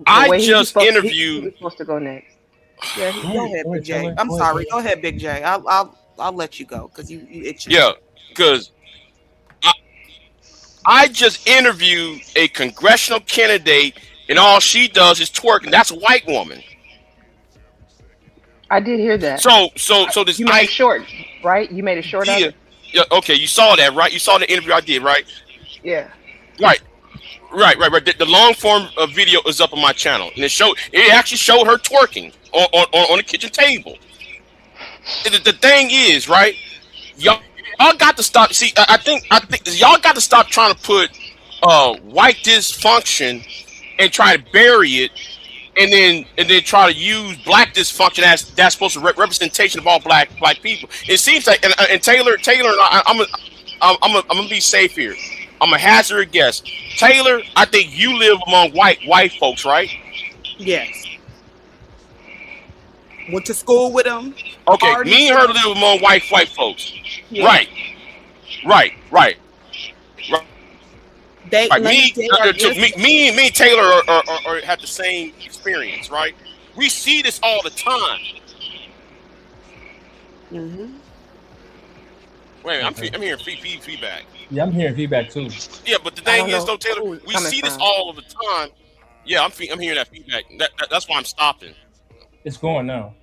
I wait, just he interviewed. was supposed to go next. Yeah, go ahead, Big J. I'm Go ahead, sorry. Taylor. Go ahead, Big J. I'll let you go because you itching. Yeah, because I just interviewed a congressional candidate, and all she does is twerk, and that's a white woman. I did hear that. So this You made a short, right? You made a short of idea. it? Yeah, okay, you saw that, right? You saw the interview I did, right? Yeah. Right, right. The long form of video is up on my channel, and it actually showed her twerking on the kitchen table. The thing is, right? Y'all got to stop. See, I think y'all got to stop trying to put white dysfunction and try to bury it, and then try to use black dysfunction as that's supposed to representation of all black people. It seems like, and Taylor, I'm gonna be safe here. I'm a hazard a guess. Taylor, I think you live among white folks, right? Yes. Went to school with them. Okay, me and her live among white folks. Yeah. Right. Right. Me and Taylor are have the same experience, right? We see this all the time. Mm-hmm. Wait a minute, I'm hearing feedback. Yeah, I'm hearing feedback too. Yeah, but the thing is, though, Taylor, we see this all of the time. Yeah, I'm hearing that feedback. That's why I'm stopping. It's going now.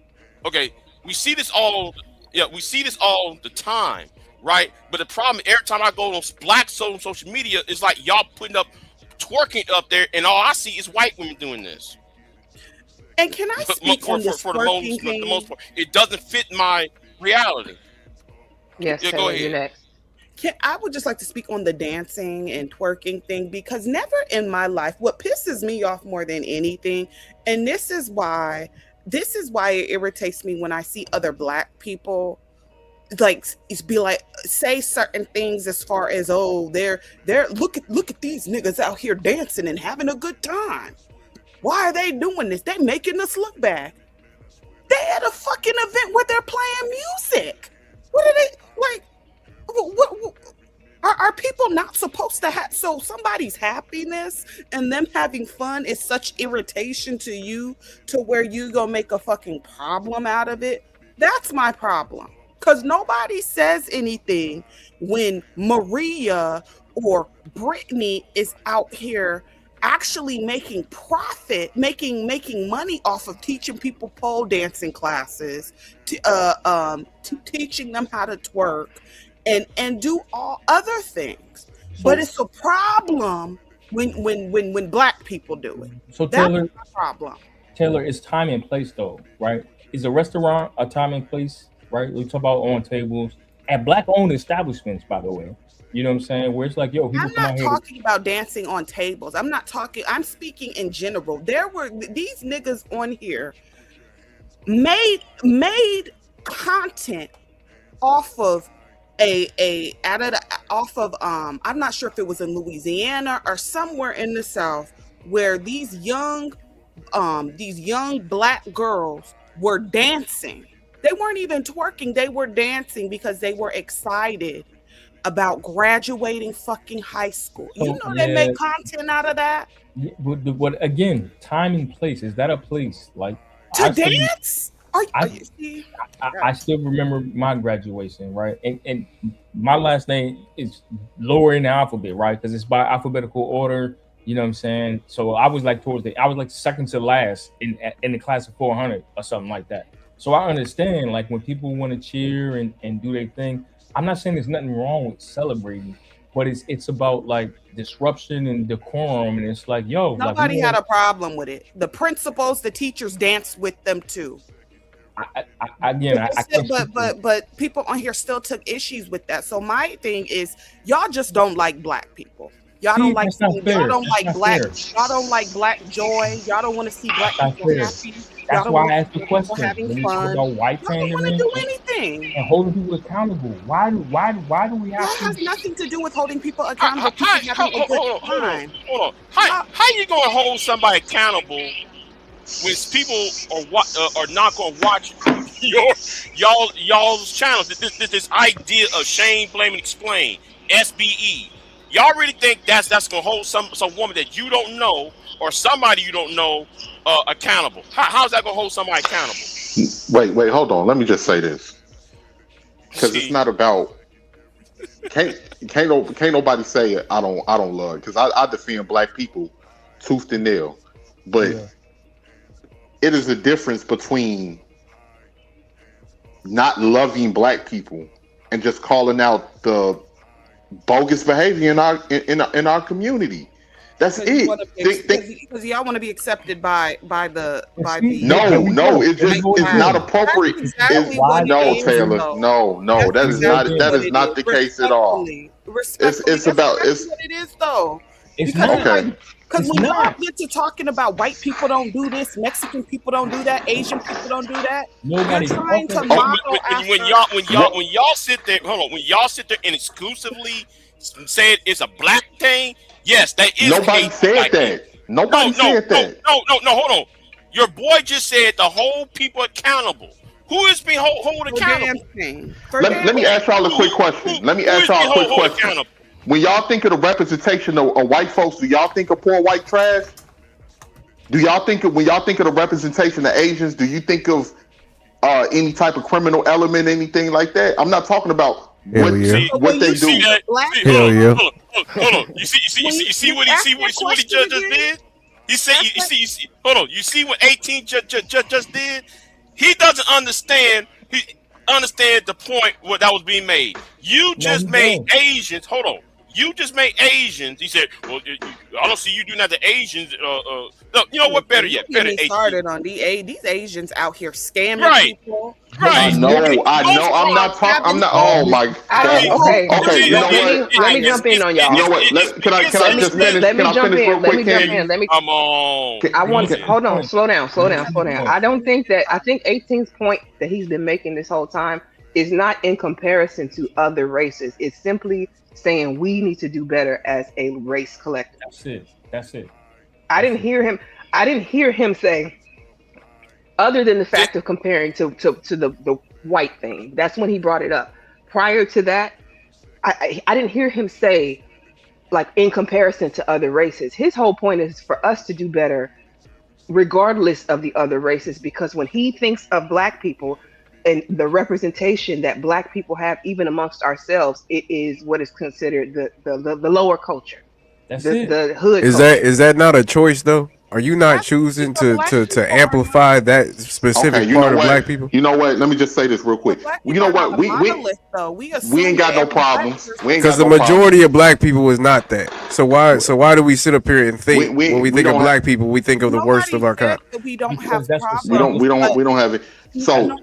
Okay, we see this all. Yeah, we see this all the time, right? But the problem, every time I go on black social media, it's like y'all putting up twerking up there, and all I see is white women doing this. And can I speak on this for the most part, it doesn't fit my reality. Yes, yeah, go ahead. I would just like to speak on the dancing and twerking thing, because never in my life, what pisses me off more than anything, and this is why it irritates me when I see other black people like say certain things as far as, oh, they're look at these niggas out here dancing and having a good time. Why are they doing this? They making us look bad. They at a fucking event where they're playing music. What are they like? What are people not supposed to have? So somebody's happiness and them having fun is such irritation to you, to where you gonna make a fucking problem out of it. That's my problem. Because nobody says anything when Maria or Brittany is out here actually making profit, making money off of teaching people pole dancing classes, teaching them how to twerk and do all other things. But it's a problem when black people do it. So that's Taylor, my problem. Taylor, it's time and place though, right? Is a restaurant a time and place, right? We talk about on tables at black-owned establishments, by the way. You know what I'm saying? Where it's like, yo, people I'm not talking about dancing on tables. I'm speaking in general. There were these niggas on here made content off of I'm not sure if it was in Louisiana or somewhere in the South, where these young black girls were dancing. They weren't even twerking, they were dancing because they were excited about graduating fucking high school. You know, they make content out of that. Yeah, but again, time and place. Is that a place? Like to dance? I still remember my graduation, right? And my last name is lower in the alphabet, right? Because it's by alphabetical order. You know what I'm saying? So I was like second to last in the class of 400 or something like that. So I understand, like, when people want to cheer and do their thing. I'm not saying there's nothing wrong with celebrating, but it's about like disruption and decorum, and it's like, yo, nobody had a problem with it. The principals, the teachers danced with them too. But people on here still took issues with that. So my thing is, y'all just don't like black people. Y'all don't like black joy. Y'all don't want to see black people happy. That's why I asked the question. Having fun. White y'all don't want to do anything. And holding people accountable. Why do we have that has nothing to do with holding people accountable. Hold on. How you going to hold somebody accountable when people are not going to watch y'all's channels? This idea of shame, blame, and explain, SBE. Y'all really think that's going to hold some woman that you don't know or somebody you don't know accountable? How's that going to hold somebody accountable? Wait, hold on. Let me just say this, because it's not about can't nobody say I don't love, because I defend black people tooth and nail, but it is a difference between not loving black people and just calling out the bogus behavior in our community. That's it. Because y'all want to be accepted by the. No, it's not appropriate. No, Taylor. No, that is not the case at all. It's about what it is though. Because when y'all get to talking about white people don't do this, Mexican people don't do that, Asian people don't do that. You're trying to model when y'all sit there, hold on. When y'all sit there and exclusively said it's a black thing, yes, that is Nobody hate said black people. that. Nobody said that. No, hold on. Your boy just said the whole people accountable. Who is being hold accountable? Let me ask y'all a quick question. Let me ask y'all a quick question. Accountable? When y'all think of the representation of white folks, do y'all think of poor white trash? Do y'all think when y'all think of the representation of Asians, do you think of any type of criminal element, anything like that? I'm not talking about what they do. Hell yeah. Hold on. You see what he just did? He said you see hold on. You see what 18 just did? He doesn't understand. He understand the point what that was being made. You just made Asians. Hold on. You just made Asians. He said, "Well, I don't see you doing that to Asians." No, you know what? Better yet, Get me started on these Asians out here scamming people. I know. I'm not talking. I'm not. Oh my God. Okay. You know what? Let me jump in on y'all. You know what? Can I just finish? Let me jump in. Let me jump Ken? in. Come on. I want to hold on. Slow down. I don't think that. I think 18's point that he's been making this whole time is not in comparison to other races. It's simply saying we need to do better as a race collective. That's it. I didn't hear him say, other than the fact of comparing to the white thing. That's when he brought it up. Prior to that, I didn't hear him say, like, in comparison to other races. His whole point is for us to do better regardless of the other races, because when he thinks of black people and the representation that black people have even amongst ourselves, it is what is considered the lower culture. That's the hood is culture. is that not a choice though? Are you not choosing to amplify that specific part of black people? You know what? Let me just say this real quick. You know what? We ain't got no problems. Because the majority of black people is not that. So why do we sit up here and think when we think of black people, we think of the worst of our kind? We don't have problems. We don't have it. So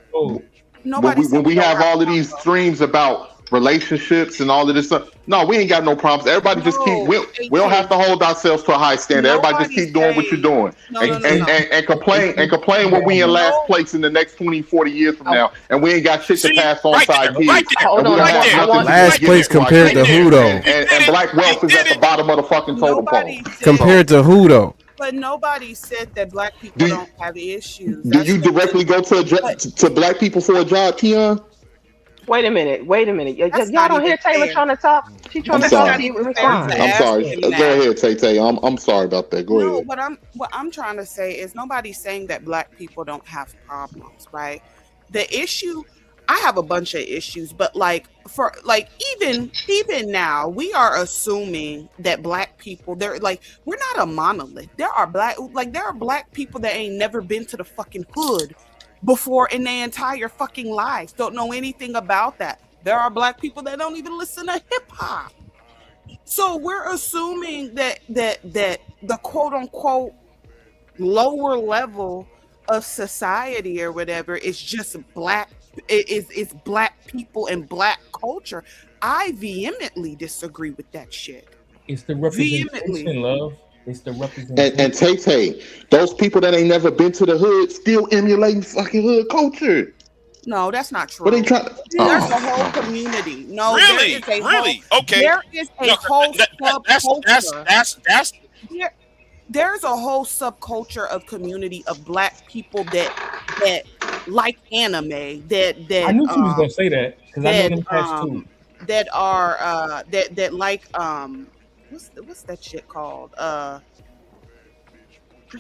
when we have all of these streams about relationships and all of this stuff, no, we ain't got no problems. Everybody just keep. We don't have to hold ourselves to a high standard. Everybody just keep doing what you're doing and complain when we in last place in the next 20, 40 years from now, and we ain't got shit to pass on to our kids. Last place compared to who though? And black wealth is at the bottom of the fucking totem pole. Compared to who though? But nobody said that black people don't have issues. Do you directly go to black people for a job, Keon? Wait a minute. Y'all don't hear Taylor trying to talk? She's trying to talk to you. Respond. I'm sorry. Go ahead, Tay. I'm sorry about that. Go ahead. What I'm trying to say is nobody's saying that black people don't have problems, right? The issue, I have a bunch of issues, but even now, we are assuming that black people, we're not a monolith. There are black people that ain't never been to the fucking hood before in their entire fucking lives, don't know anything about that. There are black people that don't even listen to hip hop. So we're assuming that the quote unquote lower level of society or whatever is just black. It's black people and black culture. I vehemently disagree with that shit. It's the representation, love. It's the representation. And Tay, those people that ain't never been to the hood still emulating fucking hood culture. No, that's not true. What they trying? There's a whole community. No, really? Okay. There is a whole subculture. There's a whole subculture of community of black people that like anime. That I knew she was gonna say that because I know them past too. That are that like what's that shit called? I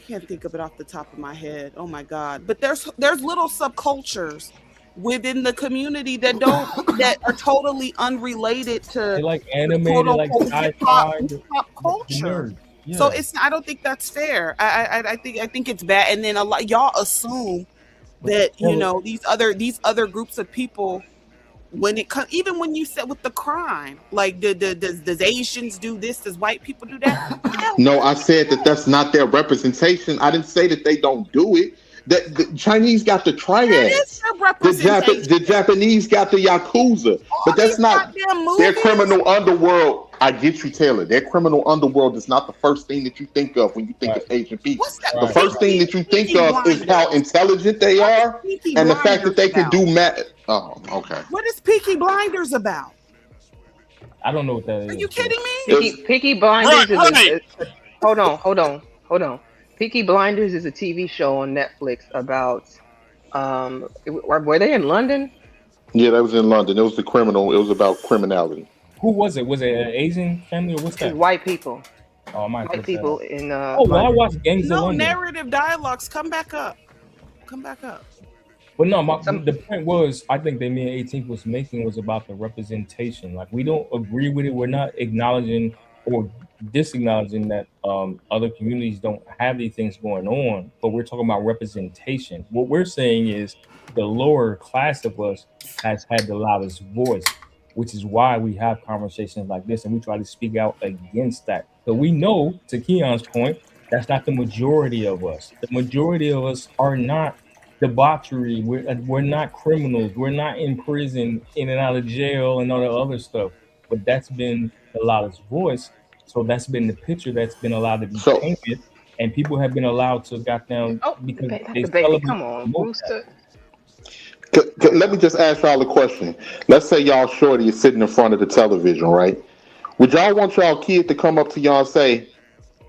can't think of it off the top of my head. Oh my god! But there's little subcultures within the community that are totally unrelated to they like anime, they like hip-hop culture. Yeah. So I don't think that's fair. I think it's bad. And then a lot y'all assume that these other groups of people, when it comes, even when you said with the crime, like does Asians do this? Does white people do that? No, I said that's not their representation. I didn't say that they don't do it. The Chinese got the triads. The Japanese got the Yakuza. But that's not their criminal underworld. I get you, Taylor. Their criminal underworld is not the first thing that you think of when you think of Asian people. The first thing that you think of is how intelligent they are and the fact that they can do math. Oh, okay. What is Peaky Blinders about? I don't know what that is. Are you kidding me? Peaky Blinders right. hold on. Peaky Blinders is a TV show on Netflix about were they in London? Yeah, that was in London. It was the criminal. It was about criminality. Who was it? Was it an Asian family or what's It's that? white people. Oh, I might White look that people up. in Oh, well, I London. watched Gangs of No London. narrative dialogues. Come back up. Come back up. But no, the point was, I think that me and 18th was making was about the representation. Like, we don't agree with it. We're not acknowledging or disacknowledging that other communities don't have these things going on, but we're talking about representation. What we're saying is the lower class of us has had the loudest voice, which is why we have conversations like this and we try to speak out against that. So we know, to Keon's point, that's not the majority of us. The majority of us are not debauchery. We're not criminals. We're not in prison, in and out of jail, and all the other stuff. But that's been the loudest voice. So that's been the picture that's been allowed to be painted, and people have been allowed to got down because they baby, come on, Rooster. Let me just ask y'all a question. Let's say y'all shorty is sitting in front of the television, right? Would y'all want y'all kid to come up to y'all and say,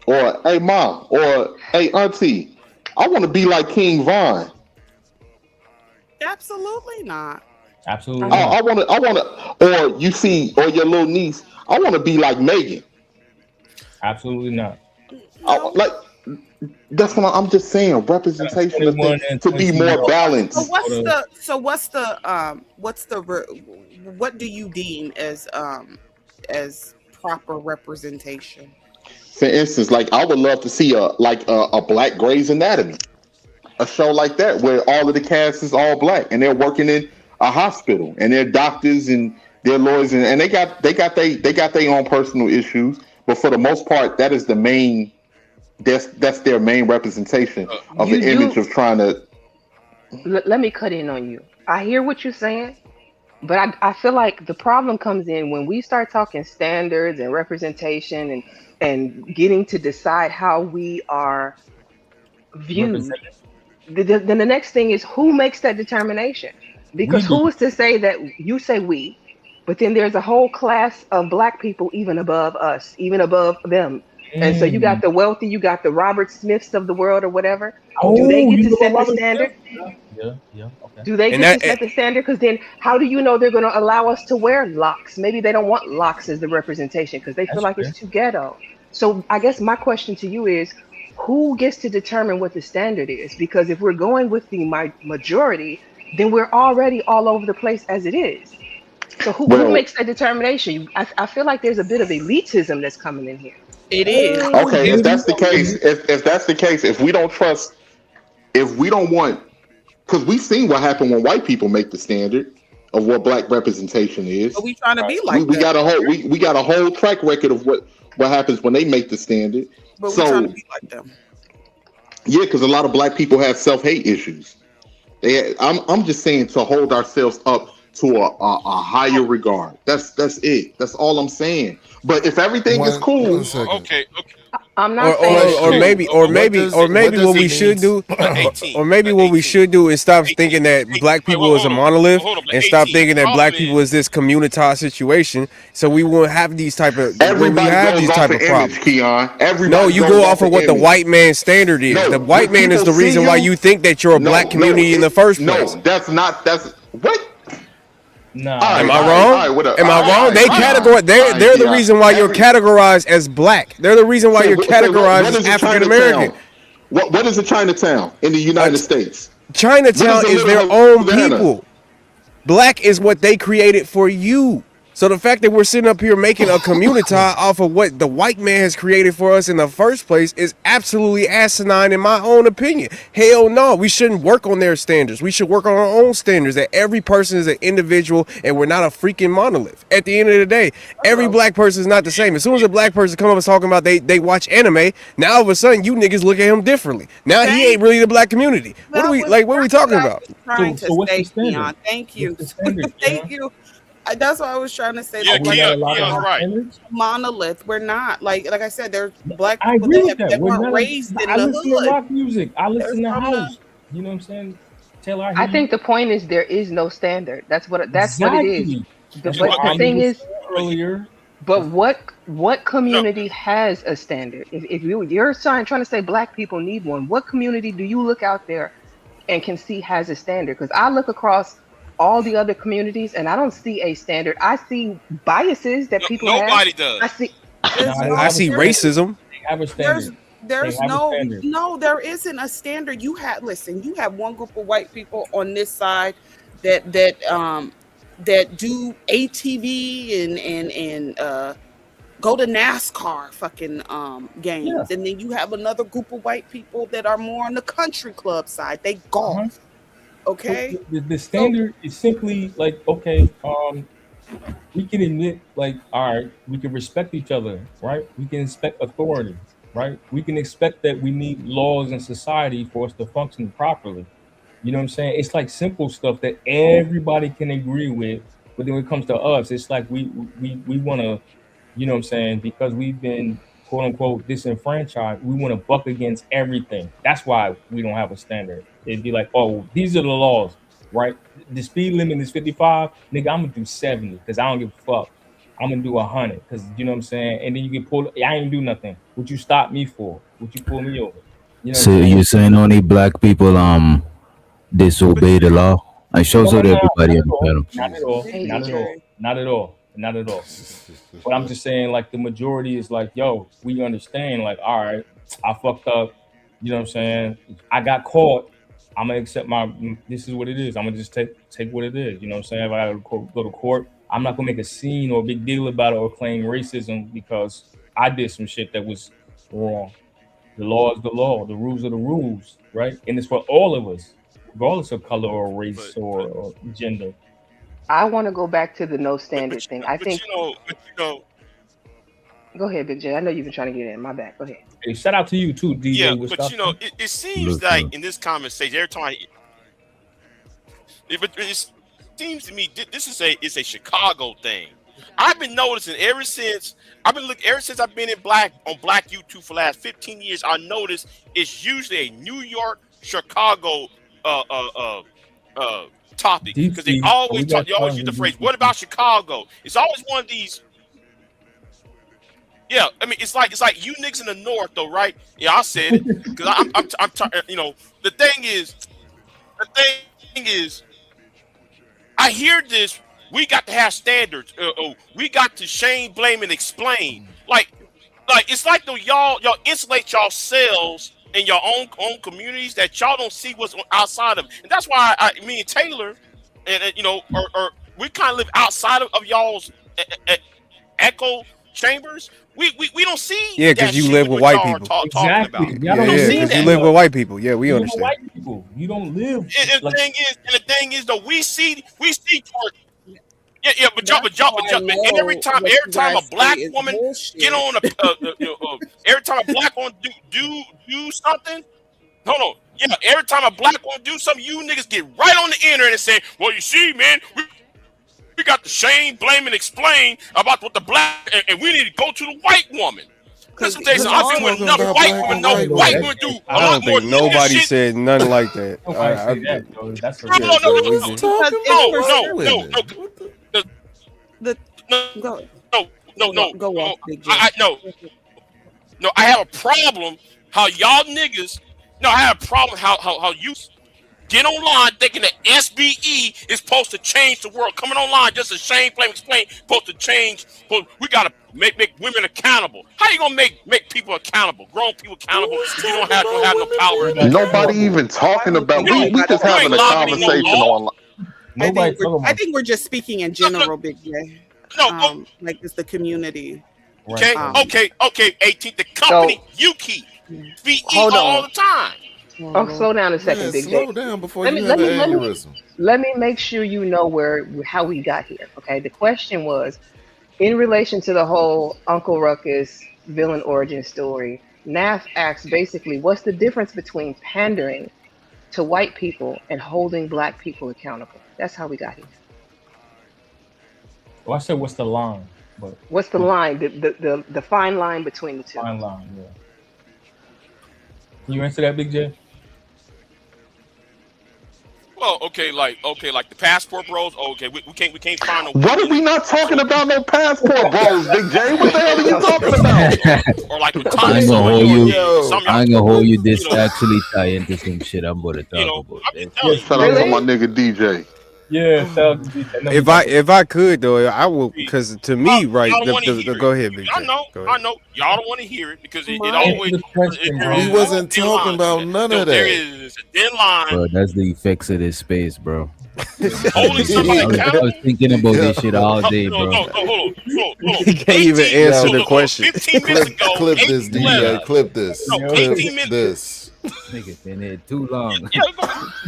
or hey mom, or hey auntie, I want to be like King Von? Absolutely not. Absolutely. I want to, or you see, or your little niece, I want to be like Megan. Absolutely not. Like that's what I'm just saying. Representation of things to be more balanced. So what do you deem as proper representation? For instance, like I would love to see a Black Grey's Anatomy, a show like that where all of the cast is all Black and they're working in a hospital and they're doctors and they're lawyers and they got their own personal issues, but for the most part, that is the main. That's their main representation of an image of trying to. Let me cut in on you. I hear what you're saying, but I feel like the problem comes in when we start talking standards and representation and getting to decide how we are viewed. Then the next thing is who makes that determination? Because who is to say that you say we, but then there's a whole class of Black people even above us, even above them. And so you got the wealthy, you got the Robert Smiths of the world or whatever. Do they get to set the standard? Yeah, okay. Do they get to set the standard? Because then how do you know they're going to allow us to wear locks? Maybe they don't want locks as the representation because they feel like it's too ghetto. So I guess my question to you is, who gets to determine what the standard is? Because if we're going with the majority, then we're already all over the place as it is. So who makes that determination? I feel like there's a bit of elitism that's coming in here. It is. Okay, if that's the case, if that's the case, if we don't trust, if we don't want, because we've seen what happened when white people make the standard of what Black representation is. Are we trying to be like we got a whole we got a whole track record of what happens when they make the standard. But we're trying to be like them. Yeah, because a lot of Black people have self-hate issues. I'm just saying to hold ourselves up to a higher regard. That's it. That's all I'm saying. But if everything is cool, okay. I'm not or maybe what we should do, or maybe what we should do is stop thinking that Black people is a monolith and stop thinking that Black people is this Communitah situation. So we won't have these type of problems. Keon. No, you go off of what the white man standard is. The white man is the reason why you think that you're a Black community in the first place. No, that's what. No. Am I wrong? Am I wrong? They categorize. They're the reason why you're categorized as Black. They're the reason why you're categorized as African American. What is a Chinatown in the United States? Chinatown is their own people. Black is what they created for you. So the fact that we're sitting up here making a Communitah off of what the white man has created for us in the first place is absolutely asinine in my own opinion. Hell no, we shouldn't work on their standards. We should work on our own standards, that every person is an individual and we're not a freaking monolith. At the end of the day, every Black person is not the same. As soon as a Black person come up and talking about they watch anime, now all of a sudden you niggas look at him differently. Now he ain't really the Black community. What are we talking about? So what's the standard? Thank you. Thank you. That's what I was trying to say. Yeah, right. Monolith. We're not like I said. There's Black I people agree that weren't raised in I the listen hood. to rock music. I listen to house. You know what I'm saying? Taylor, I think the point is there is no standard. That's what it is. That's But the thing is, earlier But what community has a standard? If you're trying to say black people need one, what community do you look out there and can see has a standard? Because I look across all the other communities and I don't see a standard. I see biases that people have. Nobody does. I see. There's I no see there is racism. They have a there's standard. They there's have a no standard. no there isn't a standard. You have listen, you have one group of white people on this side that do ATV and go to NASCAR fucking Yeah. games. And then you have another group of white people that are more on the country club side. They Uh-huh. golf. So Okay? the So standard is simply like, okay, we can admit, like, all right, we can respect each other, right? We can expect authority, right? We can expect that we need laws in society for us to function properly. You know what I'm saying? It's like simple stuff that everybody can agree with, but then when it comes to us, it's like we want to, you know what I'm saying? Because we've been quote unquote disenfranchised, we want to buck against everything. That's why we don't have a standard. It'd be like, oh, these are the laws, right? The speed limit is 55, nigga. I'm gonna do 70 because I don't give a fuck. I'm gonna do 100 because you know what I'm saying. And then you get pulled. I ain't do nothing. What you stop me for? What you pull me over? You know what So I'm saying? you're saying only black people disobey the law? It shows No, out no, everybody not on at the all. panel. Not at all. Hey, Not at all. BJ. Not at all. Not at all. But I'm just saying, like, the majority is like, yo, we understand, like, all right, I fucked up. You know what I'm saying? I got caught. I'm gonna accept this is what it is. I'm gonna just take what it is. You know what I'm saying? If I gotta go to court, I'm not gonna make a scene or a big deal about it or claim racism because I did some shit that was wrong. The law is the law. The rules are the rules, right? And it's for all of us, regardless of color or race or gender. I want to go back to the no standard thing. I But think. you know, Go ahead, Big J. I know you've been trying to get in. My back. Go ahead. Hey, shout out to you too, yeah, DJ but Wisconsin. it seems Look, like in this conversation, every time, but it seems to me this is a Chicago thing. I've been noticing ever since I've been in Black YouTube for the last 15 years. I noticed it's usually a New York, Chicago uh uh uh uh topic because they DC. We always got they always use tons the in phrase, DC. "What about Chicago?" It's always one of these. Yeah, I mean it's like you niggas in the north though, right? Yeah, I said it because the thing is I hear this. We got to have standards. We got to shame, blame, and explain. Like it's like though y'all insulate yourselves in your own communities that y'all don't see what's outside of, and that's why me and Taylor, and or we kind of live outside of y'all's echo chambers. We don't see Yeah, that because you shit live with what white y'all are people. talking Exactly. about. Y'all Yeah, We don't don't yeah, live see because you that that. live way. with white people. Yeah, we You live with understand. white people. You don't live And like the thing is though, we see towards. Yeah, that's how I but know what every you time a guys say black is woman get bullshit. on every time a black woman do something, hold on, yeah, every time a black woman do something, you niggas get right on the internet and say, well, you see, man, we got to shame, blame, and explain about what the black, and we need to go to the white woman. Listen, Because Jason, We're I've not been with talking enough about white black women. and Know white no, white that, women. women do I a I don't lot don't think more think nigga nobody shit. said nothing like that. nobody say that, though. That's a No, Yeah, no, real. no, We're so we not just no, because talking it's about no, for white no, certain no, women. no, What the? no, the no, go no, go off, no. Big J. No, I have a problem how y'all niggas. No, I have a problem how you get online thinking that SBE is supposed to change the world. Coming online just a shame, blame, explain. Supposed to change. We gotta make women accountable. How you gonna make people accountable? Grown people accountable Who's if you talking don't about have no women power being to do it? Nobody accountable? even I talking don't about. think We anybody just You having ain't a lobbying no conversation law. on. Nobody talking I about think we're just speaking in No, general, Big J. no, Like it's the community. right. Um, okay. 18th, the So company you keep yeah. SBE hold all on. the time. Oh Oh, Lord. slow down a second, Man, Big J. slow down before Let you me have let an me let me aneurysm. let me make sure you know how we got here. Okay. The question was in relation to the whole Uncle Ruckus villain origin story. Naf asks basically, what's the difference between pandering to white people and holding black people accountable? That's how we got here. Well, I said what's the line, but What's the line, the fine line between the two? fine line. Yeah. Can you answer that, Big J? Well, okay, like the passport bros. Okay, we can't find no. What are we not talking about? No passport, bros, Big J. What the hell are you talking about? Or like with I ain't Thomas gonna or hold you. some I y'all, ain't gonna hold you. This you know, actually tie into some shit I'm gonna talk about. I'm telling you. Shout out to my nigga DJ. Yeah, so If I could though, I will, because to me, right? Y'all don't want to hear Go it. ahead, Big I J. know, Go I ahead. know. Y'all don't want to hear it because it My- always there We is wasn't a thin talking line. about none of There that. is a thin line. Bro, that's the effects of this space, bro. Holding somebody I was accountable. thinking about this shit all day, No, bro. hold on. He can't even 18 answer Yo, the question. 15 minutes ago, clip 8 this, to 11. DJ. Clip this. No, Clip 18 minutes. this. Nigga been here too long. Yeah,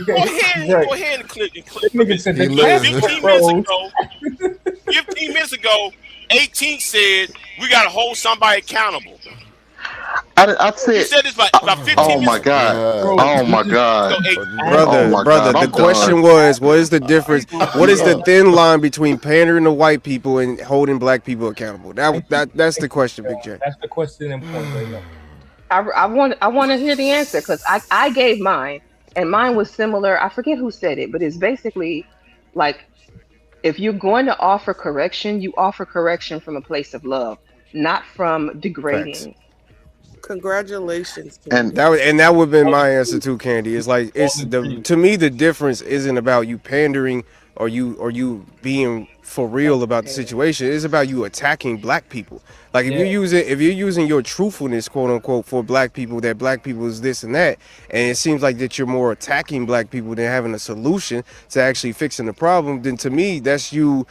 go ahead and clip Nigga it. said He the lives. 15 minutes ago, 15 minutes ago, 18 said we gotta hold somebody accountable. I You said, said this about 15 oh minutes my ago. God. Oh my God. So Oh my Brother, God. the I'm question done. was, what is the difference? What is the thin line between pandering to white people and holding black people accountable? That's the question, Big J. That's the question and point right now. I want to hear the answer because I gave mine and mine was similar. I forget who said it, but it's basically like if you're going to offer correction, you offer correction from a place of love, not from Facts. degrading. Congratulations, And Candy. That would have been my answer too, Candy. It's like to me the difference isn't about you pandering or you being for real about the situation. It's about you attacking black people. Like if you're using your truthfulness, quote unquote, for black people, that black people is this and that, and it seems like that you're more attacking black people than having a solution to actually fixing the problem, then to me that's you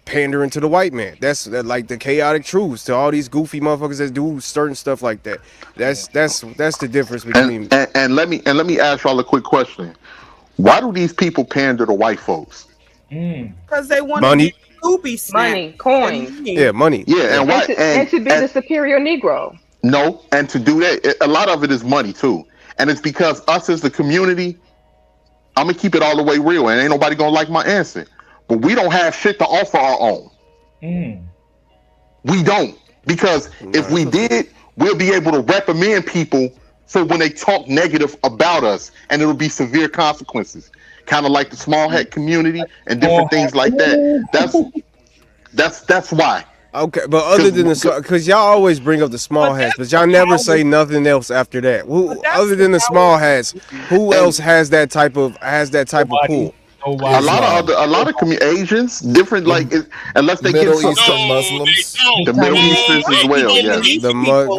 pandering to the white man. That's like the chaotic truths to all these goofy motherfuckers that do certain stuff like that. That's the difference between. and let me ask y'all a quick question. Why do these people pander to white folks? Because they want to Money. get Scooby snack. Money, coins, Yeah, money. Yeah, and why? and to be the superior Negro. No, and to do that, a lot of it is money too, and it's because us as the community. I'm gonna keep it all the way real, and ain't nobody gonna like my answer. But we don't have shit to offer our own. We don't, because if we did, we'll be able to reprimand people for when they talk negative about us, and it'll be severe consequences. Kind of like the small hat community and different things like that. That's why. Okay, but other than the, because y'all always bring up the small hats, but y'all never say nothing else after that. Who, other than the small hats, who else has that type of pull? A lot of Asians, different unless they Middle get Eastern Muslims. The Middle Easterns as well. Yes. The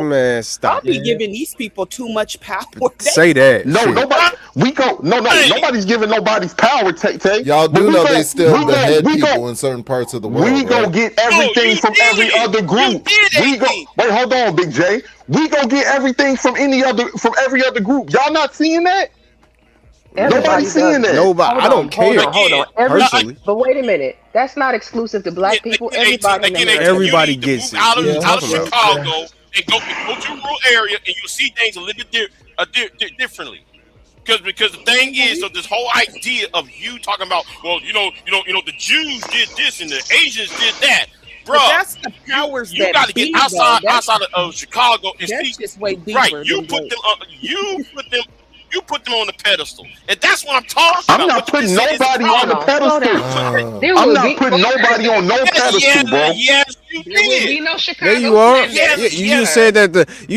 man, stop. I'll be giving these people too much power. Say that. No, shit. nobody. Nobody's giving nobody's power. Tay. Y'all But do we know go- they still we go- behead we go- people in certain parts of the world. We go right? get everything from every other group. We go. Wait, hold on, Big J. We go get everything from every other group. Y'all not seeing that? Nobody's seeing that. Nobody. I don't care. Hold on. Personally. But wait a minute. That's not exclusive to black people. Everybody in America. Everybody gets it. out What are you of talking about? Chicago and go to a rural area, and you'll see things a little bit differently. Because the thing is, so this whole idea of you talking about, well, the Jews did this and the Asians did that, bro. That's the powers you that got to be, get outside though. of Chicago and That's see. just way deeper. Right, you than put what- you put them on the pedestal, and that's what I'm talking I'm about. not What you putting just said is nobody the on the problem. pedestal. I'm not putting nobody on no pedestal, bro. Yes, you There will be did. no Chicago. There you are. Yes, Yeah, you yes.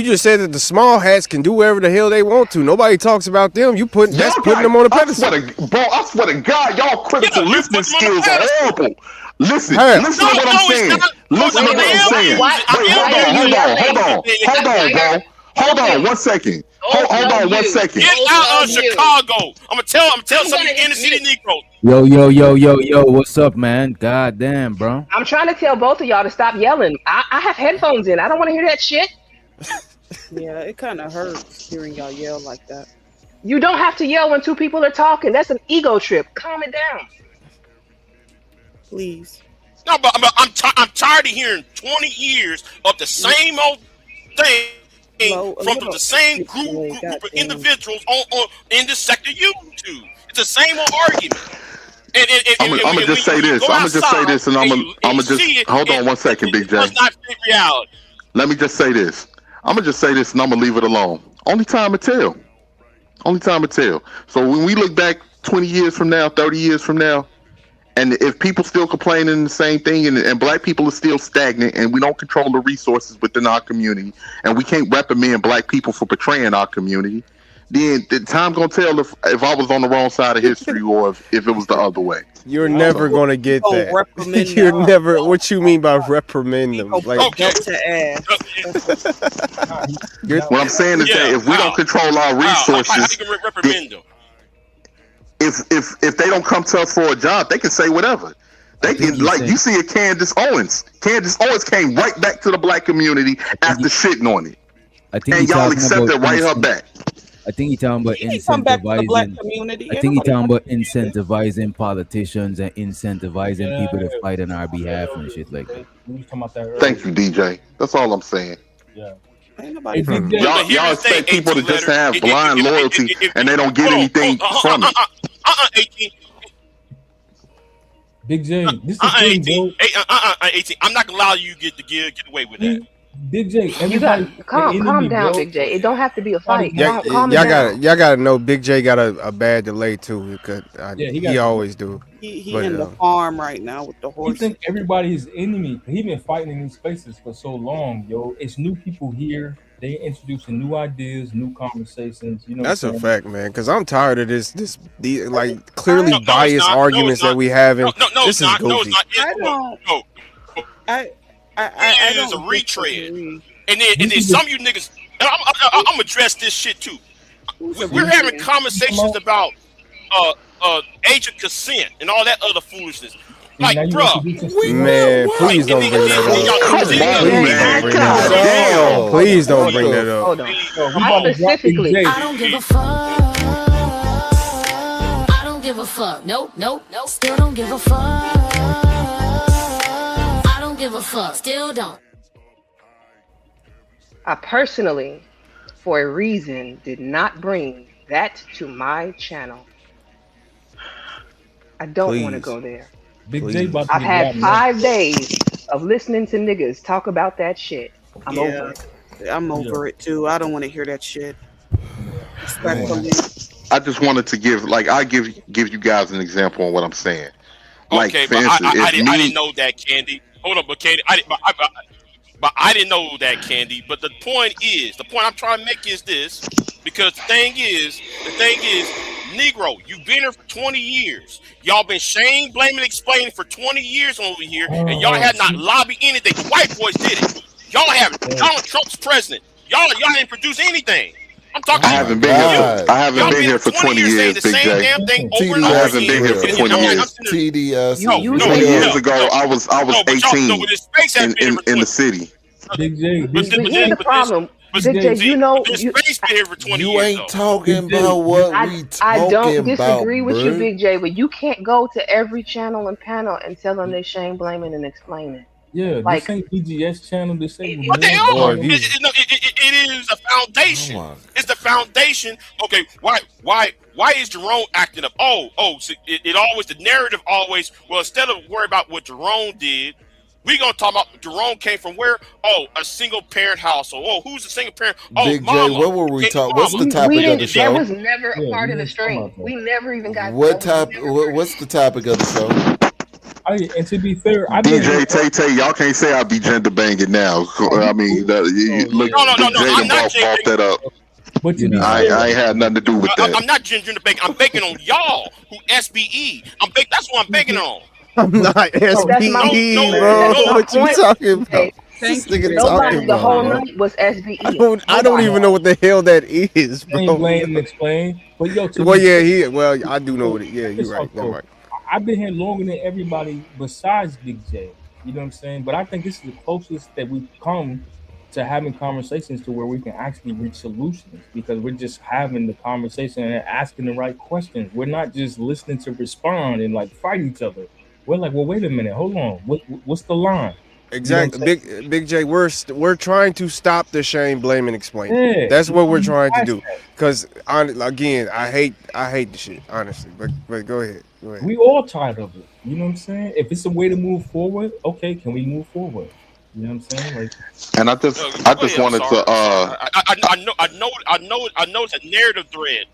just said that the small hats can do whatever the hell they want to. Nobody talks about them. That's putting them on a pedestal. I swear to God, y'all critical listening skills are horrible. Listen How? to what I'm saying. Listen to what I'm saying. Wait, hold on, bro. Hold on 1 second. Hold on 1 second. Get out of Chicago. I'm gonna tell some of you inner city Negroes. Yo, what's up, man? God damn, bro. I'm trying to tell both of y'all to stop yelling. I have headphones in. I don't want to hear that shit. Yeah, it kind of hurts hearing y'all yell like that. You don't have to yell when two people are talking. That's an ego trip. Calm it down. Please. No, but I'm tired of hearing 20 years of the same old thing from the same group of individuals on in the sector you do. It's the same old argument. I'm gonna just say this. I'm gonna just say this, and I'm gonna just hold on 1 second, Big J. Does not fit reality. Let me just say this. I'm gonna just say this, and I'm gonna leave it alone. Only time will tell. Only time will tell. So when we look back 20 years from now, 30 years from now, and if people still complaining the same thing, and black people are still stagnant, and we don't control the resources within our community, and we can't reprimand black people for betraying our community, then the time gonna tell if I was on the wrong side of history or if it was the other way. You're never gonna get Gonna that. reprimand You're them. never. What you mean by reprimand them? Gonna Like, put belt to ass. What I'm saying is that if we don't control our How resources, you can reprimand them? if they don't come to us for a job, they can say whatever. They can, like, you see a Candace Owens. Candace Owens came right back to the black community after shitting on it, I think and y'all accepted right her back. I think he's talking about He didn't come back to the black incentivizing. community. I think he's talking about incentivizing politicians and incentivizing people to fight on our behalf and shit like that. We was talking about that earlier. Thank you, DJ. That's all I'm saying. Yeah. Ain't nobody. Y'all expect people to just have blind loyalty and they don't get anything from it. 18. Big J, this is the thing, 18. bro. 18. I'm not gonna allow you get away with that. Big J, You got everybody, calm down, Big J. It don't have to be a fight. y'all Calm it down. gotta know. Big J got a bad delay too. Because he always do. He But, in the farm right now with the You horse. think everybody's enemy? He been fighting in these spaces for so long, yo. It's new people here. They introducing new ideas, new conversations. You know, That's what a I'm saying? fact, man. Because I'm tired of these like clearly No, it's biased not. No, arguments it's not. that we having. No, This it's is not. No, it's goofy. not. I don't. No, I it is a don't retread. disagree. And then some of you niggas, and I'm gonna address this shit too. We're having conversations about age of consent and all that other foolishness. Like, bruh, Man, please don't bring that up. Please don't bring that up. Hold on. I specifically. I don't give a fuck. I don't give a fuck. Nope. Still don't give a fuck. I don't give a fuck. Still don't. I personally, for a reason, did not bring that to my channel. I don't want to Please. go there. Big J about to I've get had dropped, 5 days of listening to niggas talk about that shit. I'm over it. I'm over it too. I don't want to hear that shit. Respectfully. I just wanted to give you guys an example on what I'm saying. Like, okay, for but instance, I if didn't me, know that, Candy. Hold on, but Candy, but I didn't know that, Candy. But the point I'm trying to make is this, because the thing is, Negro, you've been here for 20 years. Y'all been shame, blaming, explaining for 20 years over here, and y'all have not lobbied anything. The white boys did it. Y'all have Donald Trump's president. Y'all didn't produce anything. I'm talking. I haven't been here. I haven't been here for 20 years, saying the Big same J. damn thing over and I over haven't again. been here for 20 years. TDS. No, 20 years ago, I was 18 but this space has been here for in the city. Big J, But here's the problem. Big J, this you know, space been here for 20 You years. ain't talking about what we I don't talking disagree about, with you, bruh. Big J, but you can't go to every channel and panel and tell them they shame blaming and explaining. Yeah, Like, this ain't BGS channel. This ain't. What they Boy, are? It is a foundation. It's the foundation. Okay, why is Jerome acting up? So it always, the narrative always, well, instead of worry about what Jerome did, we gonna talk about Jerome came from where? A single parent household. Who's a single parent? Big J, mama. what were we talking? What's the we topic of didn't, the that show? was never a part of the stream. We never even got What's the topic of the show? And to be fair, DJ Tay, y'all can't say I be gender banging now. I mean, look, Big J done bought that up. But I ain't had nothing to do with that. I'm not gender banking. I'm banking on y'all who SBE. That's what I'm banking on. I'm not SBE, bro. What you talking about? This nigga talking the whole about? night was SBE. I don't even know what the hell that is, bro. Blame and explain. But yo, I do know what it. Yeah, you're right. Never mind. I've been here longer than everybody besides Big J. You know what I'm saying? But I think this is the closest that we've come to having conversations to where we can actually reach solutions, because we're just having the conversation and asking the right questions. We're not just listening to respond and like fight each other. We're like, well, wait a minute, hold on. What's the line? Exactly, Big J. We're trying to stop the shame, blame, and explain. Yeah. That's what we're trying to do. Because again, I hate the shit, honestly. But go ahead. We all tired of it. You know what I'm saying? If it's a way to move forward, okay, can we move forward? You know what I'm saying? Like, and I just wanted to. I know it's a narrative thread.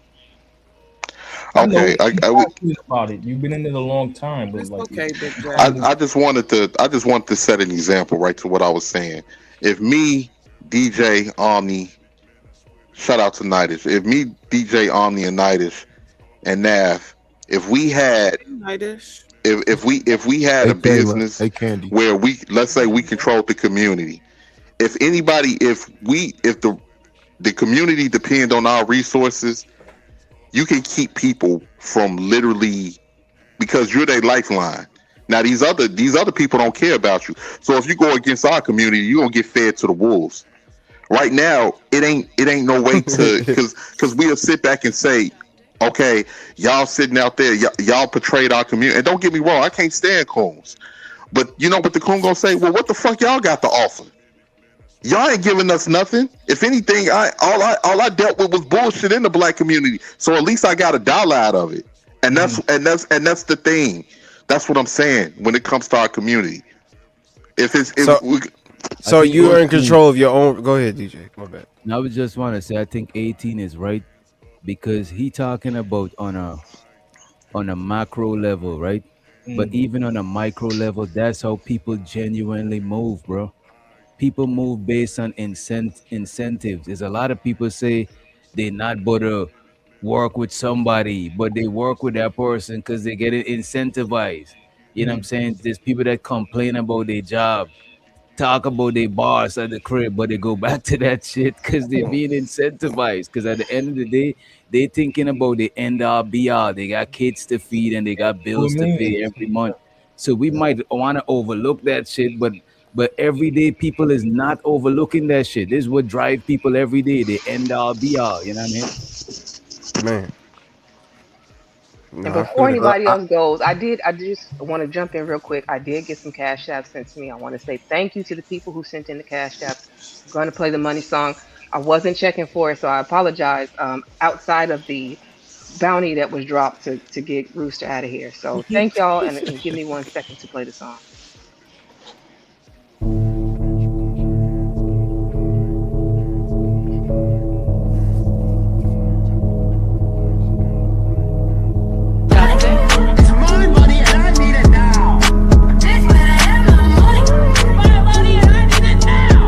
I know Okay, you passionate about it. You've been in it a long time, but It's like, okay, Big J. I just wanted to set an example right to what I was saying. If me, DJ Omni, shout out to Nidish. If me, DJ Omni and Nidish and Nav, if we had Nightish. if we had Hey, a Kayla. business Hey, Candy. where we, let's say we controlled the community. If anybody, if the community depend on our resources, you can keep people from literally, because you're their lifeline. Now these other people don't care about you. So if you go against our community, you're gonna get fed to the wolves. Right now, it ain't no way to, because we'll sit back and say, okay, y'all sitting out there, y'all portrayed our community. And don't get me wrong, I can't stand coons. But you know what the coon gonna say? Well, what the fuck y'all got to offer? Y'all ain't giving us nothing. If anything, all I dealt with was bullshit in the black community. So at least I got $1 out of it. And that's the thing. That's what I'm saying when it comes to our community. So think you are in 18 control of your own. Go ahead, DJ. My bad. I would just want to say I think 18 is right because he talking about on a macro level, right? But even on a micro level, that's how people genuinely move, bro. People move based on incentives. There's a lot of people say they not but to work with somebody, but they work with that person because they get it incentivized. You know what I'm saying? There's people that complain about their job, talk about their boss at the crib, but they go back to that shit because they're being incentivized. Because at the end of the day, they thinking about the end all be all. They got kids to feed and they got what bills I to mean? pay every month. So we might want to overlook that shit, but everyday people is not overlooking that shit. This is what drive people every day. They end all be all. You know what I mean? Man. And No, I feel before that. anybody else goes, I just want to jump in real quick. I did get some cash apps sent to me. I want to say thank you to the people who sent in the cash apps. I'm going to play the money song. I wasn't checking for it, so I apologize. Outside of the bounty that was dropped to get Rooster out of here. So thank y'all, and give me 1 second to play the song. It's my money and I need it now. This where I have my money. My money and I need it now.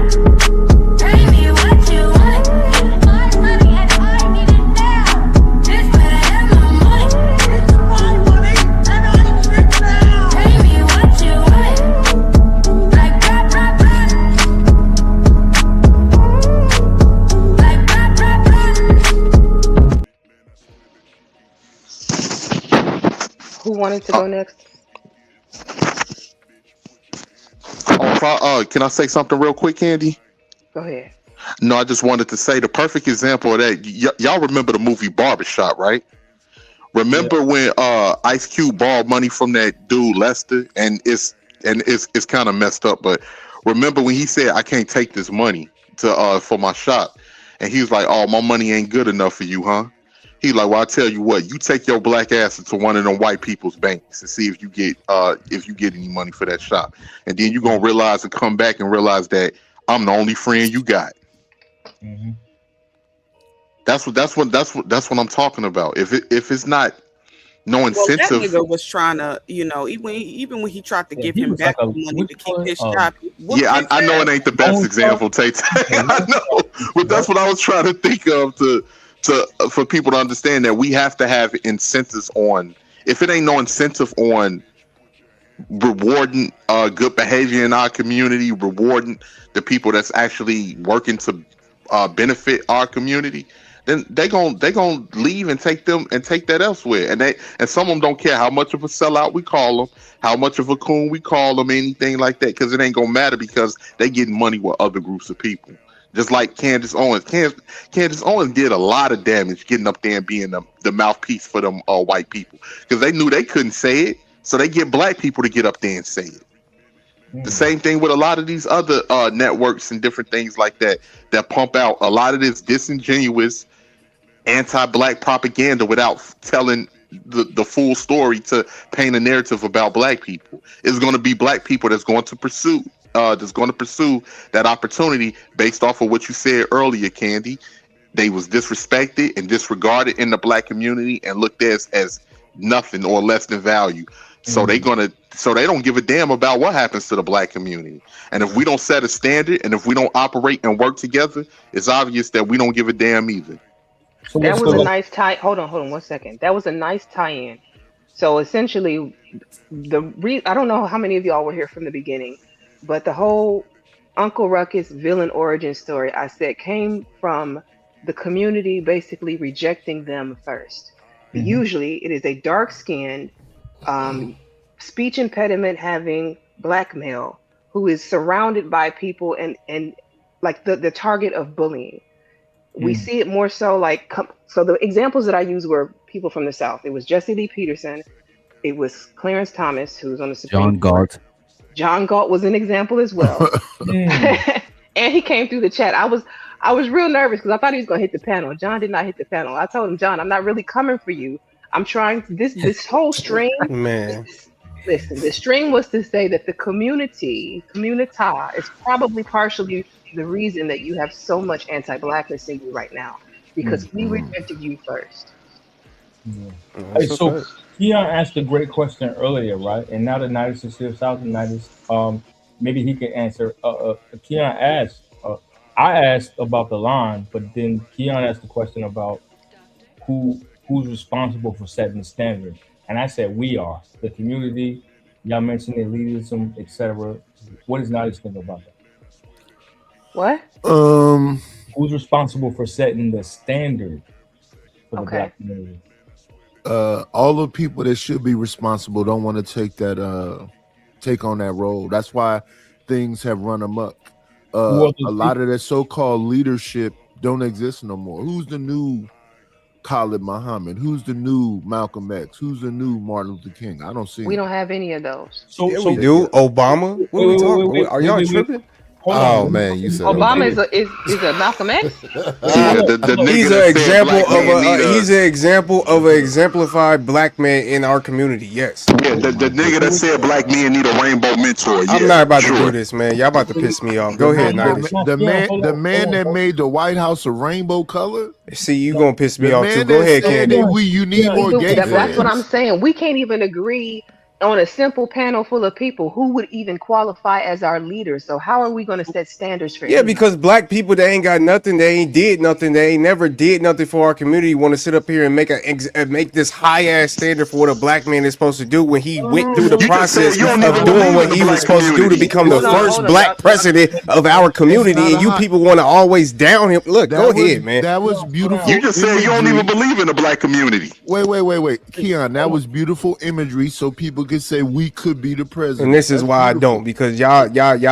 Pay me what you want. It's my money and I need it now. This where I have my money. It's my money and I need it now. Pay me what you want. Like rap, rap, rap. Like rap, rap, rap. Who wanted to go next? Can I say something real quick, Candy? Go ahead. No, I just wanted to say the perfect example of that. Y'all remember the movie Barbershop, right? Remember when Ice Cube borrowed money from that dude Lester, and it's kind of messed up. But remember when he said, "I can't take this money to for my shop," and he was like, "Oh, my money ain't good enough for you, huh?" He like, "Well, I tell you what, you take your black ass into one of them white people's banks and see if you get any money for that shop, and then you gonna realize and come back and realize that I'm the only friend you got." Mm-hmm. That's what I'm talking about. If it's not no Well, that incentive, nigga was trying to, even when he tried to Yeah, give he him was like back a the money which to keep one? his shop, he whooped yeah, his I know ass. it ain't the best Lone Star. example, Tate. Okay, I Lone know, but that's what I was trying to think of to for people to understand that we have to have incentives on. If it ain't no incentive on rewarding good behavior in our community, rewarding the people that's actually working to benefit our community, then they gon' leave and take that elsewhere. And some of them don't care how much of a sellout we call them, how much of a coon we call them, anything like that, because it ain't gonna matter because they getting money with other groups of people. Just like Candace Owens. Candace Owens did a lot of damage getting up there and being the mouthpiece for them white people because they knew they couldn't say it, so they get black people to get up there and say it. The same thing with a lot of these other networks and different things like that pump out a lot of this disingenuous anti-black propaganda without telling the full story to paint a narrative about black people. It's going to be black people that's going to pursue that opportunity based off of what you said earlier, Candy. they was disrespected and disregarded in the black community and looked at as nothing or less than value. So they don't give a damn about what happens to the black community. And if we don't set a standard and if we don't operate and work together, it's obvious that we don't give a damn either. So That let's was go a back. nice tie. Hold on 1 second. That was a nice tie-in. So essentially, I don't know how many of y'all were here from the beginning, but the whole Uncle Ruckus villain origin story I said came from the community basically rejecting them first. Usually, it is a dark-skinned, um, speech impediment having black male who is surrounded by people and like the target of bullying. We see it more so like so the examples that I used were people from the South. It was Jesse Lee Peterson. It was Clarence Thomas, who's on the Supreme John Court. Galt. John Galt was an example as well. And he came through the chat. I was real nervous because I thought he was gonna hit the panel. John did not hit the panel. I told him, John, I'm not really coming for you. I'm trying this whole stream. Man. Listen, the stream was to say that the communitah, is probably partially the reason that you have so much anti-blackness in you right now because we rejected you first. Yeah. Hey, That's a so fact. Keon asked a great question earlier, right? And now that Nidus is here, South and Nidus, maybe he can answer. Keon asked, I asked about the line, but then Keon asked the question about who's responsible for setting the standard, and I said we are the community. Y'all mentioned elitism, etc. What does Nidus think about that? What? Um, Who's responsible for setting the standard for the Okay. black community? all the people that should be responsible don't want to take on that role. That's why things have run amok. Who are A those lot people? of that so-called leadership don't exist no more. Who's the new Khalid Muhammad? Who's the new Malcolm X? Who's the new Martin Luther King? I don't see We him. don't have any of those. So, Yeah, so we wait, do. Obama. What are we wait, wait, talking wait, about? Are y'all wait, wait. tripping? Hold on. Oh Let me, man, you said Obama Obama. is a Malcolm X. Yeah, hold the up, hold up. nigga He's that an said example black of men need he's a an example of an exemplified black man in our community. Yes. yeah, Oh the my nigga that goodness. said black men need a rainbow mentor. I'm Yeah, not about to do sure. this, man. Y'all about to piss me off. The Go No, ahead, man, no, the, Nidus. no, the Keon, man, the man hold on, that bro. made the White House a rainbow color. See, you No, gonna piss me The off too. man Go that ahead, said that Candy. Keon, you need Keon, more gay That's what Keon, I'm friends. saying. We can't even agree on a simple panel full of people who would even qualify as our leaders. So how are we going to set standards for Yeah, anybody? because black people they ain't got nothing, they ain't did nothing, they ain't never did nothing for our community. Want to sit up here and make this high ass standard for what a black man is supposed to do when he no, went no, through the no, You just said process you no, don't of even no, doing believe in what the he was black supposed to do to community. become the Hold on, first hold on, black president of our it's community. not And a you hot. people want to always down him. Look, go That was ahead, man. that was Slow down. You beautiful just said you don't even imagery. believe in the black community. Wait, Keon. That Hold on. was beautiful imagery, so people could say we could be the And president. this is That's why I don't, beautiful. because y'all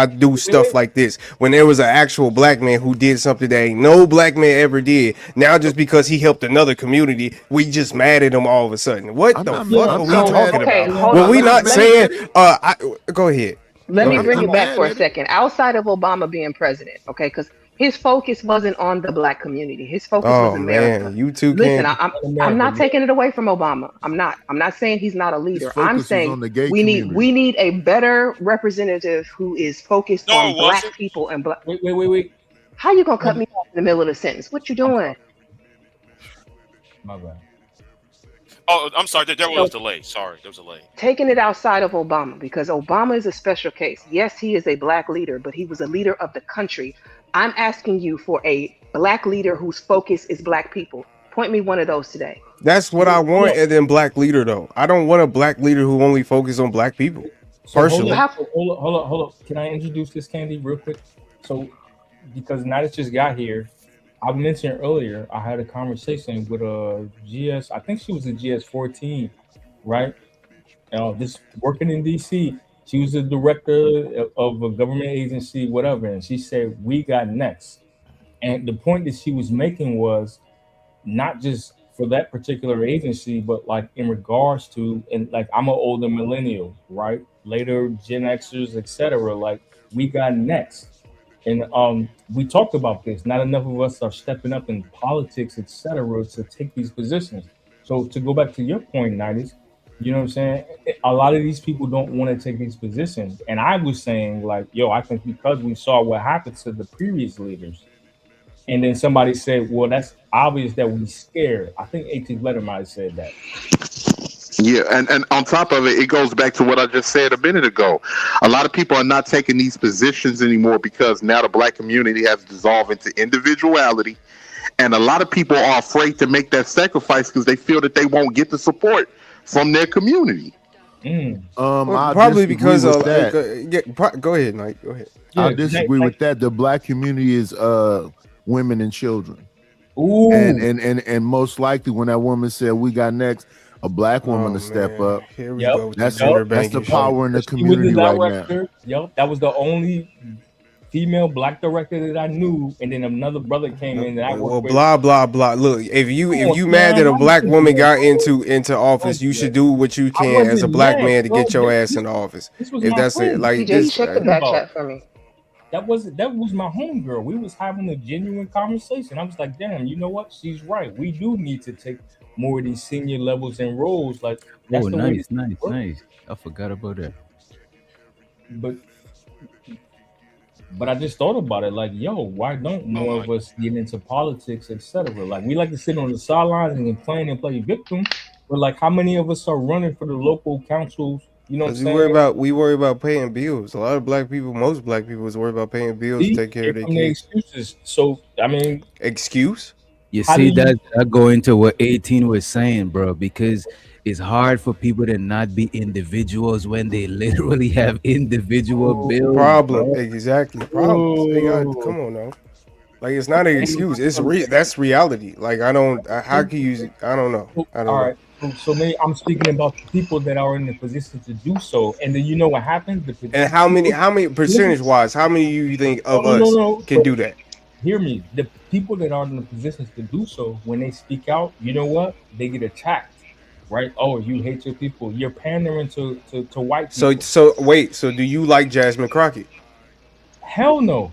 do Wait, stuff wait. like this. When there was an actual black man who did something that ain't no black man ever did, now just because he helped another community, we just mad at him all of a sudden. What I'm the not. fuck Keon, are I'm we not So mad. talking okay, about? hold When on. we I'm Let me not not let me mad saying, at it. go ahead, let go me I'm ahead. bring not it back mad for a at it. second. Outside of Obama being president, okay, because his focus wasn't on the black community. His focus was Oh America. man, you too, Listen, Candy. not I'm America. not taking it away from Obama. I'm not. I'm not saying he's not a His leader. I'm focus was saying on the gay we community. need a better representative who is focused No, on it black wasn't. people and black. Wait. How you gonna cut Brother, me off in the middle of the sentence? What you I'm doing? sorry. My bad. Oh, I'm sorry. There was So a delay. Sorry, there was a delay. taking it outside of Obama, because Obama is a special case. Yes, he is a black leader, but he was a leader of the country. I'm asking you for a black leader whose focus is black people. Point me one of those today. That's what I Hold want up. in a black leader, though. I don't want a black leader who only focuses on black people. So hold up. Personally, How? So hold up. Can I introduce this Candy real quick? So because Nidus just got here, I mentioned earlier I had a conversation with a GS. I think she was a GS 14, right? Just working in DC. She was the director of a government agency, whatever, and she said we got next. And the point that she was making was not just for that particular agency, but like in regards to, and like I'm an older millennial, right? Later Gen Xers, etc. Like we got next. And we talked about this. Not enough of us are stepping up in politics, etc., to take these positions. So to go back to your point, 90s, you know what I'm saying? A lot of these people don't want to take these positions. And I was saying, like, yo, I think because we saw what happened to the previous leaders, And then somebody said, well, that's obvious that we scared. I think 18th letter might have said that. Yeah, and on top of it, it goes back to what I just said a minute ago. A lot of people are not taking these positions anymore because now the black community has dissolved into individuality, and a lot of people are afraid to make that sacrifice because they feel that they won't get the support from their community. Well, I probably disagree because with of that. go ahead, Mike. Go ahead. I Yeah, disagree with that. The black community is women and children. Ooh. And most likely when that woman said we got next, a black woman to step up. Here we Yep. go with the That's gender that's the banking power in the She was the community right now. director. Yep, that was the only female black director that I knew, and then another brother came in that I Well, worked with. blah blah blah. Look, if you Come on, mad man, that a how black you woman doing, got bro? into office, you should do what you I can as a wasn't black mad, man to bro. get your ass in office. This was If my that's it, friend. like BJ, this, check the back chat for me. That was my homegirl. We was having a genuine conversation. I was like, damn, you know what? She's right. We do need to take more of these senior levels and roles. Like that's Oh, the way nice, nice, it works. nice. I forgot about that. But I just thought about it. Like, yo, why don't more of us get into politics, etc.? Like, we like to sit on the sidelines and complain and play victim. But like, how many of us are running for the local councils? You know what I'm because saying? we worry about paying bills. A lot of black people, most black people, is worried about paying bills, See, take care here of their come the kids. excuses. So I mean, Excuse? You how do see you? that go into what 18 was saying, bro, because it's hard for people to not be individuals when they literally have individual bills, Problem, bro. exactly. Problems. They got come Oh, on now. Like it's not an excuse. It's that's reality. Like how can you? I don't know. I don't all know. right. So maybe I'm speaking about the people that are in the position to do so, and then you know what happens? And People, how many listen, percentage wise? How many you think no, of no, no, us no. can So do that? hear me. The people that are in the positions to do so, when they speak out, you know what? They get attacked, right? Oh, you hate your people. You're pandering to white So people. wait. So do you like Jasmine Crockett? Hell no.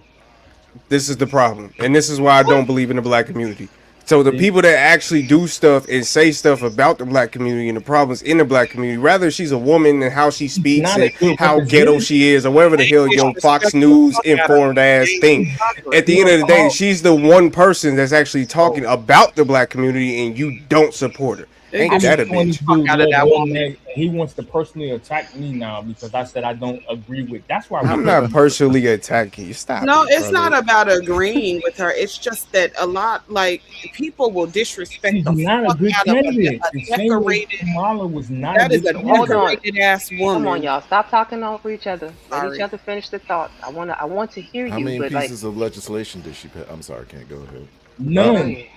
This is the problem, and this is why I don't believe in the black community. So the See, people that actually do stuff and say stuff about the black community and the problems in the black community, rather she's a woman and how she she's speaks not a and good how ghetto representative. she is, or whatever the hell your Fox Disrespect the News fuck out of informed ass me. think. She's At the end still of the day, called. she's the one person that's actually talking about the black community, and you don't support her. They Ain't I be that a disrespect showing the this bitch? fuck dude out of love that one woman. night, and he wants to personally attack me now because I said I don't agree with. That's why we I'm can't. not personally attacking you. Stop No, it, it's brother. not about agreeing with her. It's just that a lot, like, people will disrespect She's the not a fuck good out of candidate. The a same way decorated. Kamala was not a That is good a Hold candidate. on. decorated ass Come on, woman. y'all. Stop talking over each other. Let each Sorry. other finish the thoughts. I want to hear How you, many but like, pieces of legislation did she pass? I'm sorry, can't go ahead. go None. ahead.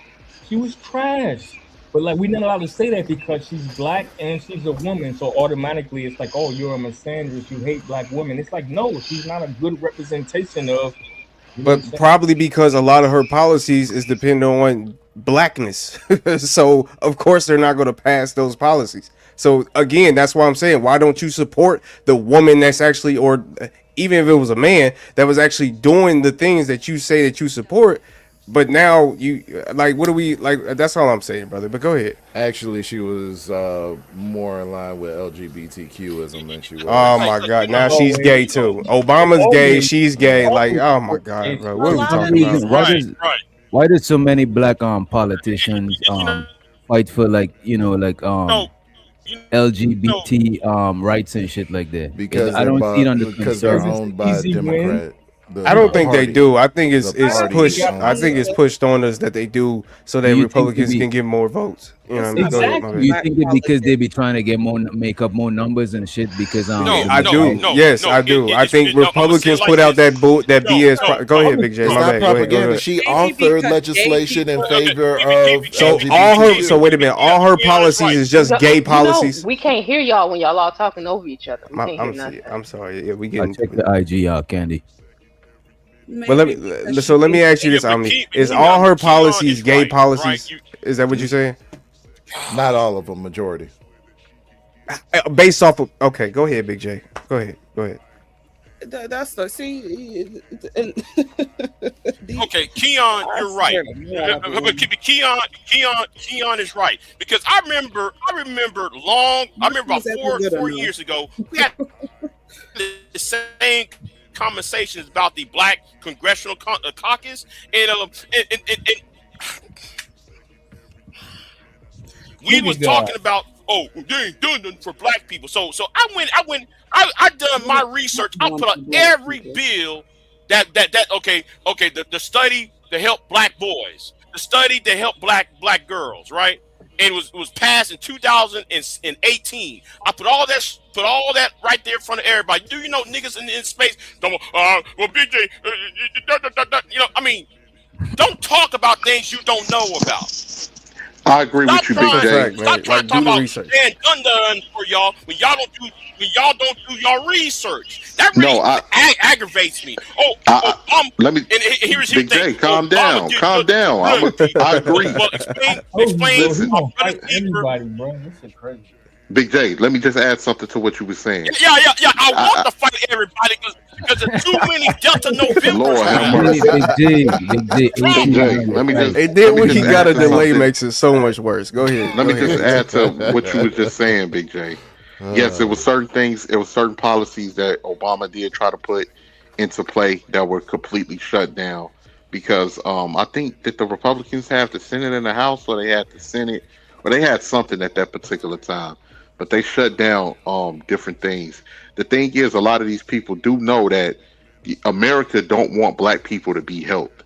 She was trash. But like we're not allowed to say that because she's black and she's a woman. So automatically it's like, oh, you're a misandrist, you hate black women. It's like, no, she's not a good representation of, you know what I'm But saying? probably because a lot of her policies is dependent on blackness. So of course they're not going to pass those policies. So again, that's why I'm saying, why don't you support the woman that's actually, or even if it was a man that was actually doing the things that you say that you support, but now you like, what do we like? That's all I'm saying, brother. But go ahead. Actually, she was more in line with LGBTQism than she Oh was. Right, my but God, it was now she's always gay too. Obama's gay, she's gay. Like, oh my God, and bro, A what are we lot For of some talking these, about? reason, Right, right. why did so many black politicians And fight for, like, know, you know, LGBT rights and shit like that? Because I they're don't see it on the because they're because conservative. it's an owned by a easy win. Democrat. The I the don't think they party, do. I think the it's I don't think party pushed. it's I owns think it. it's either. pushed on us that they do so Do that you think they Republicans be can get more votes. You know what I It's mean? not Go about ahead, my do bad. you black think that because they be politics. trying to get more, make up more numbers and shit, because no, I the no, do. right. no, Yes, no. I do. I It's think no. I'm gonna say it Republicans like put out this. that No, BS. no, Go no, ahead, Big J. It's My no. not bad. Go ahead. Go propaganda. ahead. She Maybe authored because gay legislation in people. Okay, favor keep of it, So keep it, all her. So LGBTQ. wait a minute. All her Keon is policies right. is just gay You know, policies. we can't hear y'all when y'all all talking over each other. We can't hear nothing. I'm sorry. Yeah, we I getting. check the IG out, Candy. But Maybe because she let me thinks ask you Yeah, this, gay but Omni. Keon, Is people. all her Keon policies is gay right, right? policies? You, Is that what you're saying? Not all of them, majority. Based off of. Okay, go ahead, Big J. Go ahead. Go ahead. That's the see. And okay, Keon, I you're right. swear to God, But man. Keon is right because I remember Nothing about was ever good four enough. years ago, we had the same conversations about the Black Congressional Caucus, and we Look was at God. talking about, oh, they ain't done nothing for Black people. So I done my research. I put up every bill that okay, the study to help Black boys, the study to help black girls, right? And it was passed in 2018. I put all that right there in front of everybody. Do you know niggas in space don't well BJ I mean, don't talk about things you don't know about. I agree Stop with you, Big That's a trying. J. fact, Stop man. trying to Like, talk do the about research. man done for y'all when y'all don't do your research. That No, really aggravates me. Oh, let me, here's the Big thing. J, calm Obama down, did calm nothing for down. black people. I agree. Well, I explain told you, bro. He Listen, a gonna brother fight deeper. everybody, bro. This shit crazy. Big J, let me just add something to what you were saying. Yeah. I want I, to fight everybody because there's too many Delta Novembers Lord Big have around. J, mercy. Big J, Big J, Big 18 is J, on your let me side. just And then let me when just he got add a to delay, something. makes it so much worse. Go ahead. Let Go me just ahead, add to BJ. what you was just saying, Big J. Yes, it was certain things, it was certain policies that Obama did try to put into play that were completely shut down because I think that the Republicans have the Senate and the House, or they had the Senate, or they had something at that particular time, but they shut down different things. The thing is, a lot of these people do know that America don't want black people to be helped.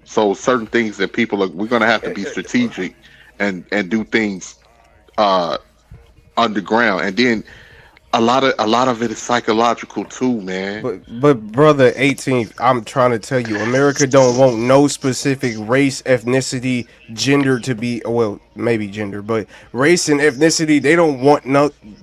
So certain things that people are, we're going to have to be strategic and do things uh underground, and then a lot of it is psychological too, man. But brother 18th, I'm trying to tell you, America don't want no specific race, ethnicity, gender to be, well, maybe gender, but race and ethnicity, they don't want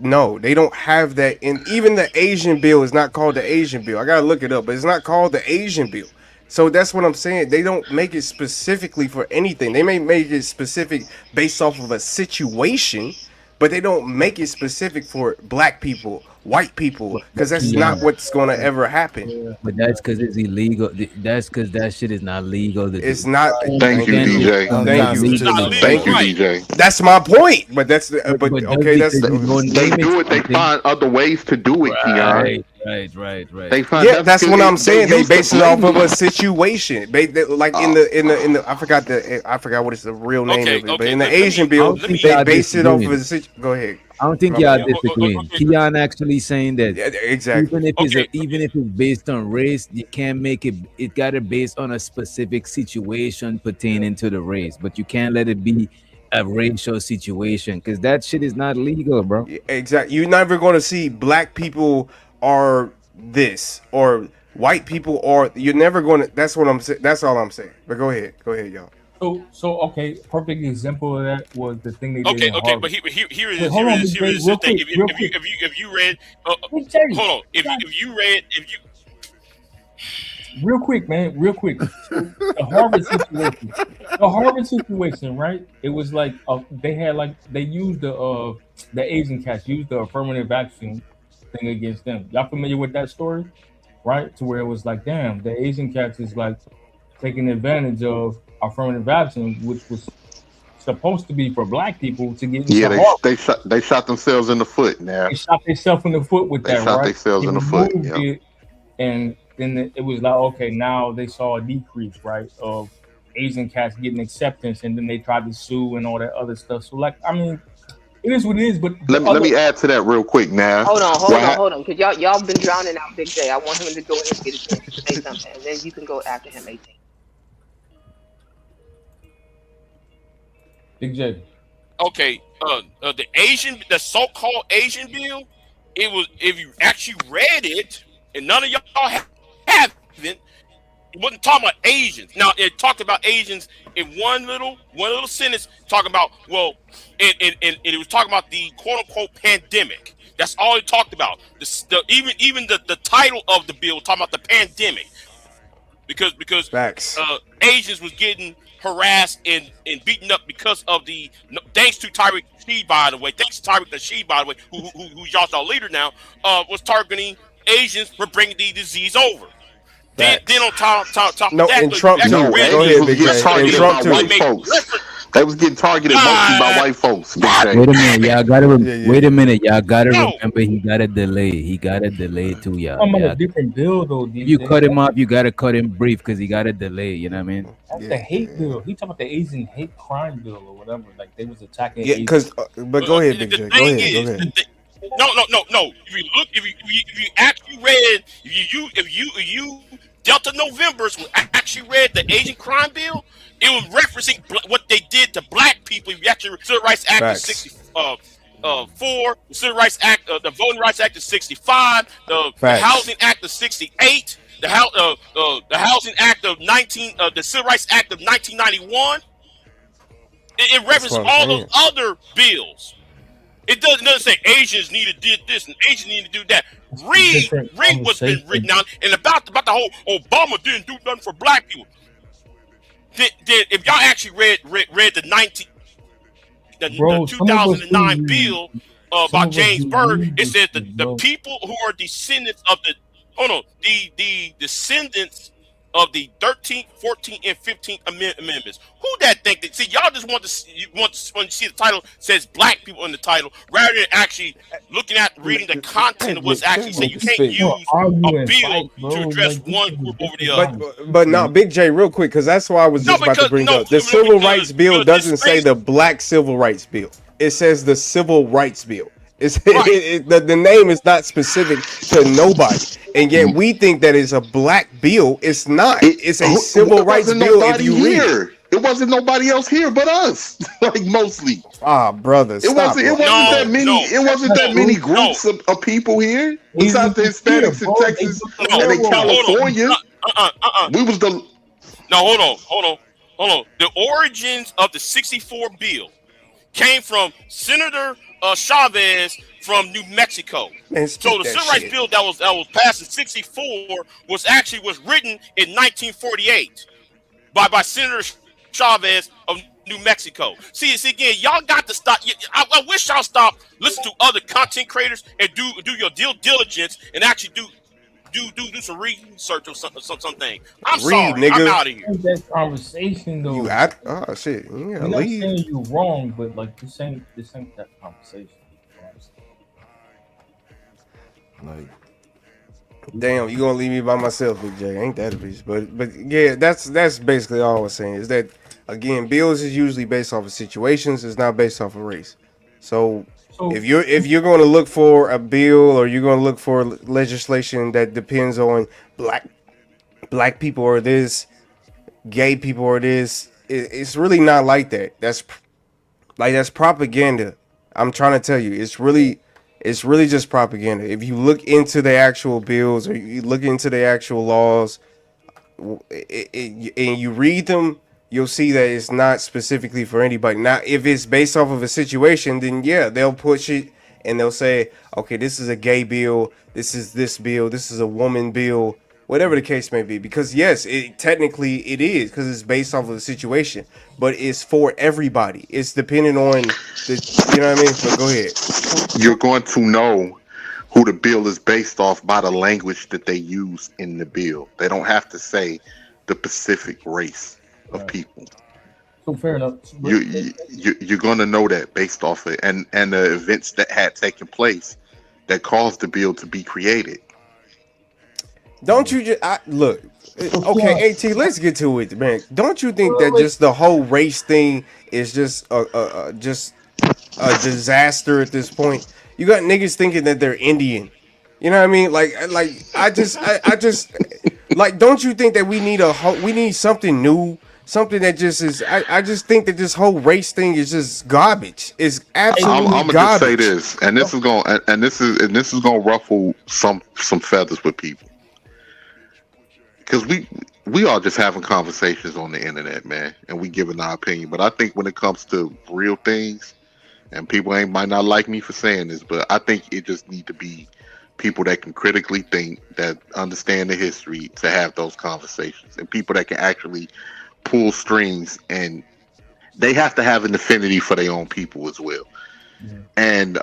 no, they don't have that. And even the Asian bill is not called the Asian bill. I gotta look it up, but it's not called the Asian bill. So that's what I'm saying. They don't make it specifically for anything. They may make it specific based off of a situation, but they don't make it specific for black people, white people, because But that's not Keon, what's gonna ever happen. but that's because it's illegal. That's because that shit is not legal to It's do. not. Thank Thank you, you, DJ. thank you, It's not Legally, illegal, Thank you, bro. right? DJ. that's my point. But that's but But just okay. That's because you don't They name it do it. They something, find other ways to do it, Keon. right. They find yeah. that's That's because what I'm they saying. They used to base it off blame of you. a situation. Like Uh, in the I forgot what is the real name Okay, of it. But okay. in the Let Asian me I bill, don't let think me. they y'all base it off of disagreeing. a situation. Go ahead. I don't think My y'all bad. disagreeing. Okay. Keon actually saying that Yeah, exactly. even if it's based on race, you can't make it. It got to based on a specific situation pertaining to the race, but you can't let it be a racial situation because that shit is not legal, bro. Exactly. You're never going to see black people are this or white people are. You're never going to. That's what I'm saying. That's all I'm saying. But go ahead. Go ahead, y'all. So okay, perfect example of that was the thing they did Okay, in okay, but Harvard. here it Wait, is. hold on, Big J, This real thing. quick, real quick. If you read, Big J, hold on. you got If you read, if you real quick, man, real quick. So the Harvard situation, right? It was like they had like they used the Asian cats used the affirmative action thing against them. Y'all familiar with that story, right? To where it was like, damn, the Asian cats is like taking advantage of affirmative action, which was supposed to be for black people to get yeah, into Harvard. they shot themselves in the foot. Now They shot themselves in the foot with they that, shot right? themselves They in the foot. removed Yep. it, and then it was like, okay, now they saw a decrease, right, of Asian cats getting acceptance, and then they tried to sue and all that other stuff. So, like, I mean, it is what it is. But the Let other, me add to that real quick. Now, Hold on, what? Cause y'all been drowning out Big J. I want him to go ahead and get a chance to say something, and then you can go after him. 18. Big J, okay, the so-called Asian bill, it was if you actually read it, and none of y'all haven't. It wasn't talking about Asians. Now it talked about Asians in one little sentence, talking about and it was talking about the quote unquote pandemic. That's all it talked about. Even the title of the bill talking about the pandemic because Facts. Asians was getting harassed and beaten up because of the thanks to Tyreek Nasheed, by the way. Thanks to Tyreek Nasheed, by the way, who's y'all's leader now, was targeting Asians for bringing the disease over. Then Facts. on top of No, that, and though, you Trump actually too. No, read Go the Asians ahead, was Big getting J. rest of the And targeted bill. by Trump It too. white made folks. reference. They was getting targeted mostly by white folks. Big J. Wait a minute, y'all gotta Yeah, yeah. wait a minute, y'all gotta No, remember he got a delay. He got a delay too, y'all. I'm on a Yeah, different bill though, if you DJ. cut him off, you gotta cut him brief because he got a delay. You know what I mean? That's the hate bill. He talking about the Asian hate crime bill or whatever. Like they was attacking Yeah, Asians. cause but go ahead, Big the J. Go thing ahead. Go is, ahead. no. If you actually read, if you Delta Novembers actually read the Asian crime bill, it was referencing what they did to black people. If you actually Civil Rights Act of Facts. 64, the Civil Rights Act, the Voting Rights Act of 65, the Facts. Housing Act of 68, the Housing Act of 19, the Civil Rights Act of 1991. It That's references what I'm all those saying. other bills. It doesn't say Asians need to did this and Asians need to do that. Read what's been written down and about the whole Obama didn't do nothing for black people. Then if y'all actually read the Bro, some of us 2009 do bill some by of us James do Byrd, read it this says shit, the bro. people who are descendants of the descendants of the 13th, 14th, and 15th amendments. Who that think that? See, y'all just want to when you see the title says black people in the title, rather than actually looking at reading the content of what's actually said. You can't use a bill to address one group over the other. But not Big J, real quick, because that's what I was No, just about to because bring no, up. The Civil Rights Bill this doesn't say space, the Black Civil Rights Bill. It says the Civil Rights Bill. It's right. the name is not specific to nobody, and yet we think that it's a black bill. It's not. It's a civil It rights wasn't bill if nobody you read it. here. It wasn't nobody else here but us. Like mostly. Ah, brother, It stop. wasn't. It Bro. wasn't that many. No, It wasn't that many groups of people here. Besides the Hispanics in Texas and in California, we was the. No, hold on. The origins of the 64 bill came from Senator Chavez from New Mexico. Man, So the Civil Rights Bill that was passed in 64 was written in 1948 by Senator Chavez of New Mexico. See again, y'all got to stop. I wish y'all stop listening to other content creators and do your due diligence and actually do some research or something. I'm sorry, nigga. I'm out of here. That conversation though. Oh shit, you I'm gotta not leave. saying you wrong, but like this ain't that conversation. Like, damn, you gonna leave me by myself, Big J? Ain't that a bitch? But yeah, that's basically all I was saying. Is that again, bills is usually based off of situations. It's not based off of race. So if you're going to look for a bill or you're going to look for legislation that depends on black people or this, gay people or this, it's really not like that. That's propaganda. I'm trying to tell you, it's really just propaganda. If you look into the actual bills or you look into the actual laws, and you read them, you'll see that it's not specifically for anybody. Now, if it's based off of a situation, then yeah, they'll push it and they'll say, okay, this is a gay bill, this is this bill, this is a woman bill, whatever the case may be. Because yes, technically it is, because it's based off of the situation, but it's for everybody. It's depending on the, you know what I mean? But go ahead. You're going to know who the bill is based off by the language that they use in the bill. They don't have to say the specific race of people. So fair enough. You're going to know that based off of it and the events that had taken place that caused the bill to be created. Don't you just look? Okay, At, let's get to it, man. Don't you think that just the whole race thing is just a disaster at this point? You got niggas thinking that they're Indian. You know what I mean? Like I just like, don't you think that we need something new? Something that just is. I just think that this whole race thing is just garbage. It's absolutely I'm gonna garbage. just say this, and this is gonna ruffle some feathers with people, because we are just having conversations on the internet, man, and we giving our opinion. But I think when it comes to real things, and people might not like me for saying this, but I think it just need to be people that can critically think, that understand the history, to have those conversations, and people that can actually pull strings, and they have to have an affinity for their own people as well. And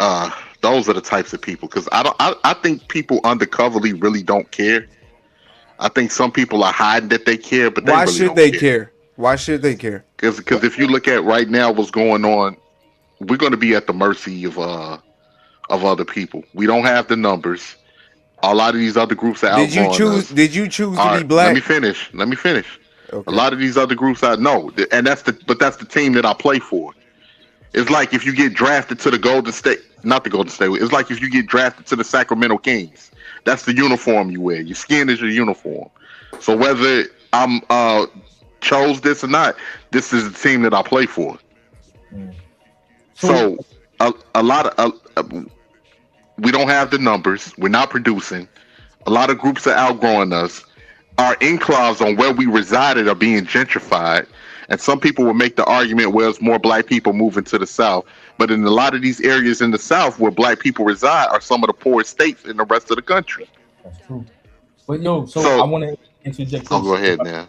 those are the types of people, because I think people undercoverly really don't care. I think some people are hiding that they care, but they Why really should don't they care? Why should they care? Because if you look at right now what's going on, we're going to be at the mercy of other people. We don't have the numbers. A lot of these other groups are Did you outgrowing choose? us. Did you choose to All be right, let me black? finish. Let me finish. A Okay. lot of these other groups I know, and that's the team that I play for. It's like if you get drafted to the Golden State, not the Golden State. It's like if you get drafted to the Sacramento Kings. That's the uniform you wear. Your skin is your uniform. So whether I'm chose this or not, this is the team that I play for. So a lot of we don't have the numbers. We're not producing. A lot of groups are outgrowing us. Our enclaves on where we resided are being gentrified. And some people will make the argument, well, it's more black people moving to the South. But in a lot of these areas in the South where black people reside are some of the poorest states in the rest of the country. That's true. But so I want to interject. I'll go ahead now.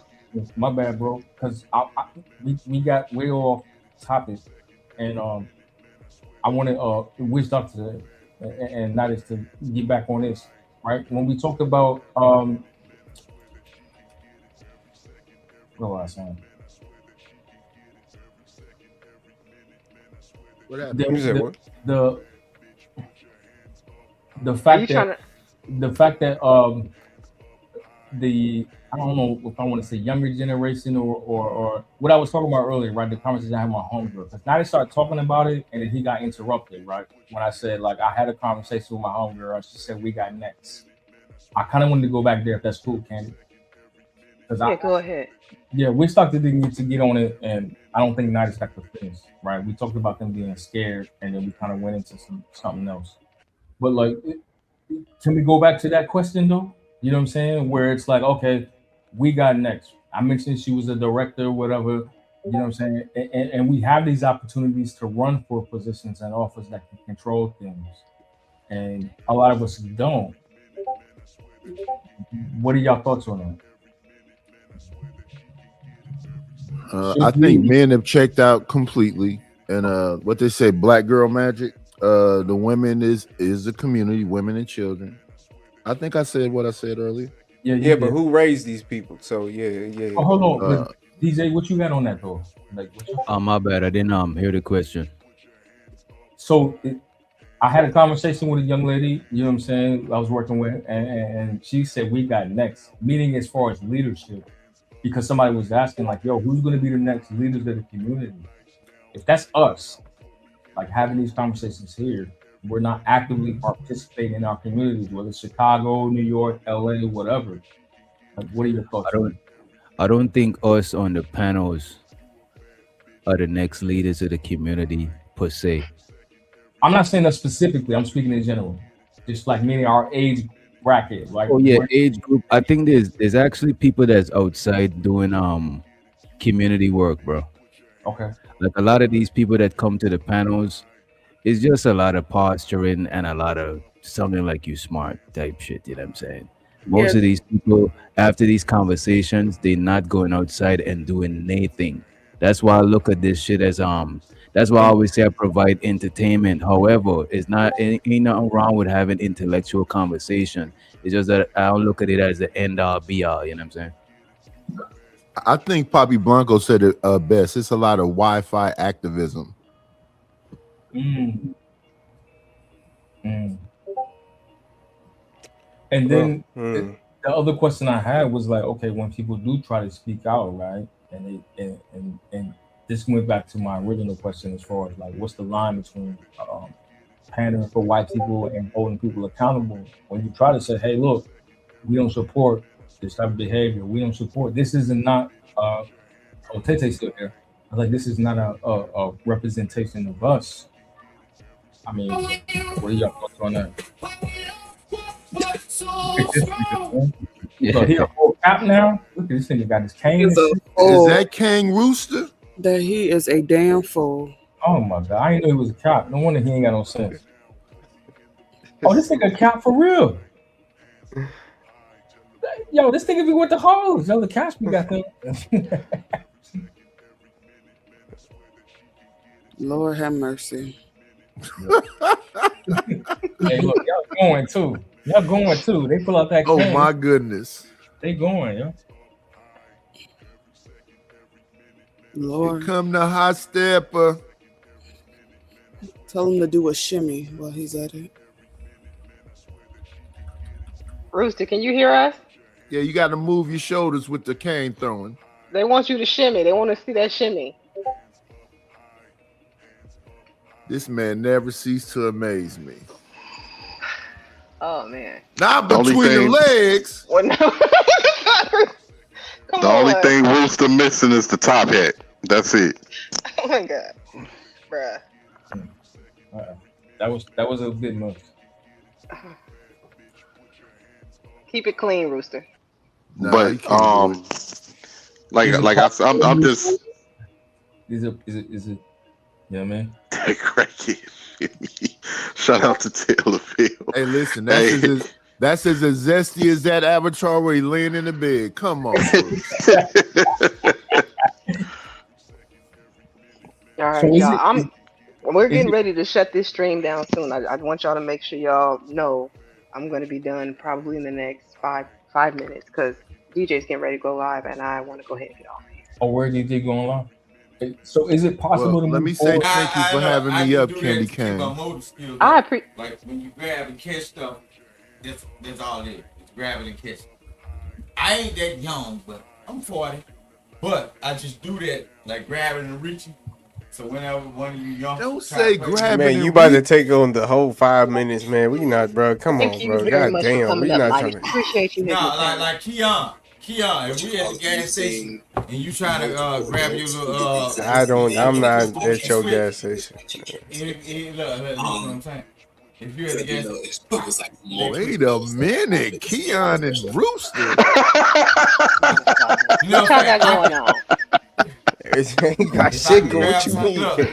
My bad, bro. Because we got way off topic, and I want to wish Doctor and that is to get back on this, right? When we talked about what was I saying? What happened? You said what? The fact that the I don't know if I want to say younger generation or what I was talking about earlier, right? The conversation I had with my homegirl. Because now they started talking about it and then he got interrupted, right? When I said, like, I had a conversation with my homegirl and she said, we got next. I kind of wanted to go back there if that's cool, Candy. Yeah, go ahead. Yeah, we started to get on it, and I don't think Night is got the finish, right? We talked about them being scared, and then we kind of went into something else. But, like, can we go back to that question, though? You know what I'm saying? Where it's like, okay, we got next. I mentioned she was a director, whatever. You know what I'm saying? And we have these opportunities to run for positions and office that can control things. And a lot of us don't. What are y'all thoughts on that? I think men have checked out completely, and what they say, black girl magic. The women is the community, women and children. I think I said what I said earlier. Yeah, but who raised these people? So yeah. Oh, hold on, but DJ, what you got on that though? Like, my bad. I didn't hear the question. So I had a conversation with a young lady. You know what I'm saying? I was working with, and she said we got next. Meaning as far as leadership. Because somebody was asking, like, yo, who's going to be the next leaders of the community? If that's us, like having these conversations here, we're not actively participating in our communities, whether it's Chicago, New York, LA, whatever. Like, what are your thoughts? I don't think us on the panels are the next leaders of the community per se. I'm not saying that specifically. I'm speaking in general. Just like meaning our age bracket, like age group. I think there's actually people that's outside doing community work, bro. Okay. Like a lot of these people that come to the panels, it's just a lot of posturing and a lot of something like you smart type shit. You know what I'm saying? Most of these people after these conversations, they're not going outside and doing anything. That's why I look at this shit as that's why I always say I provide entertainment. However, it's not ain't nothing wrong with having intellectual conversation. It's just that I don't look at it as the end all be all. You know what I'm saying? I think Poppy Blanco said it best. It's a lot of Wi-Fi activism. And then the other question I had was like, okay, when people do try to speak out, right, and this went back to my original question as far as like, what's the line between pandering for white people and holding people accountable? When you try to say, hey, look, we don't support this type of behavior. We don't support this. Isn't not. Oh, Tete's still here. I was like, this is not a representation of us. I mean, what are your thoughts on that? So he a full cap now. Look at this thing. He got his cane. Is that King Rooster? That he is a damn fool. Oh my god! I didn't know he was a cop. No wonder he ain't got no sense. Oh, this nigga a cop for real. Yo, this nigga be with the hoes. Yo, the cops be got them. Lord have mercy. Hey, look, y'all going too. Y'all going too. They pull out that. Oh cane. my goodness. They going, yo. Here Lord, come the hot stepper. tell him to do a shimmy while he's at it. Rooster, can you hear us? Yeah, you got to move your shoulders with the cane throwing. They want you to shimmy. They want to see that shimmy. This man never ceased to amaze me. Oh man. Not The only between the thing, legs. Well, no. Come the only on. thing Rooster missing is the top hat. That's it. Oh my god, bruh. That was a bit much. Keep it clean, Rooster. Nah, you But can't do it. I'm just Is it? Yeah, man. cracky. Shout out to Taylor Field. Hey, listen, Hey, that's as zesty as that avatar where he laying in the bed. Come on, Bruce. All So right, is y'all. We're is getting it ready to shut this stream down soon. I want y'all to make sure y'all know I'm going to be done probably in the next five minutes because DJ's getting ready to go live and I want to go ahead and get off of here. or where did they going live? So is it Well, possible to let move me say forward? thank you for Look, having I me can up, do Candy that to keep my Cane. motor skills I up. appreciate. Like when you grab and catch stuff, that's all it is. It's grab it and catch it. I ain't that young, but I'm 40. But I just do that, like grabbing and reaching. So whenever one of you young Don't try to say play with grabbing Man, me, you and about to reach. take on the whole 5 minutes, man. We not, bro. Come Thank on, you bro. very God much for damn, coming we up, not Mighty. trying to. Appreciate you no, hitting the panel. like Keon, if we at the gas station and you trying to grab your little I don't. I'm not at your switch, gas station. look, listen what I'm saying. If you're at the gas station, they Wait quick. a minute, Keon and Rooster. You know What what I'm y'all saying? got going on? Ain't got If I shit can going. What grab you some, mean? look,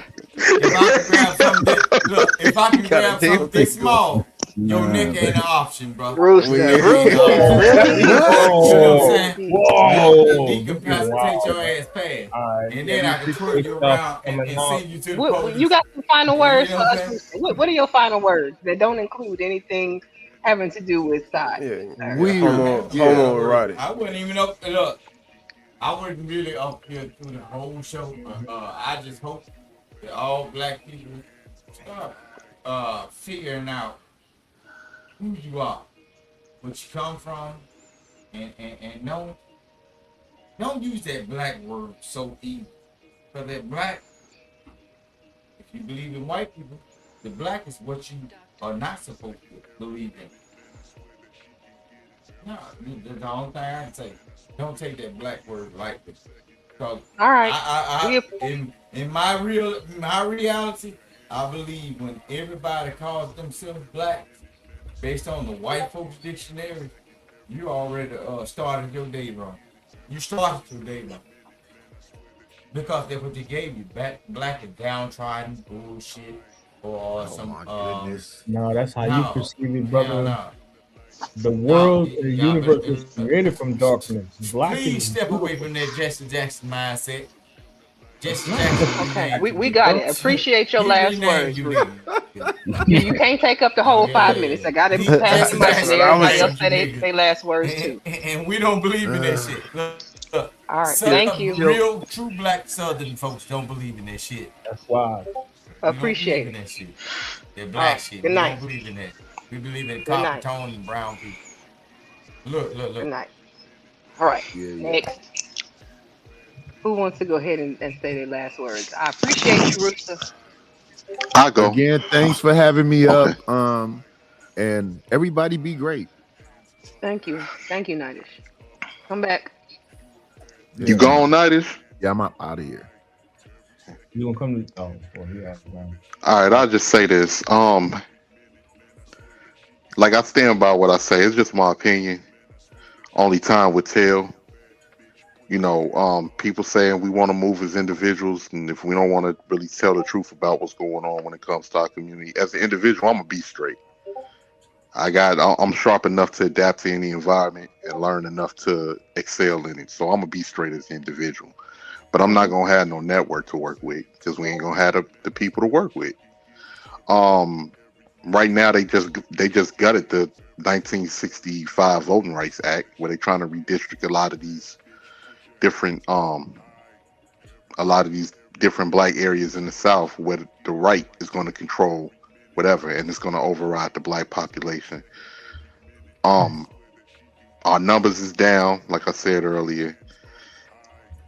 if I can grab something that, look, if I You can got a grab damn something thing this going. small, your Nah, neck ain't an but option, bro. Rooster, Your neck ain't an Rooster, option. really? What? You know what I'm Whoa, saying? You'll whoa, this is decapacitate wild, your man. ass fast. All right, And yeah, then we I can twirl appreciate you stuff around coming and out. send you to the You police. got some final You words know for what I'm us, saying? Rooster? What are your final words that don't include anything having to do with size, Yeah, sir? yeah. Weird. Yeah. Homoerotic. I wouldn't even up. Look, I wasn't really up here through the whole show. I just hope that all black people start figuring out who you are, what you come from, and don't use that black word so evil. Because that black, if you believe in white people, the black is what you are not supposed to believe in. No, that's the only thing I can say. Don't take that black word lightly. Because All right. I in my reality, I believe when everybody calls themselves black, based on the white folks dictionary, you already started your day wrong. You started your day wrong. Because that's what they gave you. Black and downtrodden bullshit or Oh some my goodness. No, that's how you no. perceive it, Hell brother. no. The No, world and the y'all universe was created from darkness. Black is please step away beautiful. from that Jesse Jackson mindset. It's Jesse not. Jackson Okay, renamed you, we nigga. got it. Appreciate your He last renamed words, you, Rooster. nigga. You can't take up the whole Yeah. 5 minutes. I got to He pass the Jesse mic and That's Jackson what I was everybody else renamed saying. you, say nigga. their last words too. And we don't believe in that shit. Look, All right, thank you. Yo, real true black southern folks don't believe in that shit. That's why. We don't believe Appreciate in it. that shit. That All black right, shit. good We night. don't believe in that. We believe in Good copper night. tone and brown people. Look, look, Good look. night. All right, yeah. next. Who wants to go ahead and say their last words? I appreciate you, Rooster. I go. Again, thanks for having me Okay. up. And everybody be great. Thank you. Thank you, Nidish. Come back. You Yeah, gone, Nightish? yeah, I'm out of here. You gonna come to? Oh, well, yeah. Man. All right, I'll just say this. Like I stand by what I say. It's just my opinion. Only time would tell. People saying we want to move as individuals, and if we don't want to really tell the truth about what's going on when it comes to our community, as an individual, I'm gonna be straight. I'm sharp enough to adapt to any environment and learn enough to excel in it. So I'm gonna be straight as an individual, but I'm not Mm-hmm. gonna have no network to work with because we ain't gonna have the people to work with. Um, right now they just gutted the 1965 Voting Rights Act where they're trying to redistrict a lot of these different a lot of these different black areas in the South where the right is going to control whatever, and it's going to override the black population. Um, our numbers is down, like I said earlier,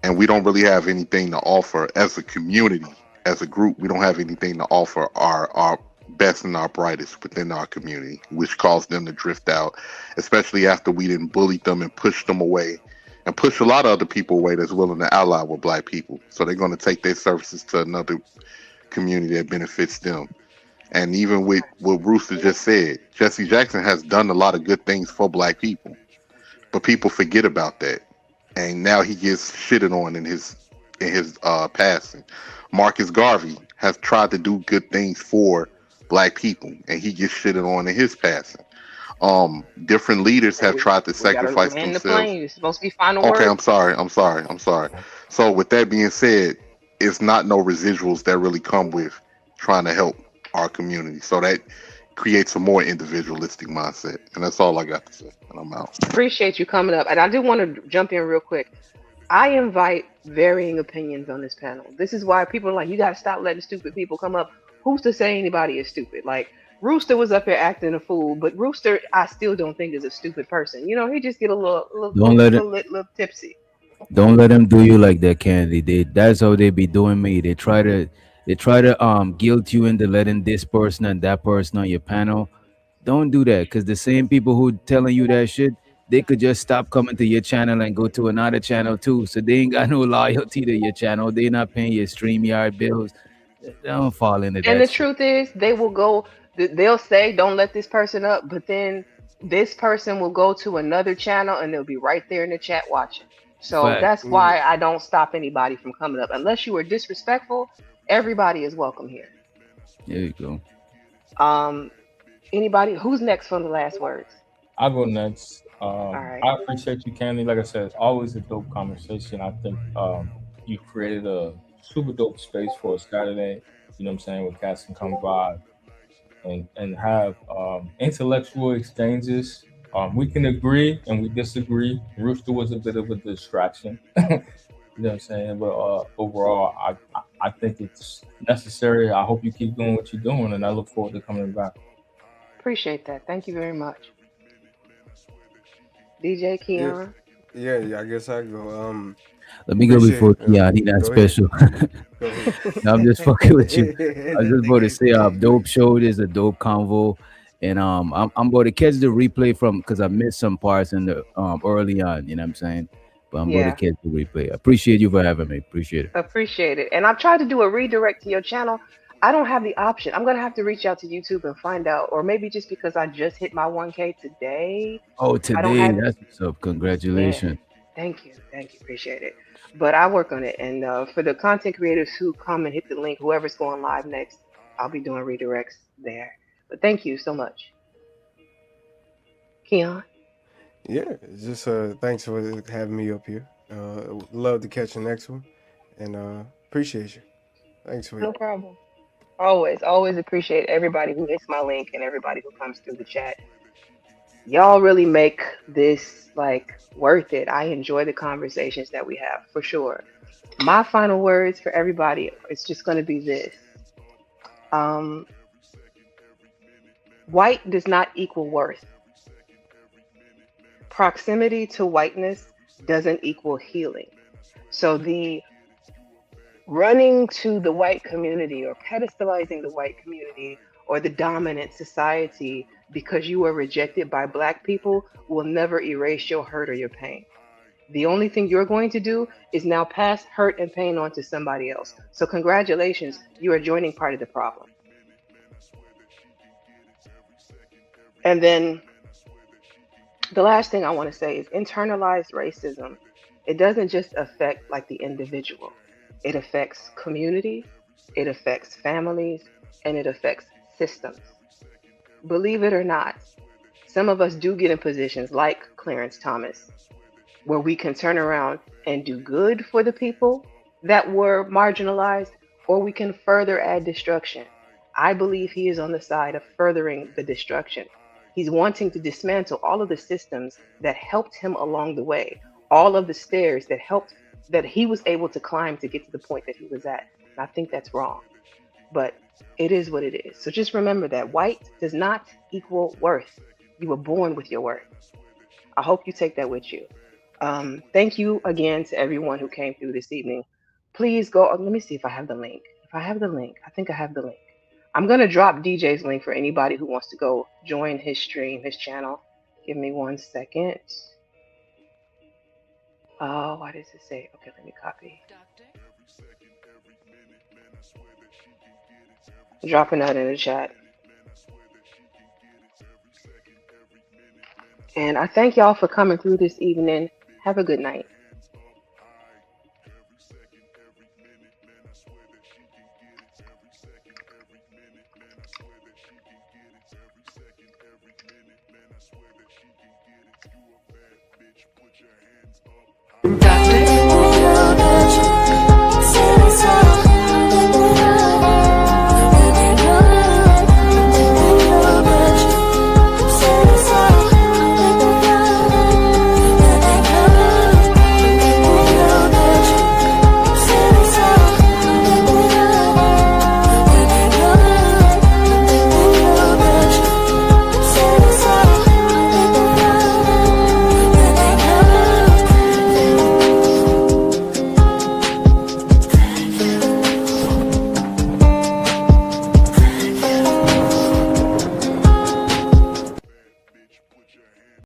and we don't really have anything to offer as a community, as a group. We don't have anything to offer our best and our brightest within our community, which caused them to drift out, especially after we didn't bully them and push them away and push a lot of other people away that's willing to ally with black people. So they're going to take their services to another community that benefits them. And even with what Rooster just said, Jesse Jackson has done a lot of good things for black people, but people forget about that, and now he gets shitted on in his passing. Marcus Garvey has tried to do good things for black people, and he gets shitted on in his passing. Different leaders Hey, have tried to we gotta sacrifice land the themselves. plane. It's supposed to be final Okay, words. I'm sorry. So with that being said, it's not no residuals that really come with trying to help our community. So that creates a more individualistic mindset. And that's all I got to say. And I'm out. Appreciate you coming up. And I do want to jump in real quick. I invite varying opinions on this panel. This is why people are like, you got to stop letting stupid people come up. Who's to say anybody is stupid? Like, Rooster was up here acting a fool, but Rooster, I still don't think is a stupid person. You know, he just get a Don't let it. little tipsy. Don't let them do you like that, Candy. That's how they be doing me. They try to guilt you into letting this person and that person on your panel. Don't do that, because the same people who telling you that shit, they could just stop coming to your channel and go to another channel too. So they ain't got no loyalty to your channel. They not paying your StreamYard bills. Don't fall into And that the shit. truth is, they will go, they'll say, don't let this person up, but then this person will go to another channel and they'll be right there in the chat watching. So Fact. that's why I don't stop anybody from coming up. Unless you are disrespectful, everybody is welcome here. There you go. Um, Anybody, who's next for the last words? I'll go next. All right. I appreciate you, Candy. Like I said, it's always a dope conversation. I think you created a super dope space for a Saturday. You know what I'm saying? Where cats can come by and have intellectual exchanges. We can agree and we disagree. Rooster was a bit of a distraction. You know what I'm saying? But overall, I think it's necessary. I hope you keep doing what you're doing, and I look forward to coming back. Appreciate that. Thank you very much. DJ Yeah, Keon. yeah. I guess I go. Let me go Appreciate. before Kia. I need that Go ahead. special. Go ahead. No, I'm just fucking with you. I was That just about to nigga say, stupid. dope show. It is a dope convo, and I'm about to catch the replay from because I missed some parts in the early on. You know what I'm saying? But I'm about to Yeah. catch the replay. I appreciate you for having me. Appreciate it. Appreciate it. And I've tried to do a redirect to your channel. I don't have the option. I'm gonna have to reach out to YouTube and find out, or maybe just because I just hit my 1K today, Oh, I don't today. have. That's what's up. Yeah. Congratulations. Thank you, appreciate it. But I work on it, and for the content creators who come and hit the link, whoever's going live next, I'll be doing redirects there. But thank you so much, Keon. Yeah, just thanks for having me up here. Love to catch the next one, and appreciate you. Thanks, sweet. No problem. Always appreciate everybody who hits my link and everybody who comes through the chat. Y'all really make this like worth it. I enjoy the conversations that we have for sure. My final words for everybody is just going to be this. Um, White does not equal worth. Proximity to whiteness doesn't equal healing. So the running to the white community or pedestalizing the white community or the dominant society because you were rejected by black people will never erase your hurt or your pain. The only thing you're going to do is now pass hurt and pain on to somebody else. So, congratulations, you are joining part of the problem. And then the last thing I want to say is internalized racism. It doesn't just affect like the individual, it affects community, it affects families, and it affects systems. Believe it or not, some of us do get in positions like Clarence Thomas, where we can turn around and do good for the people that were marginalized, or we can further add destruction. I believe he is on the side of furthering the destruction. He's wanting to dismantle all of the systems that helped him along the way, all of the stairs that helped that he was able to climb to get to the point that he was at. And I think that's wrong. But it is what it is. So just remember that white does not equal worth. You were born with your worth. I hope you take that with you. Thank you again to everyone who came through this evening. Please go. Let me see if I have the link. If I have the link, I think I have the link. I'm going to drop DJ's link for anybody who wants to go join his stream, his channel. Give me 1 second. Oh, why does it say? Okay, let me copy. Dropping that in the chat. And I thank y'all for coming through this evening. Have a good night.